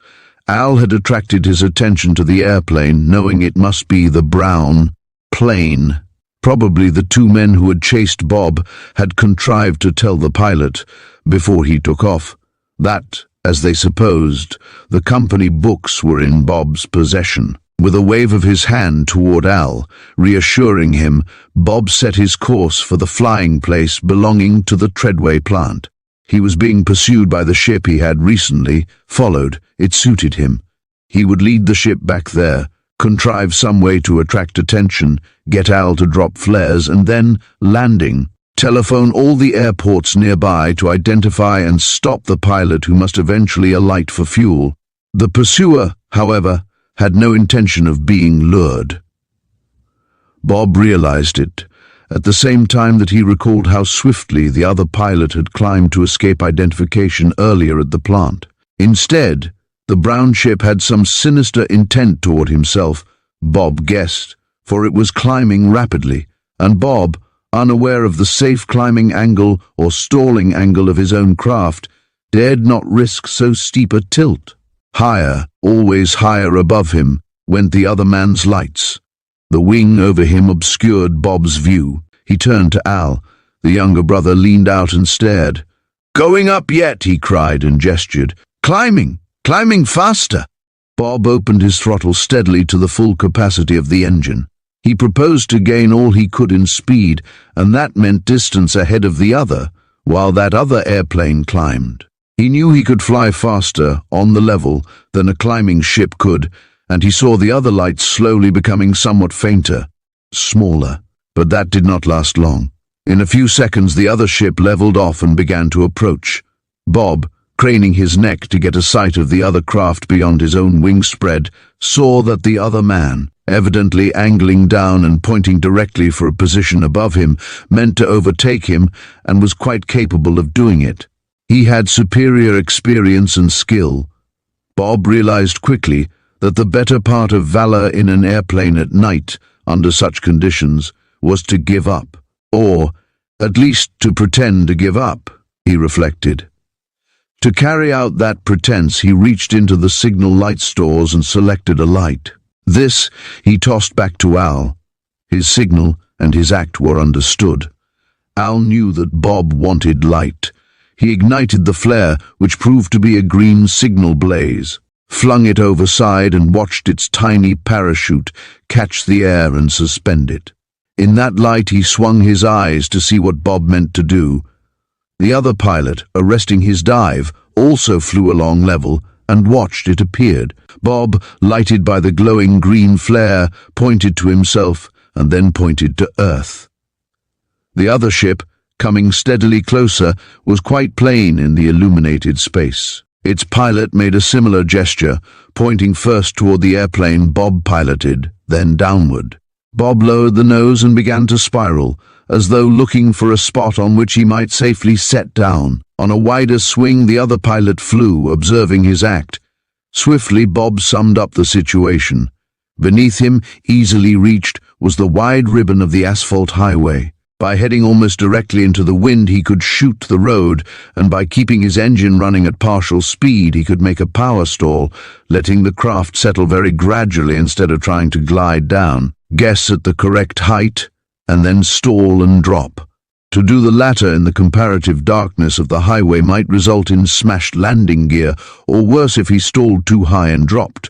S1: Al had attracted his attention to the airplane, knowing it must be the brown plane. Probably the two men who had chased Bob had contrived to tell the pilot, before he took off, that, as they supposed, the company books were in Bob's possession. With a wave of his hand toward Al, reassuring him, Bob set his course for the flying place belonging to the Treadway plant. He was being pursued by the ship he had recently followed. It suited him. He would lead the ship back there, contrive some way to attract attention, get Al to drop flares, and then, landing, telephone all the airports nearby to identify and stop the pilot who must eventually alight for fuel. The pursuer, however, had no intention of being lured. Bob realized it, at the same time that he recalled how swiftly the other pilot had climbed to escape identification earlier at the plant. Instead, the brown ship had some sinister intent toward himself, Bob guessed, for it was climbing rapidly, and Bob, unaware of the safe climbing angle or stalling angle of his own craft, dared not risk so steep a tilt. Higher, always higher above him, went the other man's lights. The wing over him obscured Bob's view. He turned to Al. The younger brother leaned out and stared. "Going up yet," he cried and gestured. "Climbing! Climbing faster!" Bob opened his throttle steadily to the full capacity of the engine. He proposed to gain all he could in speed, and that meant distance ahead of the other, while that other airplane climbed. He knew he could fly faster, on the level, than a climbing ship could, and he saw the other lights slowly becoming somewhat fainter, smaller, but that did not last long. In a few seconds the other ship leveled off and began to approach. Bob, craning his neck to get a sight of the other craft beyond his own wing spread, saw that the other man, evidently angling down and pointing directly for a position above him, meant to overtake him and was quite capable of doing it. He had superior experience and skill. Bob realized quickly that the better part of valor in an airplane at night, under such conditions, was to give up. Or, at least to pretend to give up, he reflected. To carry out that pretense, he reached into the signal light stores and selected a light. This he tossed back to Al. His signal and his act were understood. Al knew that Bob wanted light. He ignited the flare, which proved to be a green signal blaze, flung it overside and watched its tiny parachute catch the air and suspend it. In that light he swung his eyes to see what Bob meant to do. The other pilot, arresting his dive, also flew along level and watched it appeared. Bob, lighted by the glowing green flare, pointed to himself and then pointed to Earth. The other ship, coming steadily closer, was quite plain in the illuminated space. Its pilot made a similar gesture, pointing first toward the airplane Bob piloted, then downward. Bob lowered the nose and began to spiral, as though looking for a spot on which he might safely set down. On a wider swing the other pilot flew, observing his act. Swiftly Bob summed up the situation. Beneath him, easily reached, was the wide ribbon of the asphalt highway. By heading almost directly into the wind he could shoot the road, and by keeping his engine running at partial speed he could make a power stall, letting the craft settle very gradually instead of trying to glide down, guess at the correct height, and then stall and drop. To do the latter in the comparative darkness of the highway might result in smashed landing gear, or worse if he stalled too high and dropped.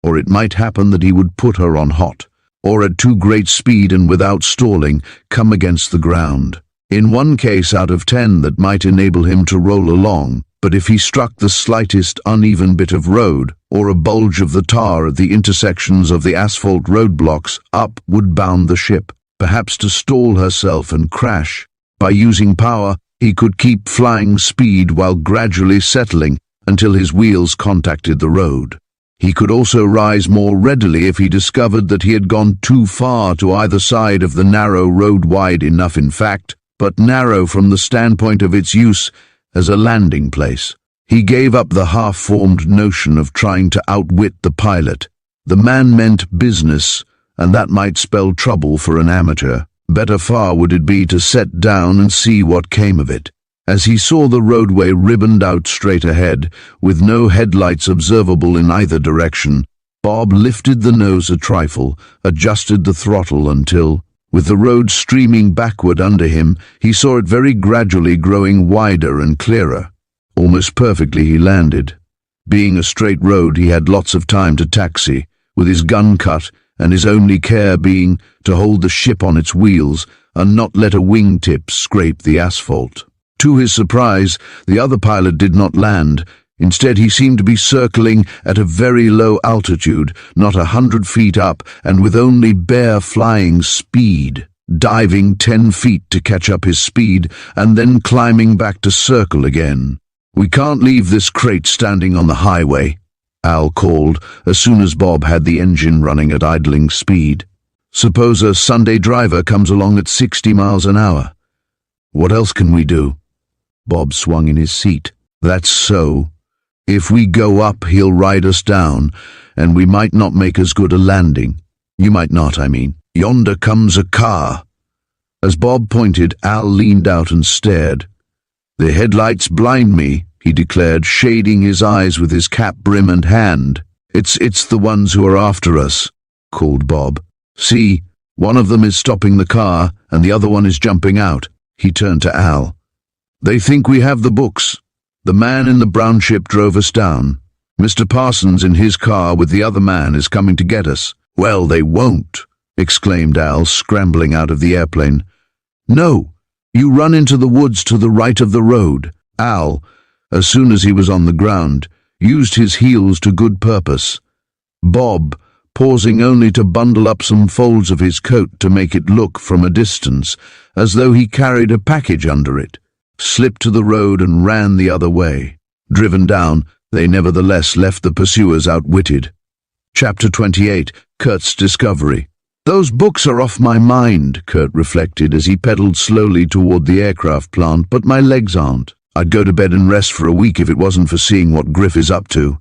S1: Or it might happen that he would put her on hot, or at too great speed and without stalling, come against the ground. In one case out of 10 that might enable him to roll along, but if he struck the slightest uneven bit of road, or a bulge of the tar at the intersections of the asphalt roadblocks, up would bound the ship, perhaps to stall herself and crash. By using power, he could keep flying speed while gradually settling until his wheels contacted the road. He could also rise more readily if he discovered that he had gone too far to either side of the narrow road, wide enough in fact, but narrow from the standpoint of its use as a landing place. He gave up the half-formed notion of trying to outwit the pilot. The man meant business, and that might spell trouble for an amateur. Better far would it be to set down and see what came of it. As he saw the roadway ribboned out straight ahead, with no headlights observable in either direction, Bob lifted the nose a trifle, adjusted the throttle until, with the road streaming backward under him, he saw it very gradually growing wider and clearer. Almost perfectly he landed. Being a straight road, he had lots of time to taxi, with his gun cut, and his only care being to hold the ship on its wheels and not let a wingtip scrape the asphalt. To his surprise, the other pilot did not land. Instead, he seemed to be circling at a very low altitude, not 100 feet up, and with only bare flying speed, diving 10 feet to catch up his speed, and then climbing back to circle again. "We can't leave this crate standing on the highway," Al called, as soon as Bob had the engine running at idling speed. "Suppose a Sunday driver comes along at 60 miles an hour. What else can we do?" Bob swung in his seat. "That's so. If we go up, he'll ride us down, and we might not make as good a landing. You might not, I mean. Yonder comes a car." As Bob pointed, Al leaned out and stared. "The headlights blind me," he declared, shading his eyes with his cap brim and hand. It's the ones who are after us," called Bob. "See, one of them is stopping the car, and the other one is jumping out." He turned to Al. "They think we have the books. The man in the brown ship drove us down. Mr. Parsons in his car with the other man is coming to get us." "Well, they won't," exclaimed Al, scrambling out of the airplane. "No, you run into the woods to the right of the road." Al, as soon as he was on the ground, used his heels to good purpose. Bob, pausing only to bundle up some folds of his coat to make it look from a distance as though he carried a package under it, slipped to the road and ran the other way. Driven down, they nevertheless left the pursuers outwitted. Chapter 28, Curt's Discovery. "Those books are off my mind," Curt reflected as he pedaled slowly toward the aircraft plant, "but my legs aren't. I'd go to bed and rest for a week if it wasn't for seeing what Griff is up to."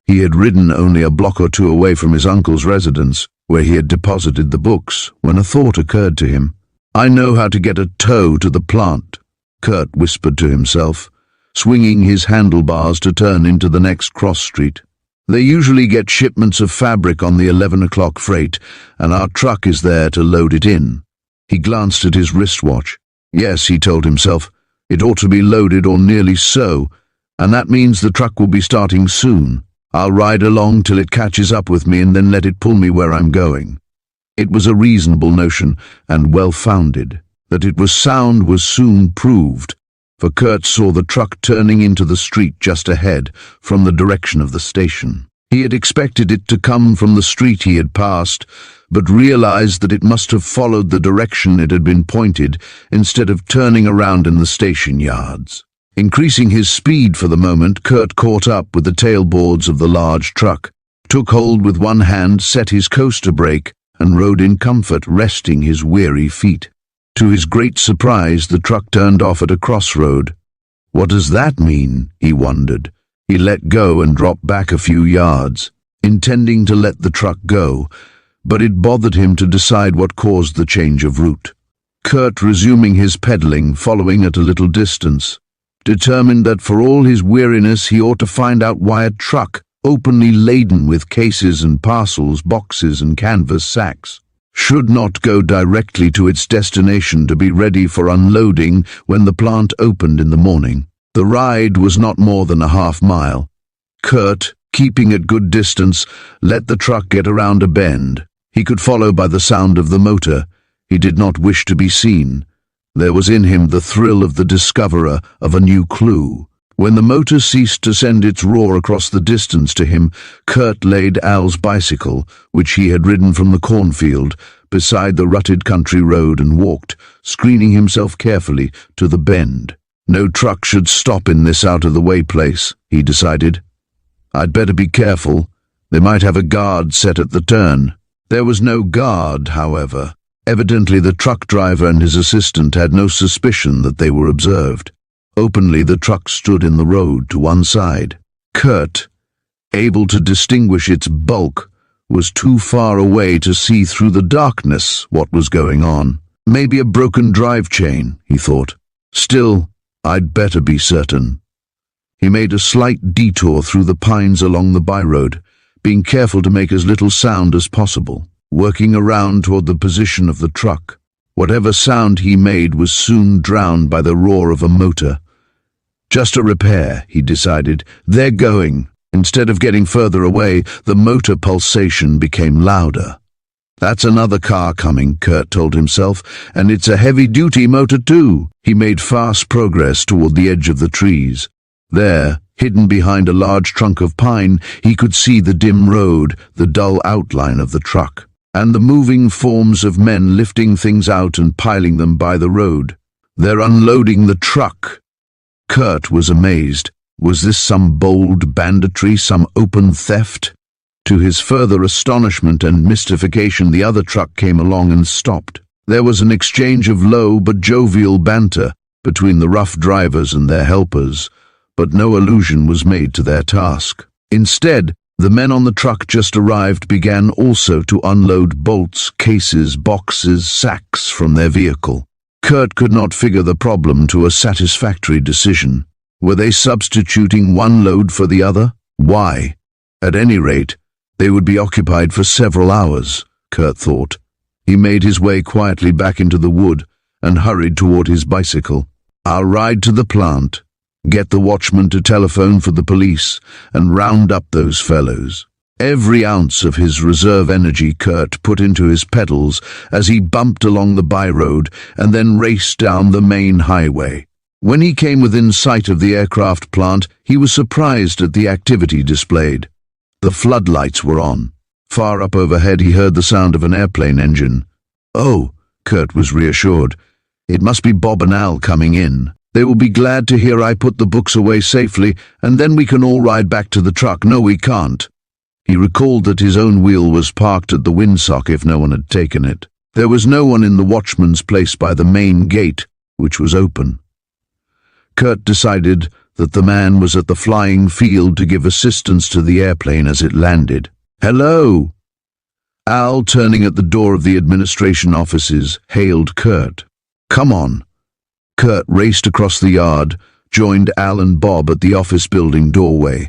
S1: He had ridden only a block or two away from his uncle's residence, where he had deposited the books, when a thought occurred to him. "I know how to get a tow to the plant," Curt whispered to himself, swinging his handlebars to turn into the next cross street. "They usually get shipments of fabric on the 11 o'clock freight, and our truck is there to load it in." He glanced at his wristwatch. Yes, he told himself, it ought to be loaded or nearly so, and that means the truck will be starting soon. I'll ride along till it catches up with me and then let it pull me where I'm going. It was a reasonable notion, and well-founded. That it was sound was soon proved, for Curt saw the truck turning into the street just ahead, from the direction of the station. He had expected it to come from the street he had passed, but realized that it must have followed the direction it had been pointed instead of turning around in the station yards. Increasing his speed for the moment, Curt caught up with the tailboards of the large truck, took hold with one hand, set his coaster brake, and rode in comfort, resting his weary feet. To his great surprise, the truck turned off at a crossroad. What does that mean? He wondered. He let go and dropped back a few yards, intending to let the truck go, but it bothered him to decide what caused the change of route. Curt, resuming his pedaling, following at a little distance, determined that for all his weariness he ought to find out why a truck, openly laden with cases and parcels, boxes and canvas sacks, should not go directly to its destination to be ready for unloading when the plant opened in the morning. The ride was not more than a half-mile. Curt, keeping at good distance, let the truck get around a bend. He could follow by the sound of the motor. He did not wish to be seen. There was in him the thrill of the discoverer of a new clue. When the motor ceased to send its roar across the distance to him, Curt laid Al's bicycle, which he had ridden from the cornfield, beside the rutted country road and walked, screening himself carefully, to the bend. No truck should stop in this out-of-the-way place, he decided. I'd better be careful. They might have a guard set at the turn. There was no guard, however. Evidently the truck driver and his assistant had no suspicion that they were observed. Openly the truck stood in the road to one side. Curt, able to distinguish its bulk, was too far away to see through the darkness what was going on. Maybe a broken drive chain, he thought. Still, I'd better be certain. He made a slight detour through the pines along the byroad, being careful to make as little sound as possible, working around toward the position of the truck. Whatever sound he made was soon drowned by the roar of a motor. Just a repair, he decided. They're going. Instead of getting further away, the motor pulsation became louder. That's another car coming, Curt told himself, and it's a heavy-duty motor too. He made fast progress toward the edge of the trees. There, hidden behind a large trunk of pine, he could see the dim road, the dull outline of the truck, and the moving forms of men lifting things out and piling them by the road. They're unloading the truck. Curt was amazed. Was this some bold banditry, some open theft? To his further astonishment and mystification, the other truck came along and stopped. There was an exchange of low but jovial banter between the rough drivers and their helpers, but no allusion was made to their task. Instead, The men on the truck just arrived began also to unload bolts, cases, boxes, sacks from their vehicle. Curt could not figure the problem to a satisfactory decision. Were they substituting one load for the other? Why? At any rate, they would be occupied for several hours, Curt thought. He made his way quietly back into the wood and hurried toward his bicycle. I'll ride to the plant, get the watchman to telephone for the police, and round up those fellows. Every ounce of his reserve energy Curt put into his pedals as he bumped along the byroad and then raced down the main highway. When he came within sight of the aircraft plant, he was surprised at the activity displayed. The floodlights were on. Far up overhead he heard the sound of an airplane engine. Oh, Curt was reassured. It must be Bob and Al coming in. They will be glad to hear I put the books away safely, and then we can all ride back to the truck. No, we can't. He recalled that his own wheel was parked at the windsock if no one had taken it. There was no one in the watchman's place by the main gate, which was open. Curt decided that the man was at the flying field to give assistance to the airplane as it landed. Hello! Al, turning at the door of the administration offices, hailed Curt. Come on. Curt raced across the yard, joined Al and Bob at the office building doorway.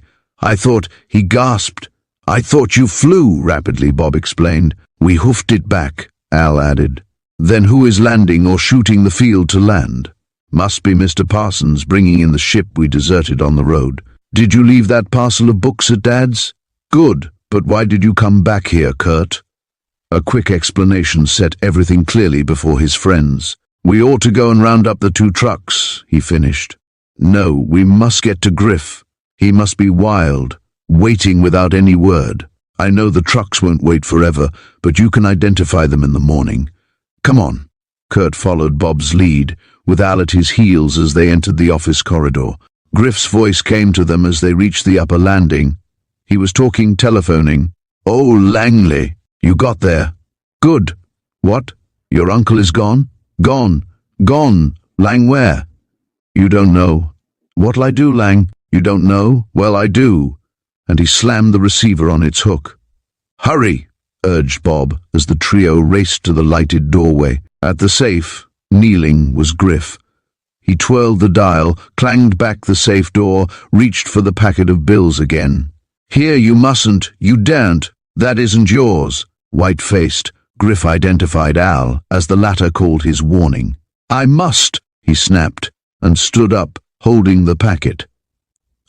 S1: He gasped. I thought you flew, rapidly, Bob explained. We hoofed it back, Al added. Then who is landing or shooting the field to land? Must be Mr. Parsons bringing in the ship we deserted on the road. Did you leave that parcel of books at Dad's? Good, but why did you come back here, Curt? A quick explanation set everything clearly before his friends. We ought to go and round up the 2 trucks, he finished. No, we must get to Griff. He must be wild, waiting without any word. I know the trucks won't wait forever, but you can identify them in the morning. Come on. Curt followed Bob's lead, with Al at his heels as they entered the office corridor. Griff's voice came to them as they reached the upper landing. He was telephoning. Oh, Langley, you got there. Good. What? Your uncle is gone? Gone. Gone. Lang where? You don't know. What'll I do, Lang? You don't know? Well, I do. And he slammed the receiver on its hook. Hurry, urged Bob as the trio raced to the lighted doorway. At the safe, kneeling, was Griff. He twirled the dial, clanged back the safe door, reached for the packet of bills again. Here, you mustn't, you daren't, that isn't yours. White-faced, Griff identified Al as the latter called his warning. I must, he snapped, and stood up, holding the packet.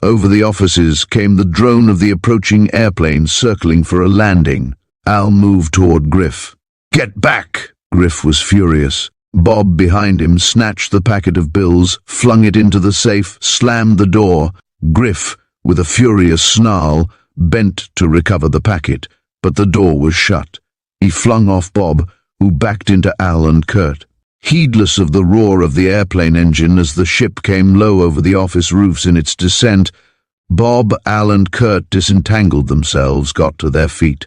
S1: Over the offices came the drone of the approaching airplane circling for a landing. Al moved toward Griff. Get back! Griff was furious. Bob, behind him, snatched the packet of bills, flung it into the safe, slammed the door. Griff, with a furious snarl, bent to recover the packet, but the door was shut. He flung off Bob, who backed into Al and Curt. Heedless of the roar of the airplane engine as the ship came low over the office roofs in its descent, Bob, Al and Curt disentangled themselves, got to their feet.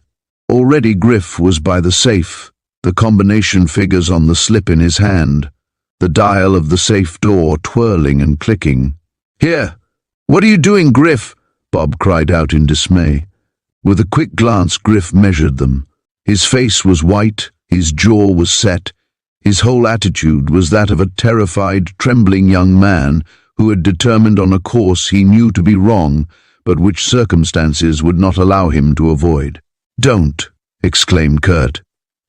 S1: Already Griff was by the safe, the combination figures on the slip in his hand, the dial of the safe door twirling and clicking. Here! What are you doing, Griff? Bob cried out in dismay. With a quick glance, Griff measured them. His face was white, his jaw was set. His whole attitude was that of a terrified, trembling young man who had determined on a course he knew to be wrong, but which circumstances would not allow him to avoid. Don't, exclaimed Curt.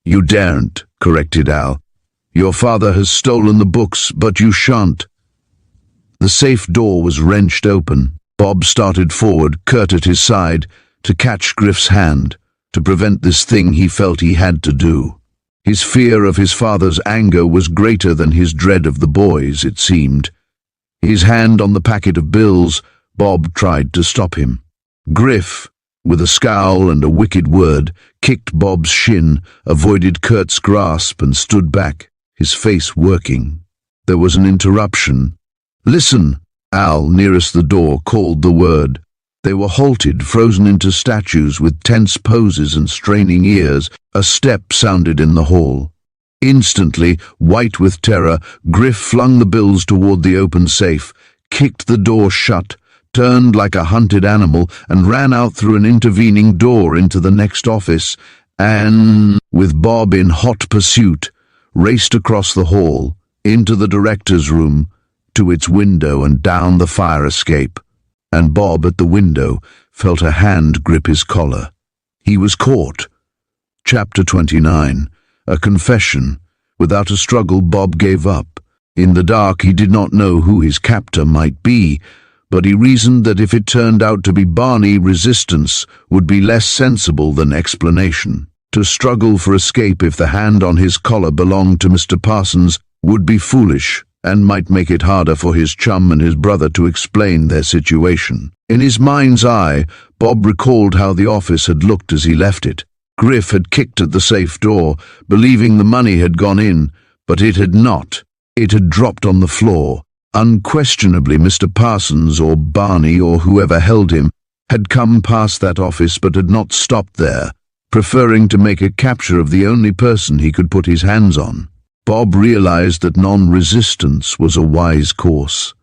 S1: You daren't, corrected Al. Your father has stolen the books, but you shan't. The safe door was wrenched open. Bob started forward, Curt at his side, to catch Griff's hand, to prevent this thing he felt he had to do. His fear of his father's anger was greater than his dread of the boys, it seemed. His hand on the packet of bills, Bob tried to stop him. Griff, with a scowl and a wicked word, kicked Bob's shin, avoided Curt's grasp and stood back, his face working. There was an interruption. Listen, Al, nearest the door, called the word. They were halted, frozen into statues with tense poses and straining ears. A step sounded in the hall. Instantly, white with terror, Griff flung the bills toward the open safe, kicked the door shut, turned like a hunted animal, and ran out through an intervening door into the next office, and, with Bob in hot pursuit, raced across the hall, into the director's room, to its window and down the fire escape. And Bob, at the window, felt a hand grip his collar. He was caught. Chapter 29. A confession. Without a struggle, Bob gave up. In the dark, he did not know who his captor might be, but he reasoned that if it turned out to be Barney, resistance would be less sensible than explanation. To struggle for escape if the hand on his collar belonged to Mr. Parsons would be foolish, and might make it harder for his chum and his brother to explain their situation. In his mind's eye, Bob recalled how the office had looked as he left it. Griff had kicked at the safe door, believing the money had gone in, but it had not. It had dropped on the floor. Unquestionably, Mr. Parsons, or Barney, or whoever held him, had come past that office but had not stopped there, preferring to make a capture of the only person he could put his hands on. Bob realized that non-resistance was a wise course.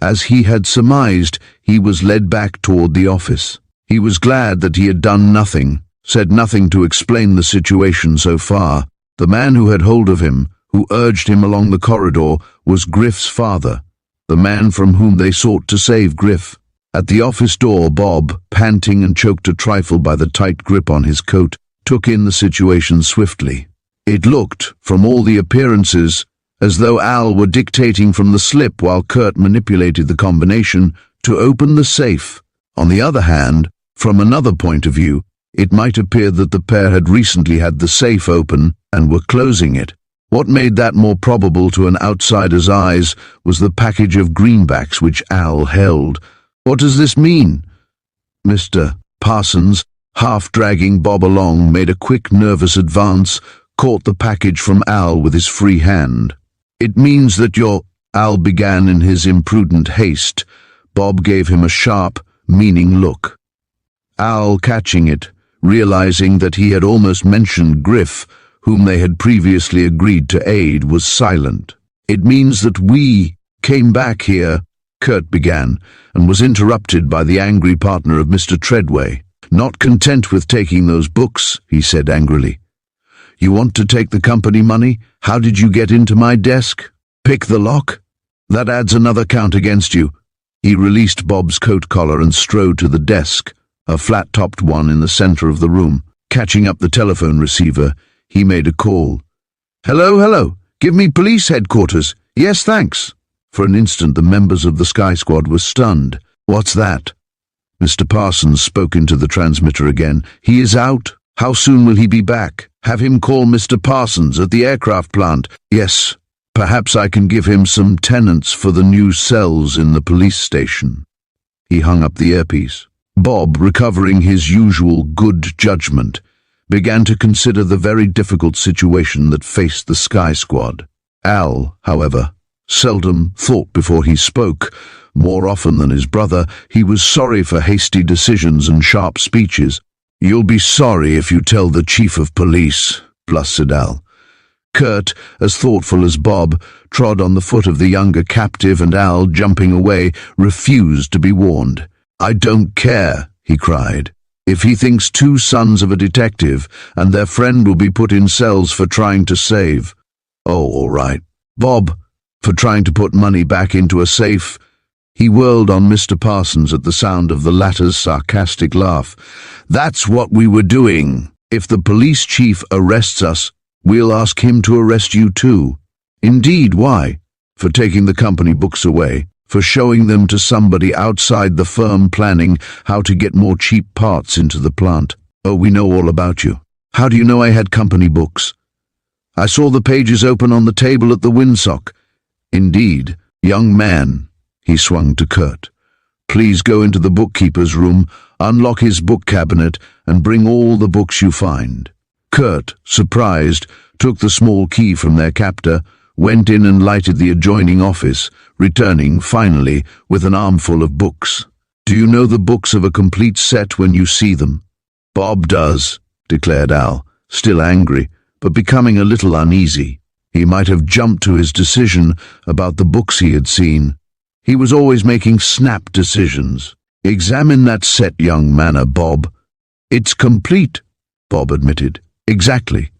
S1: As he had surmised, he was led back toward the office. He was glad that he had done nothing, said nothing to explain the situation so far. The man who had hold of him, who urged him along the corridor, was Griff's father, the man from whom they sought to save Griff. At the office door, Bob, panting and choked a trifle by the tight grip on his coat, took in the situation swiftly. It looked, from all the appearances, as though Al were dictating from the slip while Curt manipulated the combination to open the safe. On the other hand, from another point of view, it might appear that the pair had recently had the safe open and were closing it. What made that more probable to an outsider's eyes was the package of greenbacks which Al held. "What does this mean?" Mr. Parsons, half dragging Bob along, made a quick, nervous advance, caught the package from Al with his free hand. "It means that you're—" Al began in his imprudent haste. Bob gave him a sharp, meaning look. Al, catching it, realizing that he had almost mentioned Griff, whom they had previously agreed to aid, was silent. "It means that we came back here," Curt began, and was interrupted by the angry partner of Mr. Treadway. "Not content with taking those books," he said angrily. "You want to take the company money? How did you get into my desk? Pick the lock? That adds another count against you." He released Bob's coat collar and strode to the desk, a flat-topped one in the center of the room. Catching up the telephone receiver, he made a call. Hello, give me police headquarters. Yes, thanks." For an instant, the members of the Sky Squad were stunned. "What's that?" Mr. Parsons spoke into the transmitter again. "He is out. How soon will he be back? Have him call Mr. Parsons at the aircraft plant." "Yes. Perhaps I can give him some tenants for the new cells in the police station." He hung up the earpiece. Bob, recovering his usual good judgment, began to consider the very difficult situation that faced the Sky Squad. Al, however, seldom thought before he spoke. More often than his brother, he was sorry for hasty decisions and sharp speeches. "You'll be sorry if you tell the chief of police," blustered Al. Curt, as thoughtful as Bob, trod on the foot of the younger captive, and Al, jumping away, refused to be warned. "I don't care," he cried. "If he thinks two sons of a detective and their friend will be put in cells for trying to save—" "Oh, all right. Bob, for trying to put money back into a safe." He whirled on Mr. Parsons at the sound of the latter's sarcastic laugh. "That's what we were doing. If the police chief arrests us, we'll ask him to arrest you too." "Indeed, why?" "For taking the company books away, for showing them to somebody outside the firm planning how to get more cheap parts into the plant." "Oh, we know all about you." "How do you know I had company books?" "I saw the pages open on the table at the windsock." "Indeed, young man," he swung to Curt. "Please go into the bookkeeper's room, unlock his book cabinet, and bring all the books you find." Curt, surprised, took the small key from their captor, went in and lighted the adjoining office, returning, finally, with an armful of books. "Do you know the books of a complete set when you see them?" "Bob does," declared Al, still angry, but becoming a little uneasy. He might have jumped to his decision about the books he had seen. He was always making snap decisions. "Examine that set, young manner, Bob." "It's complete," Bob admitted. "Exactly.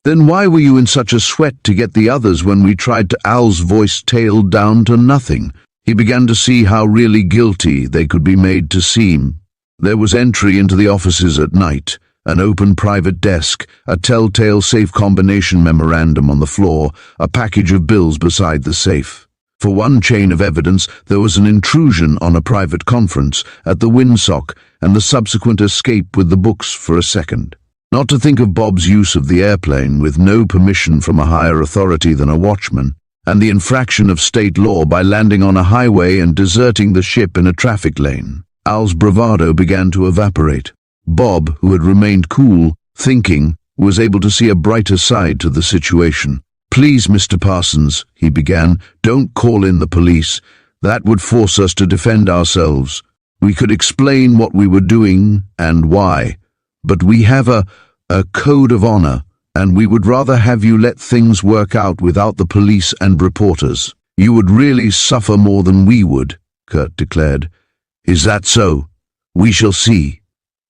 S1: Then why were you in such a sweat to get the others when we tried to?" Al's voice tailed down to nothing. He began to see how really guilty they could be made to seem. There was entry into the offices at night, an open private desk, a telltale safe combination memorandum on the floor, a package of bills beside the safe. For one chain of evidence, there was an intrusion on a private conference at the windsock and the subsequent escape with the books for a second. Not to think of Bob's use of the airplane with no permission from a higher authority than a watchman, and the infraction of state law by landing on a highway and deserting the ship in a traffic lane. Al's bravado began to evaporate. Bob, who had remained cool, thinking, was able to see a brighter side to the situation. "Please, Mr. Parsons," he began, "don't call in the police. That would force us to defend ourselves. We could explain what we were doing and why. But we have a code of honor, and we would rather have you let things work out without the police and reporters." "You would really suffer more than we would," Curt declared. "Is that so? We shall see."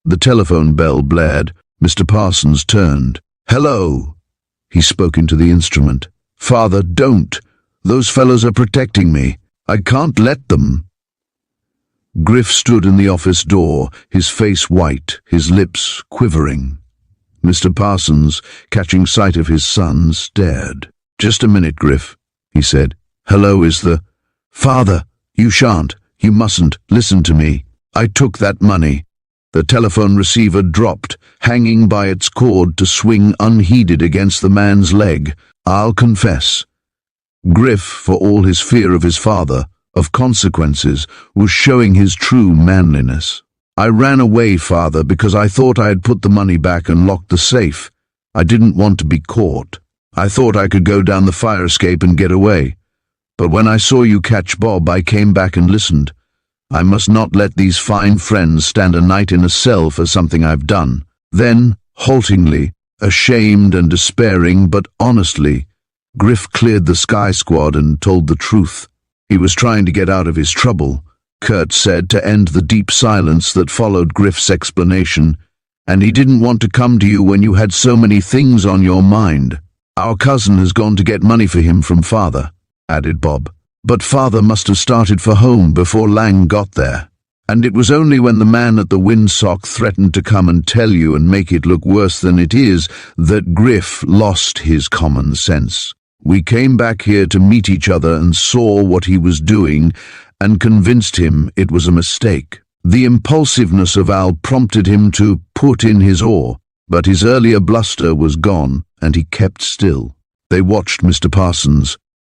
S1: The telephone bell blared. Mr. Parsons turned. "Hello." He spoke into the instrument. "Father, don't. Those fellows are protecting me. I can't let them." Griff stood in the office door, his face white, his lips quivering. Mr. Parsons, catching sight of his son, stared. "Just a minute, Griff," he said. "Hello, is the—" "Father, you shan't. You mustn't. Listen to me. I took that money." The telephone receiver dropped, hanging by its cord to swing unheeded against the man's leg. "I'll confess." Griff, for all his fear of his father, of consequences, was showing his true manliness. "I ran away, Father, because I thought I had put the money back and locked the safe. I didn't want to be caught. I thought I could go down the fire escape and get away. But when I saw you catch Bob, I came back and listened. I must not let these fine friends stand a night in a cell for something I've done." Then, haltingly, ashamed and despairing, but honestly, Griff cleared the Sky Squad and told the truth. He was trying to get out of his trouble, Curt said, to end the deep silence that followed Griff's explanation, "and he didn't want to come to you when you had so many things on your mind. Our cousin has gone to get money for him from Father," added Bob. "But Father must have started for home before Lang got there. And it was only when the man at the windsock threatened to come and tell you and make it look worse than it is that Griff lost his common sense. We came back here to meet each other and saw what he was doing and convinced him it was a mistake. The impulsiveness of Al prompted him to put in his oar, but his earlier bluster was gone and he kept still." They watched Mr. Parsons.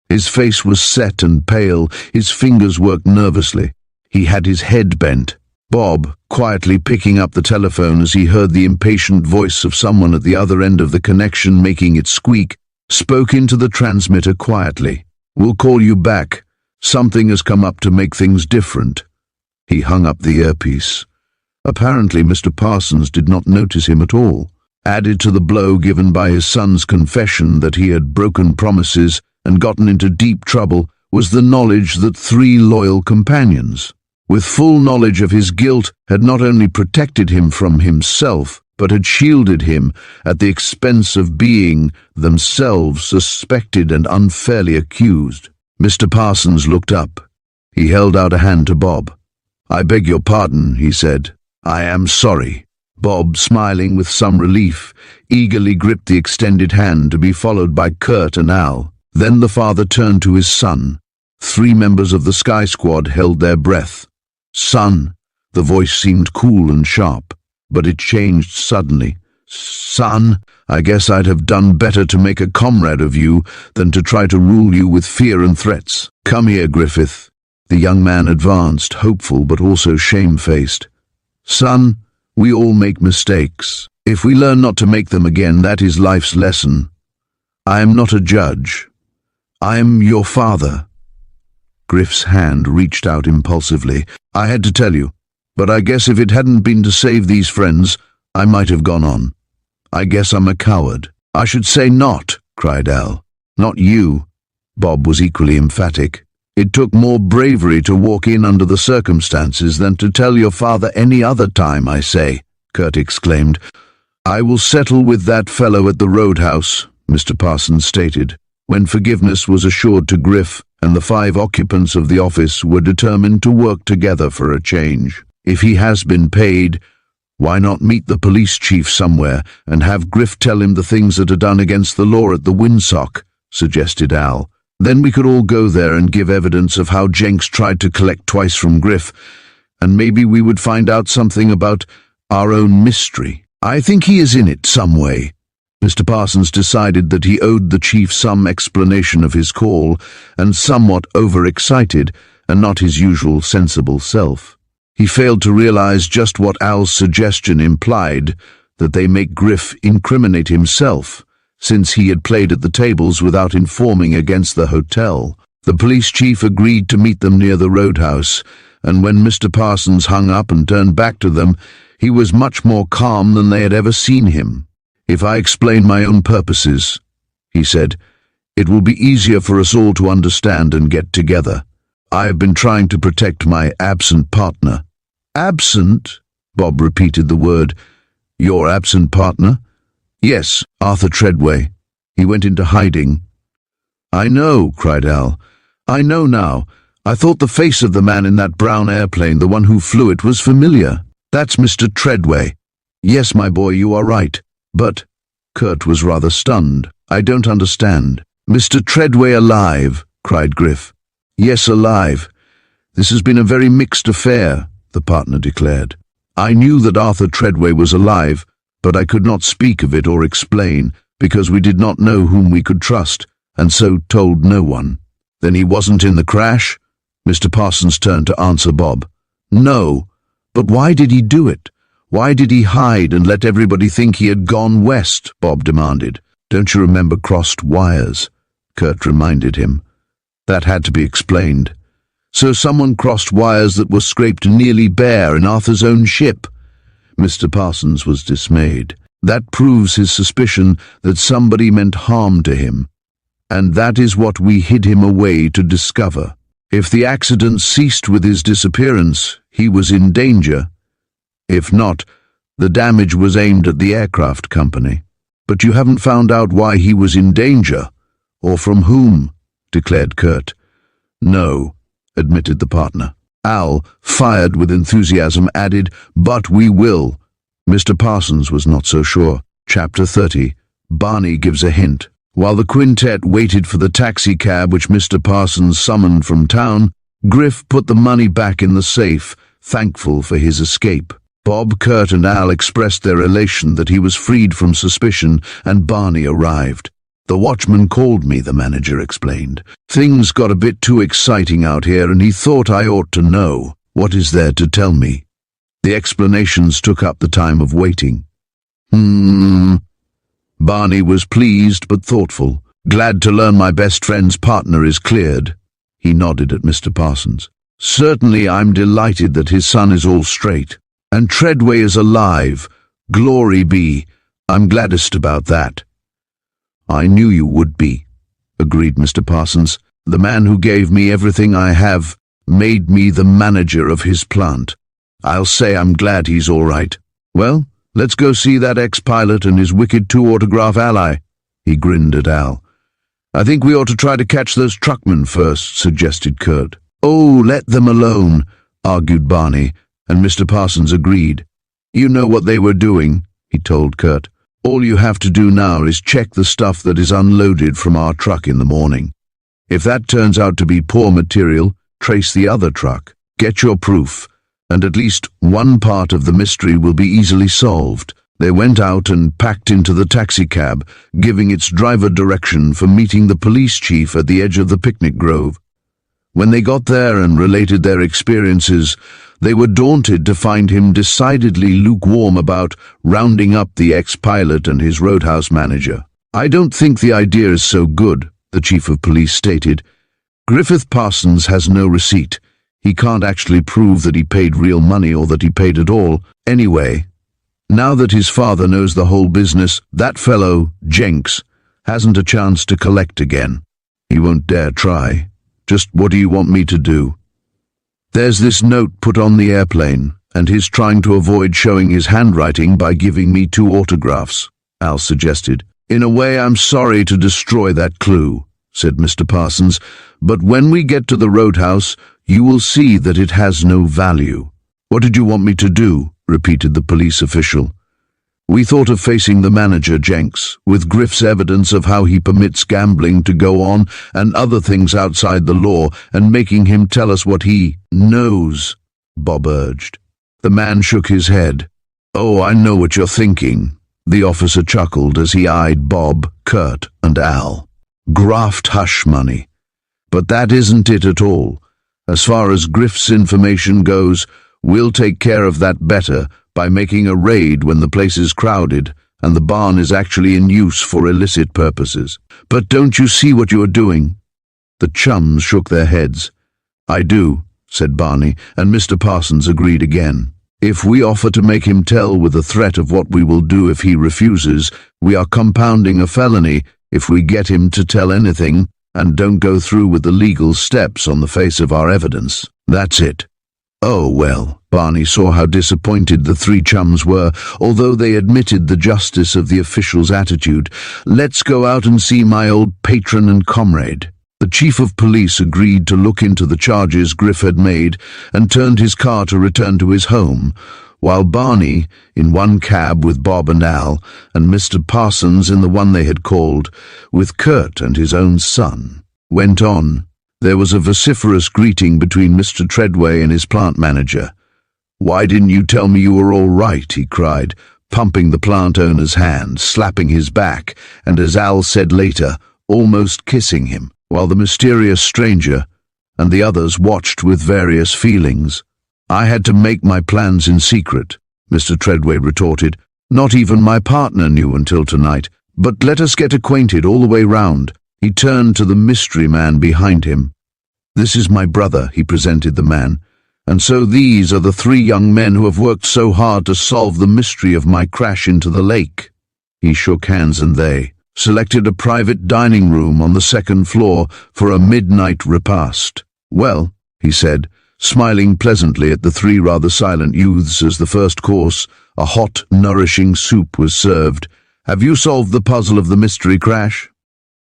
S1: His face was set and pale, his fingers worked nervously. He had his head bent. Bob, quietly picking up the telephone as he heard the impatient voice of someone at the other end of the connection making it squeak, spoke into the transmitter quietly. "We'll call you back. Something has come up to make things different." He hung up the earpiece. Apparently Mr. Parsons did not notice him at all. Added to the blow given by his son's confession that he had broken promises and gotten into deep trouble was the knowledge that 3 loyal companions, with full knowledge of his guilt, had not only protected him from himself, but had shielded him at the expense of being themselves suspected and unfairly accused. Mr. Parsons looked up. He held out a hand to Bob. "I beg your pardon," he said. "I am sorry." Bob, smiling with some relief, eagerly gripped the extended hand to be followed by Curt and Al. Then the father turned to his son. 3 members of the Sky Squad held their breath. "Son," the voice seemed cool and sharp, but it changed suddenly. "Son, I guess I'd have done better to make a comrade of you than to try to rule you with fear and threats. Come here, Griffith." The young man advanced, hopeful but also shamefaced. "Son, we all make mistakes. If we learn not to make them again, that is life's lesson. I am not a judge. I am your father." Griff's hand reached out impulsively. "I had to tell you, but I guess if it hadn't been to save these friends, I might have gone on. I guess I'm a coward." "I should say not," cried Al. "Not you." Bob was equally emphatic. It took more bravery to walk in under the circumstances than to tell your father any other time, I say, Curt exclaimed. I will settle with that fellow at the roadhouse, Mr. Parsons stated, when forgiveness was assured to Griff, and the 5 occupants of the office were determined to work together for a change. If he has been paid, why not meet the police chief somewhere and have Griff tell him the things that are done against the law at the windsock, suggested Al. Then we could all go there and give evidence of how Jenks tried to collect twice from Griff, and maybe we would find out something about our own mystery. I think he is in it some way. Mr. Parsons decided that he owed the chief some explanation of his call, and somewhat overexcited, and not his usual sensible self. He failed to realize just what Al's suggestion implied, that they make Griff incriminate himself, since he had played at the tables without informing against the hotel. The police chief agreed to meet them near the roadhouse, and when Mr. Parsons hung up and turned back to them, he was much more calm than they had ever seen him. If I explain my own purposes, he said, it will be easier for us all to understand and get together. I have been trying to protect my absent partner. Absent? Bob repeated the word. Your absent partner? Yes, Arthur Treadway. He went into hiding. I know, cried Al. I know now. I thought the face of the man in that brown airplane, the one who flew it, was familiar. That's Mr. Treadway. Yes, my boy, you are right. But, Curt was rather stunned. I don't understand. Mr. Treadway alive, cried Griff. Yes, alive. This has been a very mixed affair, the partner declared. I knew that Arthur Treadway was alive, but I could not speak of it or explain, because we did not know whom we could trust, and so told no one. Then he wasn't in the crash? Mr. Parsons turned to answer Bob. No, but why did he do it? Why did he hide and let everybody think he had gone west? Bob demanded. Don't you remember crossed wires? Curt reminded him. That had to be explained. So someone crossed wires that were scraped nearly bare in Arthur's own ship. Mr. Parsons was dismayed. That proves his suspicion that somebody meant harm to him. And that is what we hid him away to discover. If the accident ceased with his disappearance, he was in danger. If not, the damage was aimed at the aircraft company. But you haven't found out why he was in danger, or from whom, declared Curt. No, admitted the partner. Al, fired with enthusiasm, added, but we will. Mr. Parsons was not so sure. Chapter 30. Barney gives a hint. While the quintet waited for the taxicab which Mr. Parsons summoned from town, Griff put the money back in the safe, thankful for his escape. Bob, Curt, and Al expressed their elation that he was freed from suspicion, and Barney arrived. The watchman called me, the manager explained. Things got a bit too exciting out here, and he thought I ought to know. What is there to tell me? The explanations took up the time of waiting. Barney was pleased but thoughtful. Glad to learn my best friend's partner is cleared. He nodded at Mr. Parsons. Certainly I'm delighted that his son is all straight. And Treadway is alive. Glory be. I'm gladdest about that. I knew you would be, agreed Mr. Parsons. The man who gave me everything I have made me the manager of his plant. I'll say I'm glad he's all right. Well, let's go see that ex-pilot and his wicked 2-autograph ally. He grinned at Al. I think we ought to try to catch those truckmen first, suggested Curt. Oh, let them alone, argued Barney, and Mr. Parsons agreed. You know what they were doing, he told Curt. All you have to do now is check the stuff that is unloaded from our truck in the morning. If that turns out to be poor material, trace the other truck. Get your proof, and at least one part of the mystery will be easily solved. They went out and packed into the taxicab, giving its driver direction for meeting the police chief at the edge of the picnic grove. When they got there and related their experiences, they were daunted to find him decidedly lukewarm about rounding up the ex-pilot and his roadhouse manager. I don't think the idea is so good, the chief of police stated. Griffith Parsons has no receipt. He can't actually prove that he paid real money or that he paid at all. Anyway, now that his father knows the whole business, that fellow, Jenks, hasn't a chance to collect again. He won't dare try. Just what do you want me to do? There's this note put on the airplane, and he's trying to avoid showing his handwriting by giving me 2 autographs, Al suggested. In a way, I'm sorry to destroy that clue, said Mr. Parsons, but when we get to the roadhouse, you will see that it has no value. What did you want me to do? Repeated the police official. We thought of facing the manager, Jenks, with Griff's evidence of how he permits gambling to go on and other things outside the law, and making him tell us what he knows, Bob urged. The man shook his head. Oh, I know what you're thinking. The officer chuckled as he eyed Bob, Curt, and Al. Graft hush money. But that isn't it at all. As far as Griff's information goes, we'll take care of that better by making a raid when the place is crowded and the barn is actually in use for illicit purposes. But don't you see what you are doing? The chums shook their heads. I do, said Barney, and Mr. Parsons agreed again. If we offer to make him tell with a threat of what we will do if he refuses, we are compounding a felony if we get him to tell anything and don't go through with the legal steps on the face of our evidence. That's it. Oh, well, Barney saw how disappointed the 3 chums were, although they admitted the justice of the official's attitude. Let's go out and see my old patron and comrade. The chief of police agreed to look into the charges Griff had made and turned his car to return to his home, while Barney, in one cab with Bob and Al, and Mr. Parsons in the one they had called, with Curt and his own son, went on. There was a vociferous greeting between Mr. Treadway and his plant manager. Why didn't you tell me you were all right, he cried, pumping the plant owner's hand, slapping his back, and as Al said later, almost kissing him, while the mysterious stranger and the others watched with various feelings. I had to make my plans in secret, Mr. Treadway retorted. Not even my partner knew until tonight, but let us get acquainted all the way round. He turned to the mystery man behind him. This is my brother, he presented the man, and so these are the 3 young men who have worked so hard to solve the mystery of my crash into the lake. He shook hands and they selected a private dining room on the 2nd floor for a midnight repast. Well, he said, smiling pleasantly at the 3 rather silent youths as the first course, a hot, nourishing soup was served. Have you solved the puzzle of the mystery crash?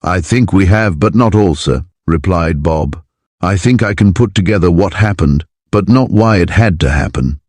S1: I think we have, but not all, sir, replied Bob. I think I can put together what happened, but not why it had to happen.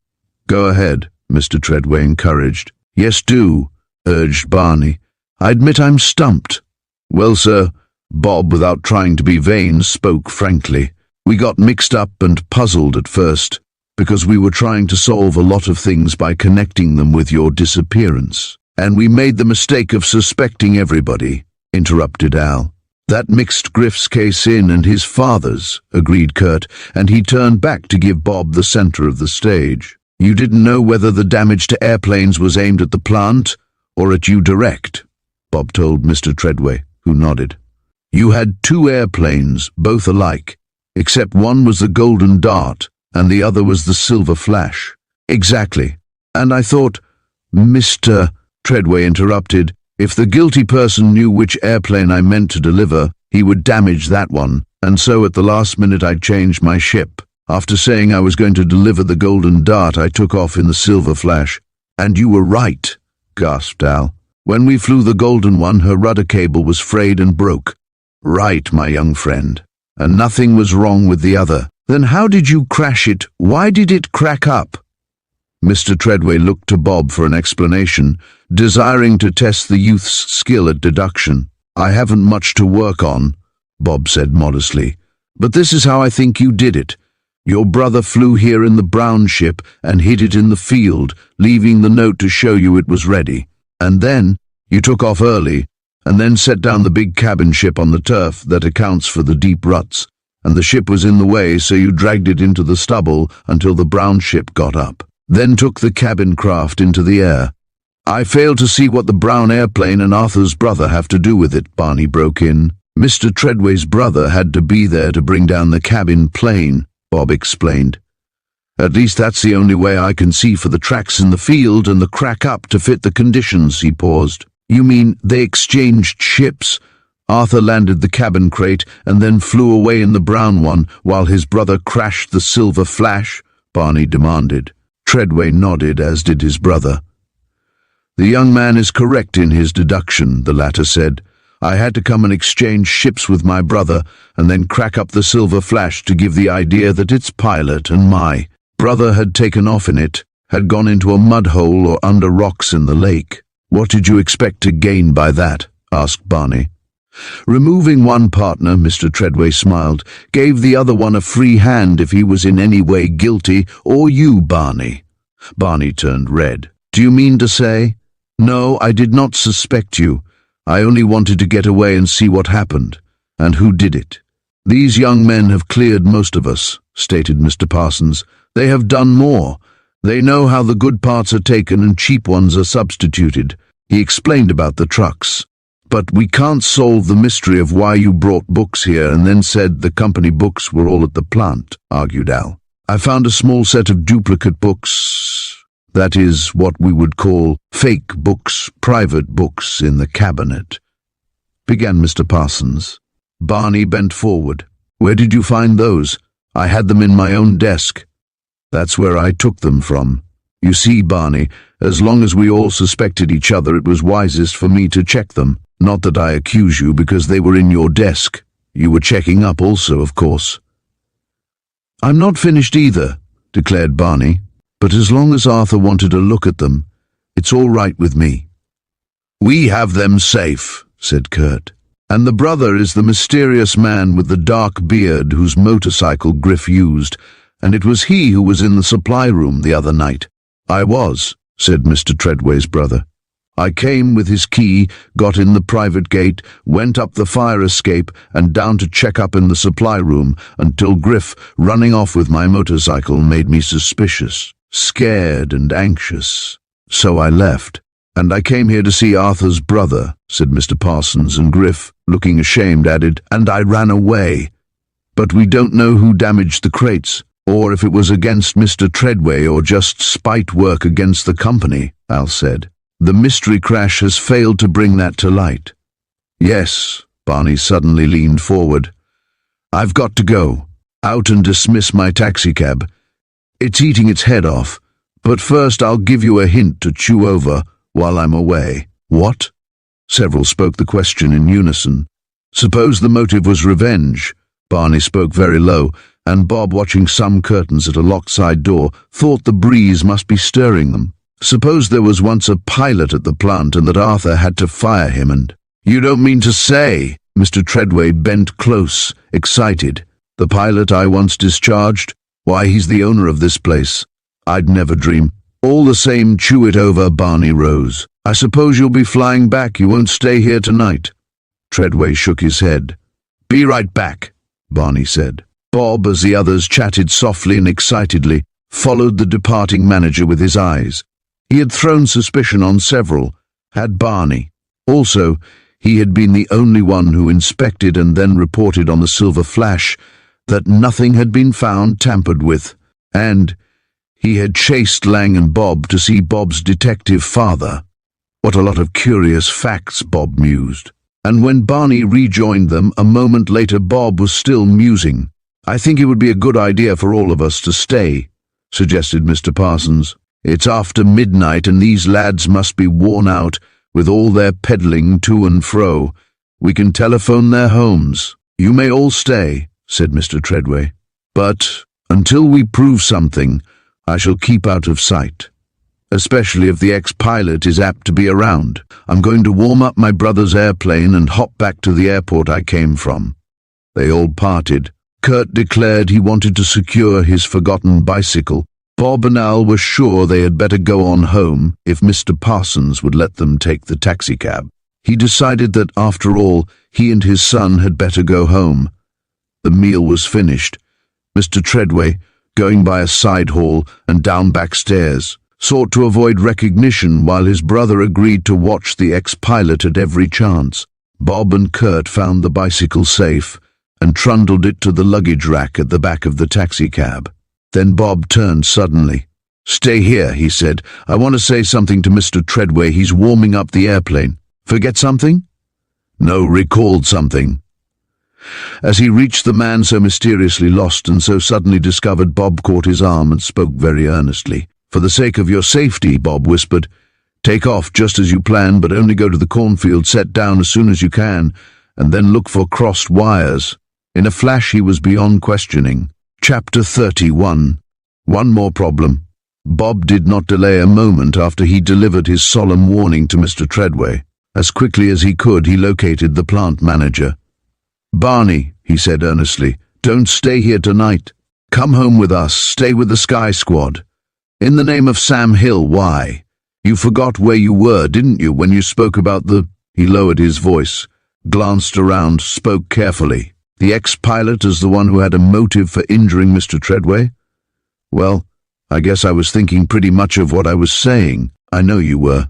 S1: Go ahead, Mr. Treadway encouraged. Yes, do, urged Barney. I admit I'm stumped. Well, sir, Bob, without trying to be vain, spoke frankly. We got mixed up and puzzled at first, because we were trying to solve a lot of things by connecting them with your disappearance. And we made the mistake of suspecting everybody, interrupted Al. That mixed Griff's case in and his father's, agreed Curt, and he turned back to give Bob the center of the stage. You didn't know whether the damage to airplanes was aimed at the plant or at you direct, Bob told Mr. Treadway, who nodded. You had 2 airplanes, both alike, except one was the Golden Dart and the other was the Silver Flash. Exactly. And I thought, Mr. Treadway interrupted, if the guilty person knew which airplane I meant to deliver, he would damage that one, and so at the last minute I changed my ship. After saying I was going to deliver the Golden Dart, I took off in the Silver Flash. And you were right, gasped Al. When we flew the Golden one, her rudder cable was frayed and broke. Right, my young friend. And nothing was wrong with the other. Then how did you crash it? Why did it crack up? Mr. Treadway looked to Bob for an explanation, desiring to test the youth's skill at deduction. I haven't much to work on, Bob said modestly, but this is how I think you did it. Your brother flew here in the brown ship and hid it in the field, leaving the note to show you it was ready. And then you took off early, and then set down the big cabin ship on the turf that accounts for the deep ruts, and the ship was in the way, so you dragged it into the stubble until the brown ship got up, then took the cabin craft into the air. I fail to see what the brown airplane and Arthur's brother have to do with it, Barney broke in. Mr. Treadway's brother had to be there to bring down the cabin plane, Bob explained. At least that's the only way I can see for the tracks in the field and the crack up to fit the conditions, he paused. You mean they exchanged ships? Arthur landed the cabin crate and then flew away in the brown one while his brother crashed the silver Flash, Barney demanded. Treadway nodded, as did his brother. The young man is correct in his deduction, the latter said. I had to come and exchange ships with my brother and then crack up the silver Flash to give the idea that its pilot and my brother had taken off in it, had gone into a mud hole or under rocks in the lake. What did you expect to gain by that? Asked Barney. Removing one partner, Mr. Treadway smiled, gave the other one a free hand if he was in any way guilty, or you, Barney. Barney turned red. Do you mean to say? No, I did not suspect you. I only wanted to get away and see what happened, and who did it. These young men have cleared most of us, stated Mr. Parsons. They have done more. They know how the good parts are taken and cheap ones are substituted. He explained about the trucks. But we can't solve the mystery of why you brought books here and then said the company books were all at the plant, argued Al. I found a small set of duplicate books, that is, what we would call fake books, private books, in the cabinet, began Mr. Parsons. Barney bent forward. Where did you find those? I had them in my own desk. That's where I took them from. You see, Barney, as long as we all suspected each other, it was wisest for me to check them. Not that I accuse you, because they were in your desk. You were checking up also, of course. I'm not finished either, declared Barney, but as long as Arthur wanted a look at them, it's all right with me. We have them safe, said Curt. And the brother is the mysterious man with the dark beard whose motorcycle Griff used, and it was he who was in the supply room the other night. I was, said Mr. Treadway's brother. I came with his key, got in the private gate, went up the fire escape and down to check up in the supply room until Griff, running off with my motorcycle, made me suspicious, scared and anxious. So I left. And I came here to see Arthur's brother, said Mr. Parsons, and Griff, looking ashamed, added, and I ran away. But we don't know who damaged the crates, or if it was against Mr. Treadway or just spite work against the company, Al said. The mystery crash has failed to bring that to light. Yes, Barney suddenly leaned forward. I've got to go, out and dismiss my taxicab. It's eating its head off, but first I'll give you a hint to chew over while I'm away. What? Several spoke the question in unison. Suppose the motive was revenge. Barney spoke very low, and Bob, watching some curtains at a locked side door, thought the breeze must be stirring them. Suppose there was once a pilot at the plant and that Arthur had to fire him and— You don't mean to say— Mr. Treadway bent close, excited. The pilot I once discharged? Why, he's the owner of this place. I'd never dream. All the same, chew it over, Barney rose. I suppose you'll be flying back. You won't stay here tonight. Treadway shook his head. Be right back, Barney said. Bob, as the others chatted softly and excitedly, followed the departing manager with his eyes. He had thrown suspicion on several, had Barney. Also, he had been the only one who inspected and then reported on the Silver Flash that nothing had been found tampered with, and he had chased Lang and Bob to see Bob's detective father. What a lot of curious facts, Bob mused. And when Barney rejoined them a moment later, Bob was still musing. I think it would be a good idea for all of us to stay, suggested Mr. Parsons. It's after midnight and these lads must be worn out with all their peddling to and fro. We can telephone their homes. You may all stay, said Mr. Treadway. But until we prove something, I shall keep out of sight, especially if the ex-pilot is apt to be around. I'm going to warm up my brother's airplane and hop back to the airport I came from. They all parted. Curt declared he wanted to secure his forgotten bicycle. Bob and Al were sure they had better go on home if Mr. Parsons would let them take the taxicab. He decided that, after all, he and his son had better go home. The meal was finished. Mr. Treadway, going by a side hall and down back stairs, sought to avoid recognition while his brother agreed to watch the ex-pilot at every chance. Bob and Curt found the bicycle safe and trundled it to the luggage rack at the back of the taxicab. Then Bob turned suddenly. Stay here, he said. I want to say something to Mr. Treadway. He's warming up the airplane. Forget something? No, recalled something. As he reached the man so mysteriously lost and so suddenly discovered, Bob caught his arm and spoke very earnestly. "For the sake of your safety," Bob whispered, "take off just as you planned, but only go to the cornfield, set down as soon as you can, and then look for crossed wires." In a flash he was beyond questioning. Chapter 31. One more problem. Bob did not delay a moment after he delivered his solemn warning to Mr. Treadway. As quickly as he could, he located the plant manager. "Barney," he said earnestly, "don't stay here tonight. Come home with us, stay with the Sky Squad. In the name of Sam Hill, why? You forgot where you were, didn't you, when you spoke about the—" He lowered his voice, glanced around, spoke carefully. "The ex-pilot as the one who had a motive for injuring Mr. Treadway? Well, I guess I was thinking pretty much of what I was saying. I know you were.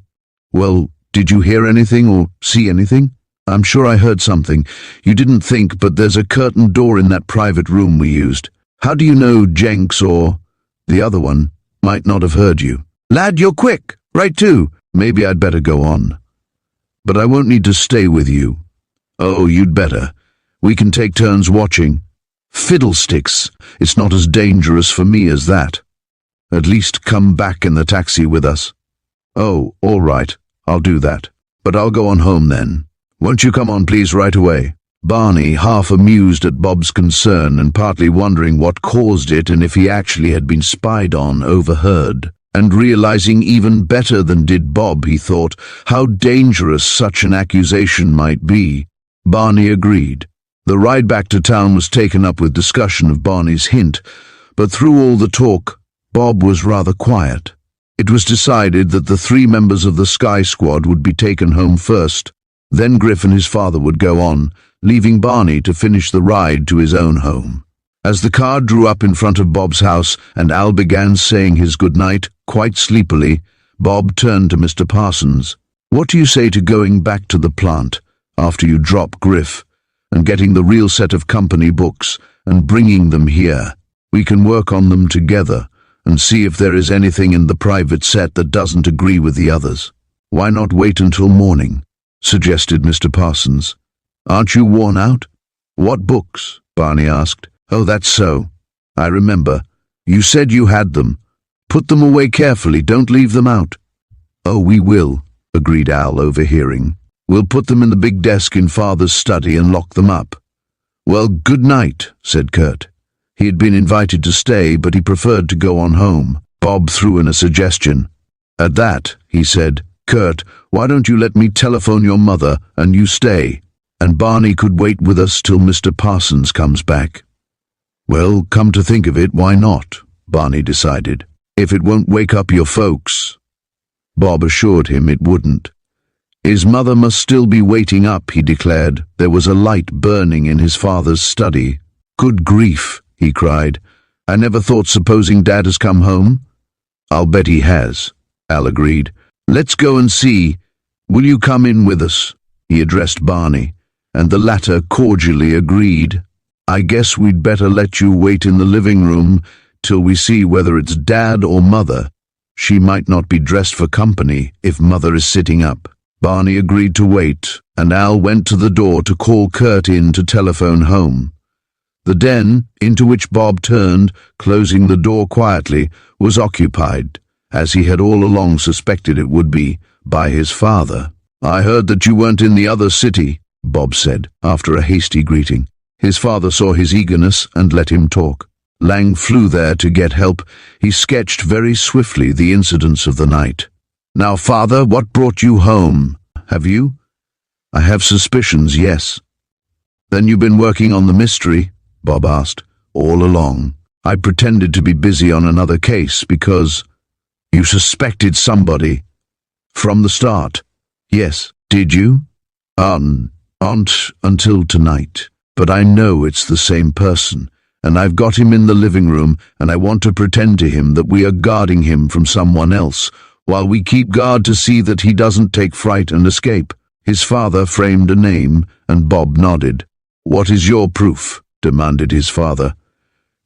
S1: Well, did you hear anything or see anything?" "I'm sure I heard something. You didn't think, but there's a curtained door in that private room we used. How do you know Jenks or the other one might not have heard you?" "Lad, you're quick. Right too. Maybe I'd better go on." "But I won't need to stay with you." "Oh, you'd better. We can take turns watching." "Fiddlesticks. It's not as dangerous for me as that." "At least come back in the taxi with us." "Oh, all right. I'll do that. But I'll go on home then. Won't you come on, please, right away?" Barney, half amused at Bob's concern and partly wondering what caused it and if he actually had been spied on, overheard. And realizing even better than did Bob, he thought, how dangerous such an accusation might be. Barney agreed. The ride back to town was taken up with discussion of Barney's hint, but through all the talk, Bob was rather quiet. It was decided that the 3 members of the Sky Squad would be taken home first. Then Griff and his father would go on, leaving Barney to finish the ride to his own home. As the car drew up in front of Bob's house and Al began saying his goodnight, quite sleepily, Bob turned to Mr. Parsons. "What do you say to going back to the plant after you drop Griff and getting the real set of company books and bringing them here? We can work on them together and see if there is anything in the private set that doesn't agree with the others." "Why not wait until morning?" suggested Mr. Parsons. "Aren't you worn out?" "What books?" Barney asked. "Oh, that's so. I remember. You said you had them. Put them away carefully, don't leave them out." "Oh, we will," agreed Al, overhearing. "We'll put them in the big desk in Father's study and lock them up." "Well, good night," said Curt. He had been invited to stay, but he preferred to go on home. Bob threw in a suggestion. At that, he said, "Curt, why don't you let me telephone your mother and you stay, and Barney could wait with us till Mr. Parsons comes back." "Well, come to think of it, why not?" Barney decided. "If it won't wake up your folks." Bob assured him it wouldn't. His mother must still be waiting up, he declared. There was a light burning in his father's study. "Good grief," he cried. "I never thought, supposing Dad has come home?" "I'll bet he has," Al agreed. "Let's go and see. Will you come in with us?" He addressed Barney, and the latter cordially agreed. "I guess we'd better let you wait in the living room till we see whether it's Dad or Mother. She might not be dressed for company if Mother is sitting up." Barney agreed to wait, and Al went to the door to call Curt in to telephone home. The den, into which Bob turned, closing the door quietly, was occupied, as he had all along suspected it would be, by his father. "I heard that you weren't in the other city," Bob said, after a hasty greeting. His father saw his eagerness and let him talk. Lang flew there to get help. He sketched very swiftly the incidents of the night. "Now, Father, what brought you home? Have you?" "I have suspicions, yes." "Then you've been working on the mystery?" Bob asked. "All along. I pretended to be busy on another case because—" "You suspected somebody?" "From the start. Yes. Did you?" Aren't until tonight. But I know it's the same person, and I've got him in the living room, and I want to pretend to him that we are guarding him from someone else, while we keep guard to see that he doesn't take fright and escape." His father framed a name, and Bob nodded. "What is your proof?" demanded his father.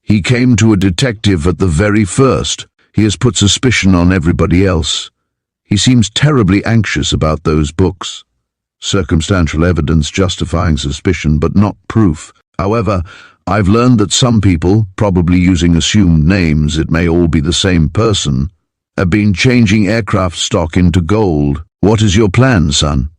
S1: "He came to a detective at the very first. He has put suspicion on everybody else. He seems terribly anxious about those books." circumstantial evidence justifying suspicion but not proof. However, I've learned that some people, probably using assumed names, it may all be the same person, have been changing aircraft stock into gold. What is your plan, son?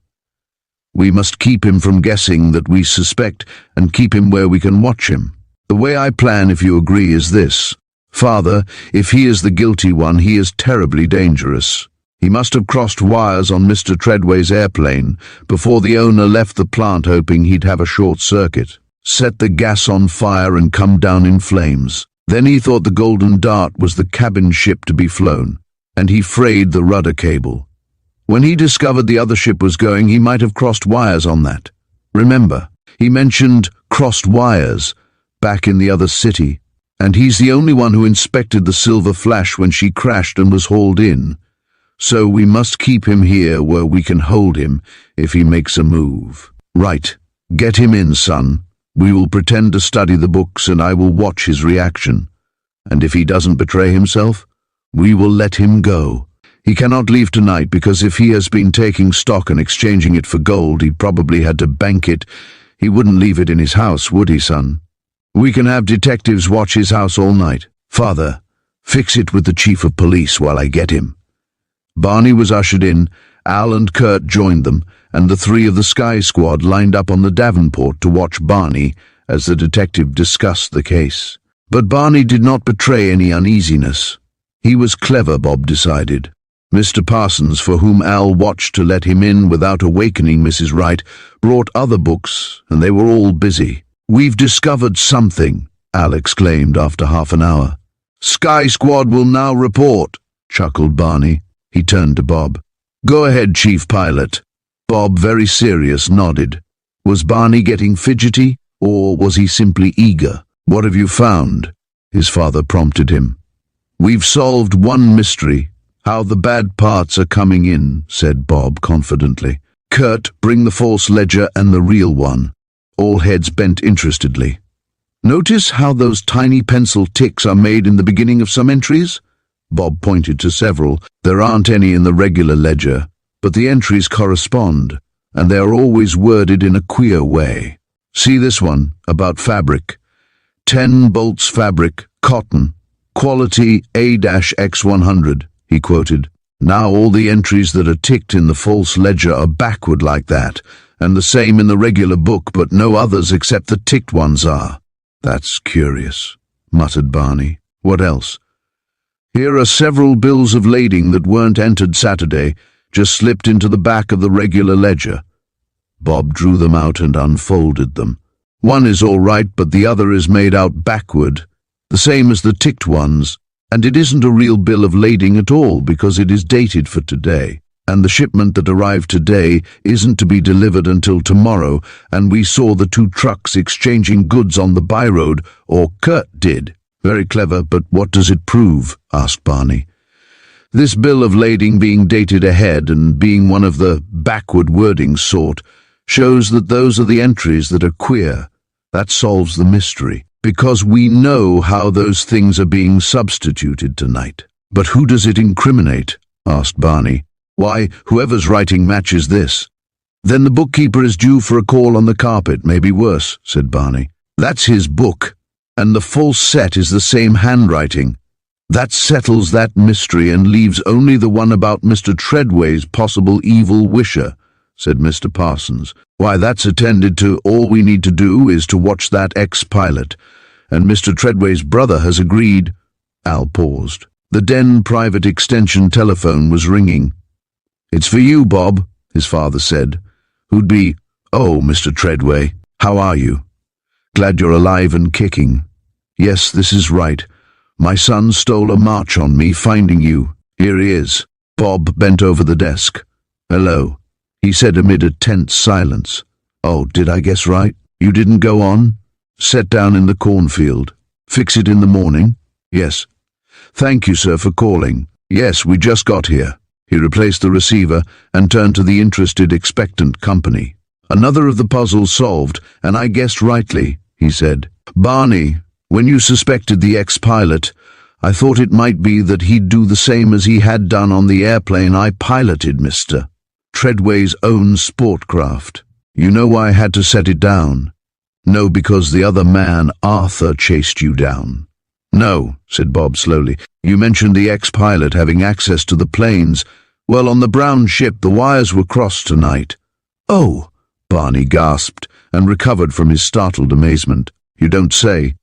S1: We must keep him from guessing that we suspect and keep him where we can watch him. The way I plan, if you agree, is this. Father, if he is the guilty one, he is terribly dangerous. He must have crossed wires on Mr. Treadway's airplane before the owner left the plant hoping he'd have a short circuit, set the gas on fire and come down in flames. Then he thought the Golden Dart was the cabin ship to be flown, and he frayed the rudder cable. When he discovered the other ship was going, he might have crossed wires on that. Remember, he mentioned crossed wires back in the other city, and he's the only one who inspected the Silver Flash when she crashed and was hauled in. So we must keep him here where we can hold him if he makes a move. Right, get him in, son. We will pretend to study the books and I will watch his reaction. And if he doesn't betray himself, we will let him go. He cannot leave tonight because if he has been taking stock and exchanging it for gold, he probably had to bank it. He wouldn't leave it in his house, would he, son? We can have detectives watch his house all night. Father, fix it with the chief of police while I get him. Barney was ushered in, Al and Curt joined them, and the three of the Sky Squad lined up on the Davenport to watch Barney as the detective discussed the case. But Barney did not betray any uneasiness. He was clever, Bob decided. Mr. Parsons, for whom Al watched to let him in without awakening Mrs. Wright, brought other books, and they were all busy. We've discovered something, Al exclaimed after half an hour. Sky Squad will now report, chuckled Barney. He turned to Bob. Go ahead, Chief Pilot. Bob, very serious, nodded. Was Barney getting fidgety, or was he simply eager? What have you found? His father prompted him. We've solved one mystery. How the bad parts are coming in, said Bob confidently. Curt, bring the false ledger and the real one. All heads bent interestedly. Notice how those tiny pencil ticks are made in the beginning of some entries? Bob pointed to several. There aren't any in the regular ledger, but the entries correspond, and they are always worded in a queer way. See this one, about fabric. 10 bolts fabric, cotton, quality A-X100, he quoted. Now all the entries that are ticked in the false ledger are backward like that, and the same in the regular book, but no others except the ticked ones are. That's curious, muttered Barney. What else? Here are several bills of lading that weren't entered Saturday, just slipped into the back of the regular ledger. Bob drew them out and unfolded them. One is all right, but the other is made out backward, the same as the ticked ones, and it isn't a real bill of lading at all because it is dated for today, and the shipment that arrived today isn't to be delivered until tomorrow, and we saw the two trucks exchanging goods on the byroad, or Curt did. Very clever, but what does it prove? Asked Barney. This bill of lading being dated ahead and being one of the backward wording sort shows that those are the entries that are queer. That solves the mystery, because we know how those things are being substituted tonight. But who does it incriminate? Asked Barney. Why, whoever's writing matches this. Then the bookkeeper is due for a call on the carpet, maybe worse, said Barney. That's his book. And the false set is the same handwriting. That settles that mystery and leaves only the one about Mr. Treadway's possible evil wisher, said Mr. Parsons. Why, that's attended to. All we need to do is to watch that ex-pilot, and Mr. Treadway's brother has agreed. Al paused. The den private extension telephone was ringing. It's for you, Bob, his father said. Who'd be? Oh, Mr. Treadway, how are you? Glad you're alive and kicking. Yes, this is right. My son stole a march on me, finding you. Here he is. Bob bent over the desk. Hello, he said amid a tense silence. Oh, did I guess right? You didn't go on? Set down in the cornfield. Fix it in the morning? Yes. Thank you, sir, for calling. Yes, we just got here. He replaced the receiver and turned to the interested, expectant company. Another of the puzzles solved, and I guessed rightly, he said. Barney, when you suspected the ex-pilot, I thought it might be that he'd do the same as he had done on the airplane I piloted, Mr. Treadway's own sport craft. You know why I had to set it down? No, because the other man, Arthur, chased you down. No, said Bob slowly. You mentioned the ex-pilot having access to the planes. Well, on the brown ship, the wires were crossed tonight. Oh, Barney gasped and recovered from his startled amazement. You don't say.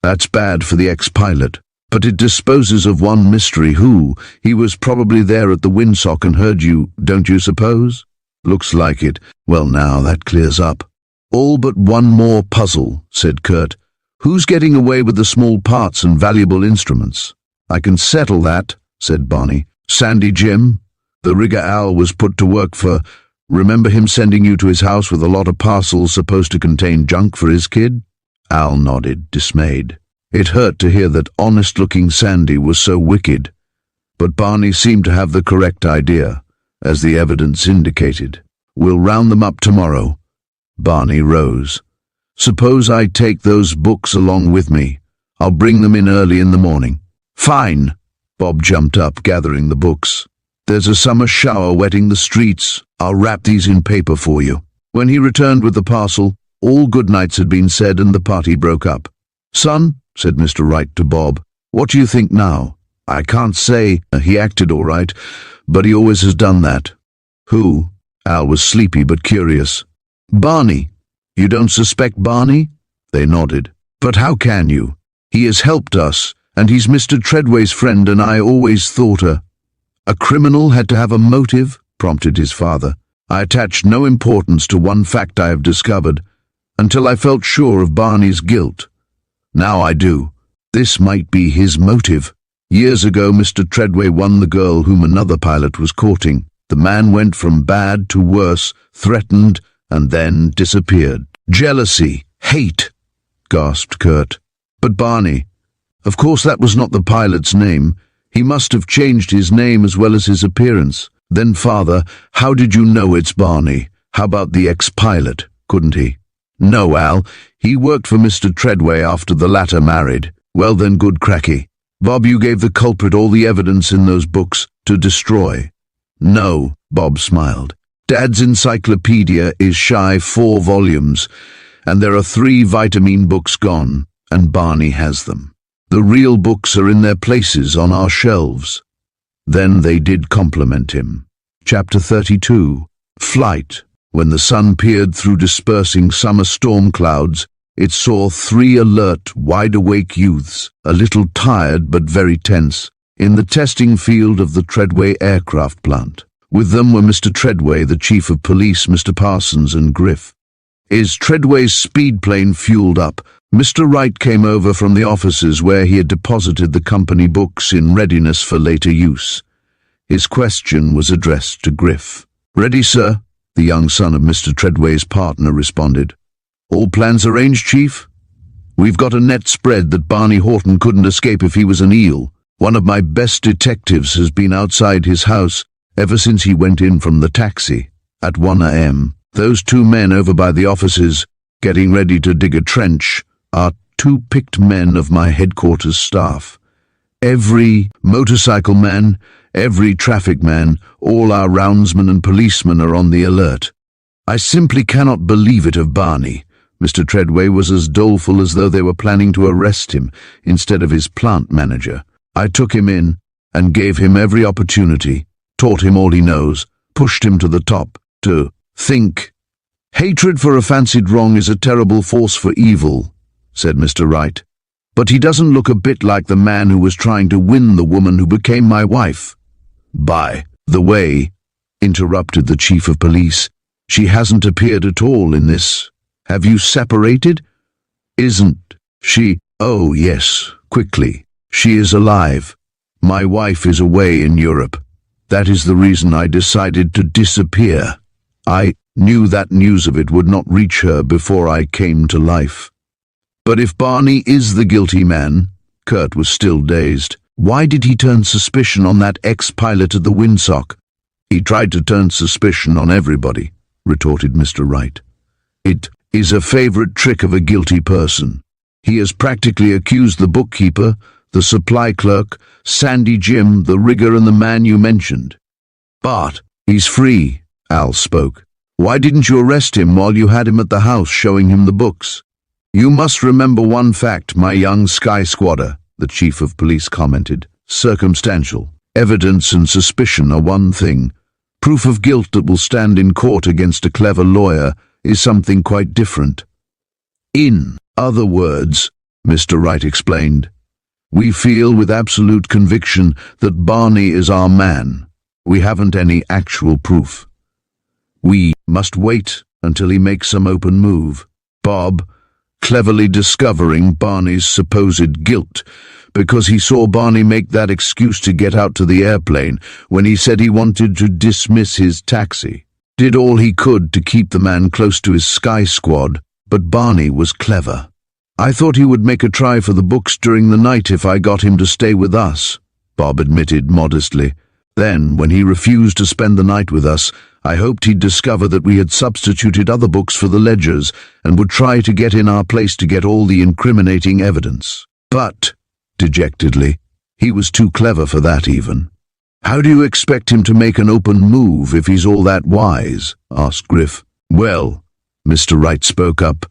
S1: That's bad for the ex-pilot. But it disposes of one mystery. Who? He was probably there at the windsock and heard you, don't you suppose? Looks like it. Well, now that clears up. All but one more puzzle, said Curt. Who's getting away with the small parts and valuable instruments? I can settle that, said Barney. Sandy Jim? The rigger Al was put to work for. Remember him sending you to his house with a lot of parcels supposed to contain junk for his kid? Al nodded, dismayed. It hurt to hear that honest-looking Sandy was so wicked, but Barney seemed to have the correct idea, as the evidence indicated. We'll round them up tomorrow. Barney rose. Suppose I take those books along with me. I'll bring them in early in the morning. Fine. Bob jumped up, gathering the books. There's a summer shower wetting the streets. I'll wrap these in paper for you. When he returned with the parcel, all good nights had been said and the party broke up. Son, said Mr. Wright to Bob, what do you think now? I can't say. He acted all right, but he always has done that. Who? Al was sleepy but curious. Barney. You don't suspect Barney? They nodded. But how can you? He has helped us, and he's Mr. Treadway's friend, and I always thought a criminal had to have a motive, prompted his father. I attached no importance to one fact I have discovered, until I felt sure of Barney's guilt. Now I do. This might be his motive. Years ago, Mr. Treadway won the girl whom another pilot was courting. The man went from bad to worse, threatened, and then disappeared. Jealousy, hate, gasped Curt. But Barney, of course that was not the pilot's name. He must have changed his name as well as his appearance. Then, Father, how did you know it's Barney? How about the ex-pilot? Couldn't he? No, Al. He worked for Mr. Treadway after the latter married. Well then, good cracky. Bob, you gave the culprit all the evidence in those books to destroy. No, Bob smiled. Dad's encyclopedia is shy 4 volumes, and there are 3 vitamin books gone, and Barney has them. The real books are in their places on our shelves. Then they did compliment him. Chapter 32. Flight. When the sun peered through dispersing summer storm clouds, it saw 3 alert, wide-awake youths, a little tired but very tense, in the testing field of the Treadway aircraft plant. With them were Mr. Treadway, the chief of police, Mr. Parsons, and Griff. Is Treadway's speed plane fueled up? Mr. Wright came over from the offices where he had deposited the company books in readiness for later use. His question was addressed to Griff. Ready, sir, the young son of Mr. Treadway's partner responded. All plans arranged, Chief? We've got a net spread that Barney Horton couldn't escape if he was an eel. One of my best detectives has been outside his house ever since he went in from the taxi at 1 a.m. Those 2 men over by the offices, getting ready to dig a trench, are 2 picked men of my headquarters staff. Every motorcycle man, every traffic man, all our roundsmen and policemen are on the alert. I simply cannot believe it of Barney. Mr. Treadway was as doleful as though they were planning to arrest him instead of his plant manager. I took him in and gave him every opportunity, taught him all he knows, pushed him to the top, to think. Hatred for a fancied wrong is a terrible force for evil, said Mr. Wright. But he doesn't look a bit like the man who was trying to win the woman who became my wife. By the way, interrupted the chief of police, she hasn't appeared at all in this. Have you separated? Isn't she? Oh, yes, quickly. She is alive. My wife is away in Europe. That is the reason I decided to disappear. I knew that news of it would not reach her before I came to life. But if Barney is the guilty man, Curt was still dazed. Why did he turn suspicion on that ex-pilot at the windsock? He tried to turn suspicion on everybody, retorted Mr. Wright. It is a favorite trick of a guilty person. He has practically accused the bookkeeper, the supply clerk, Sandy Jim, the rigger, and the man you mentioned. But he's free. Al spoke. "Why didn't you arrest him while you had him at the house showing him the books?" "You must remember one fact, my young sky squatter," the chief of police commented. "Circumstantial evidence and suspicion are one thing. Proof of guilt that will stand in court against a clever lawyer is something quite different." "In other words," Mr. Wright explained, "we feel with absolute conviction that Barney is our man. We haven't any actual proof. We must wait until he makes some open move." Bob, cleverly discovering Barney's supposed guilt, because he saw Barney make that excuse to get out to the airplane when he said he wanted to dismiss his taxi, did all he could to keep the man close to his Sky Squad, but Barney was clever. "I thought he would make a try for the books during the night if I got him to stay with us," Bob admitted modestly. "Then, when he refused to spend the night with us, I hoped he'd discover that we had substituted other books for the ledgers and would try to get in our place to get all the incriminating evidence. But," dejectedly, "he was too clever for that even." "How do you expect him to make an open move if he's all that wise?" asked Griff. "Well," Mr. Wright spoke up,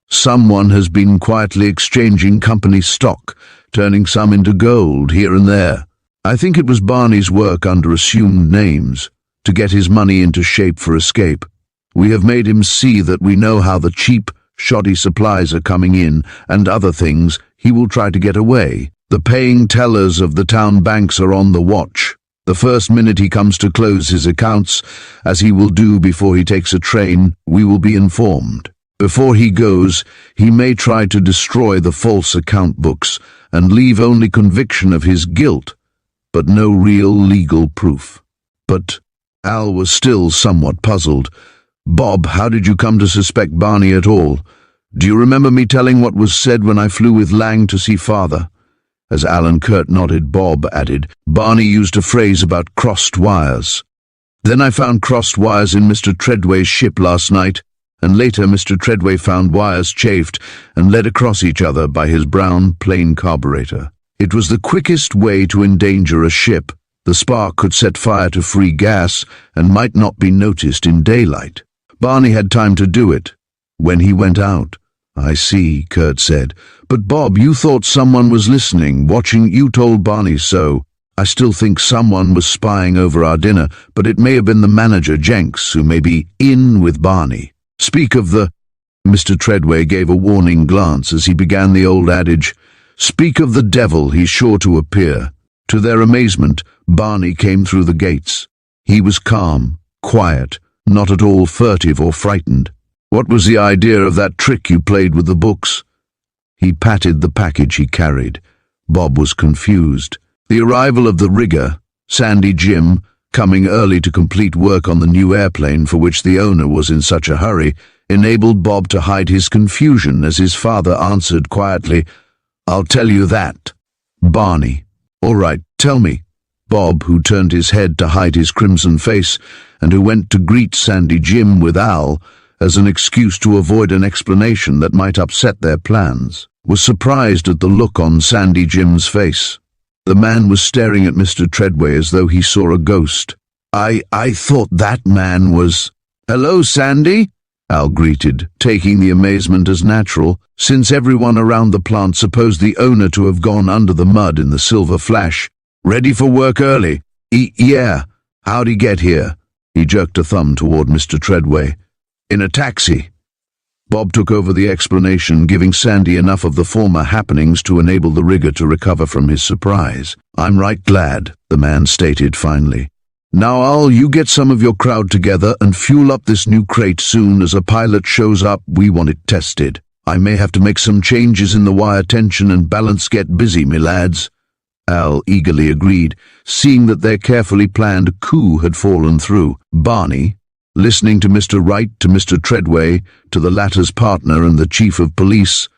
S1: "someone has been quietly exchanging company stock, turning some into gold here and there. I think it was Barney's work under assumed names, to get his money into shape for escape. We have made him see that we know how the cheap, shoddy supplies are coming in, and other things. He will try to get away. The paying tellers of the town banks are on the watch. The first minute he comes to close his accounts, as he will do before he takes a train, we will be informed. Before he goes, he may try to destroy the false account books and leave only conviction of his guilt, but no real legal proof." "But," Al was still somewhat puzzled, "Bob, how did you come to suspect Barney at all? Do you remember me telling what was said when I flew with Lang to see Father?" As Al and Curt nodded, Bob added, "Barney used a phrase about crossed wires. Then I found crossed wires in Mr. Treadway's ship last night, and later Mr. Treadway found wires chafed and led across each other by his brown plane carburetor. It was the quickest way to endanger a ship. The spark could set fire to free gas and might not be noticed in daylight. Barney had time to do it when he went out." "I see," Curt said. "But Bob, you thought someone was listening, watching. You told Barney so." "I still think someone was spying over our dinner, but it may have been the manager, Jenks, who may be in with Barney. Speak of the—" Mr. Treadway gave a warning glance as he began the old adage, "Speak of the devil, he's sure to appear." To their amazement, Barney came through the gates. He was calm, quiet, not at all furtive or frightened. "What was the idea of that trick you played with the books?" He patted the package he carried. Bob was confused. The arrival of the rigger, Sandy Jim, coming early to complete work on the new airplane for which the owner was in such a hurry, enabled Bob to hide his confusion as his father answered quietly, "I'll tell you that." "Barney." "All right, tell me." Bob, who turned his head to hide his crimson face, and who went to greet Sandy Jim with Al, as an excuse to avoid an explanation that might upset their plans, was surprised at the look on Sandy Jim's face. The man was staring at Mr. Treadway as though he saw a ghost. I thought that man was—" "Hello, Sandy," Al greeted, taking the amazement as natural, since everyone around the plant supposed the owner to have gone under the mud in the Silver Flash. "Ready for work early?" Yeah. How'd he get here?" He jerked a thumb toward Mr. Treadway. "In a taxi." Bob took over the explanation, giving Sandy enough of the former happenings to enable the rigger to recover from his surprise. "I'm right glad," the man stated finally. "Now, Al, you get some of your crowd together and fuel up this new crate soon as a pilot shows up. We want it tested. I may have to make some changes in the wire tension and balance. Get busy, me lads." Al eagerly agreed, seeing that their carefully planned coup had fallen through. Barney, listening to Mr. Wright, to Mr. Treadway, to the latter's partner and the chief of police,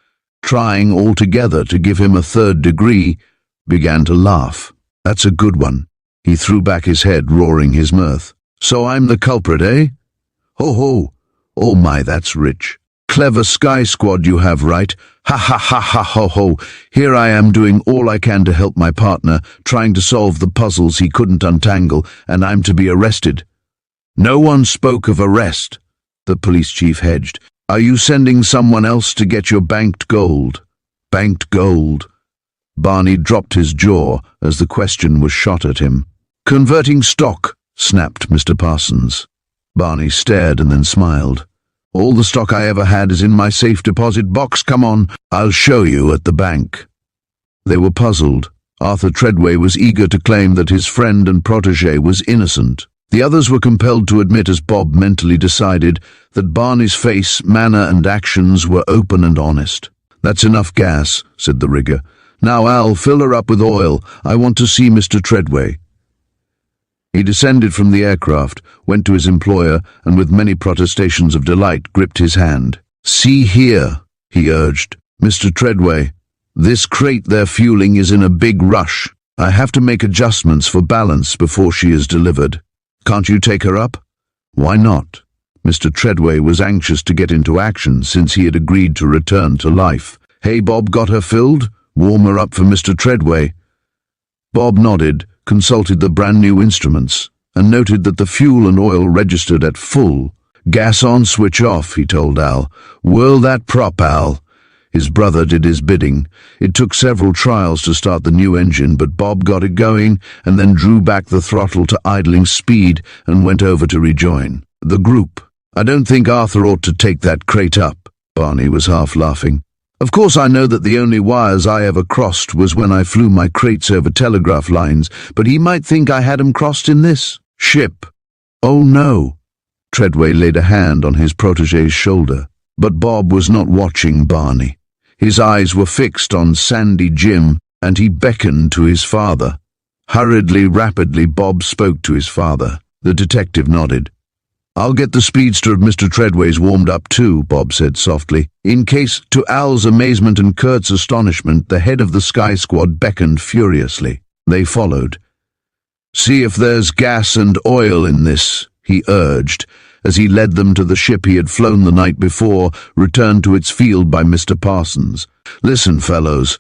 S1: trying altogether to give him a third degree, began to laugh. "That's a good one." He threw back his head, roaring his mirth. "So I'm the culprit, eh? Ho ho! Oh my, that's rich. Clever Sky Squad you have, right? Ha ha ha ha ho ho! Here I am doing all I can to help my partner, trying to solve the puzzles he couldn't untangle, and I'm to be arrested. No one spoke of arrest. The police chief hedged. Are you sending someone else to get your banked gold? Banked gold? Barney dropped his jaw as the question was shot at him. Converting stock, snapped Mr. Parsons. Barney stared and then smiled. All the stock I ever had is in my safe deposit box. Come on, I'll show you at the bank. They were puzzled. Arthur Treadway was eager to claim that his friend and protégé was innocent. The others were compelled to admit, as Bob mentally decided, that Barney's face, manner and actions were open and honest. That's enough gas, said the rigger. Now, Al, fill her up with oil. I want to see Mr. Treadway. He descended from the aircraft, went to his employer, and with many protestations of delight gripped his hand. See here, he urged. Mr. Treadway, this crate they're fueling is in a big rush. I have to make adjustments for balance before she is delivered. Can't you take her up? Why not? Mr. Treadway was anxious to get into action since he had agreed to return to life. Hey, Bob, got her filled? Warm her up for Mr. Treadway. Bob nodded, consulted the brand new instruments, and noted that the fuel and oil registered at full. Gas on, switch off, he told Al. Whirl that prop, Al. His brother did his bidding. It took several trials to start the new engine, but Bob got it going and then drew back the throttle to idling speed and went over to rejoin the group. I don't think Arthur ought to take that crate up. Barney was half laughing. Of course I know that the only wires I ever crossed was when I flew my crates over telegraph lines, but he might think I had 'em crossed in this ship. Oh no. Treadway laid a hand on his protégé's shoulder, but Bob was not watching Barney. His eyes were fixed on Sandy Jim, and he beckoned to his father. Hurriedly, rapidly, Bob spoke to his father. The detective nodded. I'll get the speedster of Mr. Treadway's warmed up too, Bob said softly. In case, to Al's amazement and Curt's astonishment, the head of the Sky Squad beckoned furiously. They followed. See if there's gas and oil in this, he urged, as he led them to the ship he had flown the night before, returned to its field by Mr. Parsons. Listen, fellows.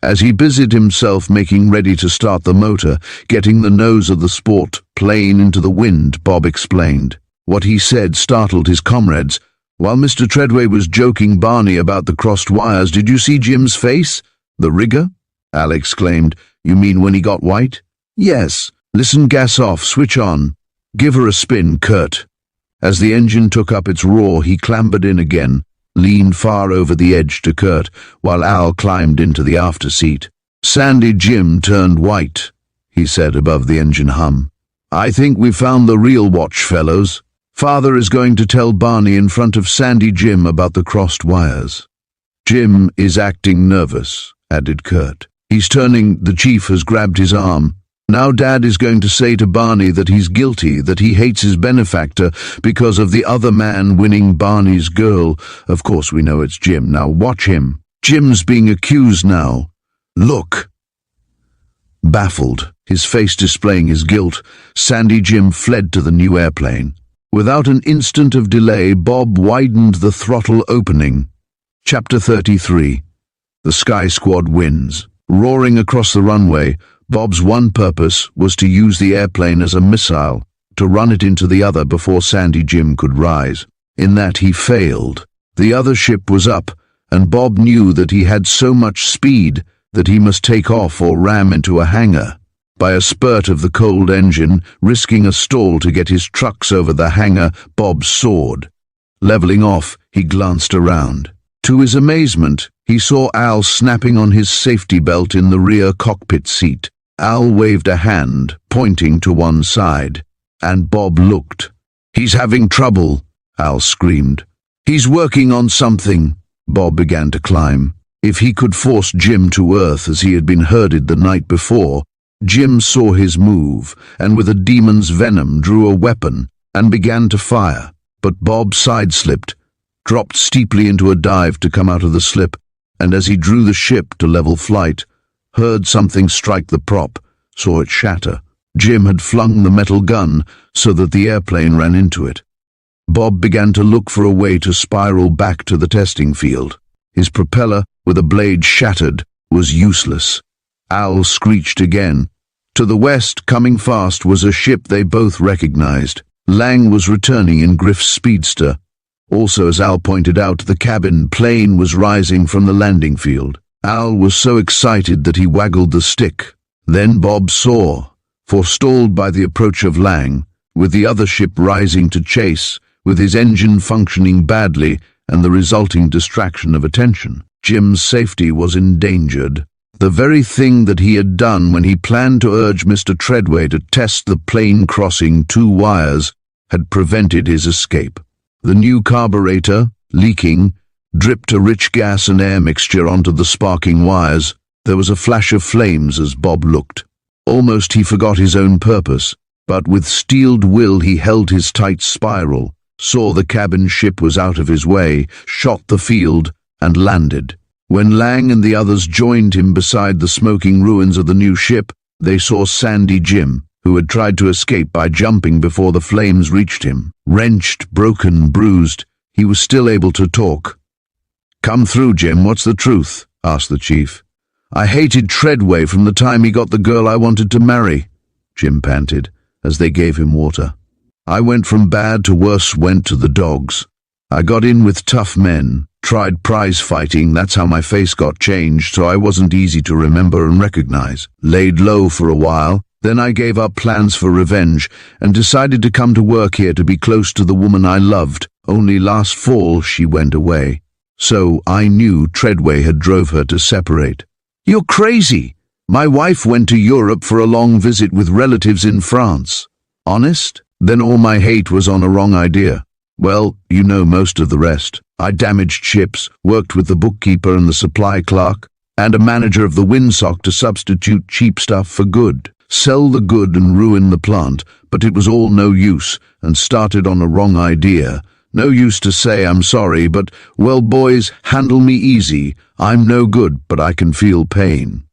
S1: As he busied himself making ready to start the motor, getting the nose of the sport plane into the wind, Bob explained. What he said startled his comrades. While Mr. Treadway was joking Barney about the crossed wires, did you see Jim's face? The rigger? Al exclaimed. You mean when he got white? Yes. Listen, gas off, switch on. Give her a spin, Curt. As the engine took up its roar, he clambered in again, leaned far over the edge to Curt, while Al climbed into the after seat. Sandy Jim turned white, he said above the engine hum. I think we found the real watch, fellows. Father is going to tell Barney in front of Sandy Jim about the crossed wires. Jim is acting nervous, added Curt. He's turning. The chief has grabbed his arm. Now Dad is going to say to Barney that he's guilty, that he hates his benefactor because of the other man winning Barney's girl. Of course we know it's Jim. Now watch him. Jim's being accused now. Look. Baffled, his face displaying his guilt, Sandy Jim fled to the new airplane. Without an instant of delay, Bob widened the throttle opening. Chapter 33. The Sky Squad wins. Roaring across the runway, Bob's one purpose was to use the airplane as a missile, to run it into the other before Sandy Jim could rise. In that he failed. The other ship was up, and Bob knew that he had so much speed that he must take off or ram into a hangar. By a spurt of the cold engine, risking a stall to get his trucks over the hangar, Bob soared. Leveling off, he glanced around. To his amazement, he saw Al snapping on his safety belt in the rear cockpit seat. Al waved a hand, pointing to one side, and Bob looked. He's having trouble, Al screamed. He's working on something. Bob began to climb. If he could force Jim to earth as he had been herded the night before, Jim saw his move, and with a demon's venom drew a weapon and began to fire. But Bob side-slipped, dropped steeply into a dive to come out of the slip, and as he drew the ship to level flight, heard something strike the prop, saw it shatter. Jim had flung the metal gun so that the airplane ran into it. Bob began to look for a way to spiral back to the testing field. His propeller, with a blade shattered, was useless. Al screeched again. To the west, coming fast, was a ship they both recognized. Lang was returning in Griff's speedster. Also, as Al pointed out, the cabin plane was rising from the landing field. Al was so excited that he waggled the stick. Then Bob saw, forestalled by the approach of Lang, with the other ship rising to chase, with his engine functioning badly and the resulting distraction of attention, Jim's safety was endangered. The very thing that he had done when he planned to urge Mr. Treadway to test the plane crossing 2 wires had prevented his escape. The new carburetor, leaking, dripped a rich gas and air mixture onto the sparking wires. There was a flash of flames as Bob looked. Almost he forgot his own purpose, but with steeled will he held his tight spiral, saw the cabin ship was out of his way, shot the field, and landed. When Lang and the others joined him beside the smoking ruins of the new ship, they saw Sandy Jim, who had tried to escape by jumping before the flames reached him. Wrenched, broken, bruised, he was still able to talk. "Come through, Jim, what's the truth?" asked the chief. "I hated Treadway from the time he got the girl I wanted to marry," Jim panted, as they gave him water. "I went from bad to worse, went to the dogs. I got in with tough men, tried prize fighting, that's how my face got changed, so I wasn't easy to remember and recognize. Laid low for a while, then I gave up plans for revenge and decided to come to work here to be close to the woman I loved. Only last fall she went away. So I knew Treadway had drove her to separate." "You're crazy. My wife went to Europe for a long visit with relatives in France." "Honest? Then all my hate was on a wrong idea. Well, you know most of the rest. I damaged ships, worked with the bookkeeper and the supply clerk, and a manager of the windsock to substitute cheap stuff for good. Sell the good and ruin the plant, but it was all no use, and started on a wrong idea. No use to say I'm sorry, but, well, boys, handle me easy. I'm no good, but I can feel pain."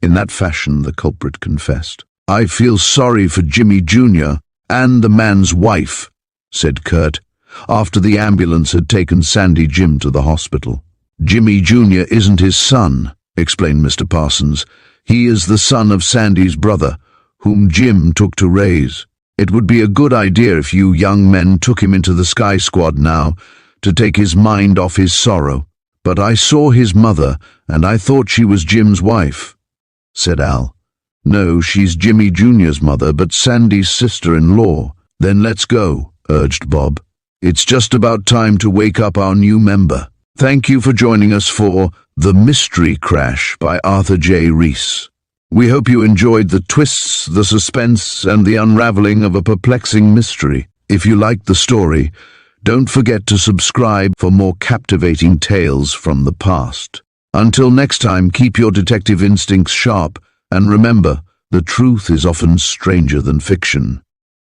S1: In that fashion, the culprit confessed. "I feel sorry for Jimmy Jr. and the man's wife," said Curt, after the ambulance had taken Sandy Jim to the hospital. "Jimmy Jr. isn't his son," explained Mr. Parsons. "He is the son of Sandy's brother, whom Jim took to raise. It would be a good idea if you young men took him into the Sky Squad now, to take his mind off his sorrow. But I saw his mother, and I thought she was Jim's wife," said Al. "No, she's Jimmy Jr.'s mother, but Sandy's sister-in-law." "Then let's go," urged Bob. "It's just about time to wake up our new member." Thank you for joining us for The Mystery Crash by Arthur J. Rees. We hope you enjoyed the twists, the suspense, and the unraveling of a perplexing mystery. If you liked the story, don't forget to subscribe for more captivating tales from the past. Until next time, keep your detective instincts sharp, and remember, the truth is often stranger than fiction.